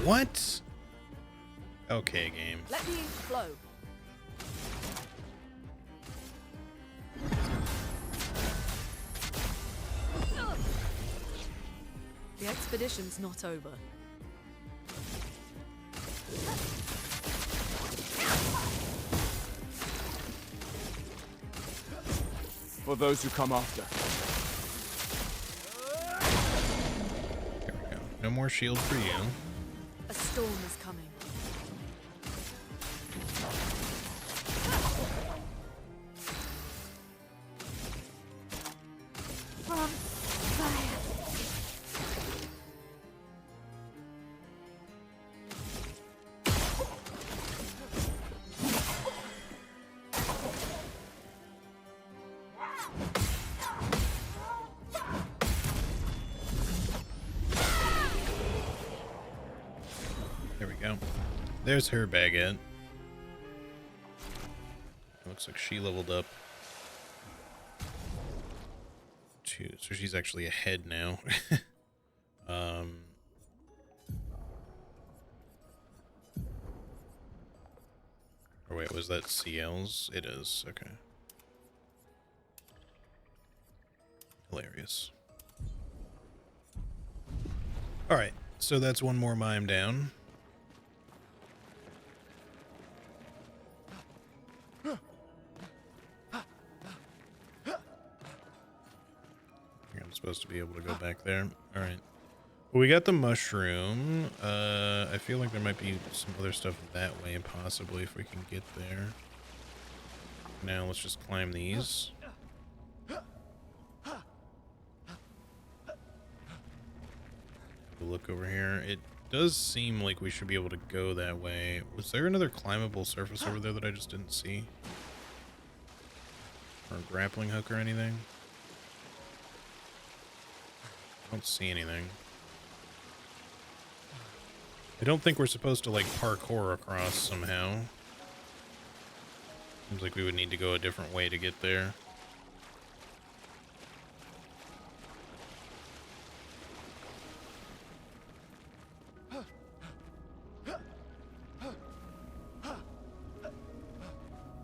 S1: What? Okay, game.
S4: Let the ink flow. The expedition's not over.
S11: For those who come after.
S1: Here we go. No more shield for you.
S4: A storm is coming.
S3: From fire.
S1: There we go. There's her baguette. Looks like she leveled up. So she's actually ahead now. Or wait, was that CL's? It is. Okay. Hilarious. Alright, so that's one more mime down. I'm supposed to be able to go back there. Alright. Well, we got the mushroom. I feel like there might be some other stuff that way, possibly, if we can get there. Now, let's just climb these. Look over here. It does seem like we should be able to go that way. Was there another climbable surface over there that I just didn't see? Or a grappling hook or anything? I don't see anything. I don't think we're supposed to, like, parkour across somehow. Seems like we would need to go a different way to get there.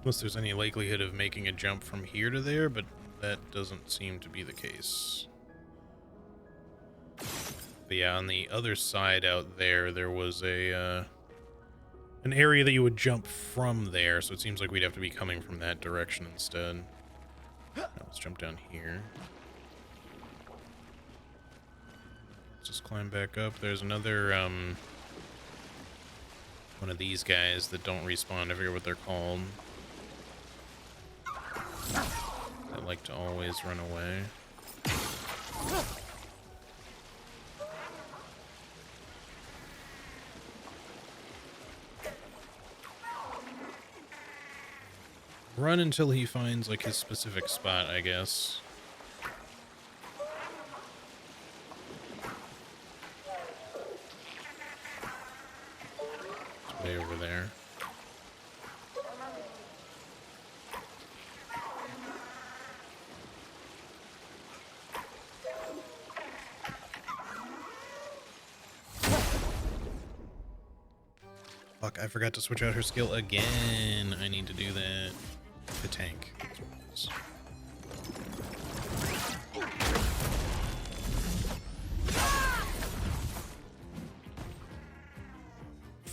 S1: Unless there's any likelihood of making a jump from here to there, but that doesn't seem to be the case. But yeah, on the other side out there, there was a an area that you would jump from there, so it seems like we'd have to be coming from that direction instead. Now, let's jump down here. Let's just climb back up. There's another one of these guys that don't respawn. I forget what they're called. I like to always run away. Run until he finds, like, his specific spot, I guess. It's way over there. Fuck, I forgot to switch out her skill again. I need to do that. The tank. That's what it is.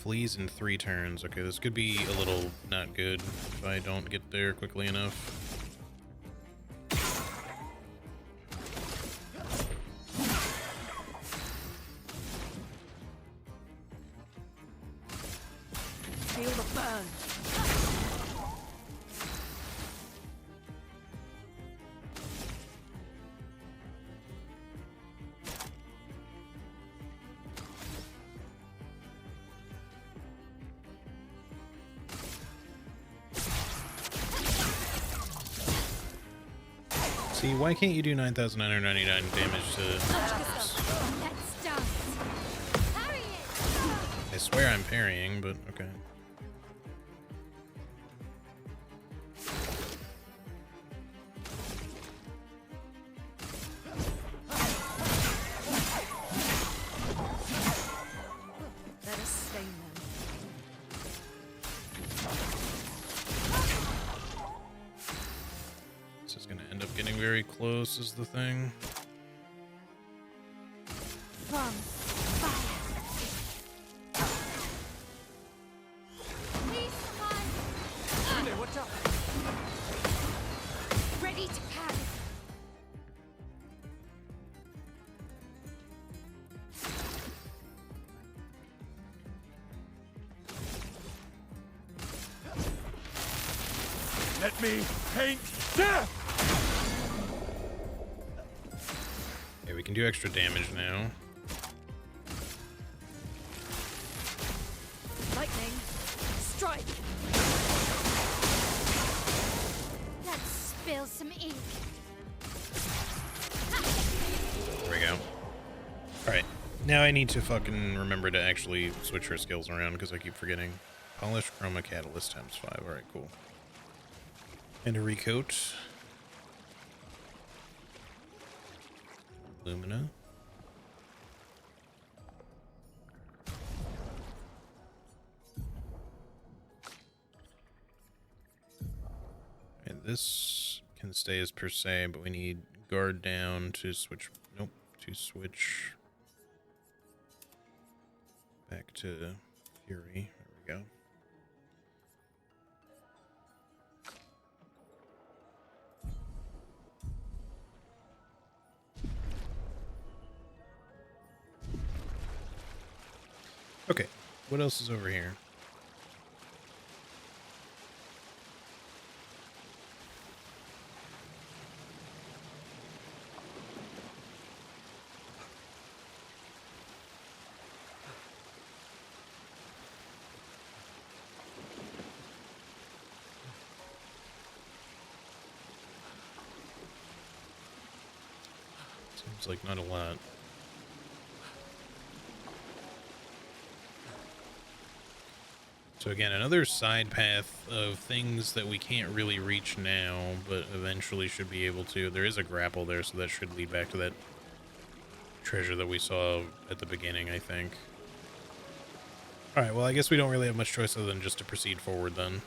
S1: fleas in 3 turns. Okay, this could be a little not good if I don't get there quickly enough.
S4: Feel the burn.
S1: See, why can't you do 9,999 damage to...
S3: Let's dance. Parry it.
S1: I swear I'm parrying, but okay.
S4: Let us stain them.
S1: This is going to end up getting very close is the thing.
S3: From fire. Please come.
S11: Watch out!
S3: Ready to parry.
S11: Let me paint death!
S1: Okay, we can do extra damage now.
S4: Lightning. Strike.
S3: Let's spill some ink.
S1: There we go. Alright, now I need to fucking remember to actually switch her skills around because I keep forgetting. Polish Chroma Catalyst times 5. Alright, cool. And a recoat. Lumina. And this can stay as per se, but we need guard down to switch. Nope, to switch back to Fury. There we go. Okay, what else is over here? Seems like not a lot. So again, another side path of things that we can't really reach now, but eventually should be able to. There is a grapple there, so that should lead back to that treasure that we saw at the beginning, I think. Alright, well, I guess we don't really have much choice other than just to proceed forward then.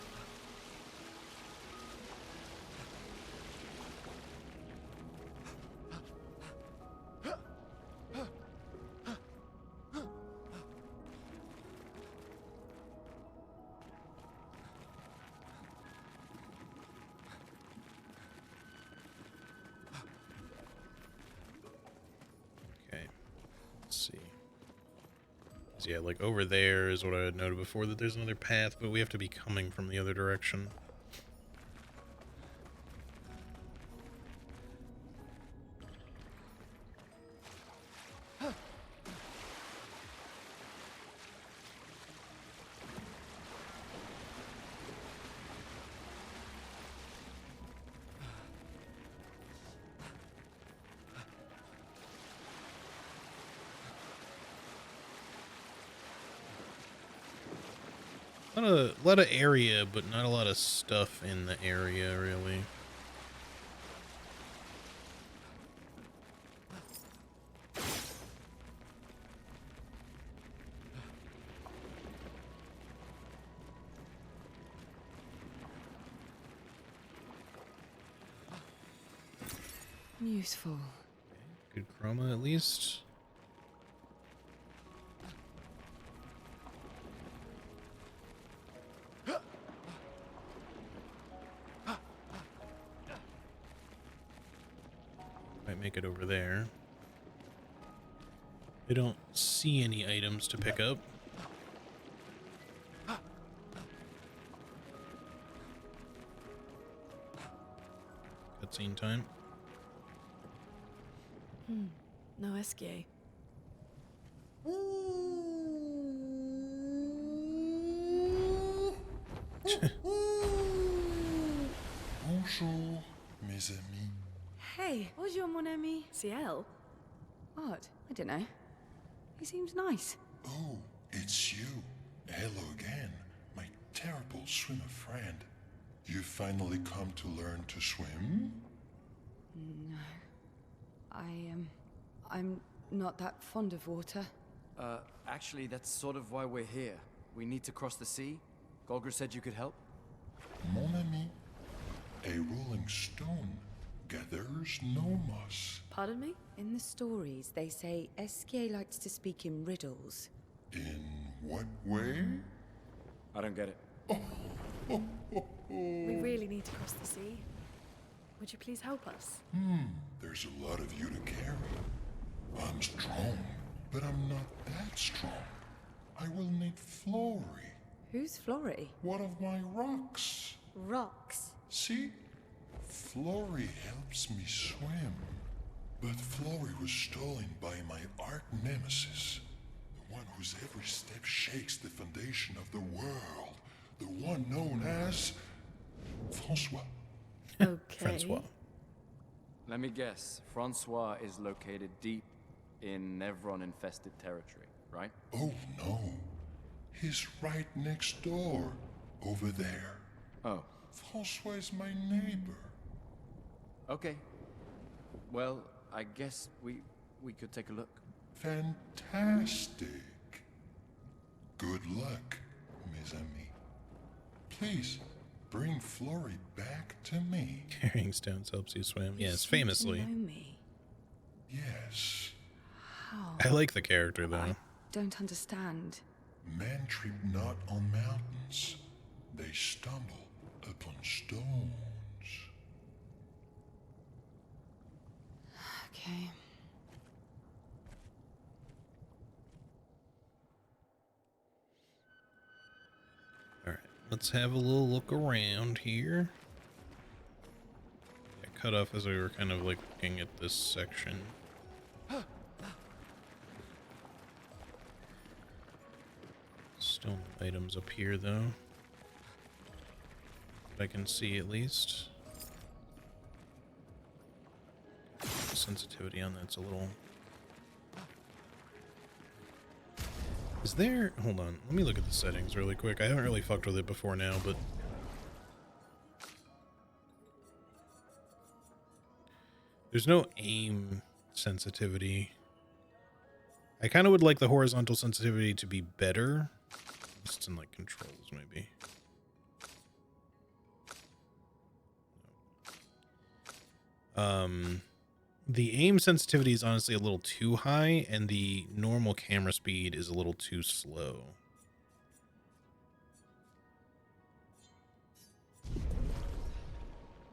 S1: Yeah, like over there is what I had noted before, that there's another path, but we have to be coming from the other direction. A lot of area, but not a lot of stuff in the area, really.
S7: Useful.
S1: Good chroma, at least. it over there. I don't see any items to pick up. Cutscene time.
S4: No SGA.
S11: Bonjour, mes amis.
S7: Hey, bonjour, mon ami.
S4: CL?
S7: What? I don't know. He seems nice.
S11: Oh, it's you. Hello again, my terrible swimmer friend. You finally come to learn to swim?
S7: No. I'm not that fond of water.
S2: Actually, that's sort of why we're here. We need to cross the sea. Golger said you could help.
S11: Mon ami, a rolling stone gathers no moss.
S4: Pardon me?
S7: In the stories, they say Esquier likes to speak in riddles.
S11: In what way?
S2: I don't get it.
S4: We really need to cross the sea. Would you please help us?
S11: There's a lot of you to carry. I'm strong, but I'm not that strong. I will need Flory,
S7: Who's Flory?
S11: one of my rocks.
S9: Rocks.
S11: See? Flory helps me swim. But Flory was stolen by my arch nemesis. The one whose every step shakes the foundation of the world. The one known as Francois.
S4: Okay.
S1: Francois.
S2: Let me guess. Francois is located deep in Nevron-infested territory, right?
S11: Oh no. He's right next door. Over there.
S2: Oh.
S11: Francois is my neighbor.
S2: Okay. Well, I guess we could take a look.
S11: Fantastic. Good luck, mes amis. Please, bring Flory back to me.
S1: Carrying stones helps you swim.
S7: You
S1: Yes,
S7: seem to
S1: famously.
S7: know me.
S11: Yes.
S7: How?
S1: I like the character, though.
S7: Don't understand.
S11: Men trip not on mountains. They stumble upon stones.
S7: Okay.
S1: Alright, let's have a little look around here. I cut off as we were kind of like looking at this section. Still no items up here, though. I can see at least. The sensitivity on that's a little... Is there... Hold on. Let me look at the settings really quick. I haven't really fucked with it before now, but... There's no aim sensitivity. I kind of would like the horizontal sensitivity to be better. Just in, like, controls, maybe. The aim sensitivity is honestly a little too high, and the normal camera speed is a little too slow.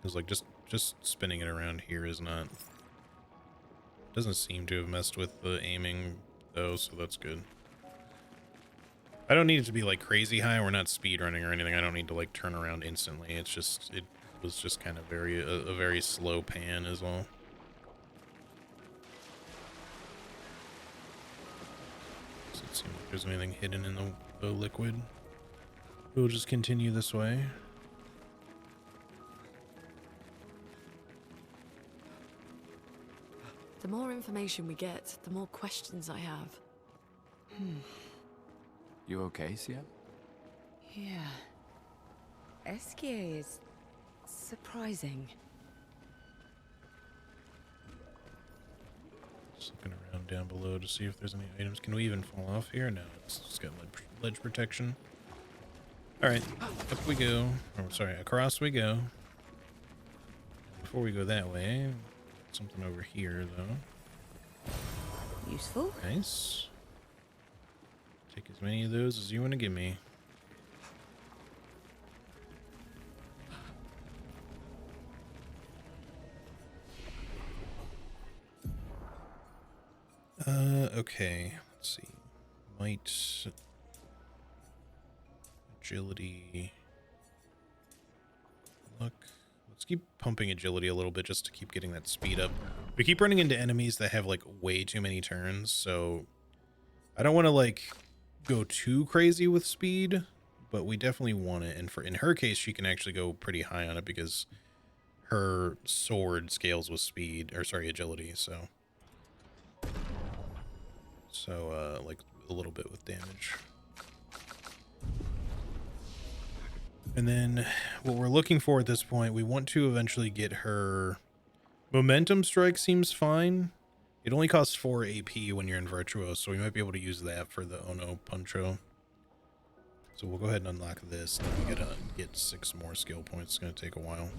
S1: It's like just spinning it around here is not... Doesn't seem to have messed with the aiming, though, so that's good. I don't need it to be, like, crazy high. We're not speed running or anything. I don't need to, like, turn around instantly. It's just... It was just kind of a very slow pan as well. Doesn't seem like there's anything hidden in the liquid. We'll just continue this way.
S4: The more information we get, the more questions I have.
S2: You okay, Sia?
S7: Yeah. Esquier is surprising.
S1: Just looking around down below to see if there's any items. Can we even fall off here? No, it's just got ledge protection. Alright, up we go. Oh, sorry, across we go. Before we go that way, something over here, though.
S7: Useful.
S1: Nice. Take as many of those as you want to give me. Okay. Let's see. Might. Agility. Luck. Let's keep pumping agility a little bit just to keep getting that speed up. We keep running into enemies that have like way too many turns, so I don't want to like go too crazy with speed, but we definitely want it. And in her case, she can actually go pretty high on it because her sword scales with speed, or sorry, agility. So like a little bit with damage. And then what we're looking for at this point, we want to eventually get her momentum strike. Seems fine. It only costs 4 AP when you're in Virtuos, so we might be able to use that for the Ono Puncho. So we'll go ahead and unlock this, then we gotta get 6 more skill points. It's gonna take a while.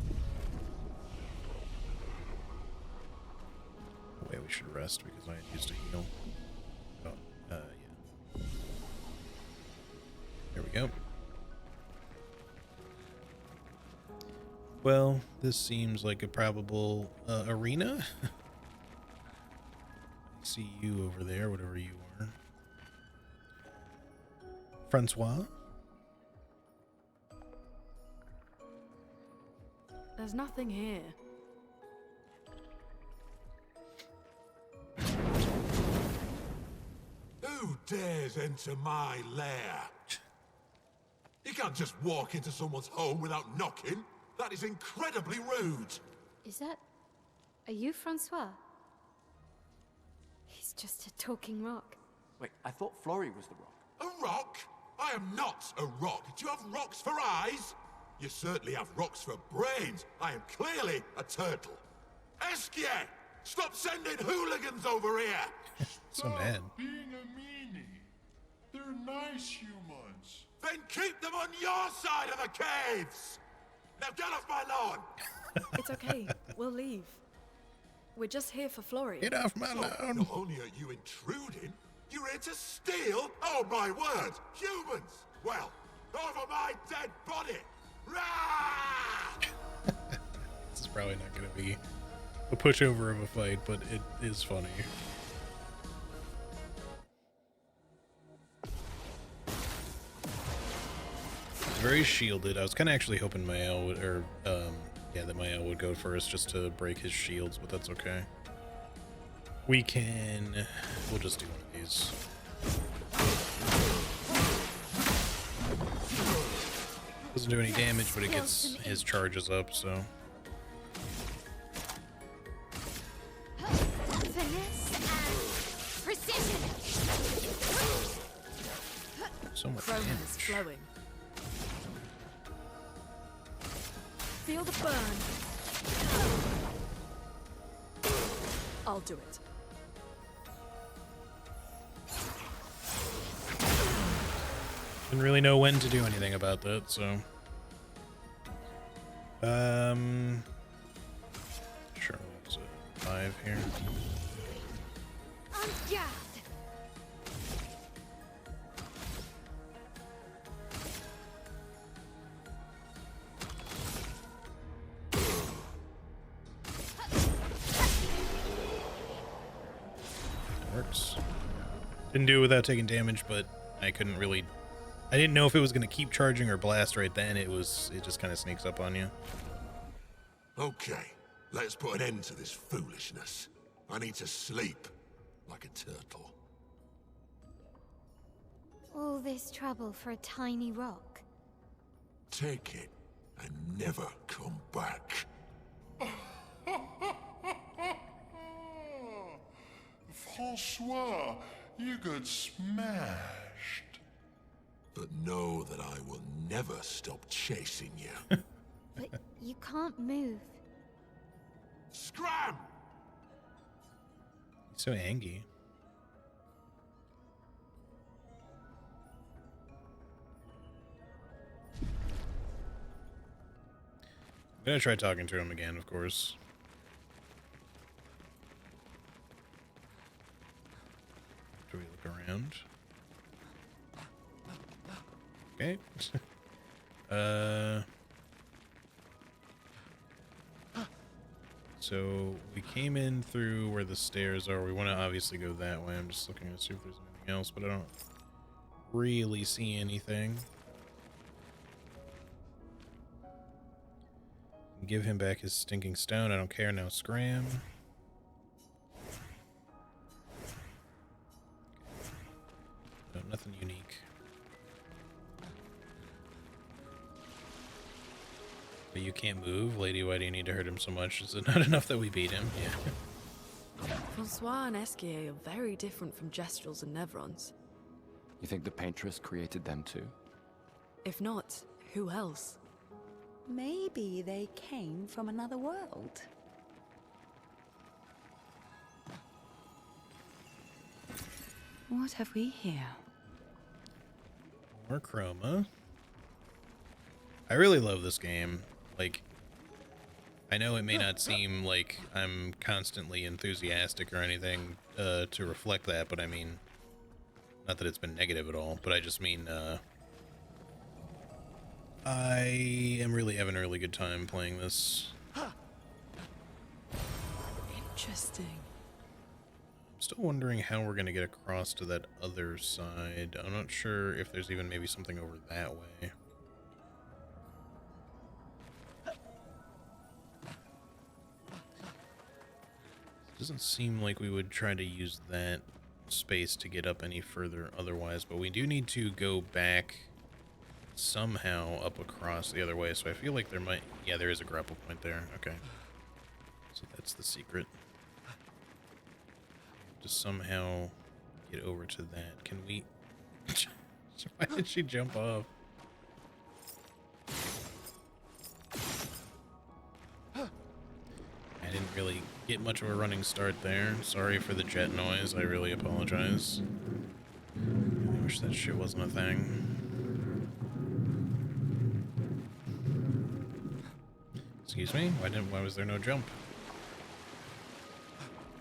S1: Wait, we should rest because I used to heal. Oh, yeah. There we go. Well, this seems like a probable arena. I see you over there, whatever you are. Francois?
S4: There's nothing here.
S12: Who dares enter my lair? You can't just walk into someone's home without knocking. That is incredibly rude.
S3: Is that... Are you Francois? He's just a talking rock.
S2: Wait, I thought Florrie was the rock.
S12: A rock? I am not a rock. Do you have rocks for eyes? You certainly have rocks for brains. I am clearly a turtle. Esquier! Stop sending hooligans over here!
S1: So mad.
S11: Being a meanie. They're nice humans.
S12: Then keep them on your side of the caves! Now get off my lawn!
S4: It's okay. We'll leave. We're just here for Florrie.
S1: Get off my
S12: So,
S1: lawn!
S12: not only are you intruding, you're here to steal? Oh my word! Humans! Well, over my dead body! Rah!
S1: This is probably not going to be a pushover of a fight, but it is funny. It's very shielded. I was kind of actually hoping Mael would, or yeah, that Mael would go first just to break his shields, but that's okay. We'll just do one of these. Doesn't do any damage, but it gets his charges up, so.
S3: Finesse and precision.
S1: So much
S4: Chrome is
S1: damage.
S4: flowing. Feel the burn. I'll do it.
S1: Didn't really know when to do anything about that, so. Sure, what was it? 5 here.
S3: On guard.
S1: Works. Didn't do it without taking damage, but I couldn't really. I didn't know if it was going to keep charging or blast right then. It just kind of sneaks up on you.
S12: Okay, let's put an end to this foolishness. I need to sleep like a turtle.
S3: All this trouble for a tiny rock.
S12: Take it and never come back.
S11: Francois, you got smashed.
S12: But know that I will never stop chasing you.
S3: But you can't move.
S12: Scram!
S1: He's so angry. I'm gonna try talking to him again, of course. Do we look around? Okay. So we came in through where the stairs are. We want to obviously go that way. I'm just looking to see if there's anything else, but I don't really see anything. Give him back his stinking stone. I don't care. Now scram. No, nothing unique. But you can't move? Lady, why do you need to hurt him so much? Is it not enough that we beat him? Yeah.
S4: Francois and Esquier are very different from Gestrels and Nevrons.
S2: You think the Paintress created them too?
S4: If not, who else?
S6: Maybe they came from another world. What have we here?
S1: More chroma. I really love this game. Like, I know it may not seem like I'm constantly enthusiastic or anything to reflect that, but I mean, not that it's been negative at all, but I just mean I am really having a really good time playing this.
S4: Interesting.
S1: I'm still wondering how we're going to get across to that other side. I'm not sure if there's even maybe something over that way. Doesn't seem like we would try to use that space to get up any further otherwise, but we do need to go back somehow up across the other way, so I feel like there might... Yeah, there is a grapple point there. Okay. So that's the secret. Just somehow get over to that. Can we... Why did she jump off? I didn't really get much of a running start there. Sorry for the jet noise. I really apologize. I wish that shit wasn't a thing. Excuse me? Why was there no jump?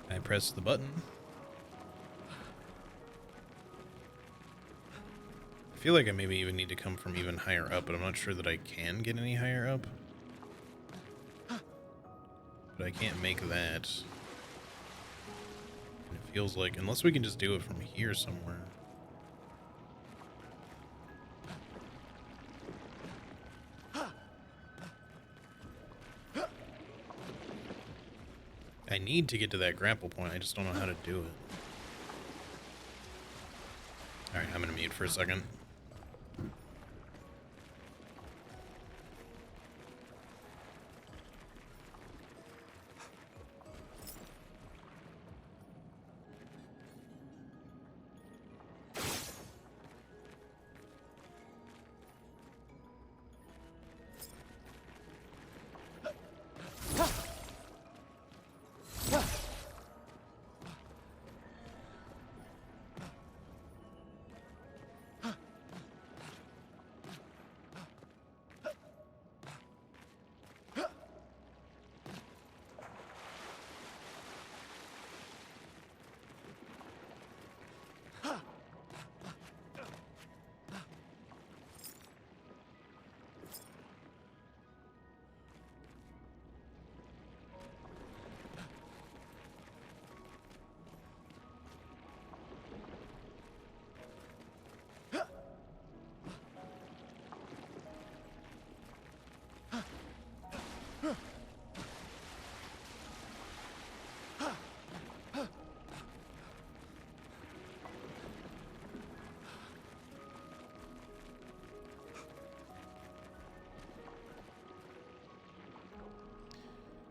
S1: I pressed the button. I feel like I maybe even need to come from even higher up, but I'm not sure that I can get any higher up. But I can't make that. And it feels like, unless we can just do it from here somewhere. I need to get to that grapple point, I just don't know how to do it. Alright, I'm gonna mute for a second.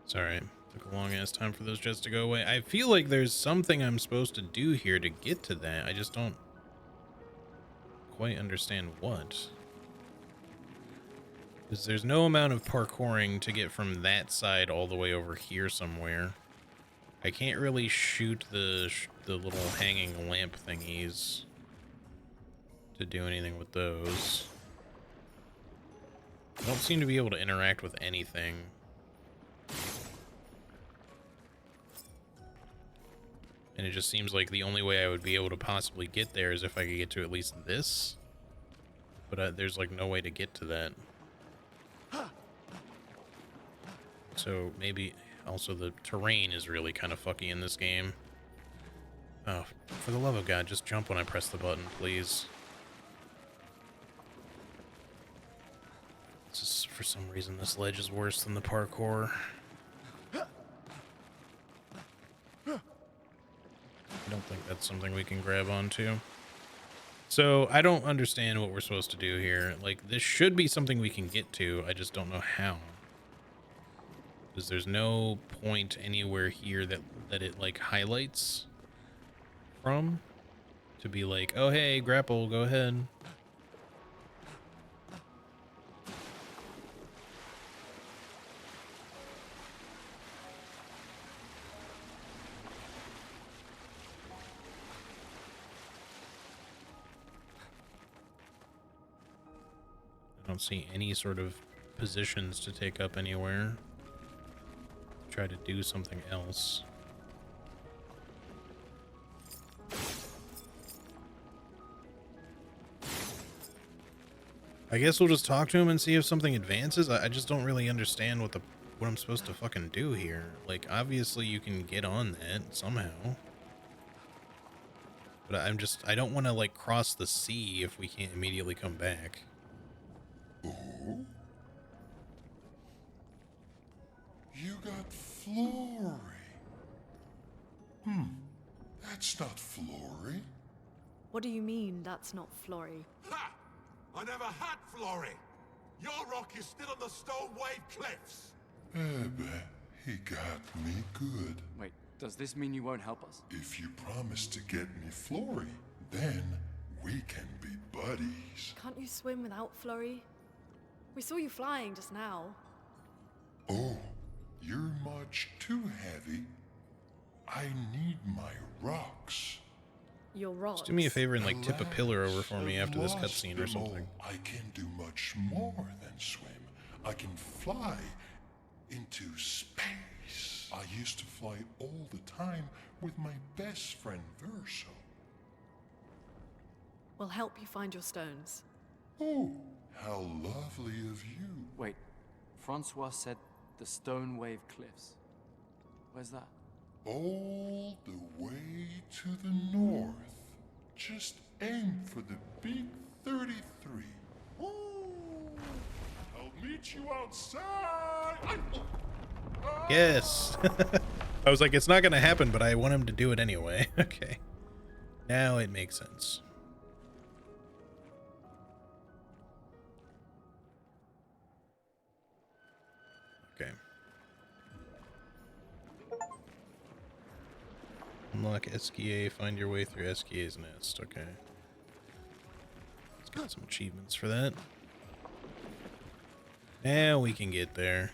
S1: Sorry, took a long ass time for those jets to go away. I feel like there's something I'm supposed to do here to get to that. I just don't quite understand what. Because there's no amount of parkouring to get from that side all the way over here somewhere. I can't really shoot the little hanging lamp thingies to do anything with those. I don't seem to be able to interact with anything. And it just seems like the only way I would be able to possibly get there is if I could get to at least this. But there's like no way to get to that. So maybe... Also, the terrain is really kind of fucky in this game. Oh, for the love of God, just jump when I press the button, please. Just for some reason, this ledge is worse than the parkour. I don't think that's something we can grab onto. So I don't understand what we're supposed to do here. Like, this should be something we can get to. I just don't know how. Because there's no point anywhere here that it like highlights from to be like, oh hey, grapple, go ahead. I don't see any sort of positions to take up anywhere. Try to do something else. I guess we'll just talk to him and see if something advances. I just don't really understand what I'm supposed to fucking do here. Like, obviously you can get on that somehow. But I don't want to like cross the sea if we can't immediately come back.
S11: Oh? You got Flory. That's not Flory.
S4: What do you mean, that's not Flory?
S12: Ha! I never had Flory. Your rock is still on the Stone Wave Cliffs.
S11: He got me good.
S2: Wait, does this mean you won't help us?
S11: If you promise to get me Flory, then we can be buddies.
S4: Can't you swim without Flory? We saw you flying just now.
S11: Oh, you're much too heavy. I need my rocks.
S4: Your rocks?
S1: Just do me a favor and like tip a pillar over for me after this cutscene or something.
S11: I can do much more than swim. I can fly into space. I used to fly all the time with my best friend Verso.
S4: We'll help you find your stones.
S11: Oh, how lovely of you.
S2: Wait, Francois said the Stone Wave Cliffs. Where's that?
S11: All the way to the north. Just aim for the big 33. Ooh, I'll meet you outside.
S1: Yes. I was like, it's not going to happen, but I want him to do it anyway. Okay. Now it makes sense. Okay. Unlock SKA, find your way through SKA's nest. Okay. Let's get some achievements for that. Now we can get there.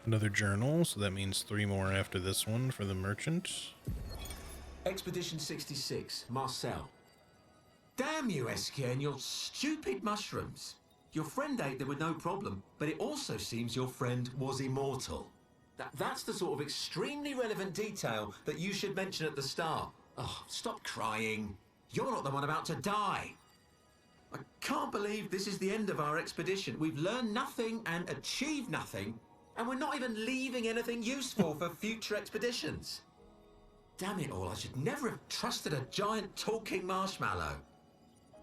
S1: Another journal, so that means 3 more after this one for the merchant.
S13: Expedition 66, Marcel. Damn you, SK, and your stupid mushrooms. Your friend ate them with no problem, but it also seems your friend was immortal. That's the sort of extremely relevant detail that you should mention at the start. Oh, stop crying. You're not the one about to die. I can't believe this is the end of our expedition. We've learned nothing and achieved nothing, and we're not even leaving anything useful for future expeditions. Damn it all, I should never have trusted a giant talking marshmallow.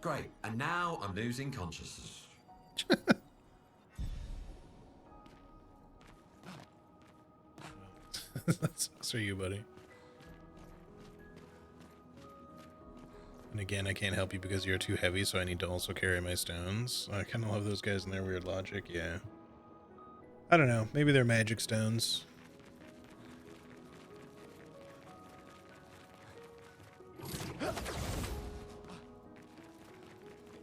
S13: Great, and now I'm losing consciousness.
S1: That sucks for you, buddy. And again, I can't help you because you're too heavy, so I need to also carry my stones. I kind of love those guys and their weird logic, yeah. I don't know, maybe they're magic stones.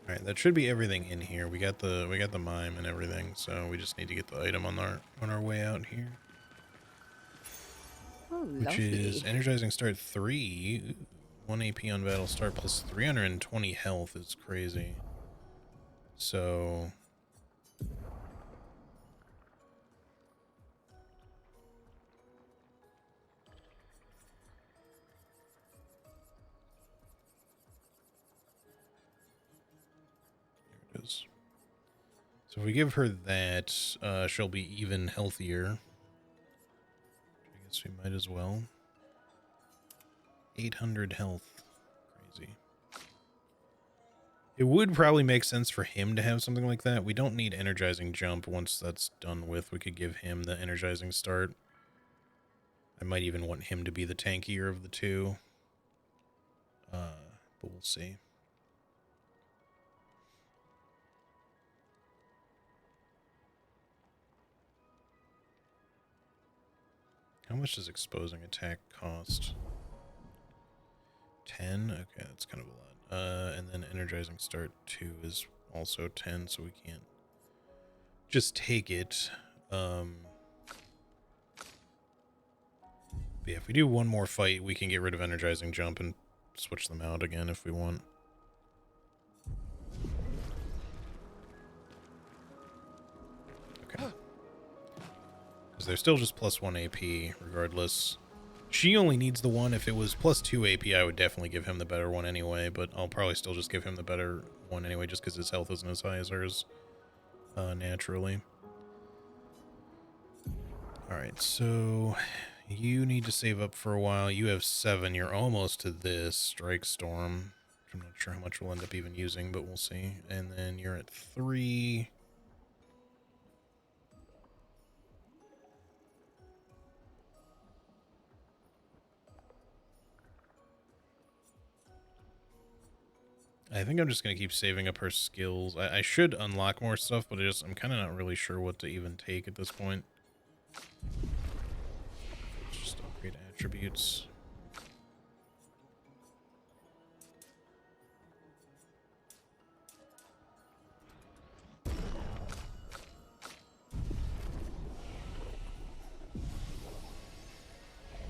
S1: Alright, that should be everything in here. We got the mime and everything, so we just need to get the item on our way out here.
S7: Oh,
S1: which
S7: lovely.
S1: is energizing start 3. 1 AP on battle start plus 320 health is crazy. So is. So if we give her that, she'll be even healthier. I guess we might as well. 800 health. Crazy. It would probably make sense for him to have something like that. We don't need energizing jump once that's done with. We could give him the energizing start. I might even want him to be the tankier of the two. But we'll see. How much does exposing attack cost? 10? Okay, that's kind of a lot. And then energizing start 2 is also 10, so we can't just take it. But yeah, if we do one more fight, we can get rid of energizing jump and switch them out again if we want. Okay. Because they're still just +1 AP regardless. She only needs the one. If it was +2 AP, I would definitely give him the better one anyway, but I'll probably still just give him the better one anyway, just because his health isn't as high as hers, naturally. Alright, so you need to save up for a while. You have 7. You're almost to this Strike Storm. I'm not sure how much we'll end up even using, but we'll see. And then you're at 3. I think I'm just going to keep saving up her skills. I should unlock more stuff, but I'm kind of not really sure what to even take at this point. Just upgrade attributes.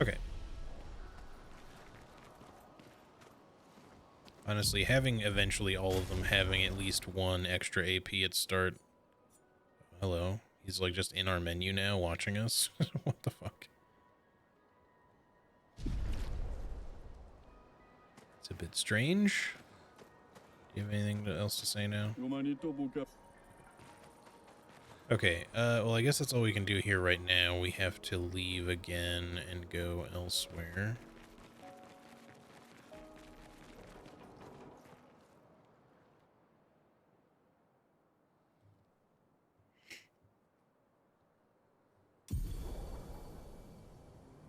S1: Okay. Honestly, having eventually all of them having at least 1 extra AP at start. Hello. He's like just in our menu now watching us. What the fuck? It's a bit strange. Do you have anything else to say now? Okay, well, I guess that's all we can do here right now. We have to leave again and go elsewhere.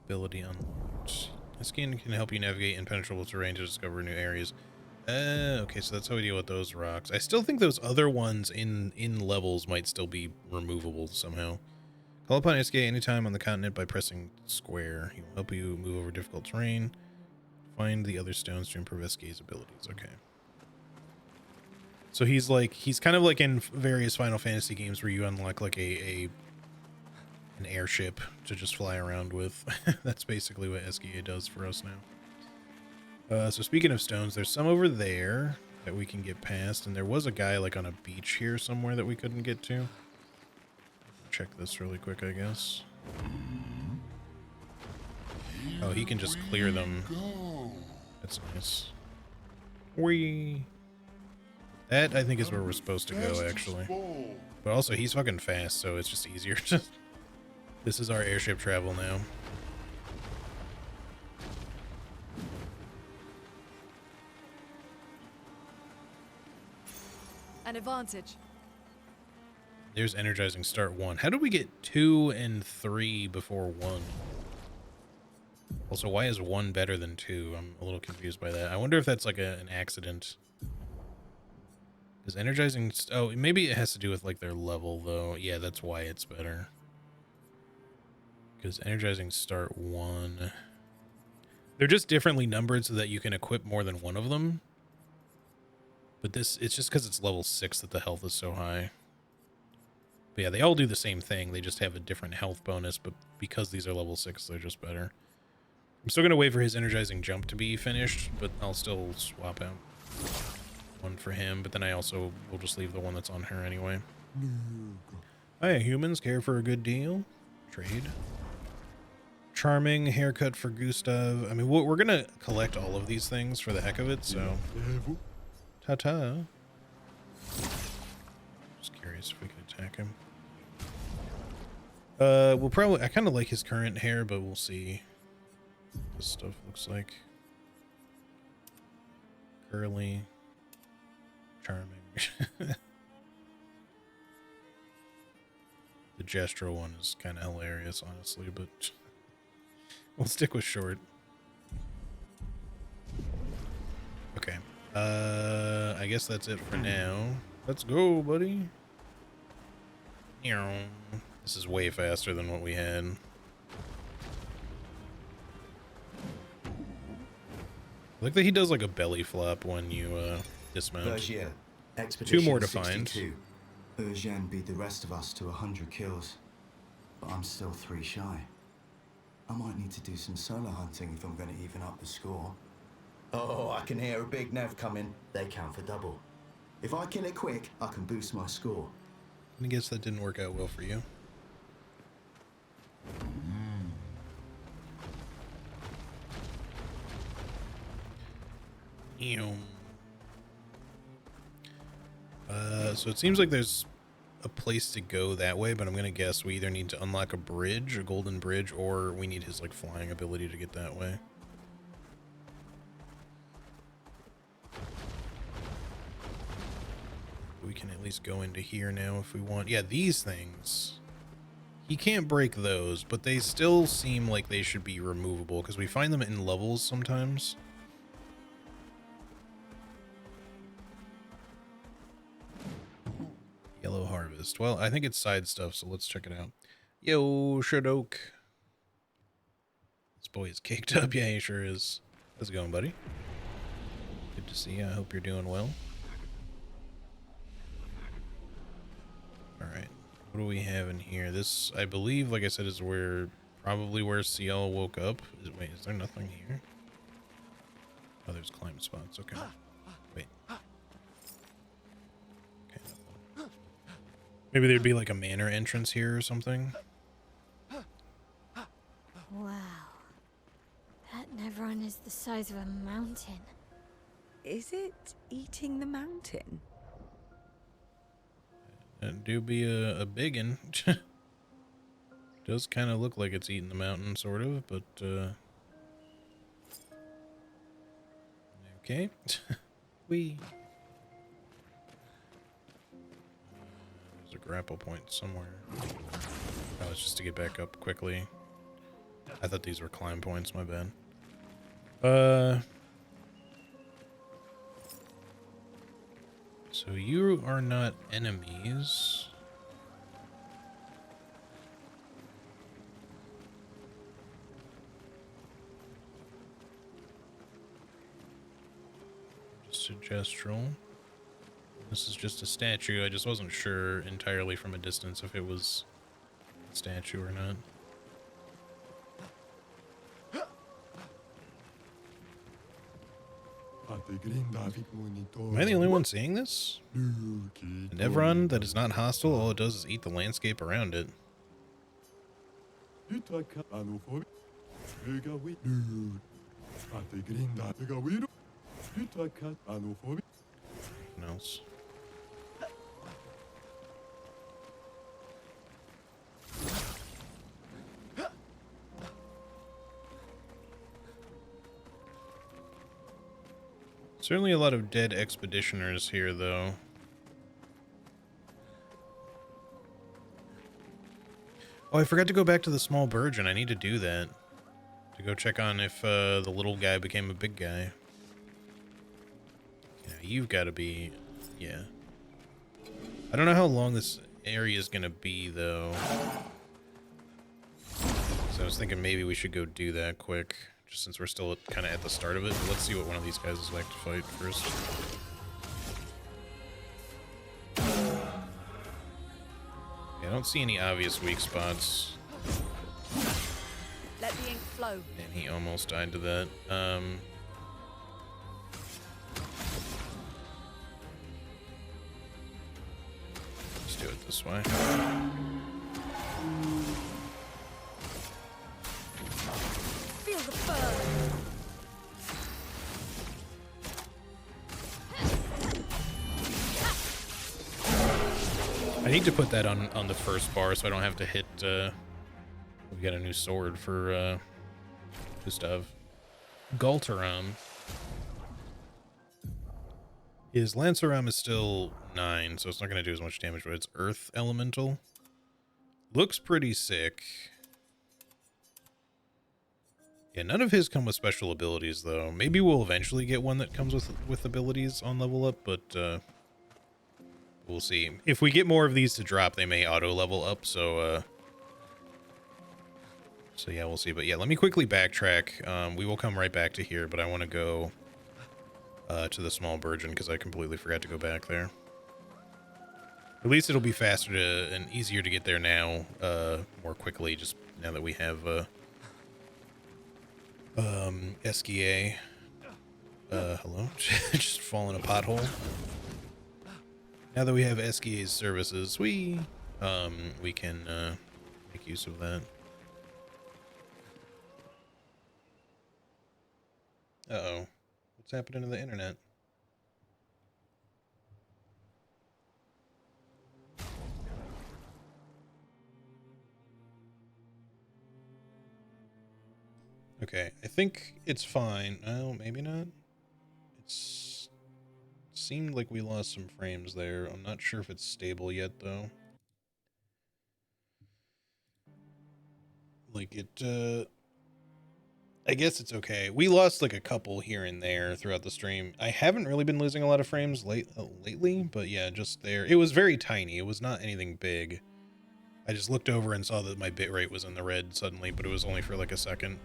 S1: Ability unlocked. This skin can help you navigate impenetrable terrain to discover new areas. Okay, so that's how we deal with those rocks. I still think those other ones in levels might still be removable somehow. Call upon SK anytime on the continent by pressing square. He will help you move over difficult terrain. Find the other stones to improve SK's abilities. Okay. So he's kind of like in various Final Fantasy games where you unlock like an airship to just fly around with. That's basically what SKA does for us now. So speaking of stones, there's some over there that we can get past, and there was a guy like on a beach here somewhere that we couldn't get to. Check this really quick, I guess. Oh, he can just clear them. That's nice. Whee! That, I think, is where we're supposed to go, actually. But also, he's fucking fast, so it's just easier to... This is our airship travel now.
S4: An advantage.
S1: There's energizing start 1. How did we get 2 and 3 before 1? Also, why is 1 better than 2? I'm a little confused by that. I wonder if that's like an accident. Is energizing... Oh, maybe it has to do with like their level, though. Yeah, that's why it's better. Because energizing start 1... They're just differently numbered so that you can equip more than one of them. But this, it's just because it's level 6 that the health is so high. But yeah, they all do the same thing. They just have a different health bonus, but because these are level 6, they're just better. I'm still going to wait for his energizing jump to be finished, but I'll still swap out one for him. But then I also will just leave the one that's on her anyway. Hi, humans. Care for a good deal? Trade. Charming haircut for Gustav. I mean, we're going to collect all of these things for the heck of it, so... Ta-ta. Just curious if we can attack him. We'll probably... I kind of like his current hair, but we'll see what this stuff looks like. Curly. Charming. The gestural one is kind of hilarious, honestly, but we'll stick with short. Okay. I guess that's it for now. Let's go, buddy. This is way faster than what we had. I like that he does like a belly flop when you dismount. Two more to find.
S2: Eugène beat the rest of us to 100 kills, but I'm still 3 shy. I might need to do some solo hunting if I'm going to even up the score. Oh, I can hear a big Nev coming. They count for double. If I kill it quick, I can boost my score.
S1: I guess that didn't work out well for you. So it seems like there's a place to go that way, but I'm gonna guess we either need to unlock a bridge, a golden bridge, or we need his like flying ability to get that way. We can at least go into here now if we want. Yeah, these things. He can't break those, but they still seem like they should be removable because we find them in levels sometimes. Yellow Harvest. Well, I think it's side stuff, so let's check it out. Yo, Shadok. This boy is caked up. Yeah, he sure is. How's it going, buddy? Good to see you. I hope you're doing well. Alright. What do we have in here? This, I believe, like I said, is probably where CL woke up. Wait, is there nothing here? Oh, there's climb spots. Okay. Wait. Maybe there'd be like a manor entrance here or something.
S3: Wow. That Nevron is the size of a mountain.
S7: Is it eating the mountain?
S1: That do be a biggin. Does kind of look like it's eating the mountain, sort of, but okay. Wee. There's a grapple point somewhere. Oh, it's just to get back up quickly. I thought these were climb points, my bad. So you are not enemies. Just a gestural. This is just a statue. I just wasn't sure entirely from a distance if it was a statue or not. Am I the only one seeing this? An Nevron that is not hostile, all it does is eat the landscape around it. Nothing else. Certainly a lot of dead expeditioners here, though. Oh, I forgot to go back to the small burgeon. I need to do that. To go check on if the little guy became a big guy. Yeah, you've got to be... Yeah. I don't know how long this area is going to be, though. So I was thinking maybe we should go do that quick. Just since we're still kind of at the start of it. Let's see what one of these guys is like to fight first. Yeah, I don't see any obvious weak spots.
S4: Let the ink flow.
S1: And he almost died to that. Let's do it this way.
S4: Feel the burn.
S1: I need to put that on the first bar so I don't have to hit, we got a new sword for, Gustav. Galtaram. His Lanceram is still 9, so it's not going to do as much damage, but it's Earth Elemental. Looks pretty sick. Yeah, none of his come with special abilities, though. Maybe we'll eventually get one that comes with abilities on level up, but we'll see. If we get more of these to drop, they may auto level up, so yeah, we'll see. But yeah, let me quickly backtrack. We will come right back to here, but I want to go to the small Burgeon because I completely forgot to go back there. At least it'll be faster and easier to get there now, more quickly, just now that we have SKA. Hello? Just fall in a pothole. Now that we have SKA's services, we can make use of that. Uh-oh. What's happening to the internet? Okay, I think it's fine. Oh, maybe not. It's seemed like we lost some frames there. I'm not sure if it's stable yet, though. Like it, I guess it's okay. We lost like a couple here and there throughout the stream. I haven't really been losing a lot of frames lately, but yeah, just there. It was very tiny. It was not anything big. I just looked over and saw that my bitrate was in the red suddenly, but it was only for like a second.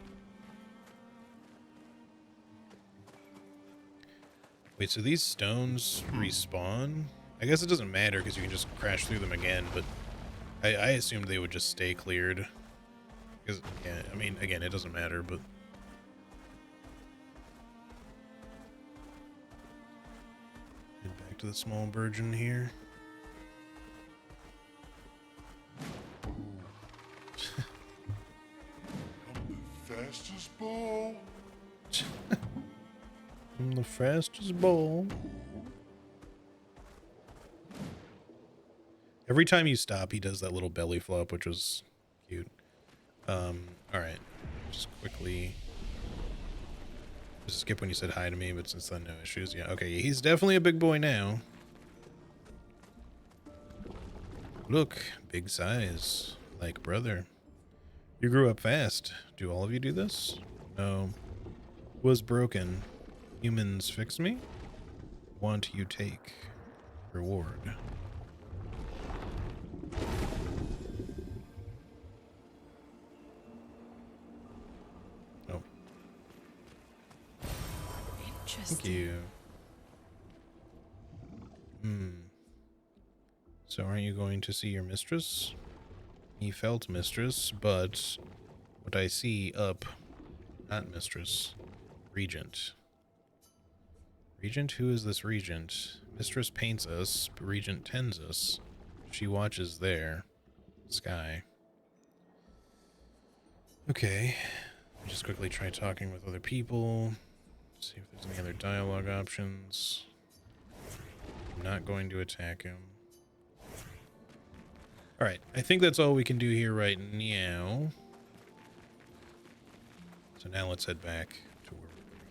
S1: Wait, so these stones respawn? I guess it doesn't matter because you can just crash through them again, but I assumed they would just stay cleared. Because, yeah, I mean, again, it doesn't matter, but... Head back to the small Burgeon here.
S11: Fastest ball.
S1: I'm the fastest ball. Every time you stop, he does that little belly flop, which was cute. Alright. Just quickly... Just skip when you said hi to me, but since then, no issues. Yeah, okay, he's definitely a big boy now. Look, big size. Like brother. You grew up fast. Do all of you do this? No. Was broken. Humans fix me? Want you take. Reward. Oh.
S4: Interesting.
S1: Thank you. So aren't you going to see your mistress? He felt mistress, but what I see up, not mistress, regent. Regent? Who is this regent? Mistress paints us, regent tends us. She watches there. Sky. Okay. Just quickly try talking with other people. See if there's any other dialogue options. I'm not going to attack him. Alright, I think that's all we can do here right now. So now let's head back to where we're going.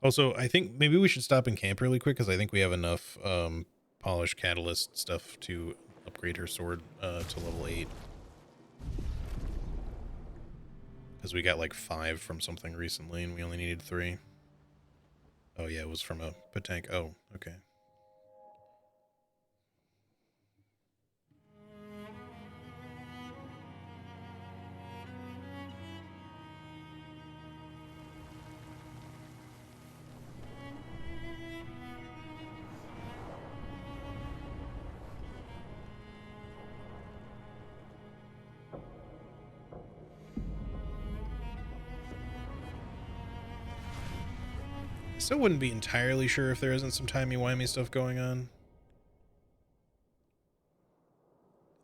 S1: Also, I think maybe we should stop and camp really quick, because I think we have enough polished catalyst stuff to upgrade her sword to level 8. Because we got like 5 from something recently, and we only needed 3. Oh yeah, it was from a Patank. Oh, okay. Still wouldn't be entirely sure if there isn't some timey-wimey stuff going on.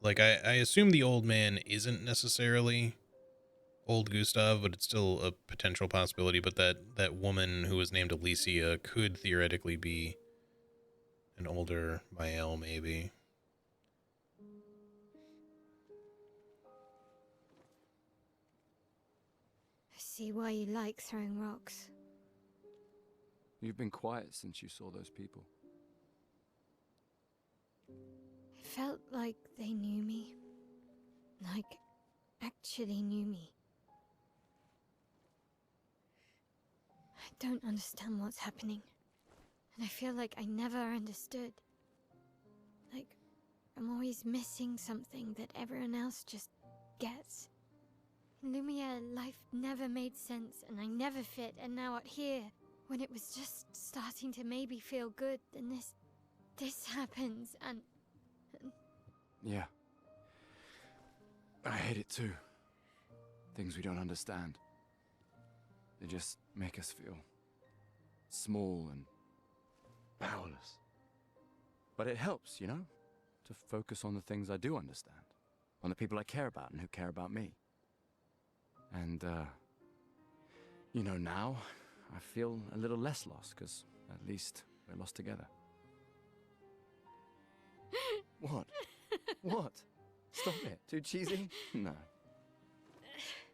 S1: Like, I assume the old man isn't necessarily old Gustav, but it's still a potential possibility. But that woman who was named Alicia could theoretically be an older Mael, maybe.
S3: see why you like throwing rocks.
S14: You've been quiet since you saw those people.
S3: It felt like they knew me. Like, actually knew me. I don't understand what's happening. And I feel like I never understood. Like, I'm always missing something that everyone else just gets. In Lumiere, life never made sense, and I never fit, and now out here, when it was just starting to maybe feel good, then this happens, and...
S14: Yeah. I hate it too. Things we don't understand. They just make us feel small and powerless. But it helps, you know, to focus on the things I do understand, on the people I care about and who care about me. And, you know, now I feel a little less lost, because at least we're lost together. What? What? Stop it. Too cheesy? No.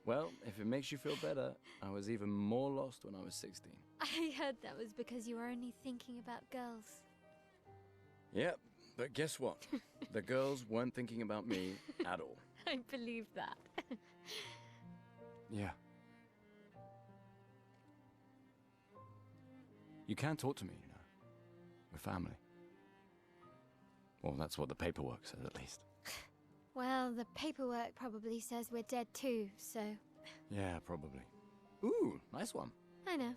S14: Well, if it makes you feel better, I was even more lost when I was 16.
S3: I heard that was because you were only thinking about girls.
S14: Yep, but guess what? The girls weren't thinking about me at all.
S3: I believe that.
S14: Yeah. You can talk to me, you know. We're family. Well, that's what the paperwork says, at least.
S3: Well, the paperwork probably says we're dead too, so...
S14: Yeah, probably. Ooh, nice one.
S3: I know.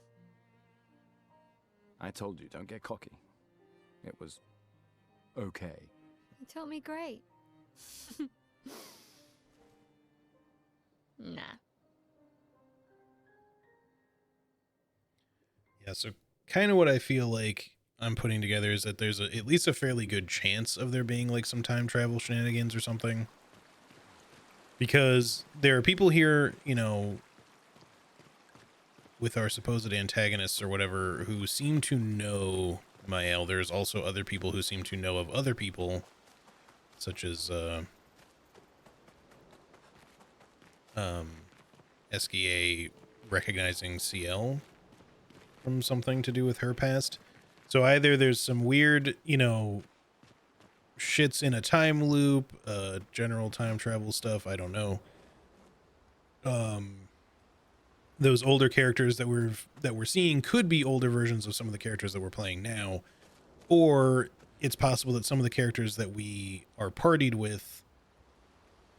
S14: I told you, don't get cocky. It was... okay.
S3: You taught me great. Nah.
S1: Yeah, so kind of what I feel like I'm putting together is that there's at least a fairly good chance of there being like some time travel shenanigans or something. Because there are people here, you know, with our supposed antagonists or whatever, who seem to know Mael. There's also other people who seem to know of other people, such as SKA recognizing CL from something to do with her past. So either there's some weird, you know, shits in a time loop, general time travel stuff, I don't know. Those older characters that we're seeing could be older versions of some of the characters that we're playing now, or it's possible that some of the characters that we are partied with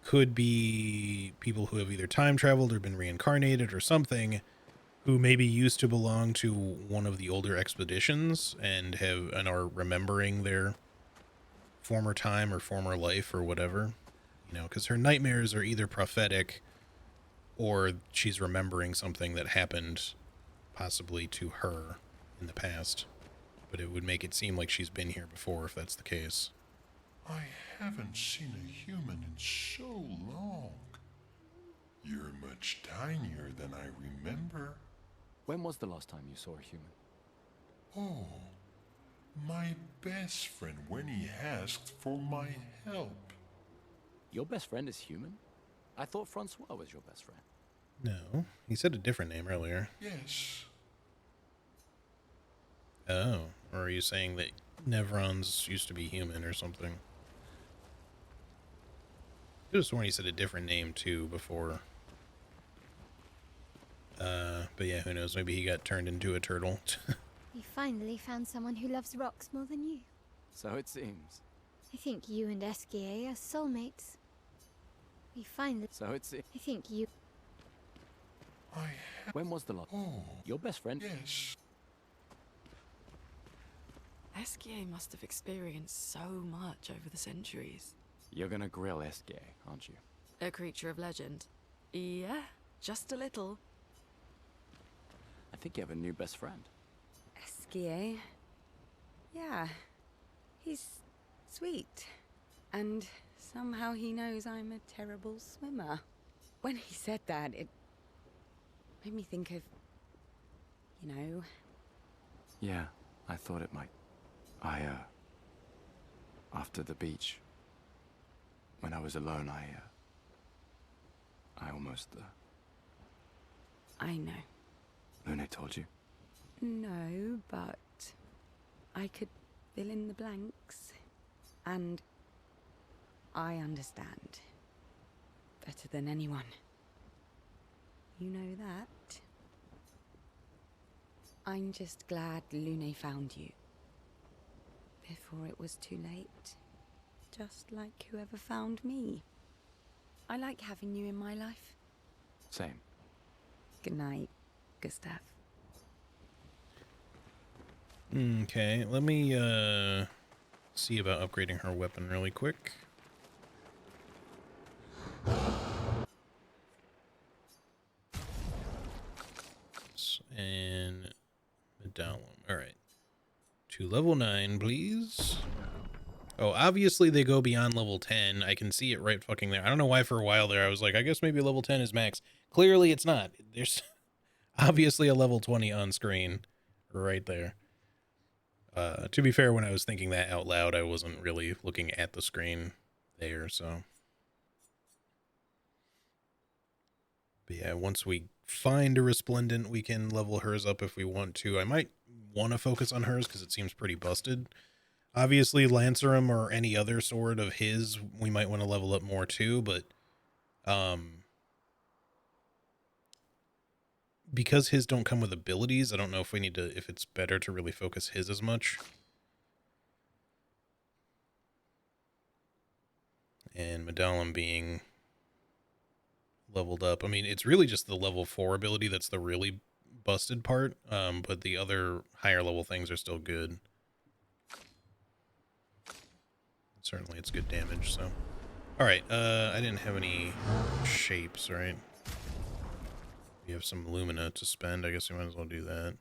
S1: could be people who have either time traveled or been reincarnated or something, who maybe used to belong to one of the older expeditions and are remembering their former time or former life or whatever, you know, because her nightmares are either prophetic or she's remembering something that happened possibly to her in the past. But it would make it seem like she's been here before if that's the case.
S11: I haven't seen a human in so long. You're much tinier than I remember.
S14: When was the last time you saw a human?
S11: Oh, my best friend when he asked for my help.
S14: Your best friend is human? I thought Francois was your best friend.
S1: No, he said a different name earlier.
S11: Yes.
S1: Oh, or are you saying that Nevrons used to be human or something? I could have sworn he said a different name too before. But yeah, who knows? Maybe he got turned into a turtle.
S3: You finally found someone who loves rocks more than you.
S14: So it seems.
S3: I think you and SKA are soulmates. We finally...
S14: So it's...
S3: I think you...
S14: When was the last...
S11: Oh.
S14: Your best friend?
S11: Yes.
S4: SKA must have experienced so much over the centuries.
S14: You're gonna grill SKA, aren't you?
S4: A creature of legend. Yeah, just a little.
S14: I think you have a new best friend.
S7: SKA? Yeah. He's sweet. And somehow he knows I'm a terrible swimmer. When he said that, it made me think of, you know...
S14: Yeah, I thought it might. After the beach, when I was alone, I almost,
S7: I I know.
S14: Luna told you?
S7: No, but I could fill in the blanks. And I understand. Better than anyone. You know that. I'm just glad Lune found you. Before it was too late. Just like whoever found me. I like having you in my life.
S14: Same.
S7: Good night, Gustav.
S1: Okay, let me see about upgrading her weapon really quick. And medallion. All right. To level 9, please. Oh, obviously they go beyond level 10. I can see it right fucking there. I don't know why for a while there I was like, I guess maybe level 10 is max. Clearly it's not. There's obviously a level 20 on screen right there. To be fair, when I was thinking that out loud, I wasn't really looking at the screen there, so. But yeah, once we find a Resplendent, we can level hers up if we want to. I might want to focus on hers because it seems pretty busted. Obviously, Lancerum or any other sword of his, we might want to level up more too, but because his don't come with abilities, I don't know if we need to, if it's better to really focus his as much. And Medallion being leveled up. I mean, it's really just the level 4 ability that's the really busted part, but the other higher level things are still good. Certainly it's good damage, so. Alright, I didn't have any shapes, right? We have some Lumina to spend, I guess we might as well do that.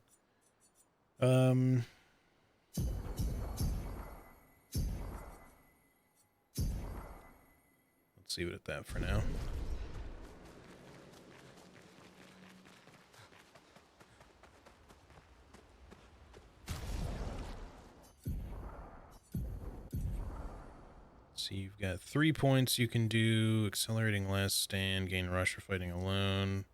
S1: Let's leave it at that for now. So you've got 3 points you can do. Accelerating last stand, gain rush for fighting alone.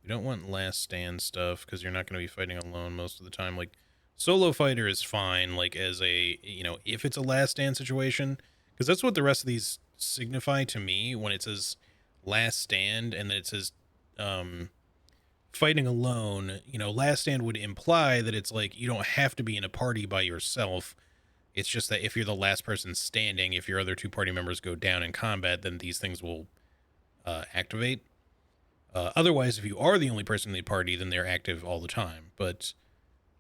S1: We don't want last stand stuff because you're not going to be fighting alone most of the time. Like, solo fighter is fine, like, as a, you know, if it's a last stand situation. Because that's what the rest of these signify to me when it says last stand and then it says fighting alone. You know, last stand would imply that it's like you don't have to be in a party by yourself. It's just that if you're the last person standing, if your other 2 party members go down in combat, then these things will activate. Otherwise, if you are the only person in the party, then they're active all the time. But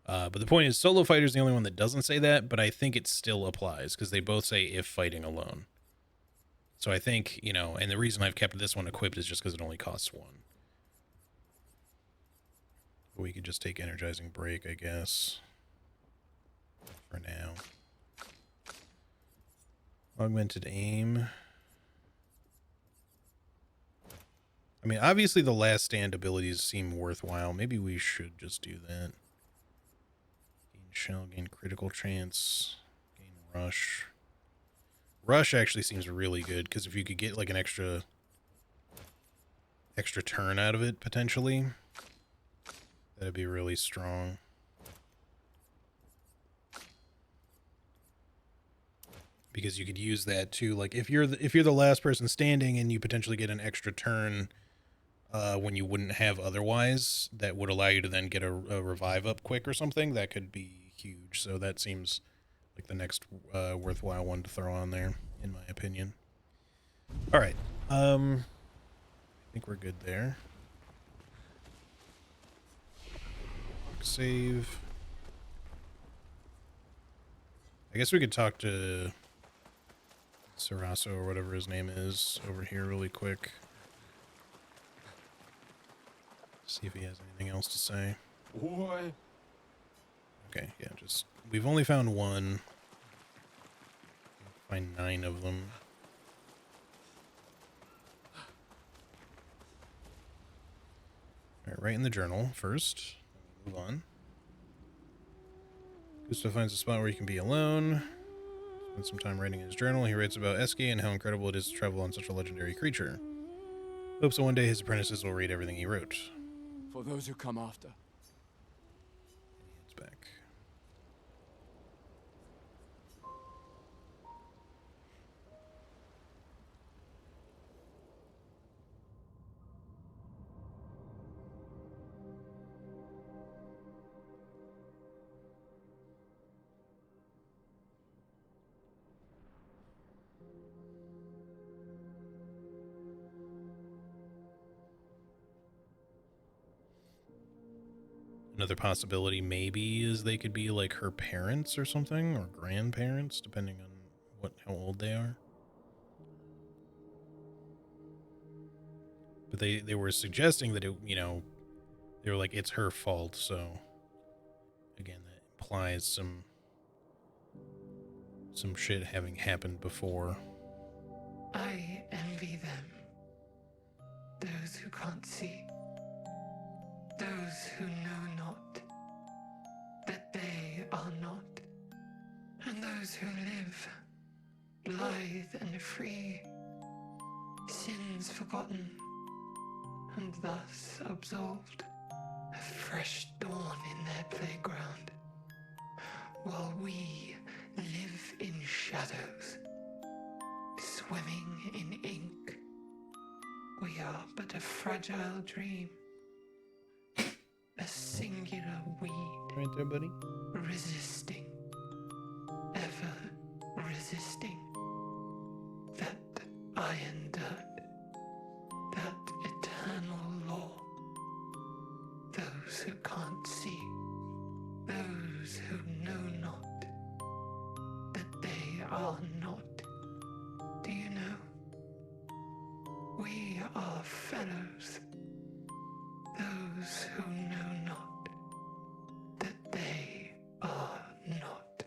S1: the point is, solo fighter is the only one that doesn't say that, but I think it still applies because they both say if fighting alone. So I think, you know, and the reason I've kept this one equipped is just because it only costs 1. But we could just take energizing break, I guess, for now. Augmented aim. I mean, obviously the last stand abilities seem worthwhile. Maybe we should just do that. Gain shell, gain critical chance, gain rush. Rush actually seems really good because if you could get like an extra turn out of it potentially, that'd be really strong. Because you could use that too. Like if you're the last person standing and you potentially get an extra turn when you wouldn't have otherwise, that would allow you to then get a revive up quick or something. That could be huge. So that seems like the next worthwhile one to throw on there, in my opinion. All right. I think we're good there. Save. I guess we could talk to Sarasso or whatever his name is over here really quick. See if he has anything else to say.
S8: What?
S1: Okay, yeah, just... We've only found 1. Find 9 of them. Alright, write in the journal first. Move on. Gustav finds a spot where he can be alone. Spends some time writing in his journal. He writes about Eski and how incredible it is to travel on such a legendary creature. Hopes that one day his apprentices will read everything he wrote.
S14: for those who come after.
S1: It's back. Another possibility maybe is they could be like her parents or something, or grandparents, depending on how old they are. But they were suggesting that they were like, it's her fault, so again, that implies some shit having happened before.
S15: I envy them. Those who can't see. Those who know not that they are not. And those who live, lithe and free, sins forgotten, and thus absolved. A fresh dawn in their playground, while we live in shadows, swimming in ink. We are but a fragile dream, a singular weed.
S1: Right there, buddy.
S15: Resisting, ever resisting that iron dirt, that eternal law. Those who can't see, those who know not that they are not. Do you know? We are fellows. Those who know not that they are not.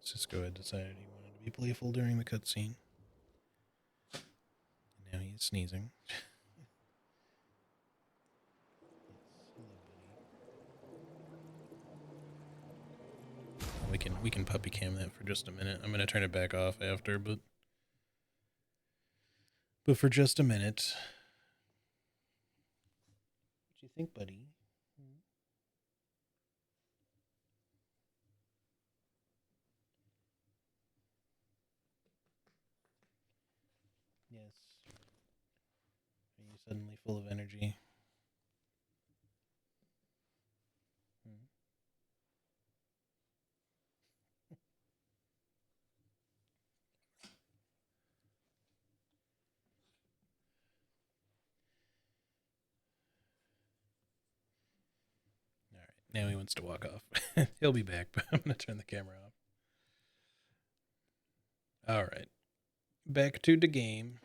S1: Cisco had decided he wanted to be playful during the cutscene. And now he's sneezing. We can puppy cam that for just a minute. I'm gonna turn it back off after, but for just a minute. What do you think, buddy? Yes. Are you suddenly full of energy? Now he wants to walk off. He'll be back, but I'm going to turn the camera off. All right. Back to the game.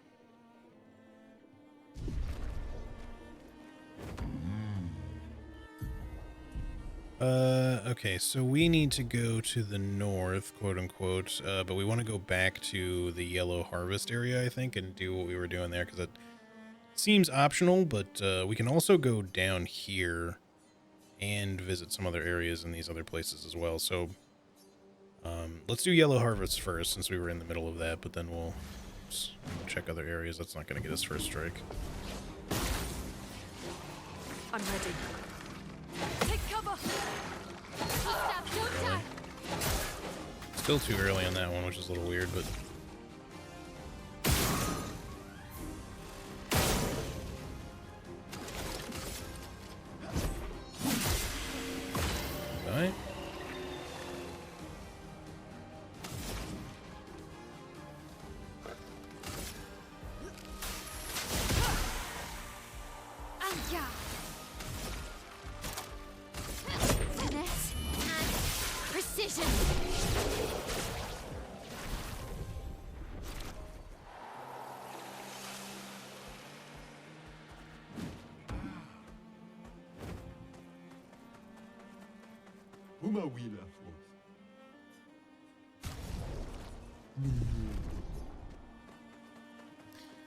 S1: Okay, so we need to go to the north, quote unquote, but we want to go back to the Yellow Harvest area, I think, and do what we were doing there, because it seems optional, but we can also go down here and visit some other areas in these other places as well. So let's do Yellow Harvest first, since we were in the middle of that, but then we'll check other areas. That's not going to get us first strike.
S4: I'm ready. Take cover!
S1: Really? Still too early on that one, which is a little weird, but... Die?
S3: Finesse and precision.
S11: Uma wheeler force.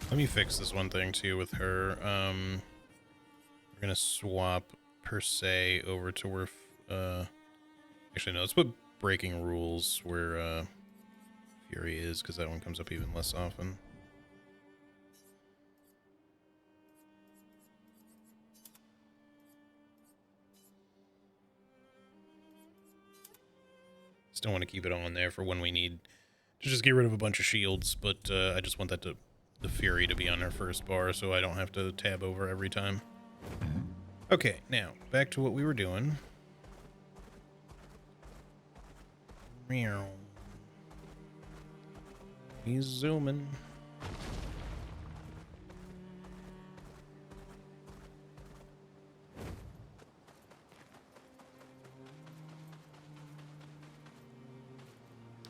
S1: Let me fix this one thing too with her. We're gonna swap per se over to where actually no, let's put breaking rules where Fury is, because that one comes up even less often. Still want to keep it on there for when we need to just get rid of a bunch of shields, but I just want that to, the Fury to be on our first bar so I don't have to tab over every time. Okay, now, back to what we were doing. Meow. He's zooming.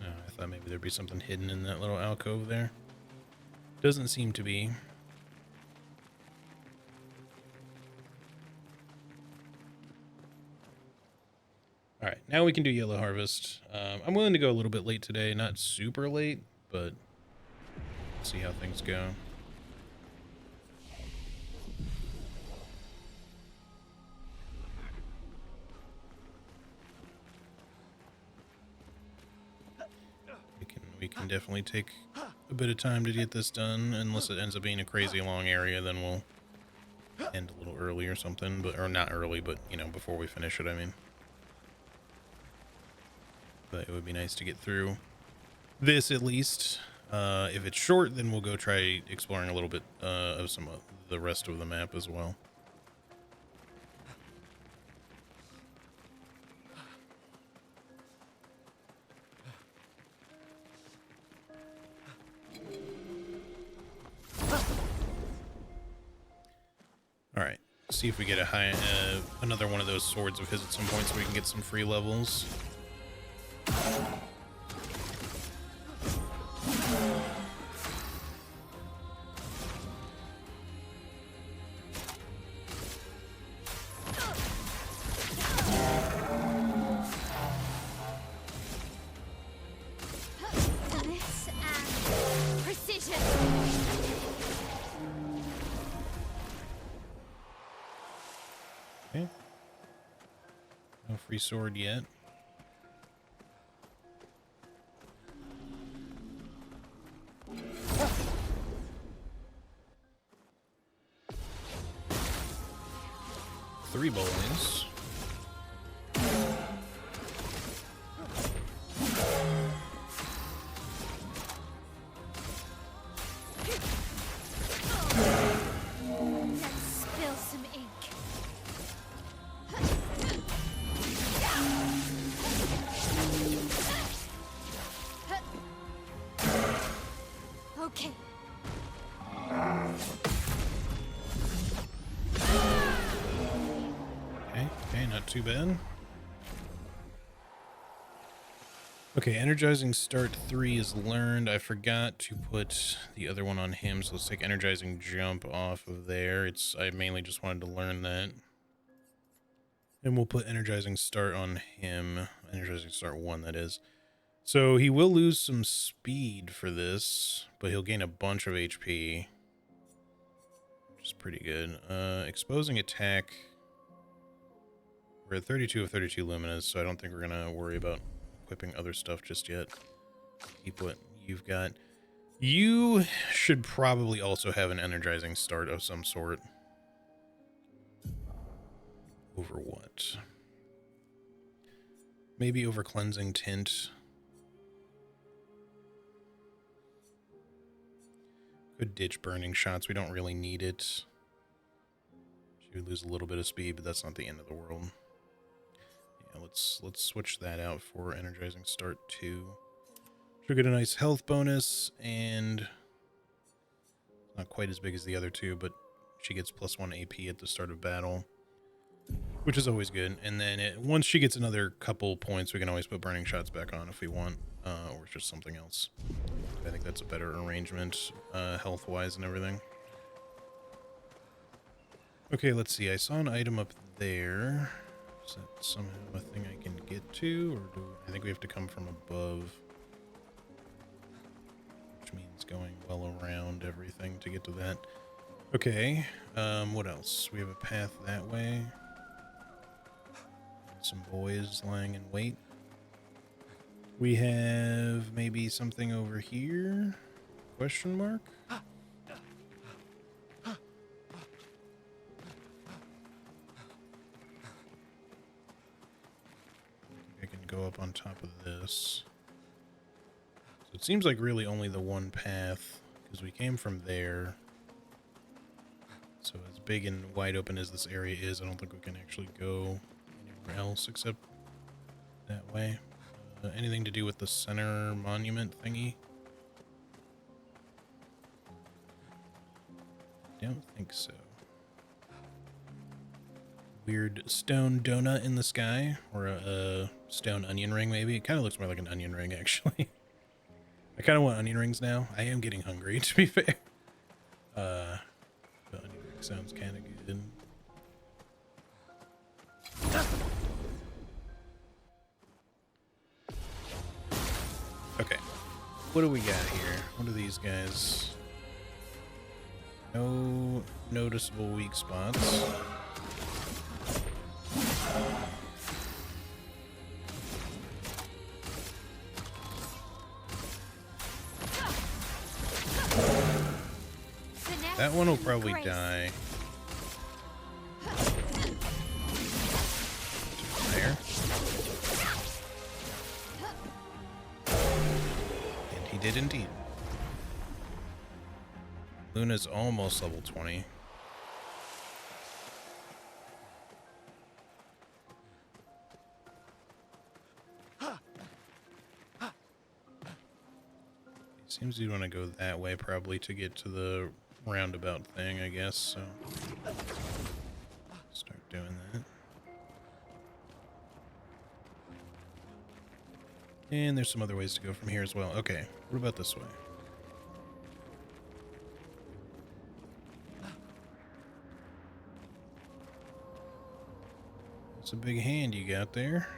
S1: I thought maybe there'd be something hidden in that little alcove there. Doesn't seem to be. Alright, now we can do Yellow Harvest. I'm willing to go a little bit late today. Not super late, but see how things go. We can definitely take a bit of time to get this done, unless it ends up being a crazy long area, then we'll end a little early or something, but or not early, but you know, before we finish it, I mean. But it would be nice to get through this at least. If it's short, then we'll go try exploring a little bit of some of the rest of the map as well. All right, see if we get a high, another one of those swords of his at some point so we can get some free levels. Okay. No free sword yet. Three boys.
S3: Let's spill some ink. Okay.
S1: Okay, not too bad. Okay, Energizing Start 3 is learned. I forgot to put the other one on him, so let's take Energizing Jump off of there. I mainly just wanted to learn that. And we'll put Energizing Start on him. Energizing Start 1, that is. So he will lose some speed for this, but he'll gain a bunch of HP, which is pretty good. Exposing Attack. We're at 32 of 32 Luminous, so I don't think we're going to worry about equipping other stuff just yet. Keep what you've got. You should probably also have an Energizing Start of some sort. Over what? Maybe over Cleansing Tint. Could ditch Burning Shots. We don't really need it. She would lose a little bit of speed, but that's not the end of the world. Yeah, let's switch that out for Energizing Start 2. She'll get a nice health bonus, and not quite as big as the other two, but she gets +1 AP at the start of battle, which is always good. And then once she gets another couple points, we can always put Burning Shots back on if we want, or just something else. I think that's a better arrangement, health-wise and everything. Okay, let's see. I saw an item up there. Is that somehow a thing I can get to, or I think we have to come from above? Which means going well around everything to get to that. Okay, what else? We have a path that way. Some boys lying in wait. We have maybe something over here? Question mark? I can go up on top of this. So it seems like really only the one path, because we came from there. So as big and wide open as this area is, I don't think we can actually go anywhere else except that way. Anything to do with the center monument thingy? Don't think so. Weird stone donut in the sky, or a stone onion ring maybe. It kind of looks more like an onion ring actually. I kind of want onion rings now. I am getting hungry, to be fair. The onion ring sounds kind of good. Okay, what do we got here? What are these guys? No noticeable weak spots. That one will probably die. There. And he did indeed. Luna's almost level 20. Seems you'd want to go that way probably to get to the roundabout thing, I guess, so start doing that. And there's some other ways to go from here as well. Okay, what about this way? It's a big hand you got there.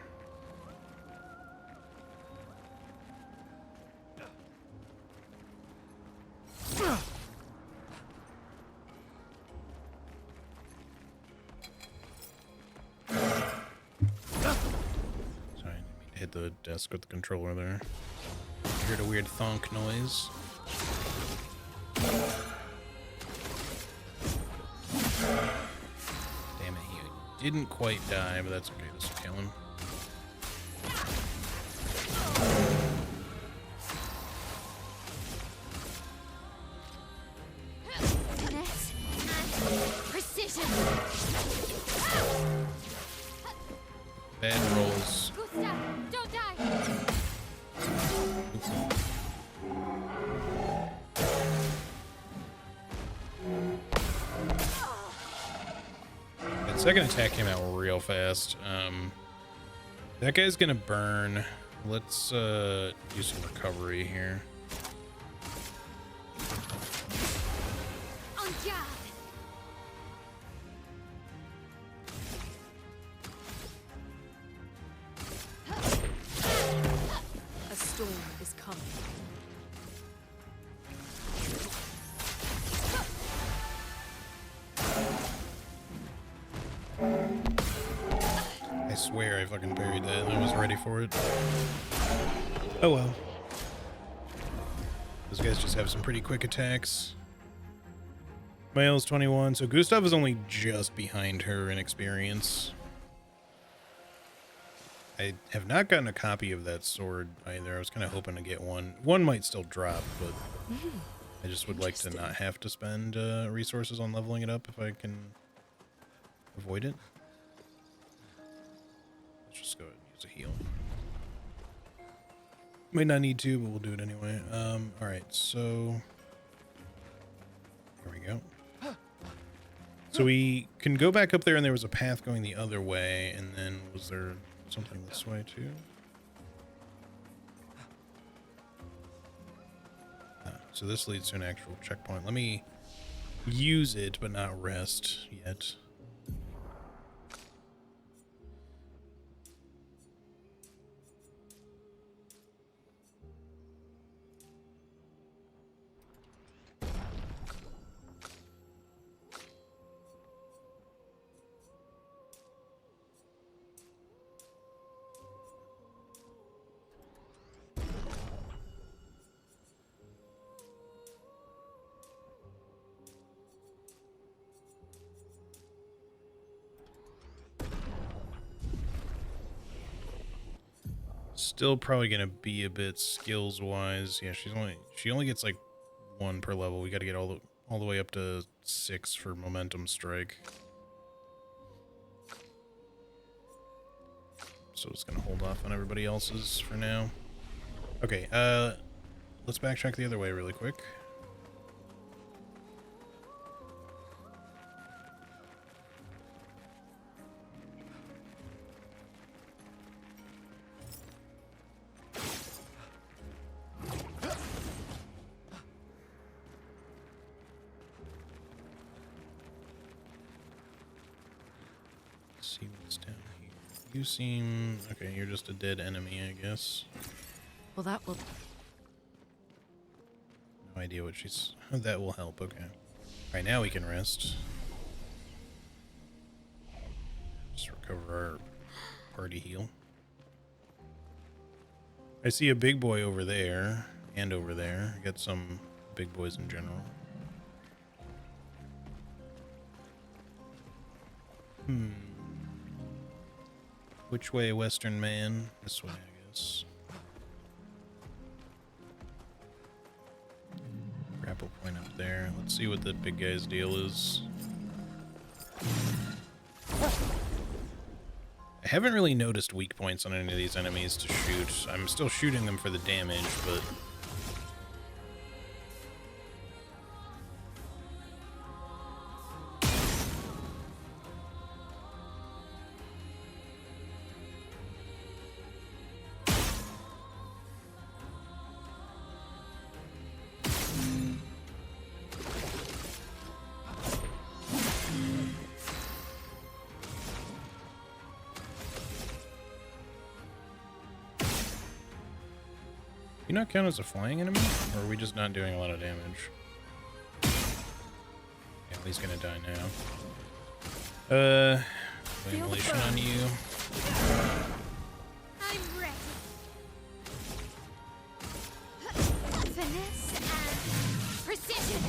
S1: Hit the desk with the controller there. Heard a weird thonk noise. Damn it, he didn't quite die, but that's okay, this will kill him.
S3: Finesse and precision.
S1: Bad rolls.
S3: Gustav, don't die.
S1: That second attack came out real fast. That guy's gonna burn. Let's do some recovery here.
S3: On guard.
S4: A storm is coming.
S1: I swear I fucking parried that and I was ready for it. Oh well. Those guys just have some pretty quick attacks. Male's 21, so Gustav is only just behind her in experience. I have not gotten a copy of that sword either. I was kind of hoping to get one. One might still drop, but I just would like to not have to spend resources on leveling it up if I can avoid it. Let's just go ahead and use a heal. Might not need to, but we'll do it anyway. Alright, so here we go. So we can go back up there, and there was a path going the other way, and then was there something this way too? So this leads to an actual checkpoint. Let me use it, but not rest yet. Still probably gonna be a bit skills wise. Yeah, she only gets like 1 per level. We got to get all the way up to 6 for momentum strike. So it's gonna hold off on everybody else's for now. Okay, let's backtrack the other way really quick. See what's down here. You seem... okay, you're just a dead enemy, I guess.
S4: Well, that will...
S1: No idea what she's... that will help, okay. Alright, now we can rest. Just recover our party heal. I see a big boy over there, and over there. I got some big boys in general. Which way, Western man? This way, I guess. Grapple point up there. Let's see what the big guy's deal is. I haven't really noticed weak points on any of these enemies to shoot. I'm still shooting them for the damage, but... you not count as a flying enemy? Or are we just not doing a lot of damage? Yeah, he's gonna die now. Annihilation on you.
S3: I'm ready. Finesse and precision.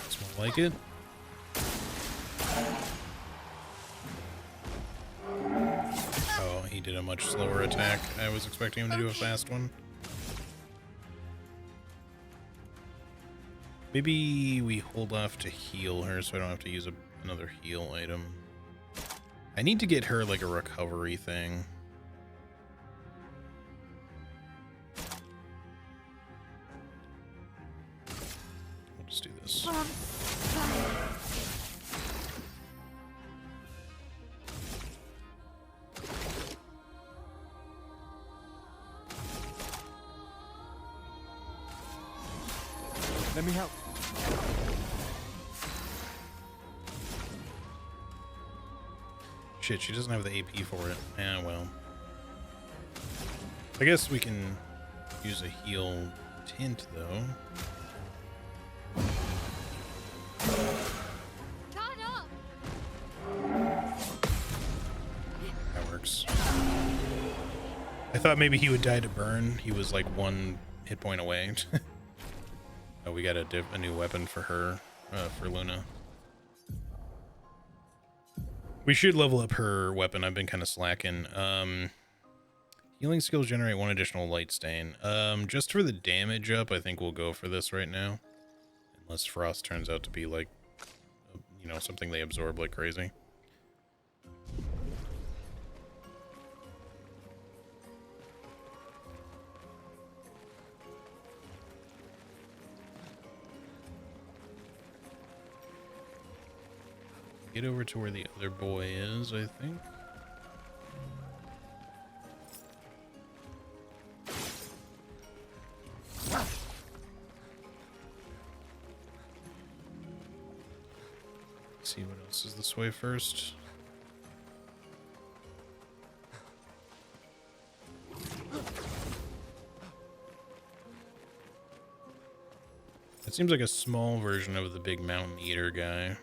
S1: That's more like it. Oh, he did a much slower attack. I was expecting him to do a fast one. Maybe we hold off to heal her so I don't have to use another heal item. I need to get her like a recovery thing. We'll just do this.
S14: Let me help.
S1: Shit, she doesn't have the AP for it. Yeah, well. I guess we can use a heal tint, though. That works. I thought maybe he would die to burn. He was like 1 hit point away. Oh, we got a new weapon for her, for Luna. We should level up her weapon. I've been kind of slacking. Healing skills generate 1 additional light stain. Just for the damage up, I think we'll go for this right now. Unless Frost turns out to be like, you know, something they absorb like crazy. Get over to where the other boy is, I think. Let's see what else is this way first. It seems like a small version of the big mountain eater guy.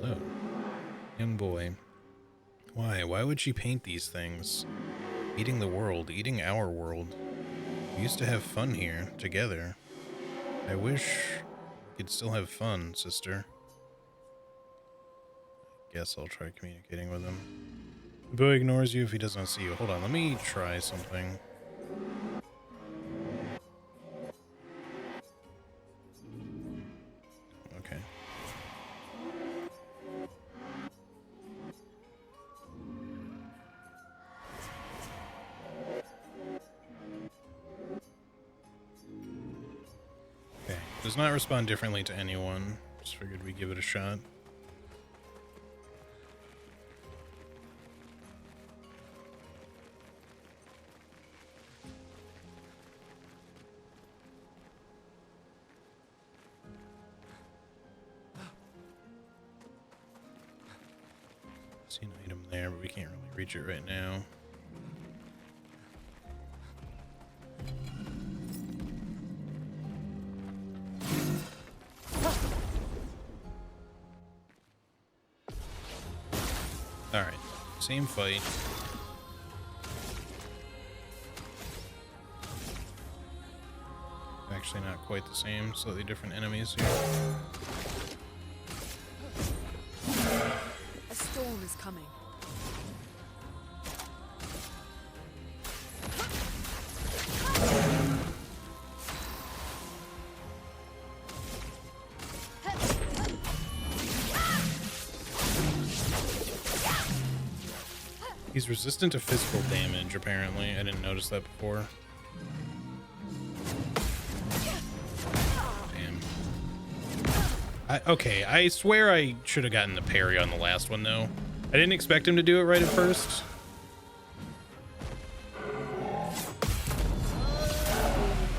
S1: Hello. Young boy. Why? Why would she paint these things? Eating the world, eating our world. We used to have fun here, together. I wish we could still have fun, sister. guess I'll try communicating with him. The boy ignores you if he doesn't see you. Hold on, let me try something. Okay. Okay. Does not respond differently to anyone. Just figured we'd give it a shot. See an item there, but we can't really reach it right now. Alright, same fight. Actually not quite the same, slightly different enemies here.
S4: A storm is coming.
S1: He's resistant to physical damage, apparently. I didn't notice that before. Damn. Okay, I swear I should have gotten the parry on the last one, though. I didn't expect him to do it right at first.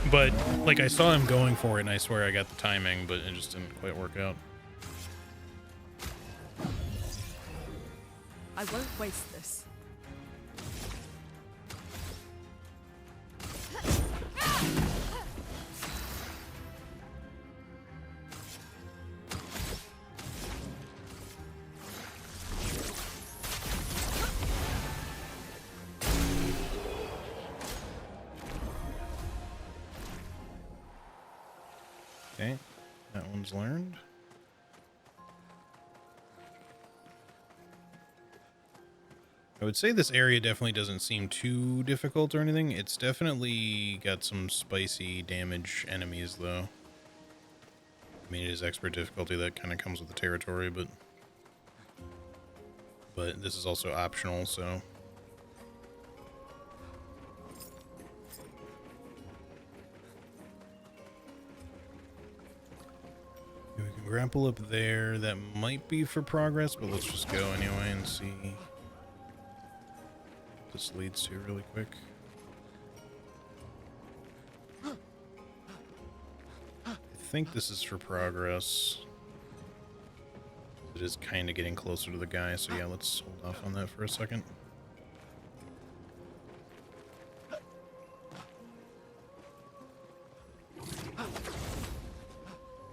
S1: But, like, I saw him going for it, and I swear I got the timing, but it just didn't quite work out.
S4: I won't waste this.
S1: Okay, that one's learned. I would say this area definitely doesn't seem too difficult or anything. It's definitely got some spicy damage enemies, though. I mean, it is expert difficulty. That kind of comes with the territory, but this is also optional, so... We can grapple up there. That might be for progress, but let's just go anyway and see what this leads to really quick. I think this is for progress. It is kind of getting closer to the guy, so yeah, let's hold off on that for a second.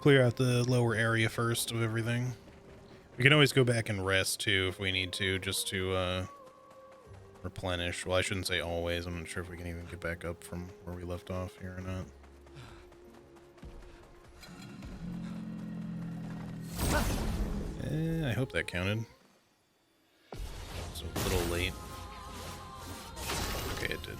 S1: Clear out the lower area first of everything. We can always go back and rest too if we need to, just to replenish. Well, I shouldn't say always. I'm not sure if we can even get back up from where we left off here or not. I hope that counted. It's a little late. Okay, it did.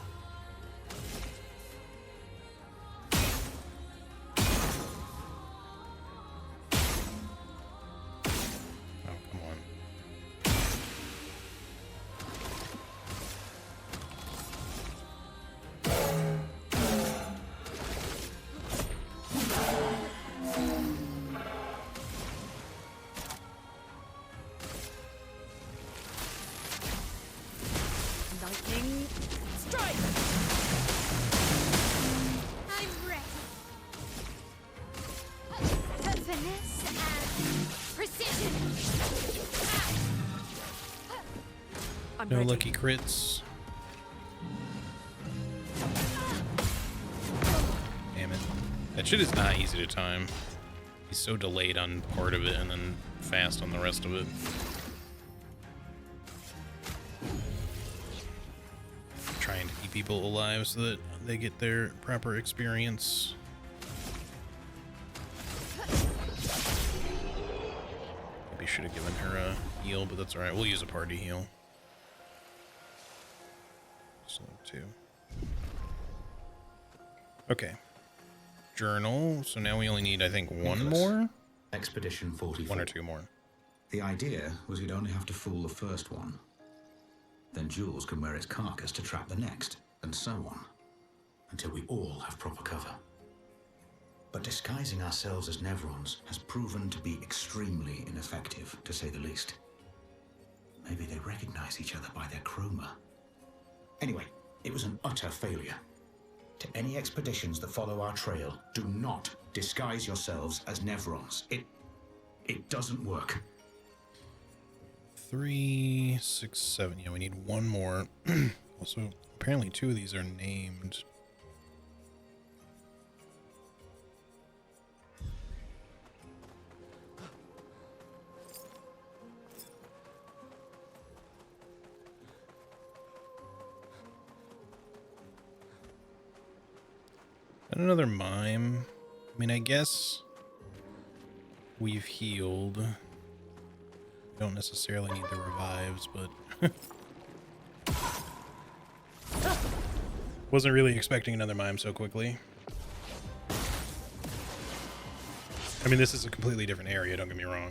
S1: No lucky crits. Damn it. That shit is not easy to time. He's so delayed on part of it and then fast on the rest of it. Trying to keep people alive so that they get their proper experience. Maybe should have given her a heal, but that's alright. We'll use a party heal. So, 2. Okay. Journal. So now we only need, I think, one more?
S16: Expedition 44.
S1: 1 or 2 more.
S16: The idea was we'd only have to fool the first one. Then Jules can wear its carcass to trap the next, and so on. Until we all have proper cover. But disguising ourselves as Nevrons has proven to be extremely ineffective, to say the least. Maybe they recognize each other by their chroma. Anyway, it was an utter failure. To any expeditions that follow our trail, do not disguise yourselves as Nevrons. It doesn't work.
S1: 3, 6, 7. Yeah, we need one more. Also, apparently 2 of these are named. And another mime. I mean, I guess we've healed. We don't necessarily need the revives, but wasn't really expecting another mime so quickly. I mean, this is a completely different area, don't get me wrong.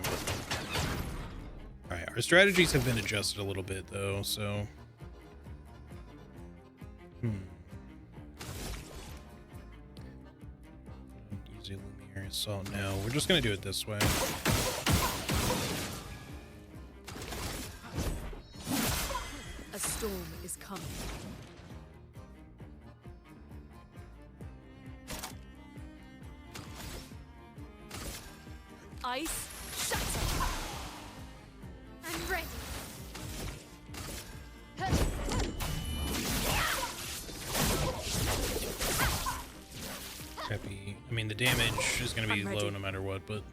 S1: Alright, our strategies have been adjusted a little bit, though, so... Easy Lumiere Assault now. We're just gonna do it this way.
S4: A storm is coming. Ice, shatter!
S3: I'm ready.
S1: Happy. I mean, the damage is going to be low no matter what, but...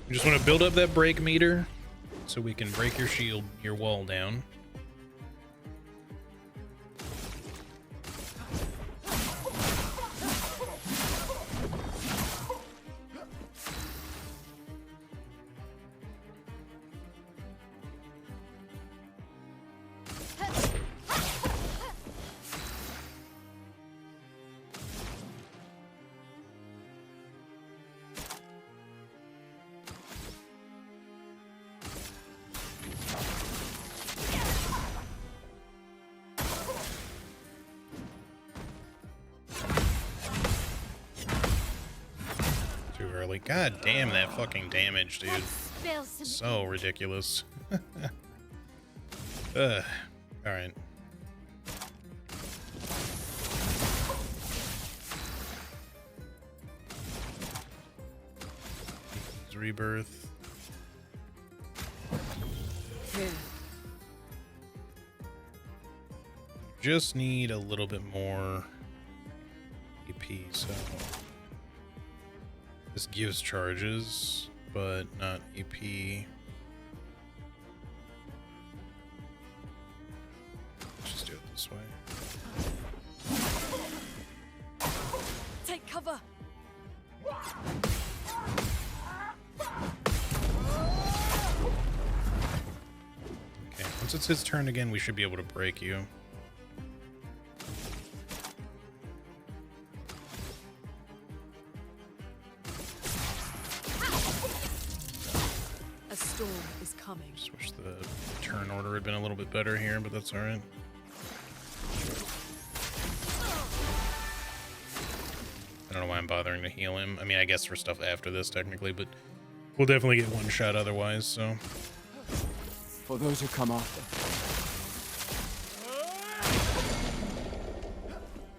S1: You just want to build up that break meter so we can break your shield, your wall down. God damn that fucking damage, dude. So ridiculous. Alright. Rebirth. Just need a little bit more AP, so... This gives charges, but not AP. Let's just do it this way.
S4: Take cover.
S1: Okay, once it's his turn again, we should be able to break you.
S4: Is coming.
S1: Just wish the turn order had been a little bit better here, but that's alright. I don't know why I'm bothering to heal him. I mean, I guess for stuff after this, technically, but we'll definitely get one shot otherwise, so...
S14: For those who come after.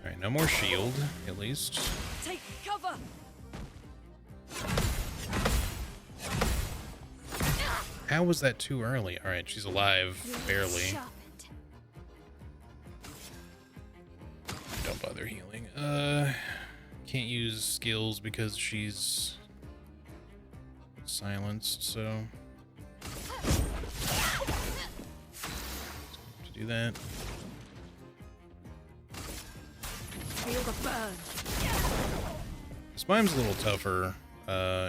S1: Alright, no more shield, at least.
S4: Take cover.
S1: How was that too early? Alright, she's alive, barely. Don't bother healing. Can't use skills because she's silenced, so... To do that.
S4: Feel the burn.
S1: This Slime's a little tougher.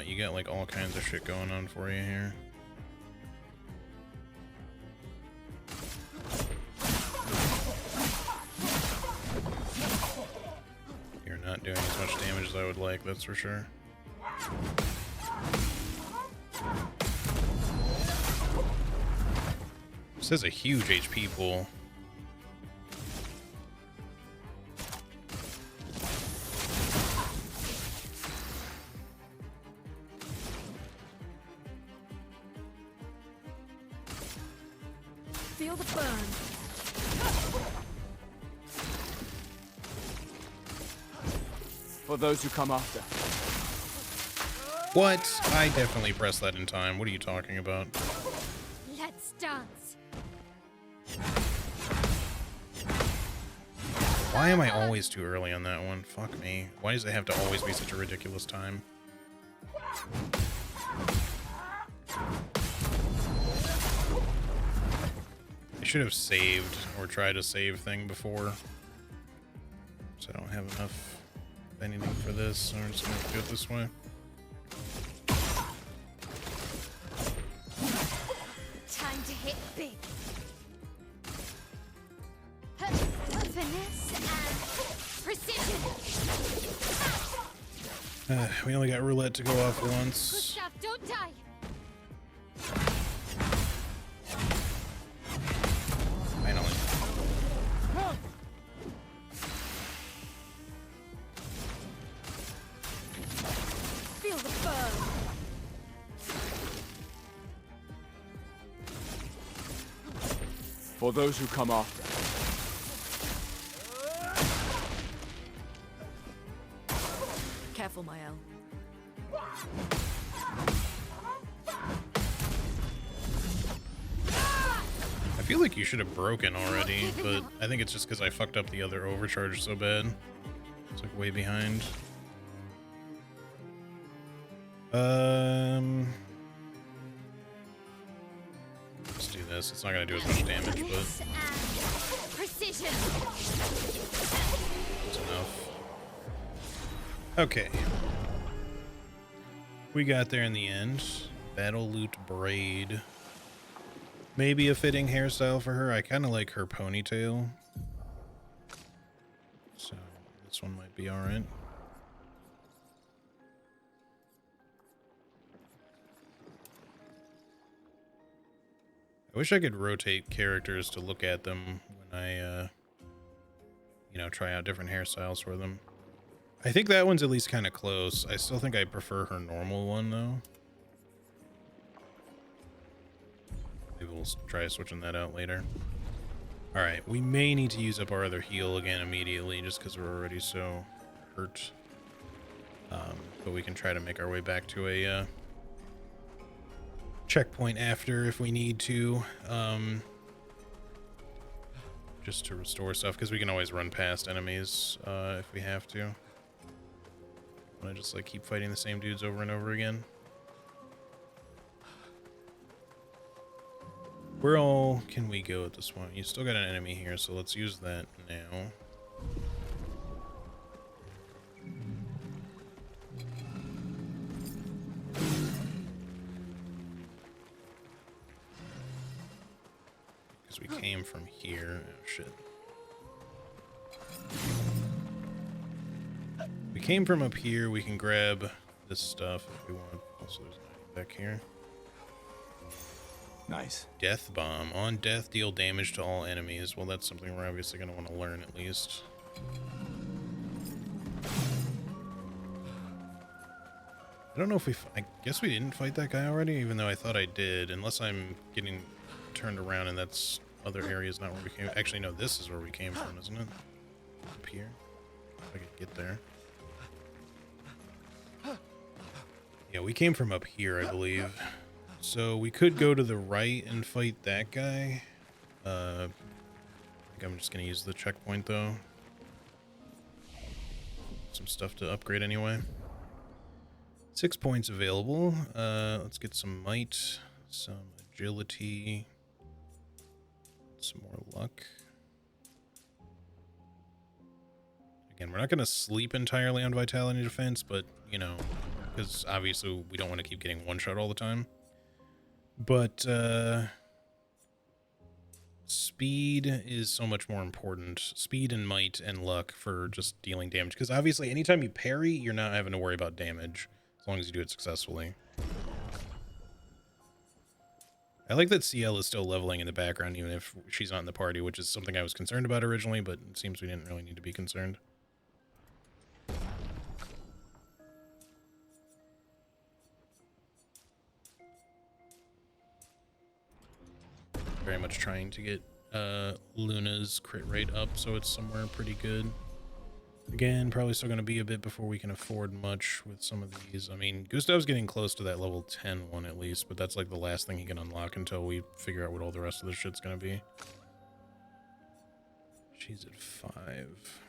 S1: You got like all kinds of shit going on for you here. You're not doing as much damage as I would like, that's for sure. This has a huge HP pool.
S4: Feel the burn.
S14: For those who come after.
S1: What? I definitely pressed that in time. What are you talking about?
S3: Let's dance.
S1: Why am I always too early on that one? Fuck me. Why does it have to always be such a ridiculous time? I should have saved or tried a save thing before. So I don't have enough of anything for this, so I'm just gonna do it this way.
S3: Time to hit big. Finesse and precision.
S1: We only got roulette to go off once.
S3: Gustav, don't die.
S1: Finally.
S4: Feel the burn.
S14: For those who come after.
S4: Careful, Mael.
S1: I feel like you should have broken already, but I think it's just because I fucked up the other overcharge so bad. It's like way behind. Let's do this. It's not gonna do as much damage, but
S3: Precision.
S1: it's enough. Okay. We got there in the end. Battle Loot Braid. Maybe a fitting hairstyle for her. I kind of like her ponytail. So this one might be alright. I wish I could rotate characters to look at them when I, you know, try out different hairstyles for them. I think that one's at least kind of close. I still think I prefer her normal one, though. Maybe we'll try switching that out later. Alright, we may need to use up our other heal again immediately, just because we're already so hurt. But we can try to make our way back to a, checkpoint after if we need to, just to restore stuff, because we can always run past enemies if we have to. I just like keep fighting the same dudes over and over again. Where all can we go at this point? You still got an enemy here, so let's use that now. Because we came from here. Oh, shit. We came from up here. We can grab this stuff if we want. Also, there's an item back here.
S14: Nice.
S1: Death Bomb. On death, deal damage to all enemies. Well, that's something we're obviously going to want to learn at least. I don't know if we... I guess we didn't fight that guy already, even though I thought I did. Unless I'm getting turned around and that's other areas, not where we came... Actually, no, this is where we came from, isn't it? Up here. If I could get there. Yeah, we came from up here, I believe. So we could go to the right and fight that guy. I think I'm just going to use the checkpoint, though. Some stuff to upgrade anyway. 6 points available. Let's get some might, some agility, some more luck. And we're not going to sleep entirely on Vitality Defense, but, you know, because obviously we don't want to keep getting one-shot all the time. But, speed is so much more important. Speed and might and luck for just dealing damage. Because obviously anytime you parry, you're not having to worry about damage. As long as you do it successfully. I like that CL is still leveling in the background, even if she's not in the party, which is something I was concerned about originally, but it seems we didn't really need to be concerned. Very much trying to get Luna's crit rate up so it's somewhere pretty good. Again, probably still going to be a bit before we can afford much with some of these. I mean, Gustav's getting close to that level 10 one at least, but that's like the last thing he can unlock until we figure out what all the rest of the shit's going to be. She's at 5.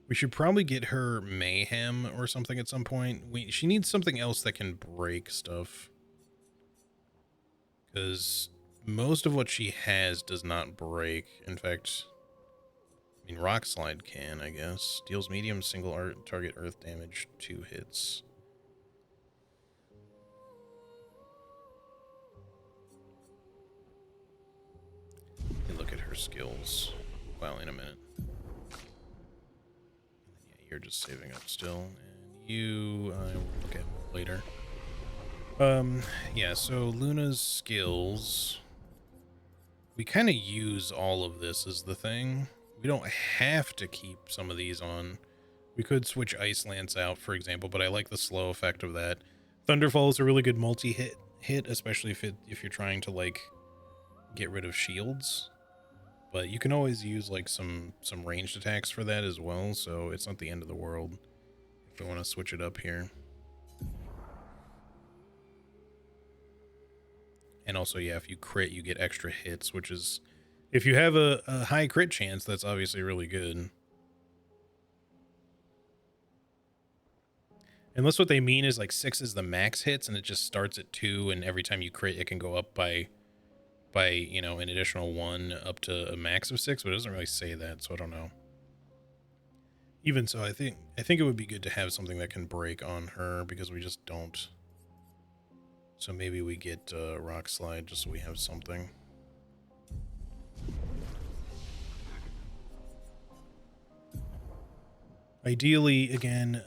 S1: We should probably get her Mayhem or something at some point. She needs something else that can break stuff. Because most of what she has does not break. In fact, I mean, Rock Slide can, I guess. Deals medium single target earth damage, 2 hits. Let me look at her skills. Well, in a minute. Yeah, you're just saving up still. And you, I will look at later. Yeah, so Luna's skills. We kind of use all of this as the thing. We don't have to keep some of these on. We could switch Ice Lance out, for example, but I like the slow effect of that. Thunderfall is a really good multi-hit, especially if you're trying to, like, get rid of shields. But you can always use, like, some ranged attacks for that as well, so it's not the end of the world if we want to switch it up here. And also, yeah, if you crit, you get extra hits, which is... If you have a high crit chance, that's obviously really good. Unless what they mean is, like, 6 is the max hits, and it just starts at 2, and every time you crit, it can go up by you know, an additional 1 up to a max of 6, but it doesn't really say that, so I don't know. Even so, I think it would be good to have something that can break on her, because we just don't. So maybe we get Rock Slide just so we have something. Ideally, again,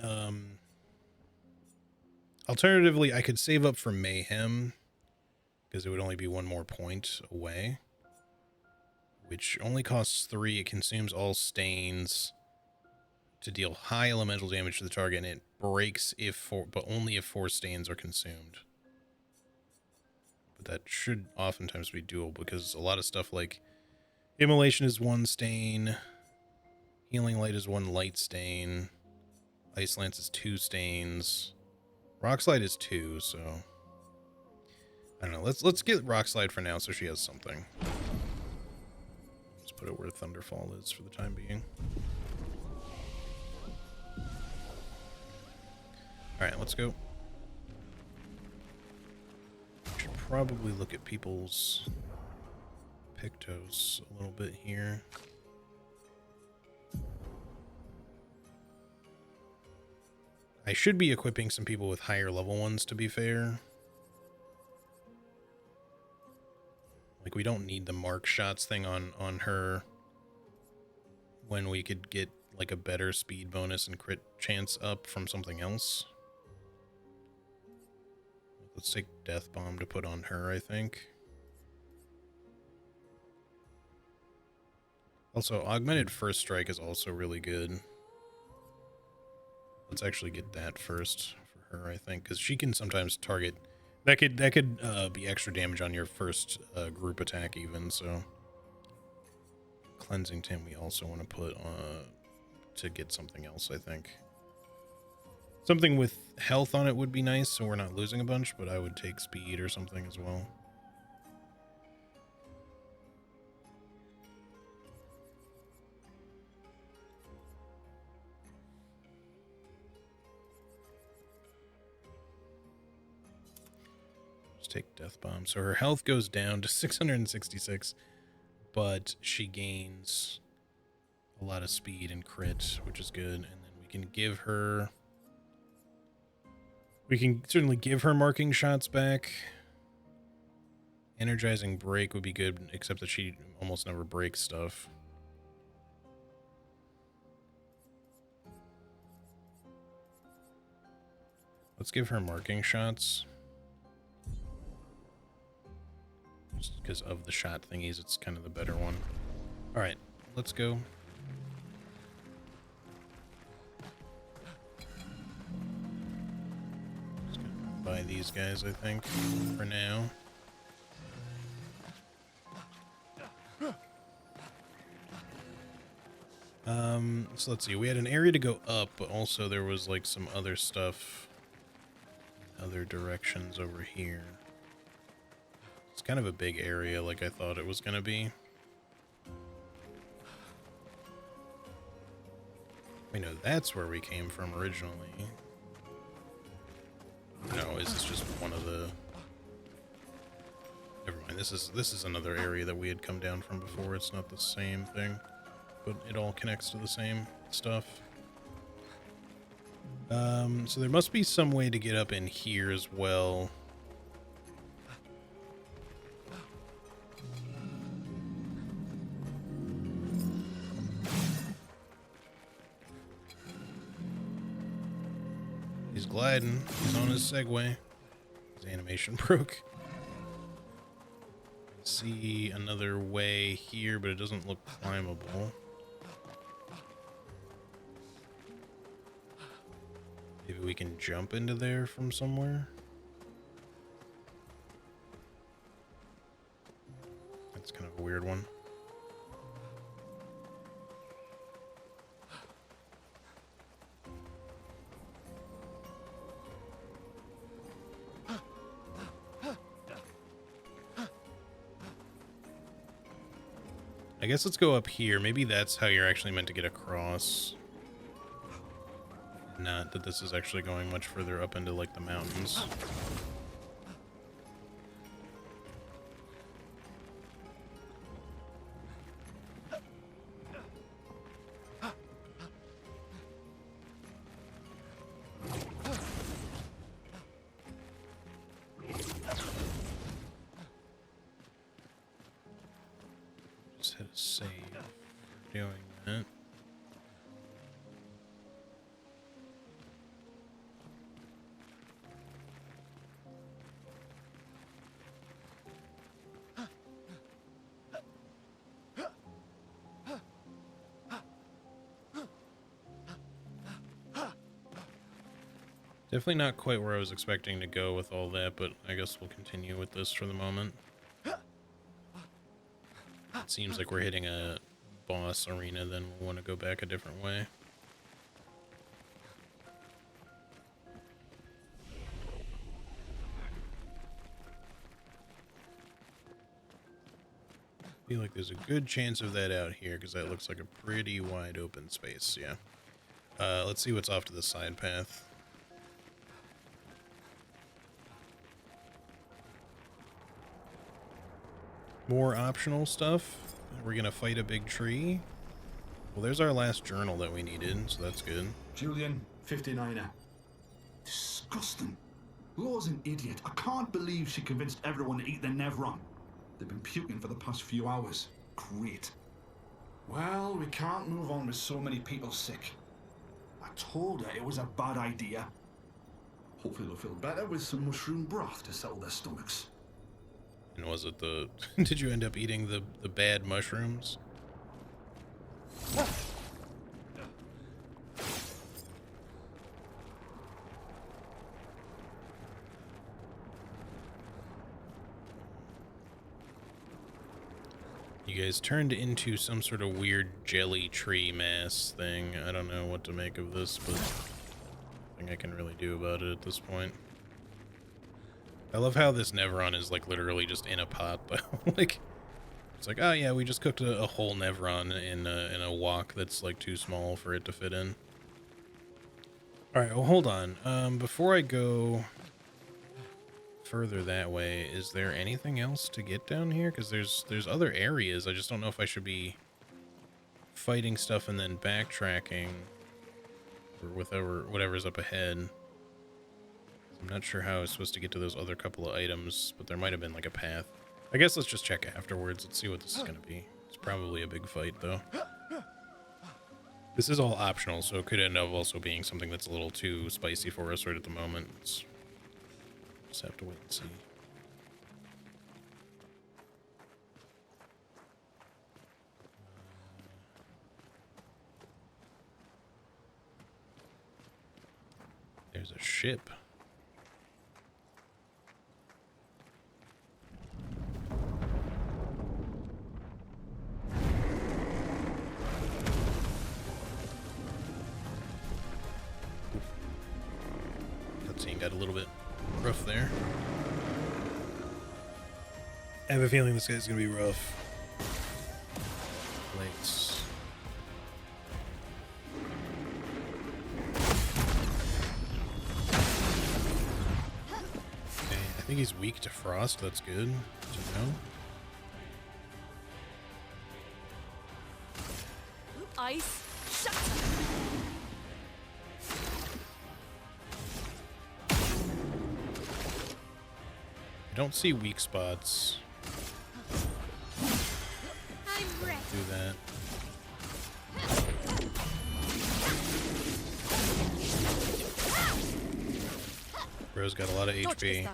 S1: alternatively, I could save up for Mayhem, because it would only be 1 more point away, which only costs 3. It consumes all stains to deal high elemental damage to the target, and it breaks but only if 4 stains are consumed. But that should oftentimes be doable, because a lot of stuff like Immolation is 1 stain, Healing Light is 1 light stain, Ice Lance is 2 stains, Rock Slide is 2, so I don't know. Let's get Rock Slide for now so she has something. Let's put it where Thunderfall is for the time being. Alright, let's go. Should probably look at people's Pictos a little bit here. I should be equipping some people with higher level ones, to be fair. Like, we don't need the mark shots thing on her when we could get, like, a better speed bonus and crit chance up from something else. Let's take Death Bomb to put on her, I think. Also, Augmented First Strike is also really good. Let's actually get that first for her, I think, because she can sometimes target... That could be extra damage on your first group attack even, so... Cleansing Tint we also want to put to get something else, I think. Something with health on it would be nice, so we're not losing a bunch, but I would take speed or something as well. Just take Death Bomb. So her health goes down to 666, but she gains a lot of speed and crit, which is good. And then we can give her... We can certainly give her marking shots back. Energizing break would be good, except that she almost never breaks stuff. Let's give her marking shots. Just because of the shot thingies, it's kind of the better one. Alright, let's go. Just gonna buy these guys, I think, for now. So let's see, we had an area to go up, but also there was like some other stuff, other directions over here. It's kind of a big area like I thought it was going to be. We know that's where we came from originally. No, is this just one of the... Never mind, this is another area that we had come down from before. It's not the same thing, but it all connects to the same stuff. So there must be some way to get up in here as well. He's gliding. He's on his Segway. His animation broke. See another way here, but it doesn't look climbable. Maybe we can jump into there from somewhere. That's kind of a weird one. I guess let's go up here. Maybe that's how you're actually meant to get across. Not that this is actually going much further up into, like, the mountains. Just hit a save for doing that. Definitely not quite where I was expecting to go with all that, but I guess we'll continue with this for the moment. It seems like we're hitting a boss arena, then we'll want to go back a different way. I feel like there's a good chance of that out here, because that looks like a pretty wide open space, yeah. Let's see what's off to the side path. More optional stuff. We're gonna fight a big tree. Well, there's our last journal that we needed, so that's good.
S5: Julian, 59er. Disgusting. Law's an idiot. I can't believe she convinced everyone to eat the Nevron. They've been puking for the past few hours. Great. Well, we can't move on with so many people sick. I told her it was a bad idea. Hopefully they'll feel better with some mushroom broth to settle their stomachs.
S1: And was it the... Did you end up eating the bad mushrooms? You guys turned into some sort of weird jelly tree mass thing. I don't know what to make of this, but nothing I can really do about it at this point. I love how this Nevron is like literally just in a pot, though. Like, it's like, oh yeah, we just cooked a whole Nevron in a wok that's like too small for it to fit in. All right, well, hold on. Before I go further that way. Is there anything else to get down here? Because there's other areas. I just don't know if I should be fighting stuff and then backtracking or whatever's up ahead. I'm not sure how I was supposed to get to those other couple of items, but there might have been like a path. I guess let's just check afterwards. Let's see what this is going to be. It's probably a big fight, though. This is all optional, so it could end up also being something that's a little too spicy for us right at the moment. Just have to wait and see. There's a ship. Cutscene got a little bit rough there. I have a feeling this guy's gonna be rough. Lights. Okay, I think he's weak to frost. That's good to know.
S4: Ice shatter.
S1: I don't see weak spots.
S3: I'm ready.
S1: Do that. Bro's got a lot of HP.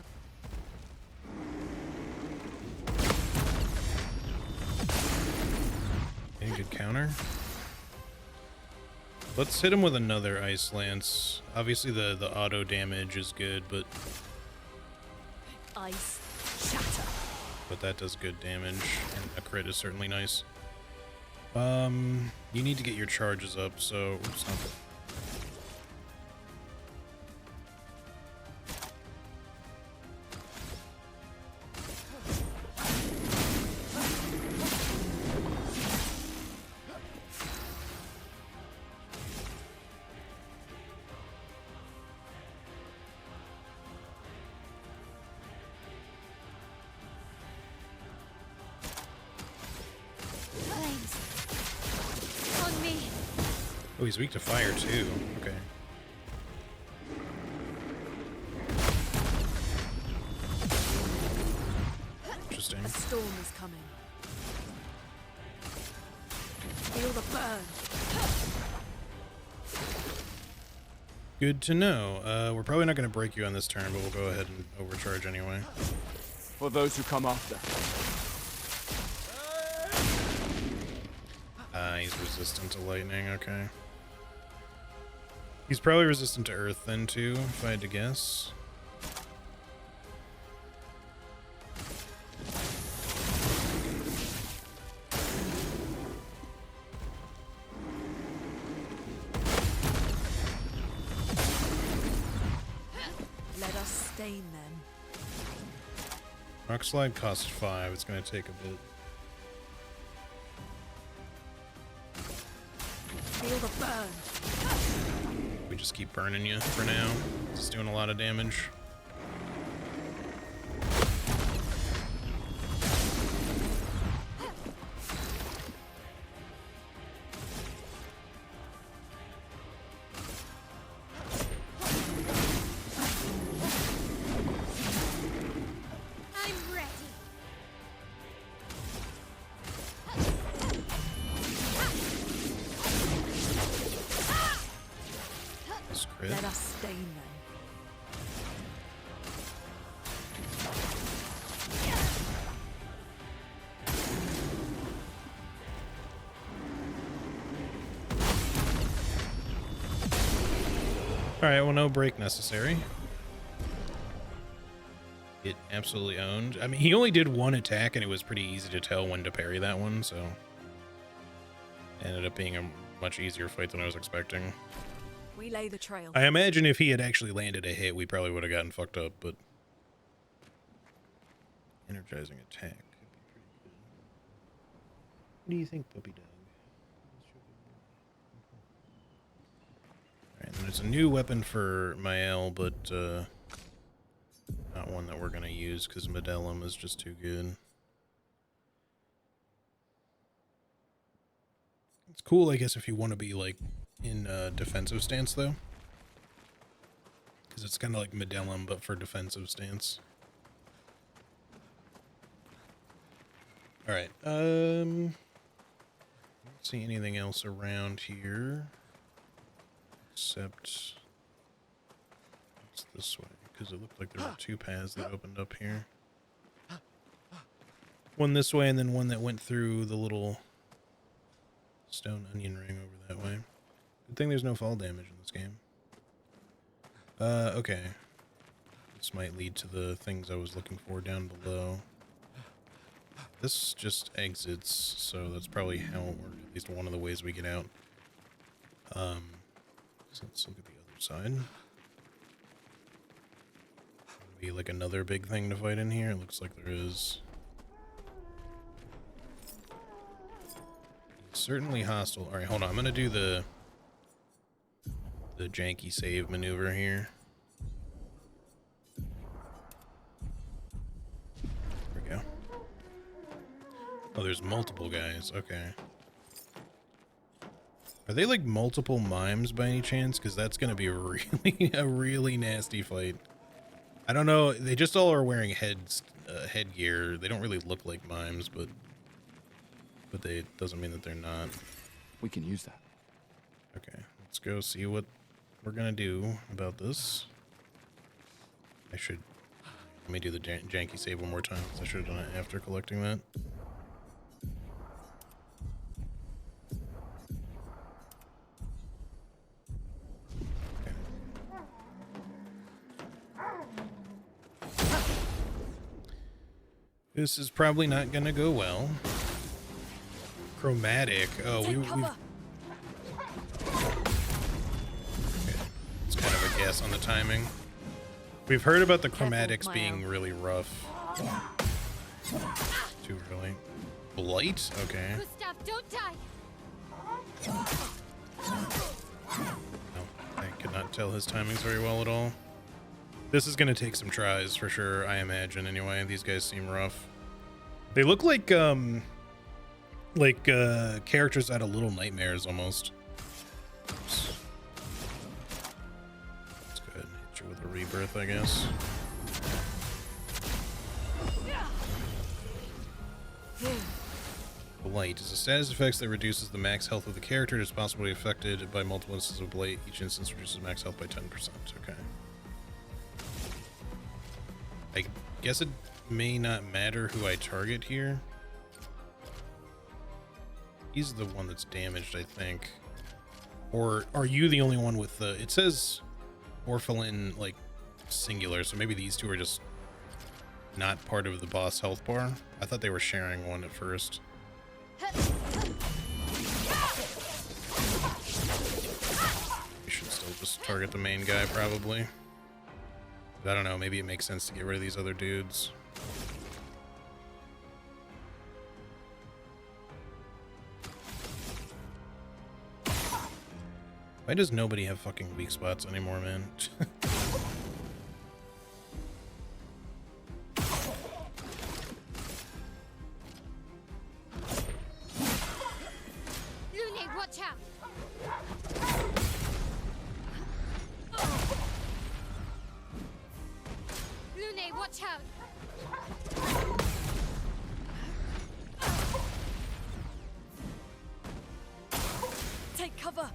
S1: Any good counter? Let's hit him with another Ice Lance. Obviously the auto damage is good, but
S4: Ice shatter.
S1: But that does good damage, and a crit is certainly nice. You need to get your charges up, so oops, not that. Oh, he's weak to fire too. Okay. Interesting.
S4: A storm is coming. Feel the burn.
S1: Good to know. We're probably not going to break you on this turn, but we'll go ahead and overcharge anyway.
S14: For those who come after.
S1: He's resistant to lightning, okay. He's probably resistant to earth then too, if I had to guess.
S4: Let us stain them.
S1: Rock slide costs 5. It's going to take a bit.
S4: Feel the burn.
S1: We just keep burning you for now. It's doing a lot of damage.
S3: I'm ready.
S4: Let us stain them.
S1: Alright, well, no break necessary. It absolutely owned. I mean, he only did one attack, and it was pretty easy to tell when to parry that one, so... Ended up being a much easier fight than I was expecting.
S4: We lay the trail.
S1: I imagine if he had actually landed a hit, we probably would have gotten fucked up, but... Energizing attack could be pretty good. What do you think, puppy dog? Alright, then there's a new weapon for Mael, but, not one that we're going to use because Medellum is just too good. It's cool, I guess, if you want to be, like, in a defensive stance, though. Because it's kind of like Medellum, but for defensive stance. Alright, don't see anything else around here. Except... it's this way, because it looked like there were two paths that opened up here. One this way, and then one that went through the little stone onion ring over that way. Good thing there's no fall damage in this game. Okay. This might lead to the things I was looking for down below. This just exits, so that's probably how, or at least one of the ways we get out. So let's look at the other side. Be like another big thing to fight in here. It looks like there is. Certainly hostile. Alright, hold on. I'm gonna do the janky save maneuver here. There we go. Oh, there's multiple guys. Okay. Are they like multiple mimes by any chance? Because that's gonna be a really nasty fight. I don't know. They just all are wearing headgear. They don't really look like mimes, but they doesn't mean that they're not.
S14: We can use that.
S1: Okay, let's go see what we're gonna do about this. I should let me do the janky save one more time because I should have done it after collecting that. This is probably not gonna go well. Chromatic. Oh, we've okay. It's kind of a guess on the timing. We've heard about the chromatics being really rough. Too early. Blight? Okay.
S3: Gustav, don't die.
S1: No, I could not tell his timings very well at all. This is gonna take some tries for sure, I imagine anyway. These guys seem rough. They look like characters out of Little Nightmares almost. Oops. Let's go ahead and hit you with a rebirth, I guess. Blight is a status effect that reduces the max health of the character. It is possibly affected by multiple instances of Blight. Each instance reduces max health by 10%. Okay. I guess it may not matter who I target here. He's the one that's damaged, I think. Or are you the only one with the... It says Orphalin, like, singular, so maybe these two are just not part of the boss health bar. I thought they were sharing one at first. We should still just target the main guy, probably. But I don't know, maybe it makes sense to get rid of these other dudes. Why does nobody have fucking weak spots anymore, man?
S3: Lune, watch out. Lune, watch out.
S4: Take cover.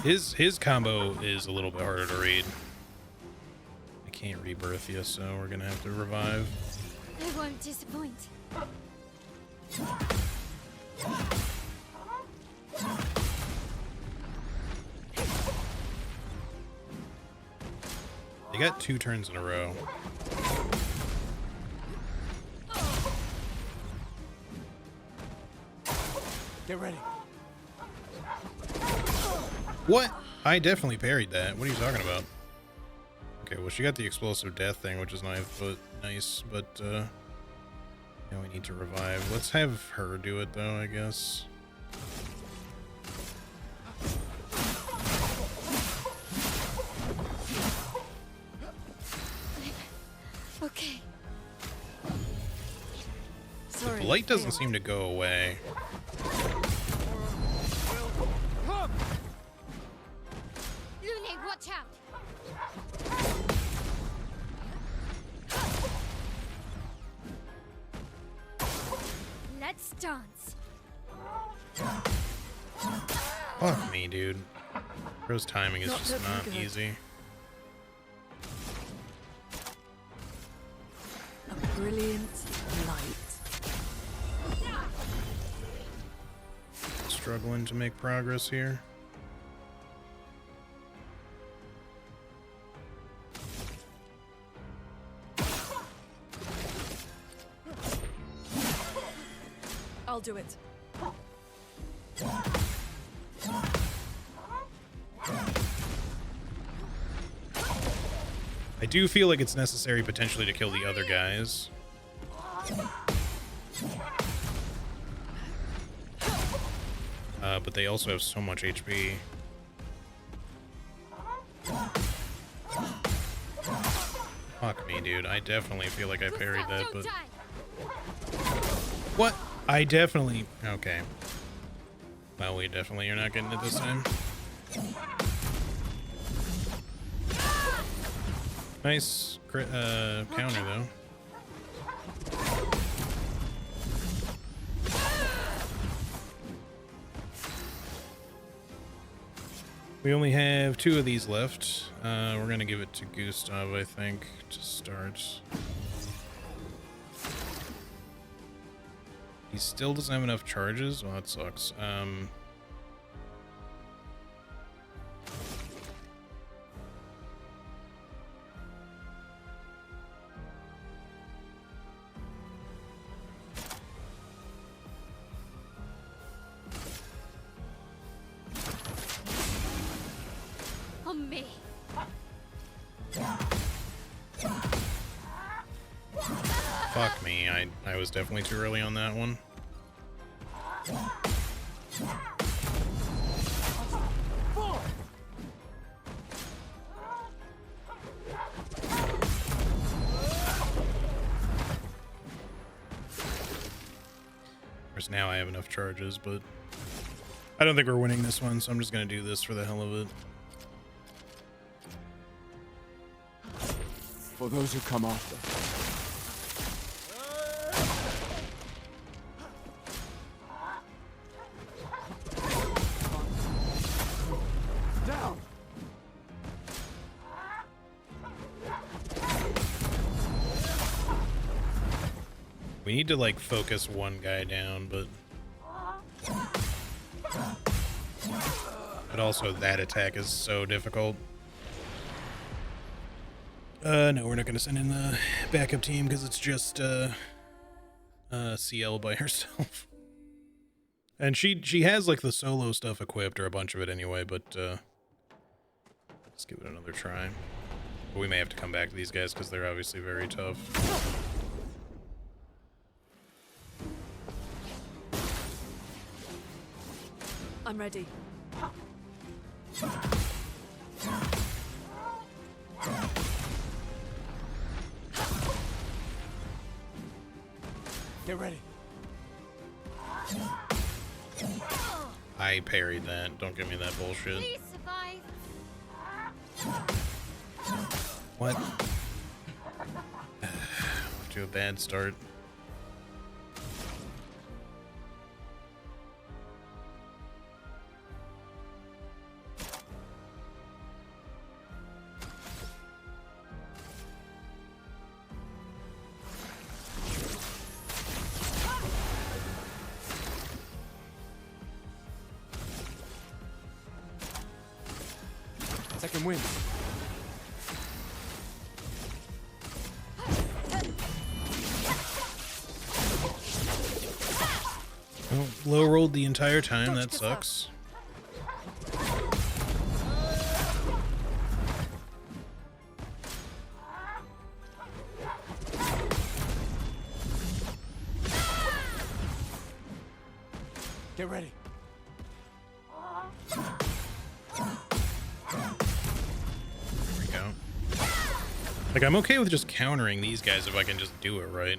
S1: His combo is a little bit harder to read. I can't rebirth you, so we're gonna have to revive.
S3: I won't disappoint.
S1: They got 2 turns in a row.
S14: Get ready.
S1: What? I definitely parried that. What are you talking about? Okay, well, she got the explosive death thing, which is nice, but now we need to revive. Let's have her do it, though, I guess. heat doesn't seem to go away.
S3: Lune, watch out! Let's dance.
S1: Fuck me, dude. Bro's timing is just not easy.
S4: A brilliant light.
S1: Struggling to make progress here.
S4: I'll do it.
S1: I do feel like it's necessary potentially to kill the other guys. But they also have so much HP. Fuck me, dude. I definitely feel like I parried that, but... What? I definitely... Okay. Well, we definitely are not getting it this time. Nice counter, though. We only have 2 of these left. We're gonna give it to Gustav, I think, to start. He still doesn't have enough charges? Well, that sucks.
S3: On me.
S1: Fuck me, I was definitely too early on that one. Of course, now I have enough charges, but I don't think we're winning this one, so I'm just gonna do this for the hell of it.
S14: For those who come after.
S15: Down!
S1: We need to, like, focus one guy down, but also that attack is so difficult. No, we're not gonna send in the backup team because it's just CL by herself. And she has like the solo stuff equipped, or a bunch of it anyway, but let's give it another try. But we may have to come back to these guys because they're obviously very tough.
S4: I'm ready.
S14: Get ready.
S1: I parried that. Don't give me that bullshit.
S3: Please survive.
S1: What? To a bad start.
S14: Second win.
S1: Oh, low rolled the entire time. That sucks.
S14: Get ready.
S1: Like, I'm okay with just countering these guys if I can just do it right.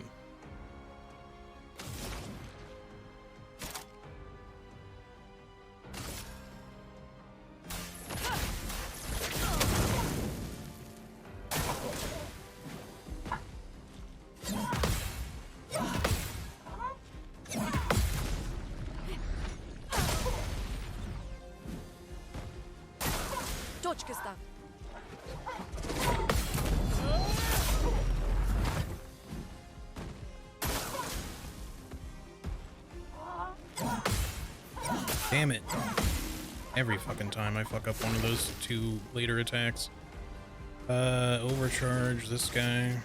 S4: stuff.
S1: Damn it. Every fucking time I fuck up one of those two later attacks. Overcharge this guy.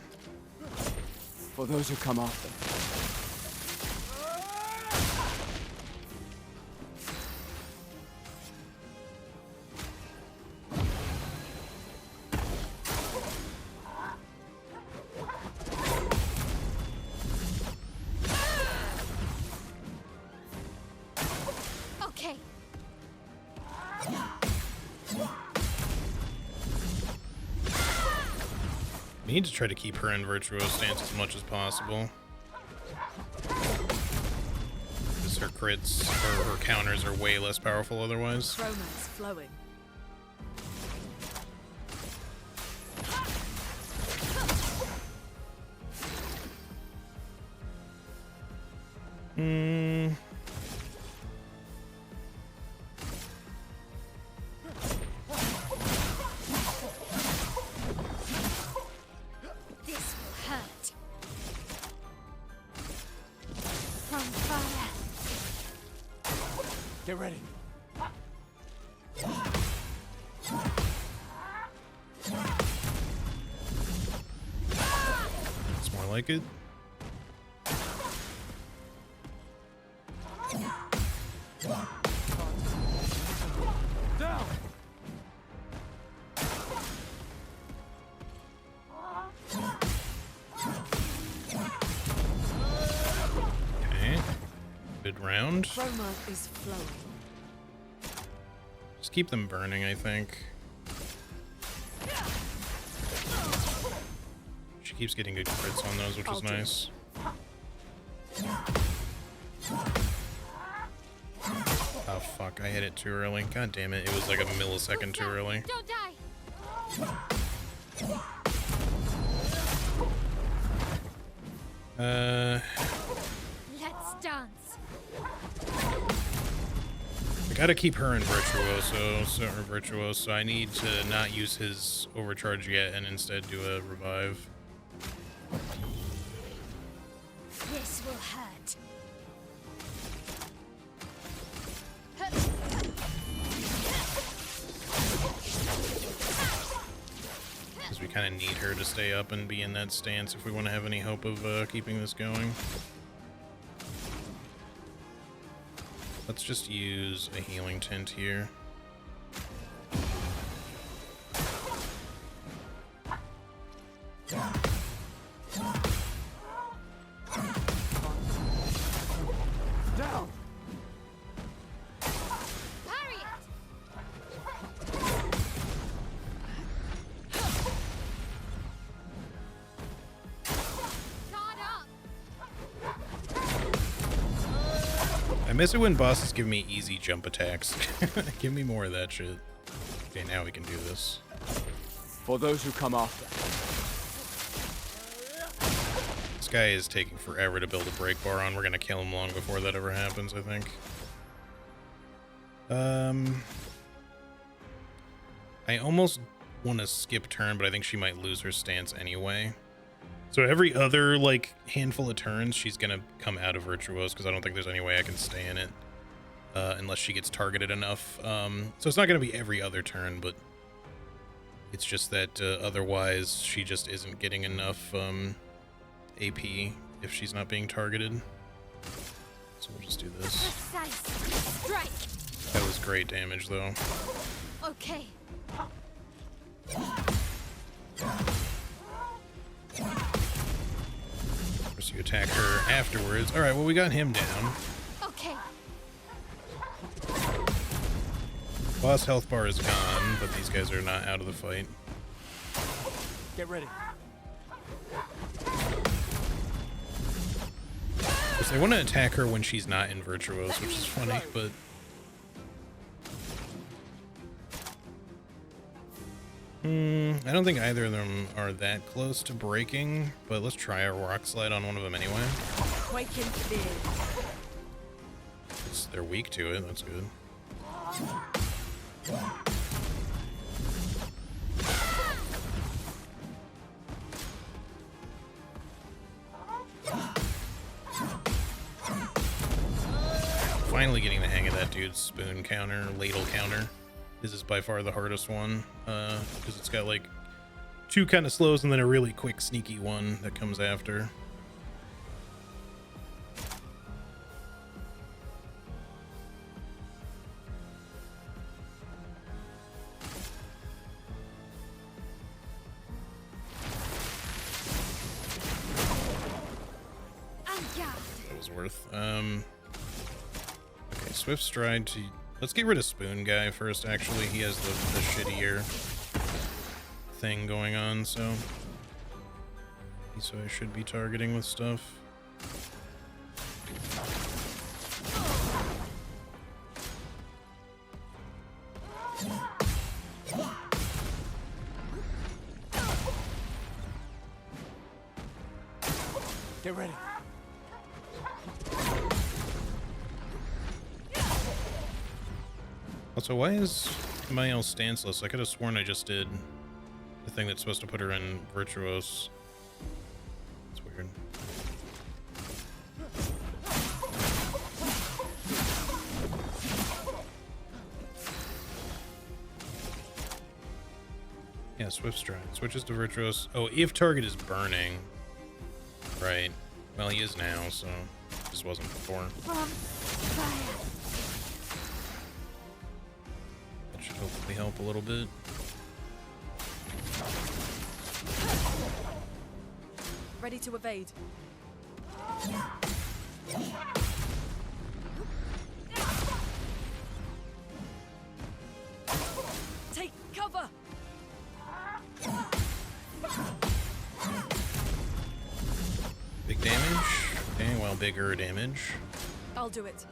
S14: For those who come after.
S3: Okay.
S1: We need to try to keep her in virtuoso stance as much as possible. Because her crits or her counters are way less powerful otherwise.
S4: Romance flowing.
S3: This will hurt. From fire.
S14: Get ready.
S1: It's more like it.
S14: Down.
S1: Okay. Good round.
S4: Romance is flowing.
S1: Just keep them burning, I think. She keeps getting good crits on those, which is nice. Oh fuck, I hit it too early. God damn it, it was like a millisecond too early.
S3: Don't die. Let's dance.
S1: I gotta keep her in virtuoso, so I need to not use his overcharge yet and instead do a revive.
S3: This will hurt.
S1: Because we kind of need her to stay up and be in that stance if we want to have any hope of keeping this going. Let's just use a healing tint here.
S14: Down.
S3: Parry it. Guard up.
S1: I miss it when bosses give me easy jump attacks. Give me more of that shit. Okay, now we can do this.
S14: For those who come after.
S1: This guy is taking forever to build a break bar on. We're gonna kill him long before that ever happens, I think. I almost want to skip turn, but I think she might lose her stance anyway. So every other, like, handful of turns, she's gonna come out of Virtuose, because I don't think there's any way I can stay in it. Unless she gets targeted enough. So it's not gonna be every other turn, but it's just that otherwise she just isn't getting enough AP if she's not being targeted. So we'll just do this.
S3: Precise strike.
S1: That was great damage, though.
S3: Okay.
S1: So you attack her afterwards. Alright, well, we got him down.
S3: Okay.
S1: Boss health bar is gone, but these guys are not out of the fight.
S14: Get ready.
S1: Because they want to attack her when she's not in Virtuose, which is funny, but... I don't think either of them are that close to breaking, but let's try a rock slide on one of them anyway.
S4: Quake in fear.
S1: They're weak to it, that's good. finally getting the hang of that dude's spoon counter, ladle counter. This is by far the hardest one, because it's got like 2 kind of slows and then a really quick sneaky one that comes after. That was worth. Okay, Swift Stride to... Let's get rid of Spoon Guy first, actually. He has the shittier thing going on, so I should be targeting with stuff.
S14: Get ready.
S1: Also, why is Mael stanceless? I could have sworn I just did the thing that's supposed to put her in Virtuos. It's weird. Yeah, Swift Stride. Switches to Virtuos. Oh, if target is burning. Right. Well, he is now, so just wasn't before. That should hopefully help a little bit.
S4: Ready to evade. Take cover.
S1: Big damage. Okay, well, bigger damage.
S4: I'll do it.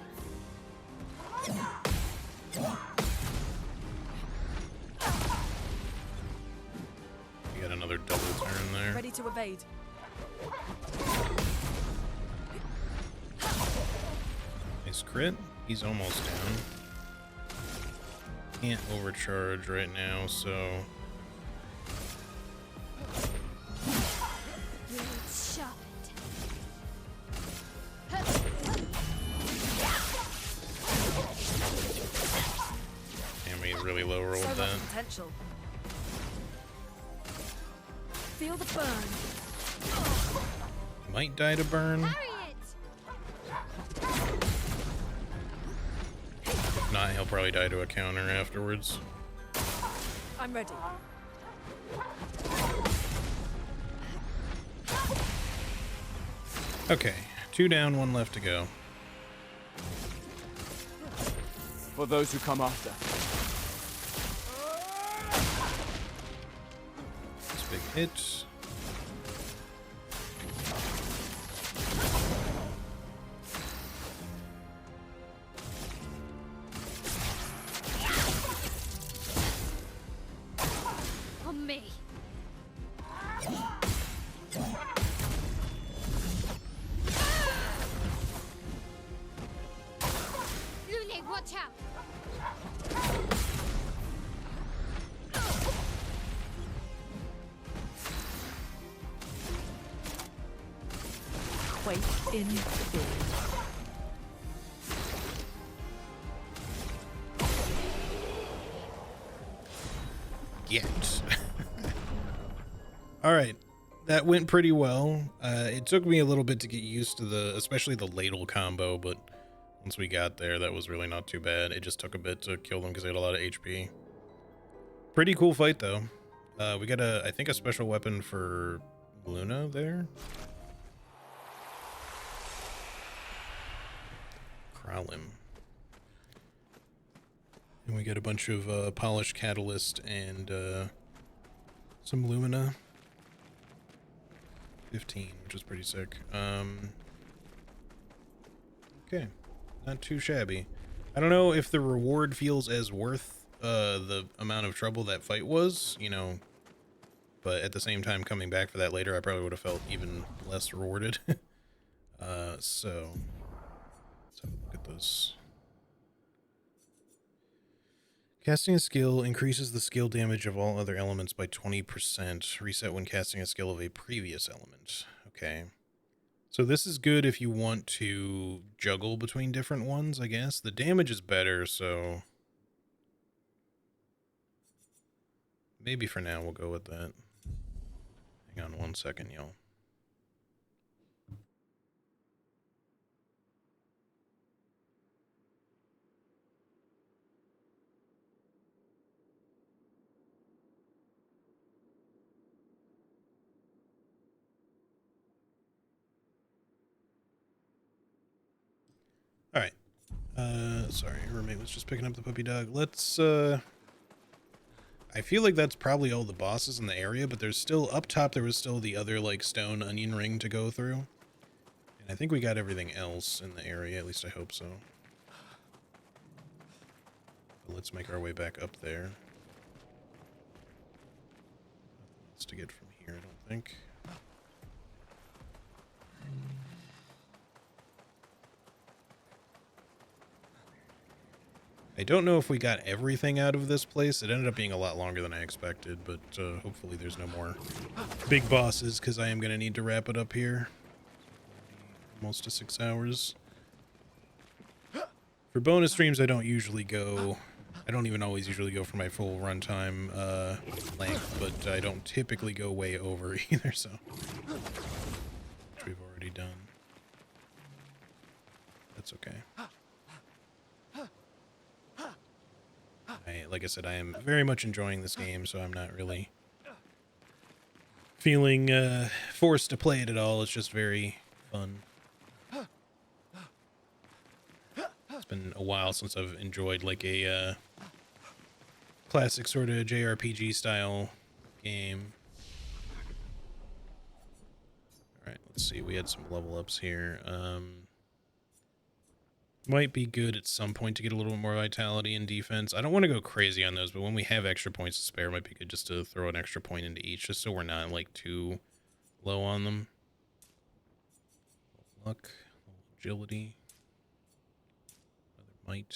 S1: You got another double turn there.
S4: Ready to evade.
S1: Nice crit. He's almost down. Can't overcharge right now, so... Damn, he really low rolled
S4: So
S1: that.
S4: much potential. Feel the burn.
S1: Might die to burn. If not, he'll probably die to a counter afterwards.
S4: I'm ready.
S1: Okay, 2 down, 1 left to go.
S14: For those who come after.
S1: That's a big hit.
S3: On me. Lune, watch out.
S4: Quake in fear.
S1: Get. All right, that went pretty well. It took me a little bit to get used to especially the ladle combo, but once we got there, that was really not too bad. It just took a bit to kill them because they had a lot of HP. Pretty cool fight though. We got I think a special weapon for Luna there. Kralim. And we got a bunch of polished catalyst and some Lumina. 15, which is pretty sick. Okay, not too shabby. I don't know if the reward feels as worth the amount of trouble that fight was, you know, but at the same time, coming back for that later, I probably would have felt even less rewarded. So let's have a look at this. Casting a skill increases the skill damage of all other elements by 20%. Reset when casting a skill of a previous element. Okay. So this is good if you want to juggle between different ones, I guess. The damage is better, so maybe for now we'll go with that. Hang on one second, y'all. All right. Sorry, roommate was just picking up the puppy dog. Let's, I feel like that's probably all the bosses in the area, but there's still, up top there was still the other, like, stone onion ring to go through. And I think we got everything else in the area, at least I hope so. But let's make our way back up there. Nothing else to get from here, I don't think. I don't know if we got everything out of this place. It ended up being a lot longer than I expected, but hopefully there's no more big bosses, because I am going to need to wrap it up here. Almost to 6 hours. For bonus streams, I don't usually go... I don't even always usually go for my full runtime length, but I don't typically go way over either, so... Which we've already done. That's okay. Like I said, I am very much enjoying this game, so I'm not really feeling forced to play it at all. It's just very fun. It's been a while since I've enjoyed like a classic sort of JRPG style game. Alright, let's see. We had some level ups here. Might be good at some point to get a little more vitality and defense. I don't want to go crazy on those, but when we have extra points to spare, it might be good just to throw an extra point into each, just so we're not like too low on them. Luck, agility, another might.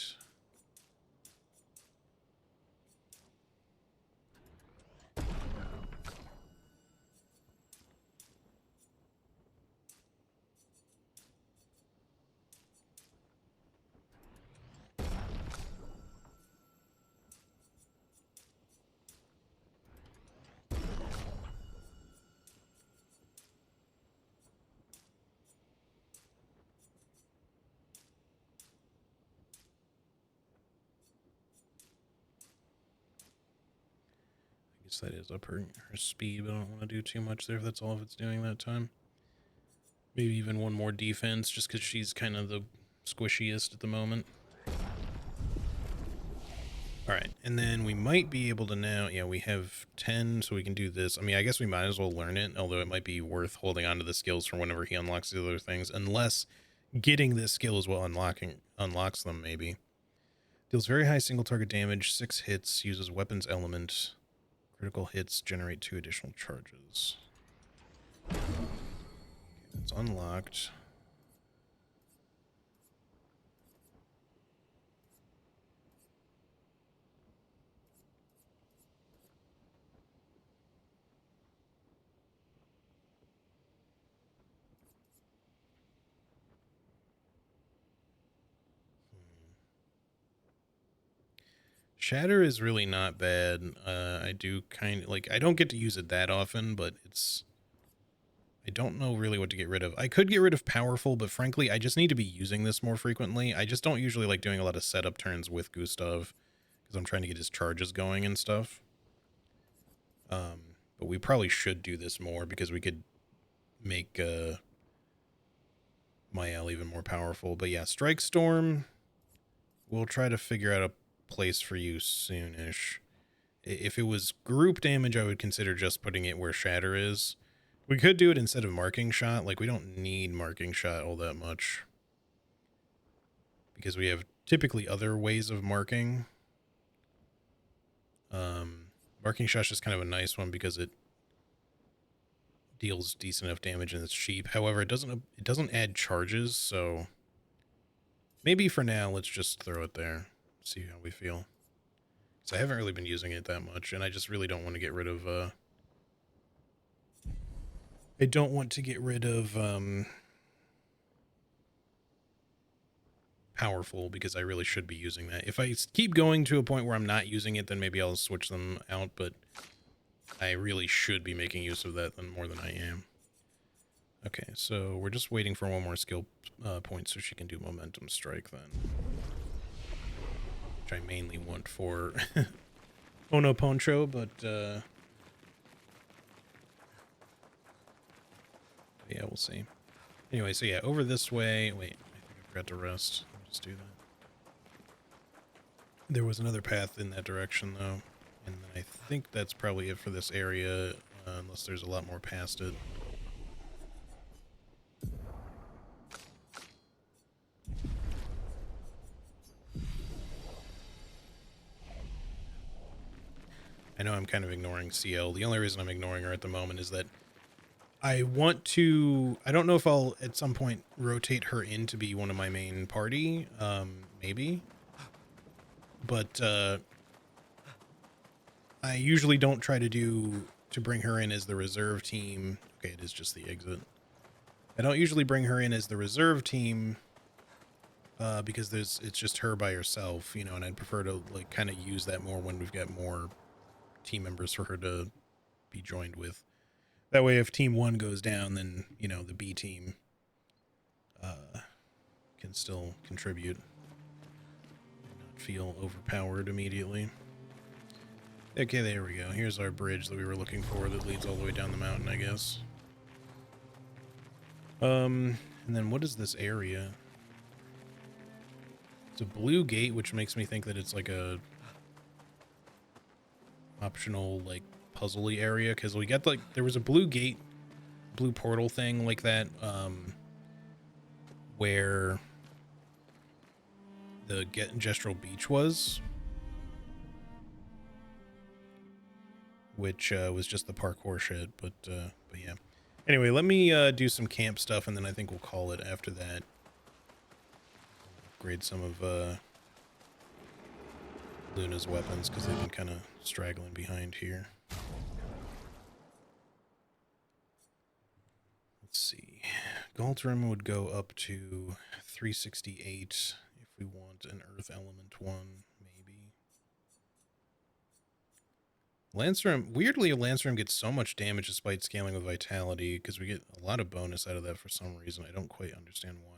S1: That is up her speed, but I don't want to do too much there if that's all it's doing that time. Maybe even one more defense, just because she's kind of the squishiest at the moment. Alright, and then we might be able to now... Yeah, we have 10, so we can do this. I mean, I guess we might as well learn it, although it might be worth holding on to the skills for whenever he unlocks the other things, unless getting this skill is what unlocks them, maybe. Deals very high single target damage, 6 hits, uses weapons element... Critical hits generate 2 additional charges. Okay, that's unlocked. Shatter is really not bad. I do kind of like, I don't get to use it that often, but it's, I don't know really what to get rid of. I could get rid of Powerful, but frankly, I just need to be using this more frequently. I just don't usually like doing a lot of setup turns with Gustav because I'm trying to get his charges going and stuff. But we probably should do this more because we could make Mael even more powerful. But yeah, Strike Storm, we'll try to figure out a place for you soonish. If it was group damage, I would consider just putting it where Shatter is. We could do it instead of Marking Shot. Like, we don't need Marking Shot all that much, because we have typically other ways of marking. Marking Shot's just kind of a nice one because it deals decent enough damage and it's cheap. However, it doesn't add charges, so maybe for now let's just throw it there. See how we feel. So I haven't really been using it that much, and I just really don't want to get rid of powerful because I really should be using that. If I keep going to a point where I'm not using it, then maybe I'll switch them out, but I really should be making use of that more than I am. Okay, so we're just waiting for one more skill point so she can do Momentum Strike then. Which I mainly want for Ono Poncho, but yeah, we'll see. Anyway, so yeah, over this way. Wait, I think I forgot to rest. I'll just do that. There was another path in that direction, though. And I think that's probably it for this area, unless there's a lot more past it. I know I'm kind of ignoring CL. The only reason I'm ignoring her at the moment is that I want to... I don't know if I'll, at some point, rotate her in to be one of my main party. Maybe. But, I usually don't try to bring her in as the reserve team. Okay, it is just the exit. I don't usually bring her in as the reserve team, because it's just her by herself, you know, and I'd prefer to, like, kind of use that more when we've got more team members for her to be joined with. That way, if team 1 goes down, then, you know, the B team can still contribute and not feel overpowered immediately. Okay, there we go. Here's our bridge that we were looking for that leads all the way down the mountain, I guess. And then what is this area? It's a blue gate, which makes me think that it's like a optional, like, puzzly area, because we got, like, there was a blue gate, blue portal thing like that, where the Gestural Beach was, which was just the parkour shit, but yeah. Anyway, let me do some camp stuff, and then I think we'll call it after that. Upgrade some of Luna's weapons, because they've been kind of straggling behind here. Let's see. Galtrim would go up to 368 if we want an Earth Element one, maybe. Lanceram, weirdly, Lanceram gets so much damage despite scaling with Vitality, because we get a lot of bonus out of that for some reason. I don't quite understand why.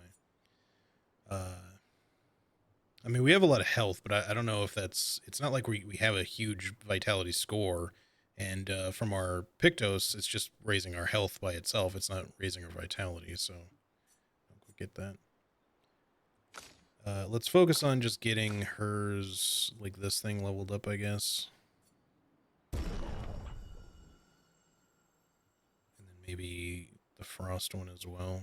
S1: I mean, we have a lot of health, but I don't know if that's... It's not like we have a huge Vitality score, and from our Pictos, it's just raising our health by itself. It's not raising our Vitality, so don't get that. Let's focus on just getting hers, like this thing, leveled up, I guess. And then maybe the Frost one as well.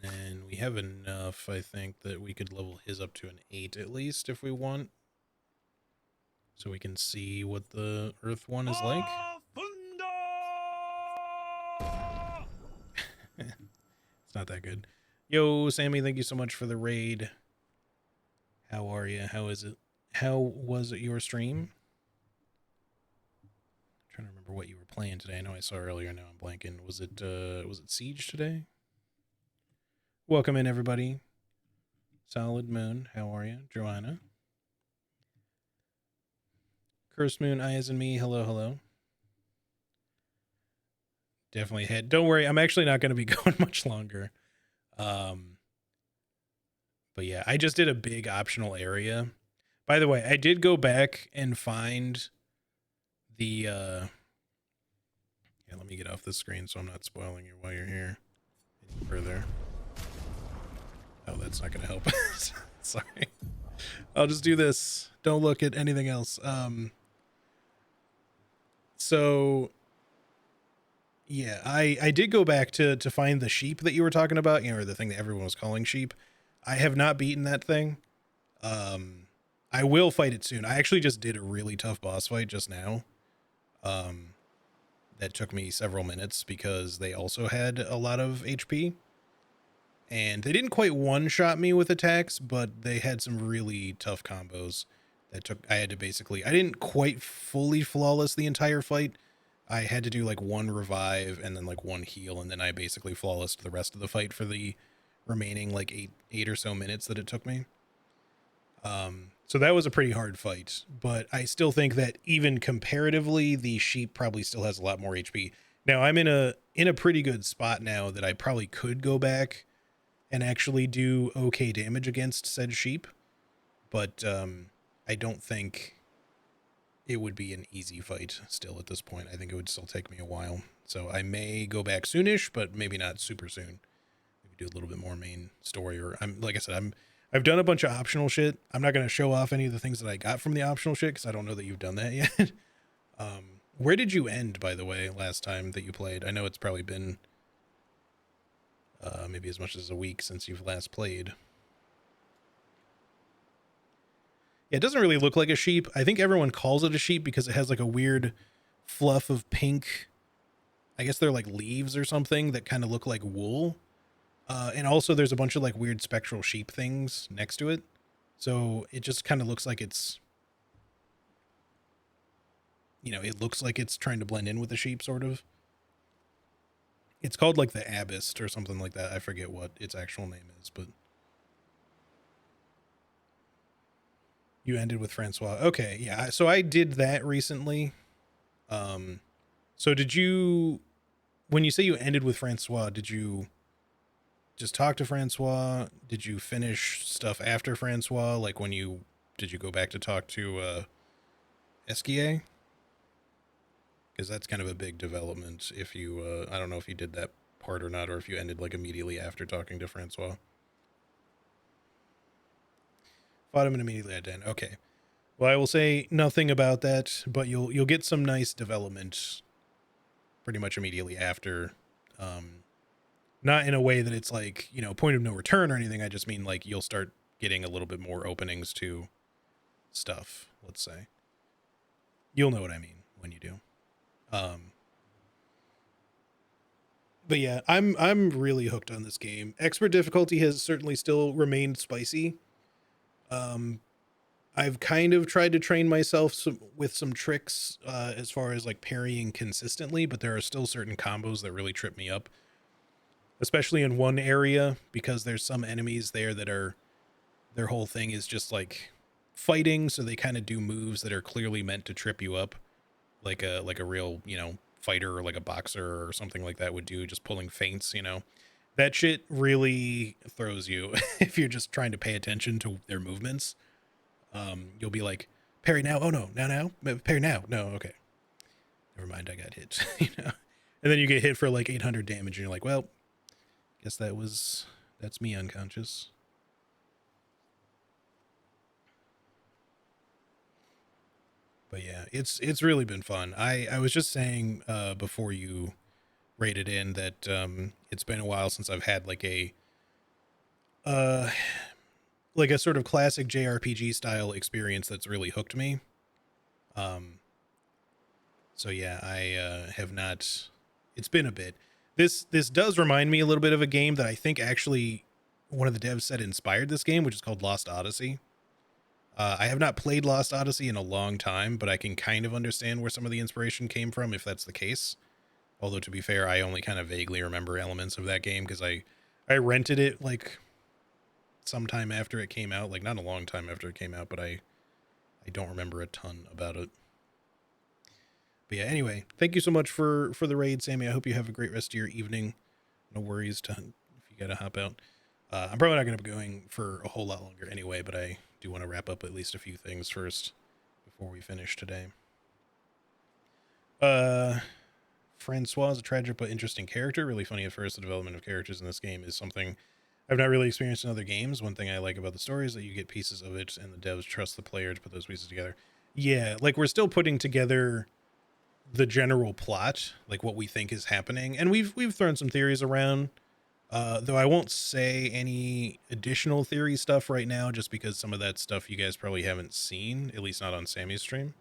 S1: And we have enough, I think, that we could level his up to an 8 at least if we want. So we can see what the Earth one is like. It's not that good. Yo, Sammy, thank you so much for the raid. How are you? How is it? How was it your stream? I'm trying to remember what you were playing today. I know I saw earlier, now I'm blanking. Was it Siege today? Welcome in, everybody. Solid Moon, how are you? Joanna. Cursed Moon, Eyes and Me, hello, hello. Definitely head. Don't worry, I'm actually not going to be going much longer. But yeah, I just did a big optional area. By the way, I did go back and find the... Yeah, let me get off the screen so I'm not spoiling you while you're here any further. Oh, that's not going to help. Sorry. I'll just do this. Don't look at anything else. So, yeah, I did go back to find the sheep that you were talking about, you know, or the thing that everyone was calling sheep. I have not beaten that thing. I will fight it soon. I actually just did a really tough boss fight just now. That took me several minutes because they also had a lot of HP. And they didn't quite one-shot me with attacks, but they had some really tough combos I had to basically, I didn't quite fully flawless the entire fight. I had to do like one revive and then like one heal, and then I basically flawlessed the rest of the fight for the remaining like eight or so minutes that it took me. So that was a pretty hard fight, but I still think that even comparatively, the sheep probably still has a lot more HP. Now I'm in a pretty good spot now that I probably could go back and actually do okay damage against said sheep, but I don't think it would be an easy fight still at this point. I think it would still take me a while. So I may go back soonish, but maybe not super soon. Maybe do a little bit more main story, or like I said, I've done a bunch of optional shit. I'm not going to show off any of the things that I got from the optional shit because I don't know that you've done that yet. Where did you end, by the way, last time that you played? I know it's probably been maybe as much as a week since you've last played. Yeah, it doesn't really look like a sheep. I think everyone calls it a sheep because it has like a weird fluff of pink. I guess they're like leaves or something that kind of look like wool. And also there's a bunch of like weird spectral sheep things next to it. So it just kind of looks like it's, it looks like it's trying to blend in with the sheep, sort of. It's called like the Abyss or something like that. I forget what its actual name is, but you ended with Francois. Okay, yeah. So I did that recently. So did you, when you say you ended with Francois, did you just talk to Francois? Did you finish stuff after Francois? Like did you go back to talk to Esquier? Because that's kind of a big development if you, I don't know if you did that part or not, or if you ended like immediately after talking to Francois. Fought him and immediately at den. Okay. Well, I will say nothing about that, but you'll get some nice development pretty much immediately after. Not in a way that it's like, point of no return or anything. I just mean like you'll start getting a little bit more openings to stuff, let's say. You'll know what I mean when you do. But yeah, I'm really hooked on this game. Expert difficulty has certainly still remained spicy. I've kind of tried to train myself with some tricks as far as like parrying consistently, but there are still certain combos that really trip me up, especially in one area, because there's some enemies there that their whole thing is just like fighting, so they kind of do moves that are clearly meant to trip you up, like a real, fighter or like a boxer or something like that would do, just pulling feints, That shit really throws you if you're just trying to pay attention to their movements. You'll be like, parry now. Oh no, now, parry now. No, okay. Never mind, I got hit, And then you get hit for like 800 damage and you're like, well, guess that's me unconscious. But yeah, it's really been fun. I was just saying before you rated in that it's been a while since I've had like a sort of classic JRPG style experience that's really hooked me. So yeah, I have not. It's been a bit. This does remind me a little bit of a game that I think actually one of the devs said inspired this game, which is called Lost Odyssey. I have not played Lost Odyssey in a long time, but I can kind of understand where some of the inspiration came from if that's the case. Although, to be fair, I only kind of vaguely remember elements of that game because I rented it like sometime after it came out, like not a long time after it came out, but I don't remember a ton about it. But yeah, anyway, thank you so much for the raid, Sammy. I hope you have a great rest of your evening. No worries if you gotta hop out. I'm probably not going to be going for a whole lot longer anyway, but I do want to wrap up at least a few things first before we finish today. Francois is a tragic but interesting character. Really funny at first. The development of characters in this game is something I've not really experienced in other games. One thing I like about the story is that you get pieces of it and the devs trust the player to put those pieces together. Yeah, like we're still putting together the general plot, like what we think is happening. And we've thrown some theories around. Though I won't say any additional theory stuff right now, just because some of that stuff you guys probably haven't seen, at least not on Sammy's stream.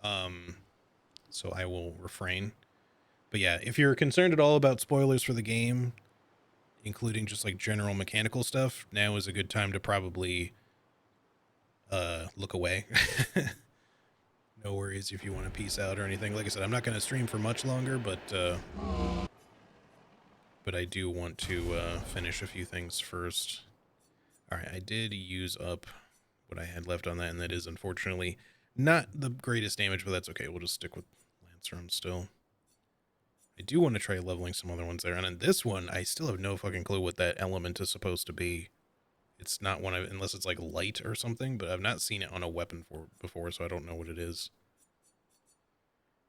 S1: So I will refrain. But yeah, if you're concerned at all about spoilers for the game, including just like general mechanical stuff, now is a good time to probably look away. No worries if you want to peace out or anything. Like I said, I'm not going to stream for much longer, but I do want to finish a few things first. All right, I did use up what I had left on that, and that is unfortunately not the greatest damage, but that's okay. We'll just stick with Lancerum still. I do want to try leveling some other ones there, and on this one, I still have no fucking clue what that element is supposed to be. It's not one of, unless it's like light or something, but I've not seen it on a weapon before, so I don't know what it is.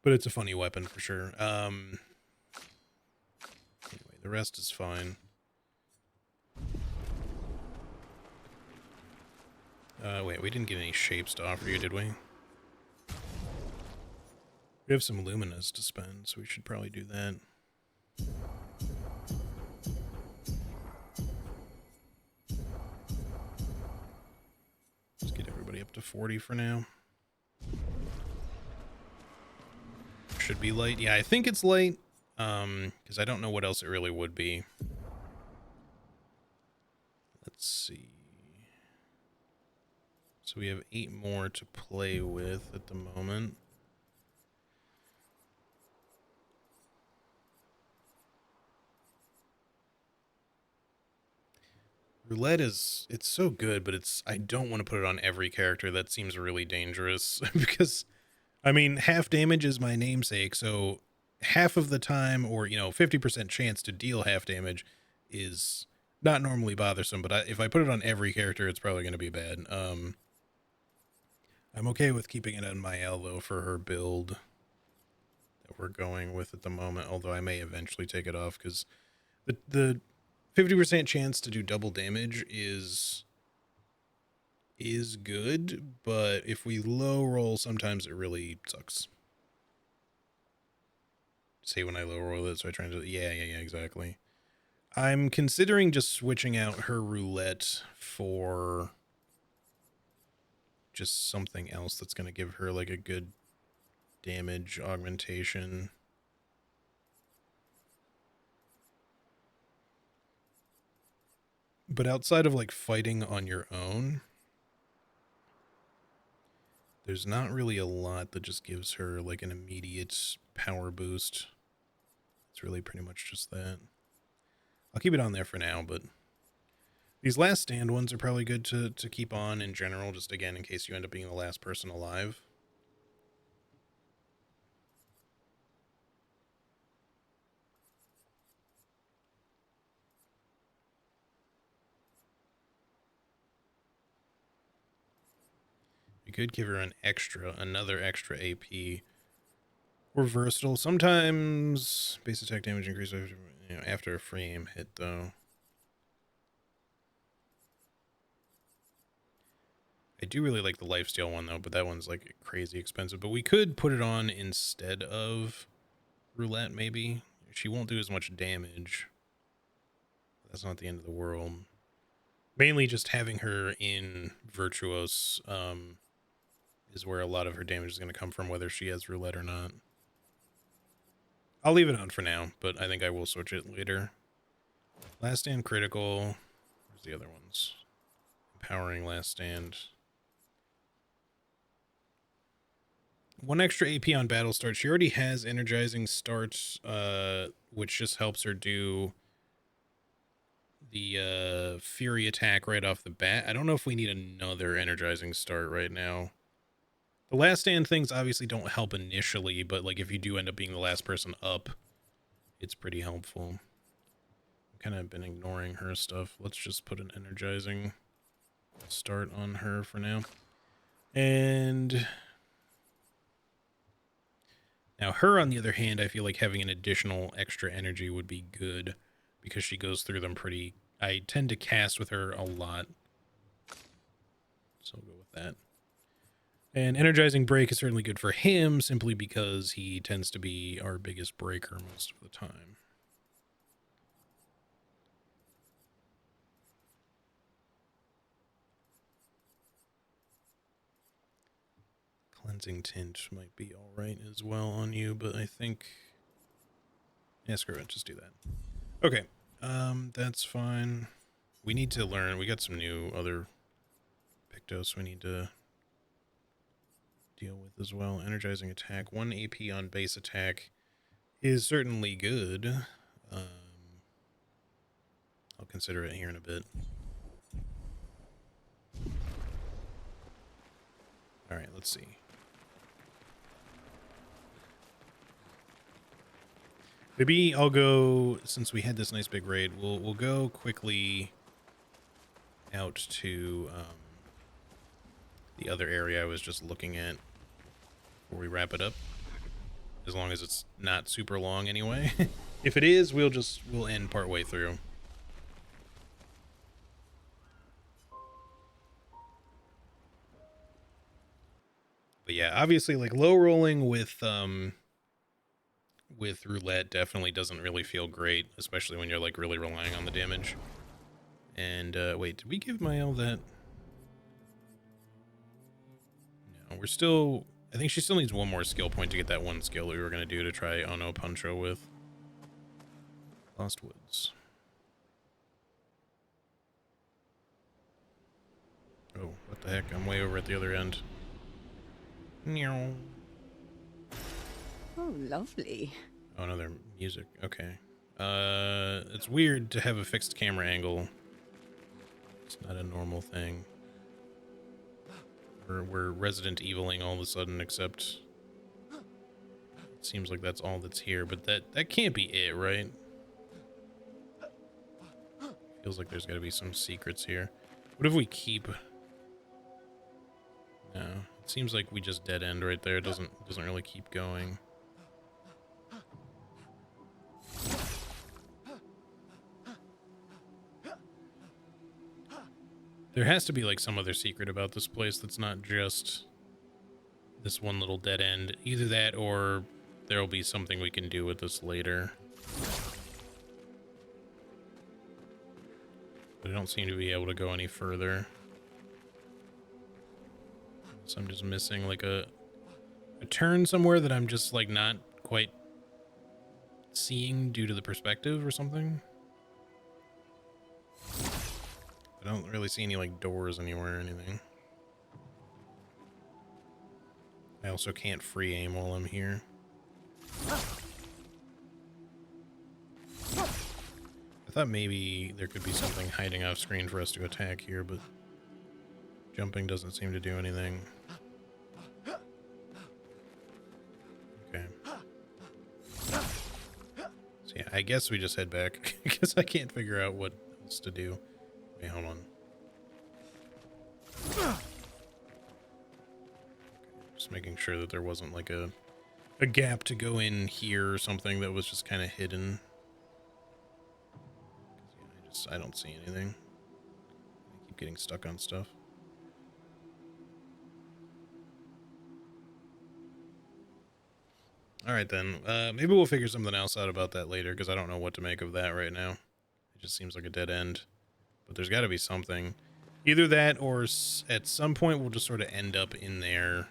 S1: But it's a funny weapon for sure. Anyway, the rest is fine. Wait, we didn't get any shapes to offer you, did we? We have some luminas to spend, so we should probably do that. Let's get everybody up to 40 for now. Should be light. Yeah, I think it's light. Because I don't know what else it really would be. Let's see. So we have 8 more to play with at the moment. Roulette is, it's so good, but I don't want to put it on every character. That seems really dangerous because, I mean, half damage is my namesake, so half of the time, or, 50% chance to deal half damage is not normally bothersome, but if I put it on every character, it's probably going to be bad. I'm okay with keeping it on Mael, though, for her build that we're going with at the moment, although I may eventually take it off, because the 50% chance to do double damage is good, but if we low roll, sometimes it really sucks. Say when I low roll it, so I try to, yeah, exactly. I'm considering just switching out her roulette for just something else that's going to give her like a good damage augmentation. But outside of like fighting on your own, there's not really a lot that just gives her like an immediate power boost. It's really pretty much just that. I'll keep it on there for now, but these last stand ones are probably good to keep on in general, just again in case you end up being the last person alive. You could give her another extra AP. Or versatile. Sometimes base attack damage increases after a free aim hit, though. I do really like the lifesteal one, though, but that one's like crazy expensive. But we could put it on instead of roulette, maybe. She won't do as much damage. That's not the end of the world. Mainly just having her in Virtuos is where a lot of her damage is going to come from, whether she has roulette or not. I'll leave it on for now, but I think I will switch it later. Last Stand critical. Where's the other ones? Empowering Last Stand. 1 extra AP on battle start. She already has energizing starts, which just helps her do the fury attack right off the bat. I don't know if we need another energizing start right now. The Last Stand things obviously don't help initially, but like if you do end up being the last person up, it's pretty helpful. I've kind of been ignoring her stuff. Let's just put an energizing start on her for now. And now her, on the other hand, I feel like having an additional extra energy would be good because she goes through them pretty... I tend to cast with her a lot. So we'll go with that. And energizing break is certainly good for him simply because he tends to be our biggest breaker most of the time. Cleansing Tint might be alright as well on you, but I think... Yeah, screw it, just do that. Okay, that's fine. We need to learn, we got some new other Pictos we need to deal with as well. Energizing attack. 1 AP on base attack is certainly good. I'll consider it here in a bit. Alright, let's see. Maybe I'll go, since we had this nice big raid, we'll go quickly out to the other area I was just looking at before we wrap it up. As long as it's not super long anyway. If it is, we'll end partway through. But yeah, obviously like low rolling with roulette definitely doesn't really feel great, especially when you're like really relying on the damage. And wait, did we give Mael that? No, we're still, I think she still needs one more skill point to get that one skill we were going to do to try Ono Puncho with. Lost Woods. Oh, what the heck? I'm way over at the other end. Meow.
S7: Oh, lovely.
S1: Oh, another music. Okay. It's weird to have a fixed camera angle. It's not a normal thing. We're Resident Eviling all of a sudden, except it seems like that's all that's here, but that can't be it, right? Feels like there's got to be some secrets here. What if we keep? No, it seems like we just dead end right there. It doesn't really keep going. There has to be like some other secret about this place that's not just this one little dead end. Either that or there'll be something we can do with this later. But I don't seem to be able to go any further. So I'm just missing like a turn somewhere that I'm just like not quite seeing due to the perspective or something. I don't really see any like doors anywhere or anything. I also can't free aim while I'm here. I thought maybe there could be something hiding off screen for us to attack here, but jumping doesn't seem to do anything. Okay. So yeah, I guess we just head back because I can't figure out what else to do. Wait, hold on. Okay, just making sure that there wasn't like a gap to go in here or something that was just kind of hidden. Yeah, I don't see anything. I keep getting stuck on stuff. All right then. Maybe we'll figure something else out about that later because I don't know what to make of that right now. It just seems like a dead end. But there's got to be something. Either that or at some point we'll just sort of end up in there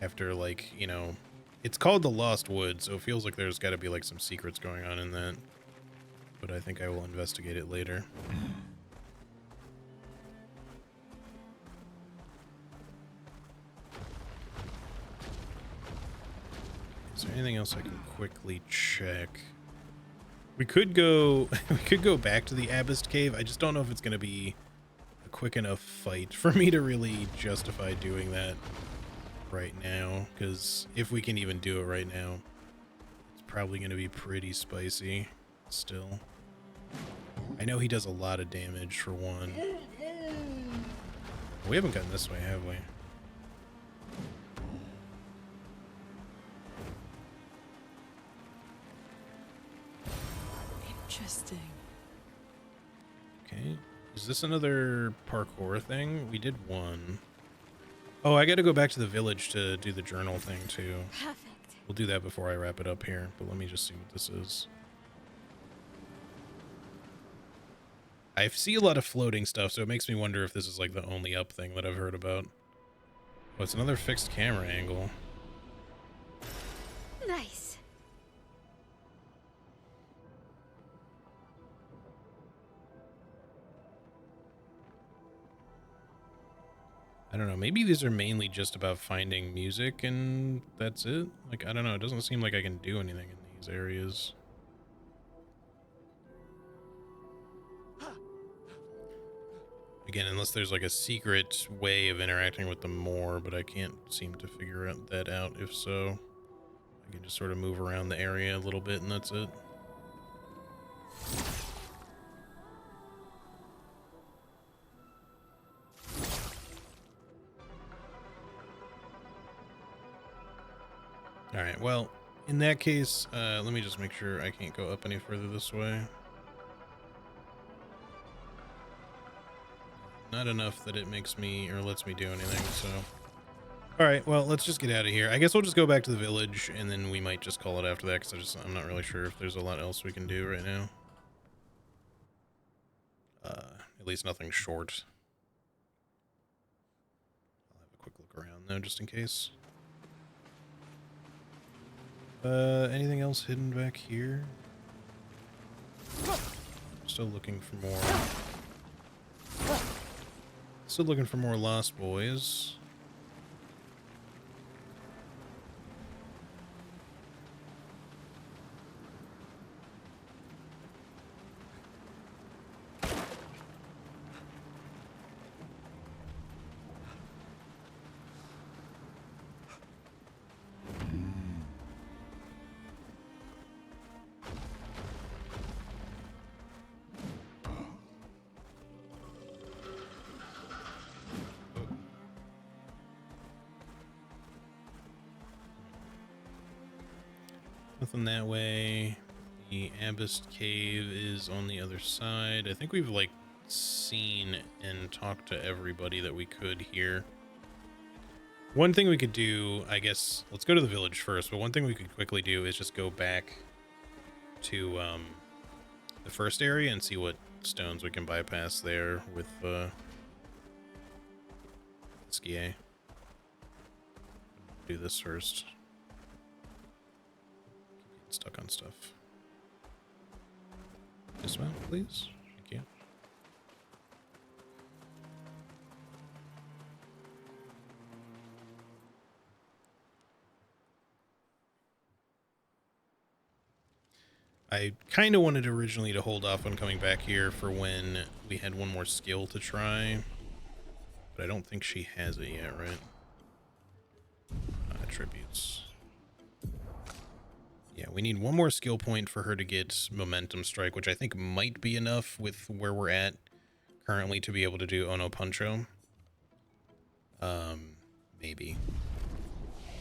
S1: after, like, you know, it's called the Lost Woods, so it feels like there's got to be like some secrets going on in that. But I think I will investigate it later. Is there anything else I can quickly check? We could go back to the Abyss Cave. I just don't know if it's going to be a quick enough fight for me to really justify doing that right now, because if we can even do it right now, it's probably going to be pretty spicy still. I know he does a lot of damage for one. We haven't gotten this way, have we?
S4: Interesting.
S1: Okay. Is this another parkour thing? We did one. Oh, I got to go back to the village to do the journal thing too.
S3: Perfect.
S1: We'll do that before I wrap it up here, but let me just see what this is. I see a lot of floating stuff, so it makes me wonder if this is like the only up thing that I've heard about. Oh, it's another fixed camera angle.
S3: Nice.
S1: I don't know. Maybe these are mainly just about finding music and that's it. Like, I don't know. It doesn't seem like I can do anything in these areas. Again, unless there's like a secret way of interacting with them more, but I can't seem to figure that out. If so, I can just sort of move around the area a little bit and that's it. Alright, well, in that case, let me just make sure I can't go up any further this way. Not enough that it makes me, or lets me do anything, so... Alright, well, let's just get out of here. I guess we'll just go back to the village, and then we might just call it after that, because I'm not really sure if there's a lot else we can do right now. At least nothing short. I'll have a quick look around, though, just in case. Anything else hidden back here? Still looking for more. Still looking for more Lost Boys. Nothing that way. The Abyss Cave is on the other side. I think we've, like, seen and talked to everybody that we could here. One thing we could do, I guess, let's go to the village first, but one thing we could quickly do is just go back to the first area and see what stones we can bypass there with Skie. Do this first. Stuck on stuff. Dismount, please. Thank you. I kind of wanted originally to hold off on coming back here for when we had one more skill to try, but I don't think she has it yet, right? Attributes. Yeah, we need one more skill point for her to get Momentum Strike, which I think might be enough with where we're at currently to be able to do Ono Puncho. Maybe.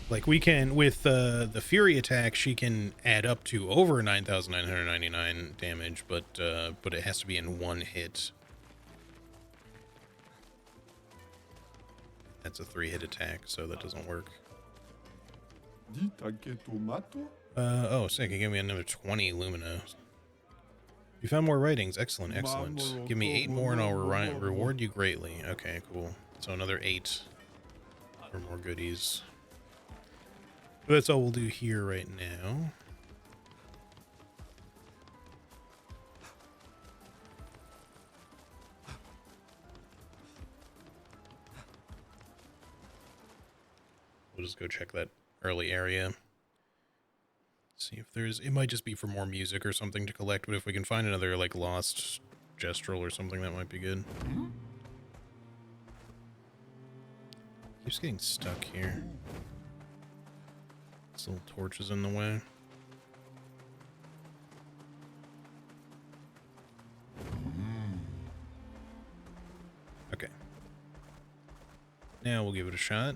S1: Like, we can, with the Fury attack, she can add up to over 9,999 damage, but it has to be in one hit. That's a 3-hit attack, so that doesn't work. Oh, sick. You gave me another 20 Lumina. You found more writings. Excellent, excellent. Give me 8 more and I'll reward you greatly. Okay, cool. So another 8 for more goodies. But that's all we'll do here right now. We'll just go check that early area. See if there's, it might just be for more music or something to collect, but if we can find another, like, lost gestural or something, that might be good. Keeps getting stuck here. This little torch is in the way. Okay. Now we'll give it a shot.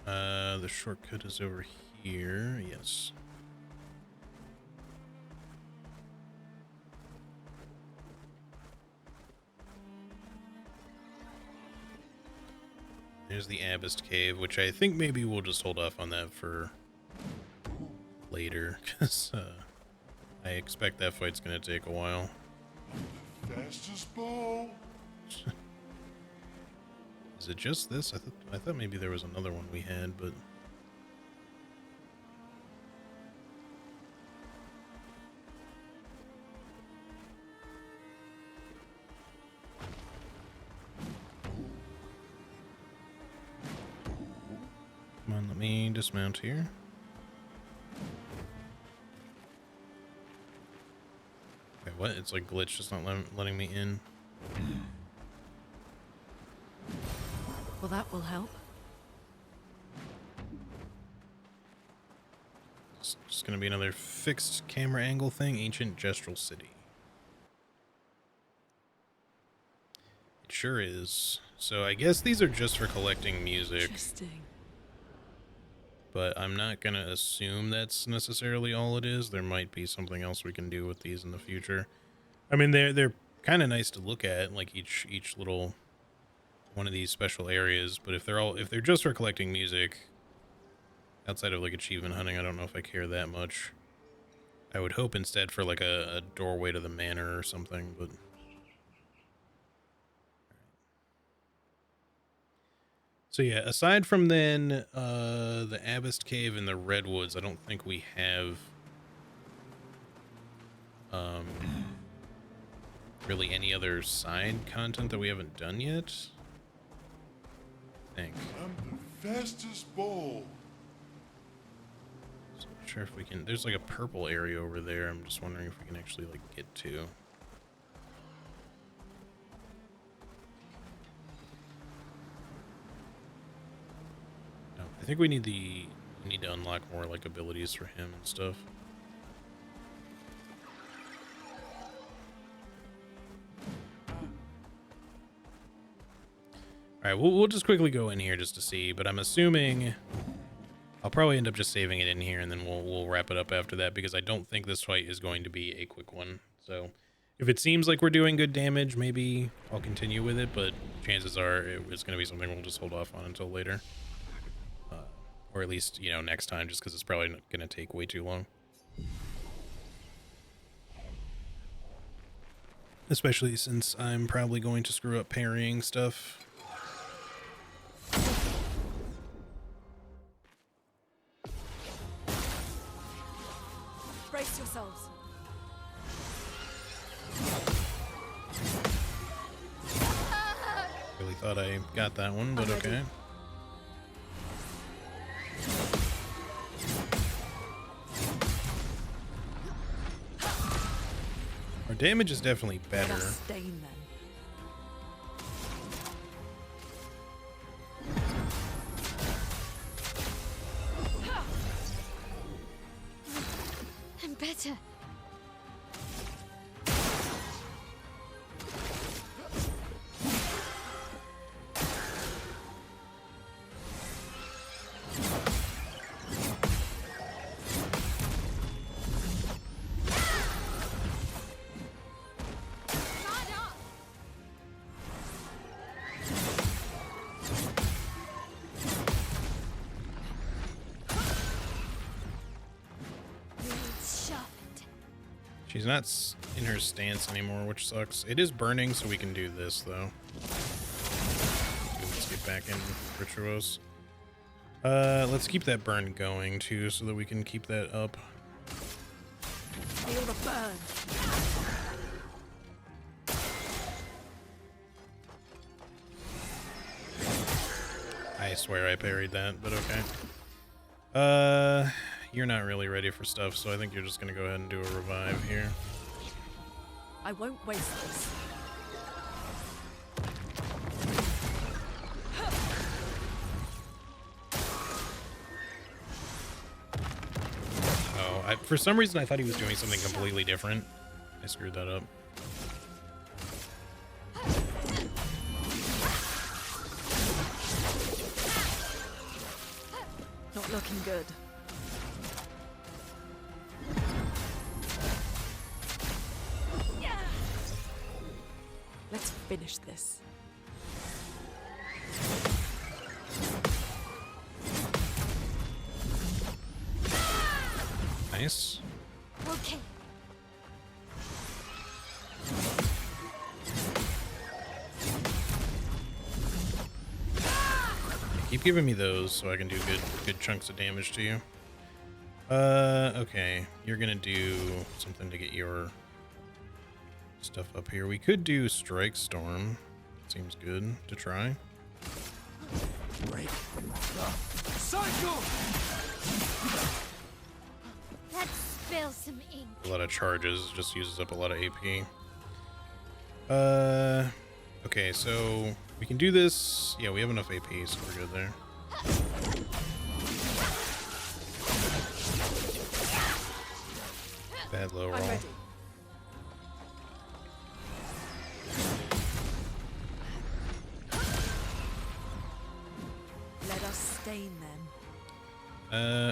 S1: The shortcut is over here. Yes. There's the Abyss Cave, which I think maybe we'll just hold off on that for later, because I expect that fight's going to take a while.
S11: Fastest ball.
S1: Is it just this? I thought maybe there was another one we had, but... me dismount here. Wait, what? It's like glitch, just not letting me in.
S4: Well, that will help.
S1: It's just gonna be another fixed camera angle thing. Ancient Gestural City. It sure is. So I guess these are just for collecting music.
S4: Interesting.
S1: But I'm not gonna assume that's necessarily all it is. There might be something else we can do with these in the future. I mean, they're kind of nice to look at, like each little one of these special areas. But if they're just for collecting music, outside of like achievement hunting, I don't know if I care that much. I would hope instead for like a doorway to the manor or something, but. So yeah, aside from then the Abyss Cave and the Redwoods, I don't think we have really any other side content that we haven't done yet. I think.
S11: I'm the fastest ball.
S1: So I'm not sure if we can. There's like a purple area over there. I'm just wondering if we can actually like get to. I think we need to unlock more like abilities for him and stuff. All right, we'll just quickly go in here just to see, but I'm assuming I'll probably end up just saving it in here and then we'll wrap it up after that because I don't think this fight is going to be a quick one. So if it seems like we're doing good damage, maybe I'll continue with it, but chances are it's going to be something we'll just hold off on until later. Or at least, you know, next time, just because it's probably not going to take way too long. Especially since I'm probably going to screw up parrying stuff.
S4: Brace yourselves.
S1: Really thought I got that one, but okay. Our damage is definitely better.
S4: Stain then.
S3: I'm better.
S1: She's not in her stance anymore, which sucks. It is burning, so we can do this, though. Let's get back in Virtuos. Let's keep that burn going, too, so that we can keep that up.
S4: Feel the burn.
S1: I swear I parried that, but okay. You're not really ready for stuff, so I think you're just gonna go ahead and do a revive here.
S4: I won't waste this.
S1: Oh, for some reason I thought he was doing something completely different. I screwed that up.
S4: Not looking good. Let's finish this.
S1: Nice.
S3: Okay.
S1: Keep giving me those so I can do good chunks of damage to you. Okay. You're gonna do something to get your stuff up here. We could do Strike Storm. Seems good to try.
S14: Break the cycle!
S3: Let's spill some ink.
S1: A lot of charges, just uses up a lot of AP. Okay, so we can do this. Yeah, we have enough AP, so we're good there. Bad low roll.
S4: Let us stain them.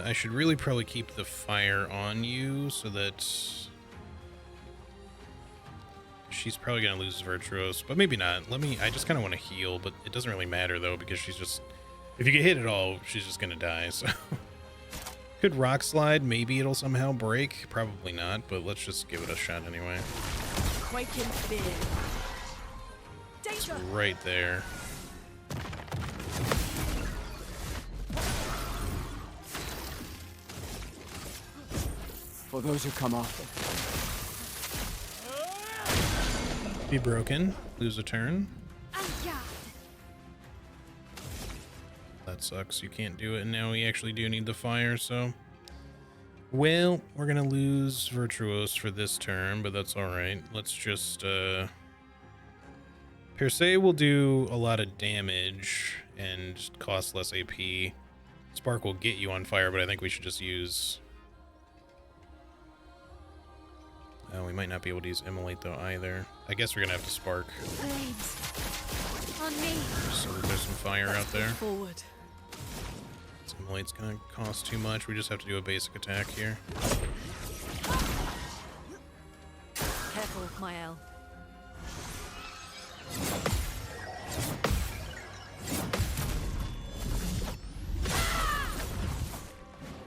S1: I should really probably keep the fire on you so that she's probably gonna lose Virtuos, but maybe not. I just kind of want to heal, but it doesn't really matter though, because she's just, if you get hit at all, she's just gonna die, so. Could rock slide, maybe it'll somehow break, probably not, but let's just give it a shot anyway.
S4: Quake in fear.
S1: It's
S4: Danger!
S1: right there.
S14: For those who come after.
S1: Be broken, lose a turn. That sucks, you can't do it, and now we actually do need the fire, so. Well, we're gonna lose Virtuos for this turn, but that's alright. Let's just, Per se will do a lot of damage and cost less AP. Spark will get you on fire, but I think we should just use... we might not be able to use Immolate though either. I guess we're gonna have to Spark.
S3: Flames. On me.
S1: So that there's some fire out there.
S4: Forward.
S1: Immolate's gonna cost too much. We just have to do a basic attack here.
S4: Careful, Mael.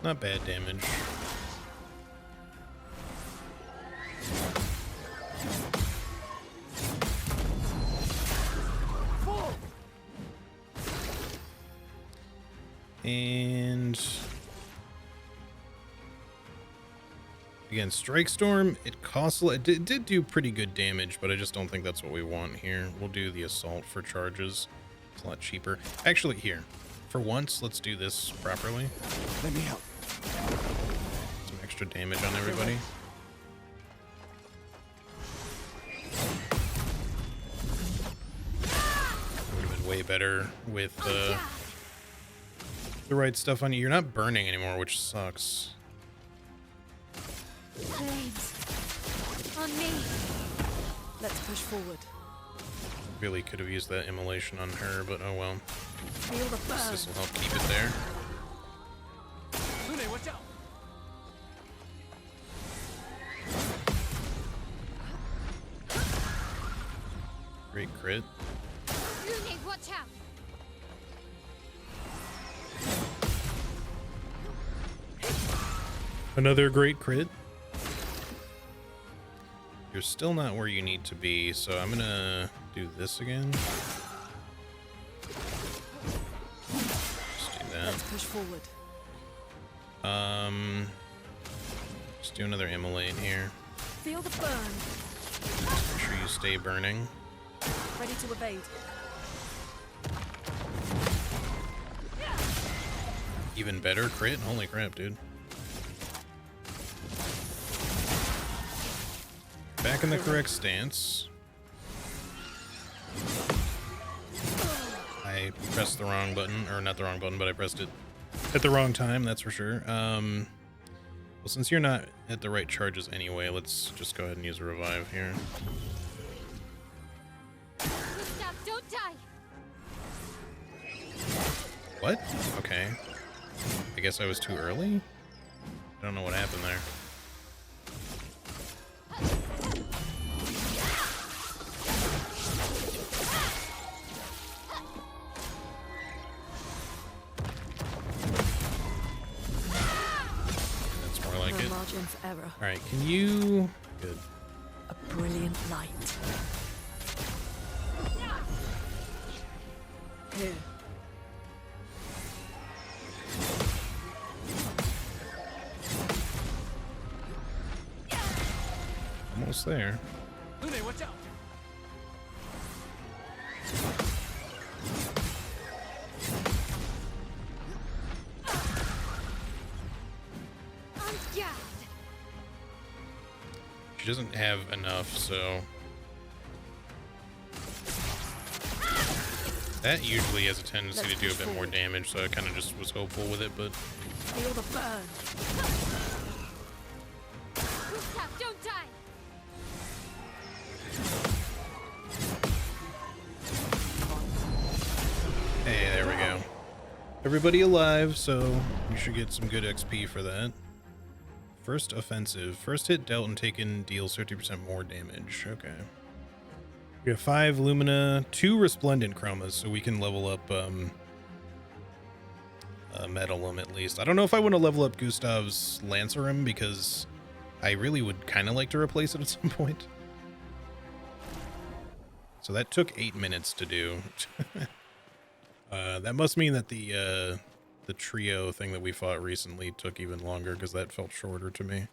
S1: Not bad damage. And again, Strike Storm, it costs a lot. It did do pretty good damage, but I just don't think that's what we want here. We'll do the Assault for charges. It's a lot cheaper. Actually, here, for once, let's do this properly.
S14: Let me help.
S1: Some extra damage on everybody. Would have been way better with the right stuff on you. You're not burning anymore, which sucks.
S3: Flames. On me.
S4: Let's push forward.
S1: Really could have used that immolation on her, but oh well.
S4: Feel the burn.
S1: This will help keep it there.
S14: Lune, watch out!
S1: Great crit.
S3: Lune, watch out.
S1: Another great crit. You're still not where you need to be, so I'm gonna do this again. Just do that.
S4: Let's push forward.
S1: Just do another immolate here.
S4: Feel the burn.
S1: Make sure you stay burning.
S4: Ready to evade.
S1: Even better crit? Holy crap, dude. Back in the correct stance. I pressed the wrong button, or not the wrong button, but I pressed it at the wrong time, that's for sure. Well, since you're not at the right charges anyway, let's just go ahead and use a revive here.
S3: Gustav, don't die.
S1: What? Okay. I guess I was too early? I don't know what happened there. That's more like
S4: No
S1: it.
S4: margin for error.
S1: Alright, can you... Good.
S4: A brilliant light. Here.
S1: Almost there.
S14: Lune, watch out!
S1: She doesn't have enough, so that usually has a tendency to do a bit more damage, so I kind of just was hopeful with it, but
S4: Feel the burn.
S3: Gustav, don't die!
S1: hey, there we go. Everybody alive, so you should get some good XP for that. First offensive. First hit dealt and taken deals 30% more damage. Okay. We have 5 Lumina, 2 Resplendent Chromas, so we can level up Metalum at least. I don't know if I want to level up Gustav's Lancerum because I really would kind of like to replace it at some point. So that took 8 minutes to do. That must mean that the trio thing that we fought recently took even longer because that felt shorter to me.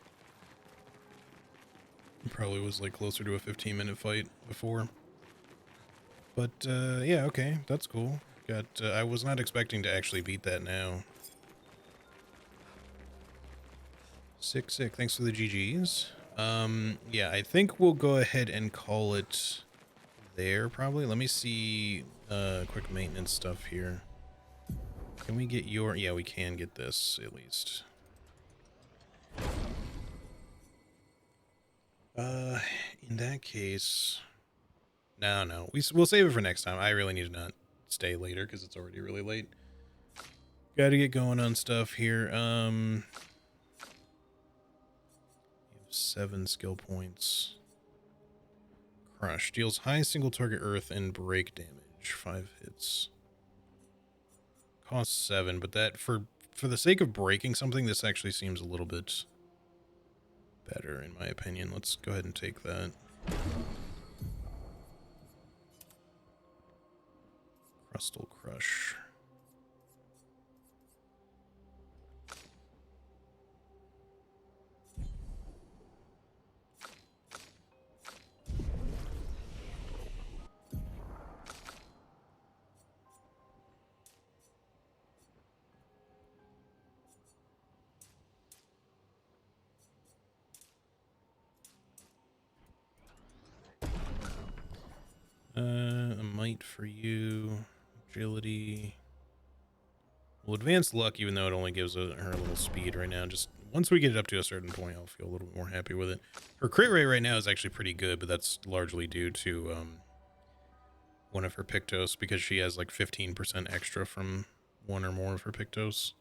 S1: It probably was like closer to a 15-minute fight before. But yeah, okay, that's cool. Got I was not expecting to actually beat that now. Sick. Thanks for the GGs. Yeah, I think we'll go ahead and call it there probably. Let me see quick maintenance stuff here. Can we get your... Yeah, we can get this, at least. In that case... No. We'll save it for next time. I really need to not stay later, because it's already really late. Gotta get going on stuff here. You have 7 skill points. Crush. Deals high single target earth and break damage. 5 hits. Costs 7, but that for the sake of breaking something, this actually seems a little bit better in my opinion. Let's go ahead and take that. Crustal Crush. A might for you. Agility. Well, advanced luck, even though it only gives her a little speed right now. Just once we get it up to a certain point, I'll feel a little bit more happy with it. Her crit rate right now is actually pretty good, but that's largely due to one of her Pictos, because she has like 15% extra from one or more of her Pictos.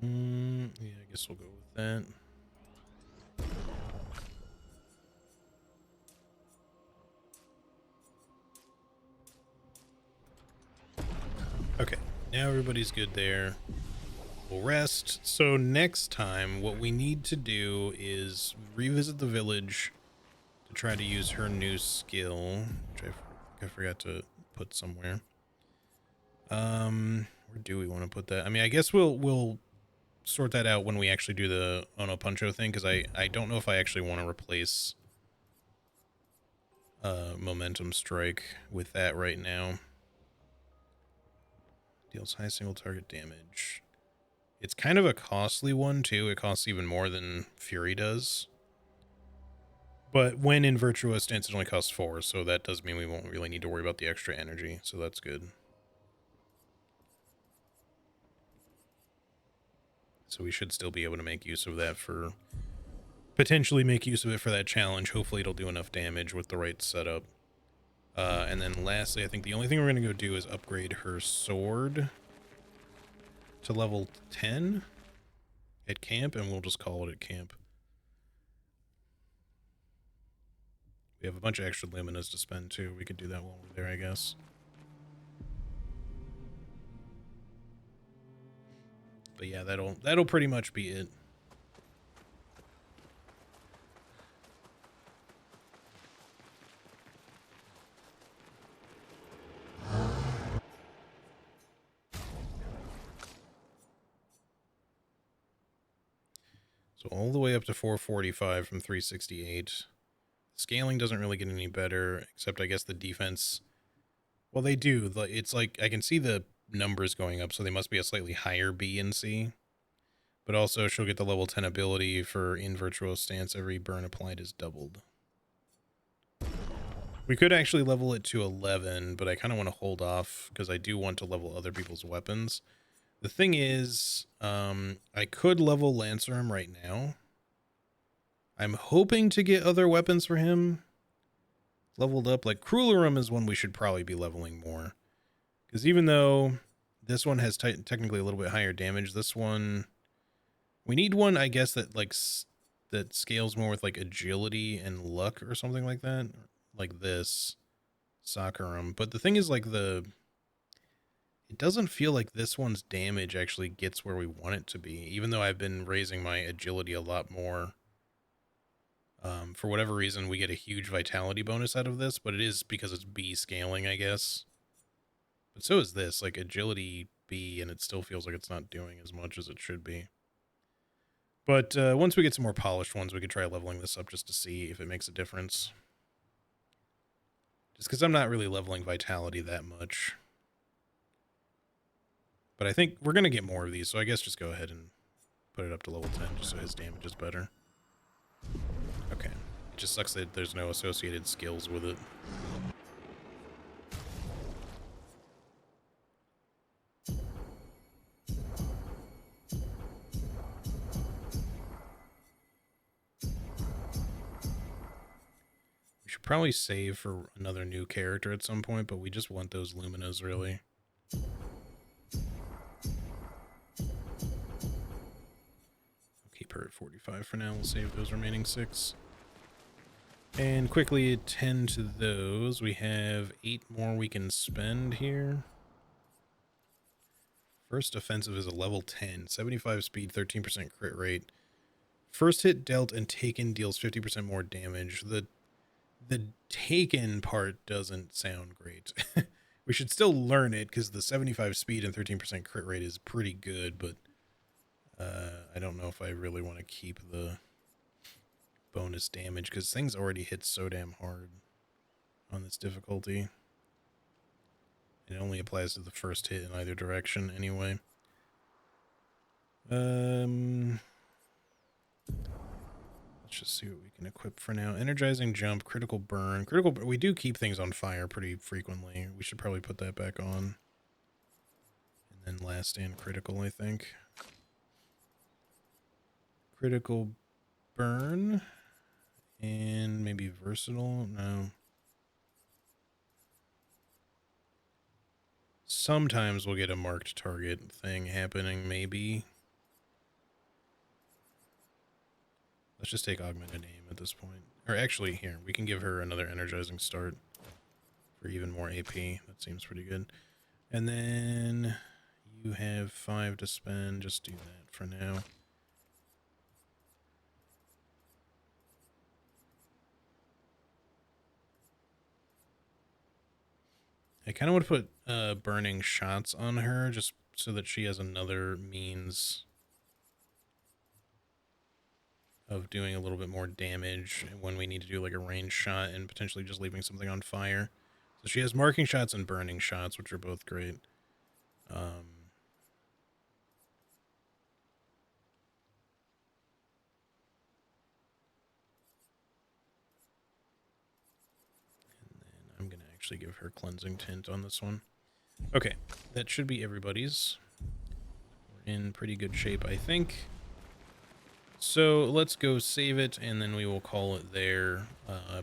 S1: Yeah, I guess we'll go with that. Okay, now everybody's good there. We'll rest. So next time, what we need to do is revisit the village to try to use her new skill, which I forgot to put somewhere. Where do we want to put that? I mean, I guess we'll sort that out when we actually do the Ono Puncho thing, because I don't know if I actually want to replace Momentum Strike with that right now. Deals high single target damage. It's kind of a costly one, too. It costs even more than Fury does. But when in Virtuous Stance, it only costs 4, so that does mean we won't really need to worry about the extra energy, so that's good. So we should still be able to make use of that for... Potentially make use of it for that challenge. Hopefully it'll do enough damage with the right setup. And then lastly, I think the only thing we're going to go do is upgrade her sword to level 10 at camp, and we'll just call it at camp. We have a bunch of extra Luminas to spend too. We could do that while we're there, I guess. But yeah, that'll pretty much be it. So all the way up to 445 from 368. Scaling doesn't really get any better, except I guess the defense. Well, they do. It's like I can see the numbers going up, so they must be a slightly higher B and C. But also, she'll get the level 10 ability for in virtual stance. Every burn applied is doubled. We could actually level it to 11, but I kind of want to hold off because I do want to level other people's weapons. The thing is, I could level Lancerham right now. I'm hoping to get other weapons for him leveled up. Like Cruelerum is one we should probably be leveling more. Because even though this one has technically a little bit higher damage, this one... We need one, I guess, that that scales more with like agility and luck or something like that. Like this. Sakharum. But the thing is, like, it doesn't feel like this one's damage actually gets where we want it to be, even though I've been raising my agility a lot more. For whatever reason, we get a huge vitality bonus out of this, but it is because it's B scaling, I guess. But so is this, like agility B, and it still feels like it's not doing as much as it should be. But once we get some more polished ones, we could try leveling this up just to see if it makes a difference. Just because I'm not really leveling vitality that much. But I think we're going to get more of these, so I guess just go ahead and put it up to level 10 just so his damage is better. Okay. It just sucks that there's no associated skills with it. We should probably save for another new character at some point, but we just want those Luminas, really. Keep her at 45 for now. We'll save those remaining 6. And quickly attend to those. We have 8 more we can spend here. First offensive is a level 10. 75 speed, 13% crit rate. First hit dealt and taken deals 50% more damage. The taken part doesn't sound great. We should still learn it because the 75 speed and 13% crit rate is pretty good, but I don't know if I really want to keep the bonus damage because things already hit so damn hard on this difficulty. It only applies to the first hit in either direction anyway. Let's just see what we can equip for now. Energizing jump, critical burn. We do keep things on fire pretty frequently. We should probably put that back on. And then last stand critical, I think. Critical burn. And maybe versatile? No. Sometimes we'll get a marked target thing happening, maybe. Let's just take augmented aim at this point. Or actually, here, we can give her another energizing start for even more AP. That seems pretty good. And then you have 5 to spend. Just do that for now. I kind of want to put burning shots on her just so that she has another means of doing a little bit more damage when we need to do like a ranged shot and potentially just leaving something on fire. So she has marking shots and burning shots, which are both great. And then I'm going to actually give her cleansing tint on this one. Okay, that should be everybody's. We're in pretty good shape, I think. So let's go save it, and then we will call it there,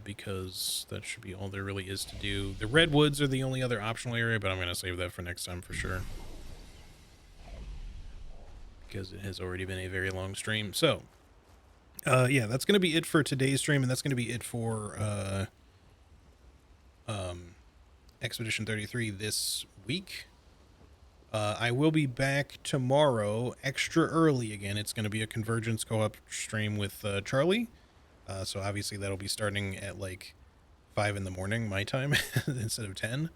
S1: because that should be all there really is to do. The redwoods are the only other optional area, but I'm going to save that for next time for sure, because it has already been a very long stream. So, yeah, that's going to be it for today's stream, and that's going to be it for Expedition 33 this week. I will be back tomorrow extra early again. It's going to be a Convergence co-op stream with Charlie. So obviously that'll be starting at like 5 in the morning my time instead of 10.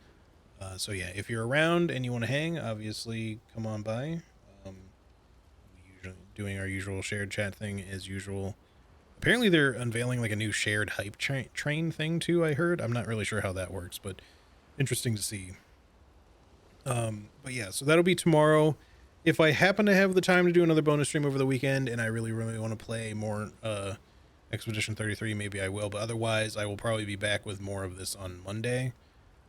S1: So yeah, if you're around and you want to hang, obviously come on by. We doing our usual shared chat thing as usual. Apparently they're unveiling like a new shared hype train thing too, I heard. I'm not really sure how that works, but interesting to see. But yeah, so that'll be tomorrow. If I happen to have the time to do another bonus stream over the weekend and I really want to play more Expedition 33, maybe I will, but otherwise I will probably be back with more of this on Monday.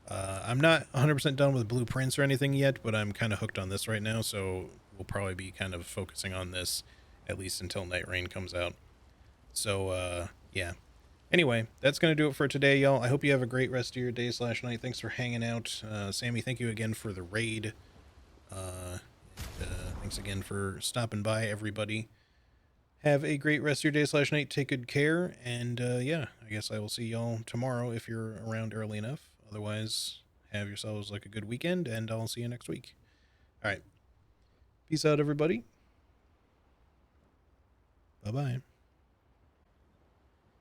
S1: I'm not 100% done with blueprints or anything yet, but I'm kind of hooked on this right now, so we'll probably be kind of focusing on this at least until Night Rain comes out. So, yeah. Anyway, that's going to do it for today, y'all. I hope you have a great rest of your day/night. Thanks for hanging out. Sammy, thank you again for the raid. Thanks again for stopping by, everybody. Have a great rest of your day/night. Take good care. And, yeah, I guess I will see y'all tomorrow if you're around early enough. Otherwise, have yourselves like a good weekend, and I'll see you next week. All right. Peace out, everybody. Bye-bye.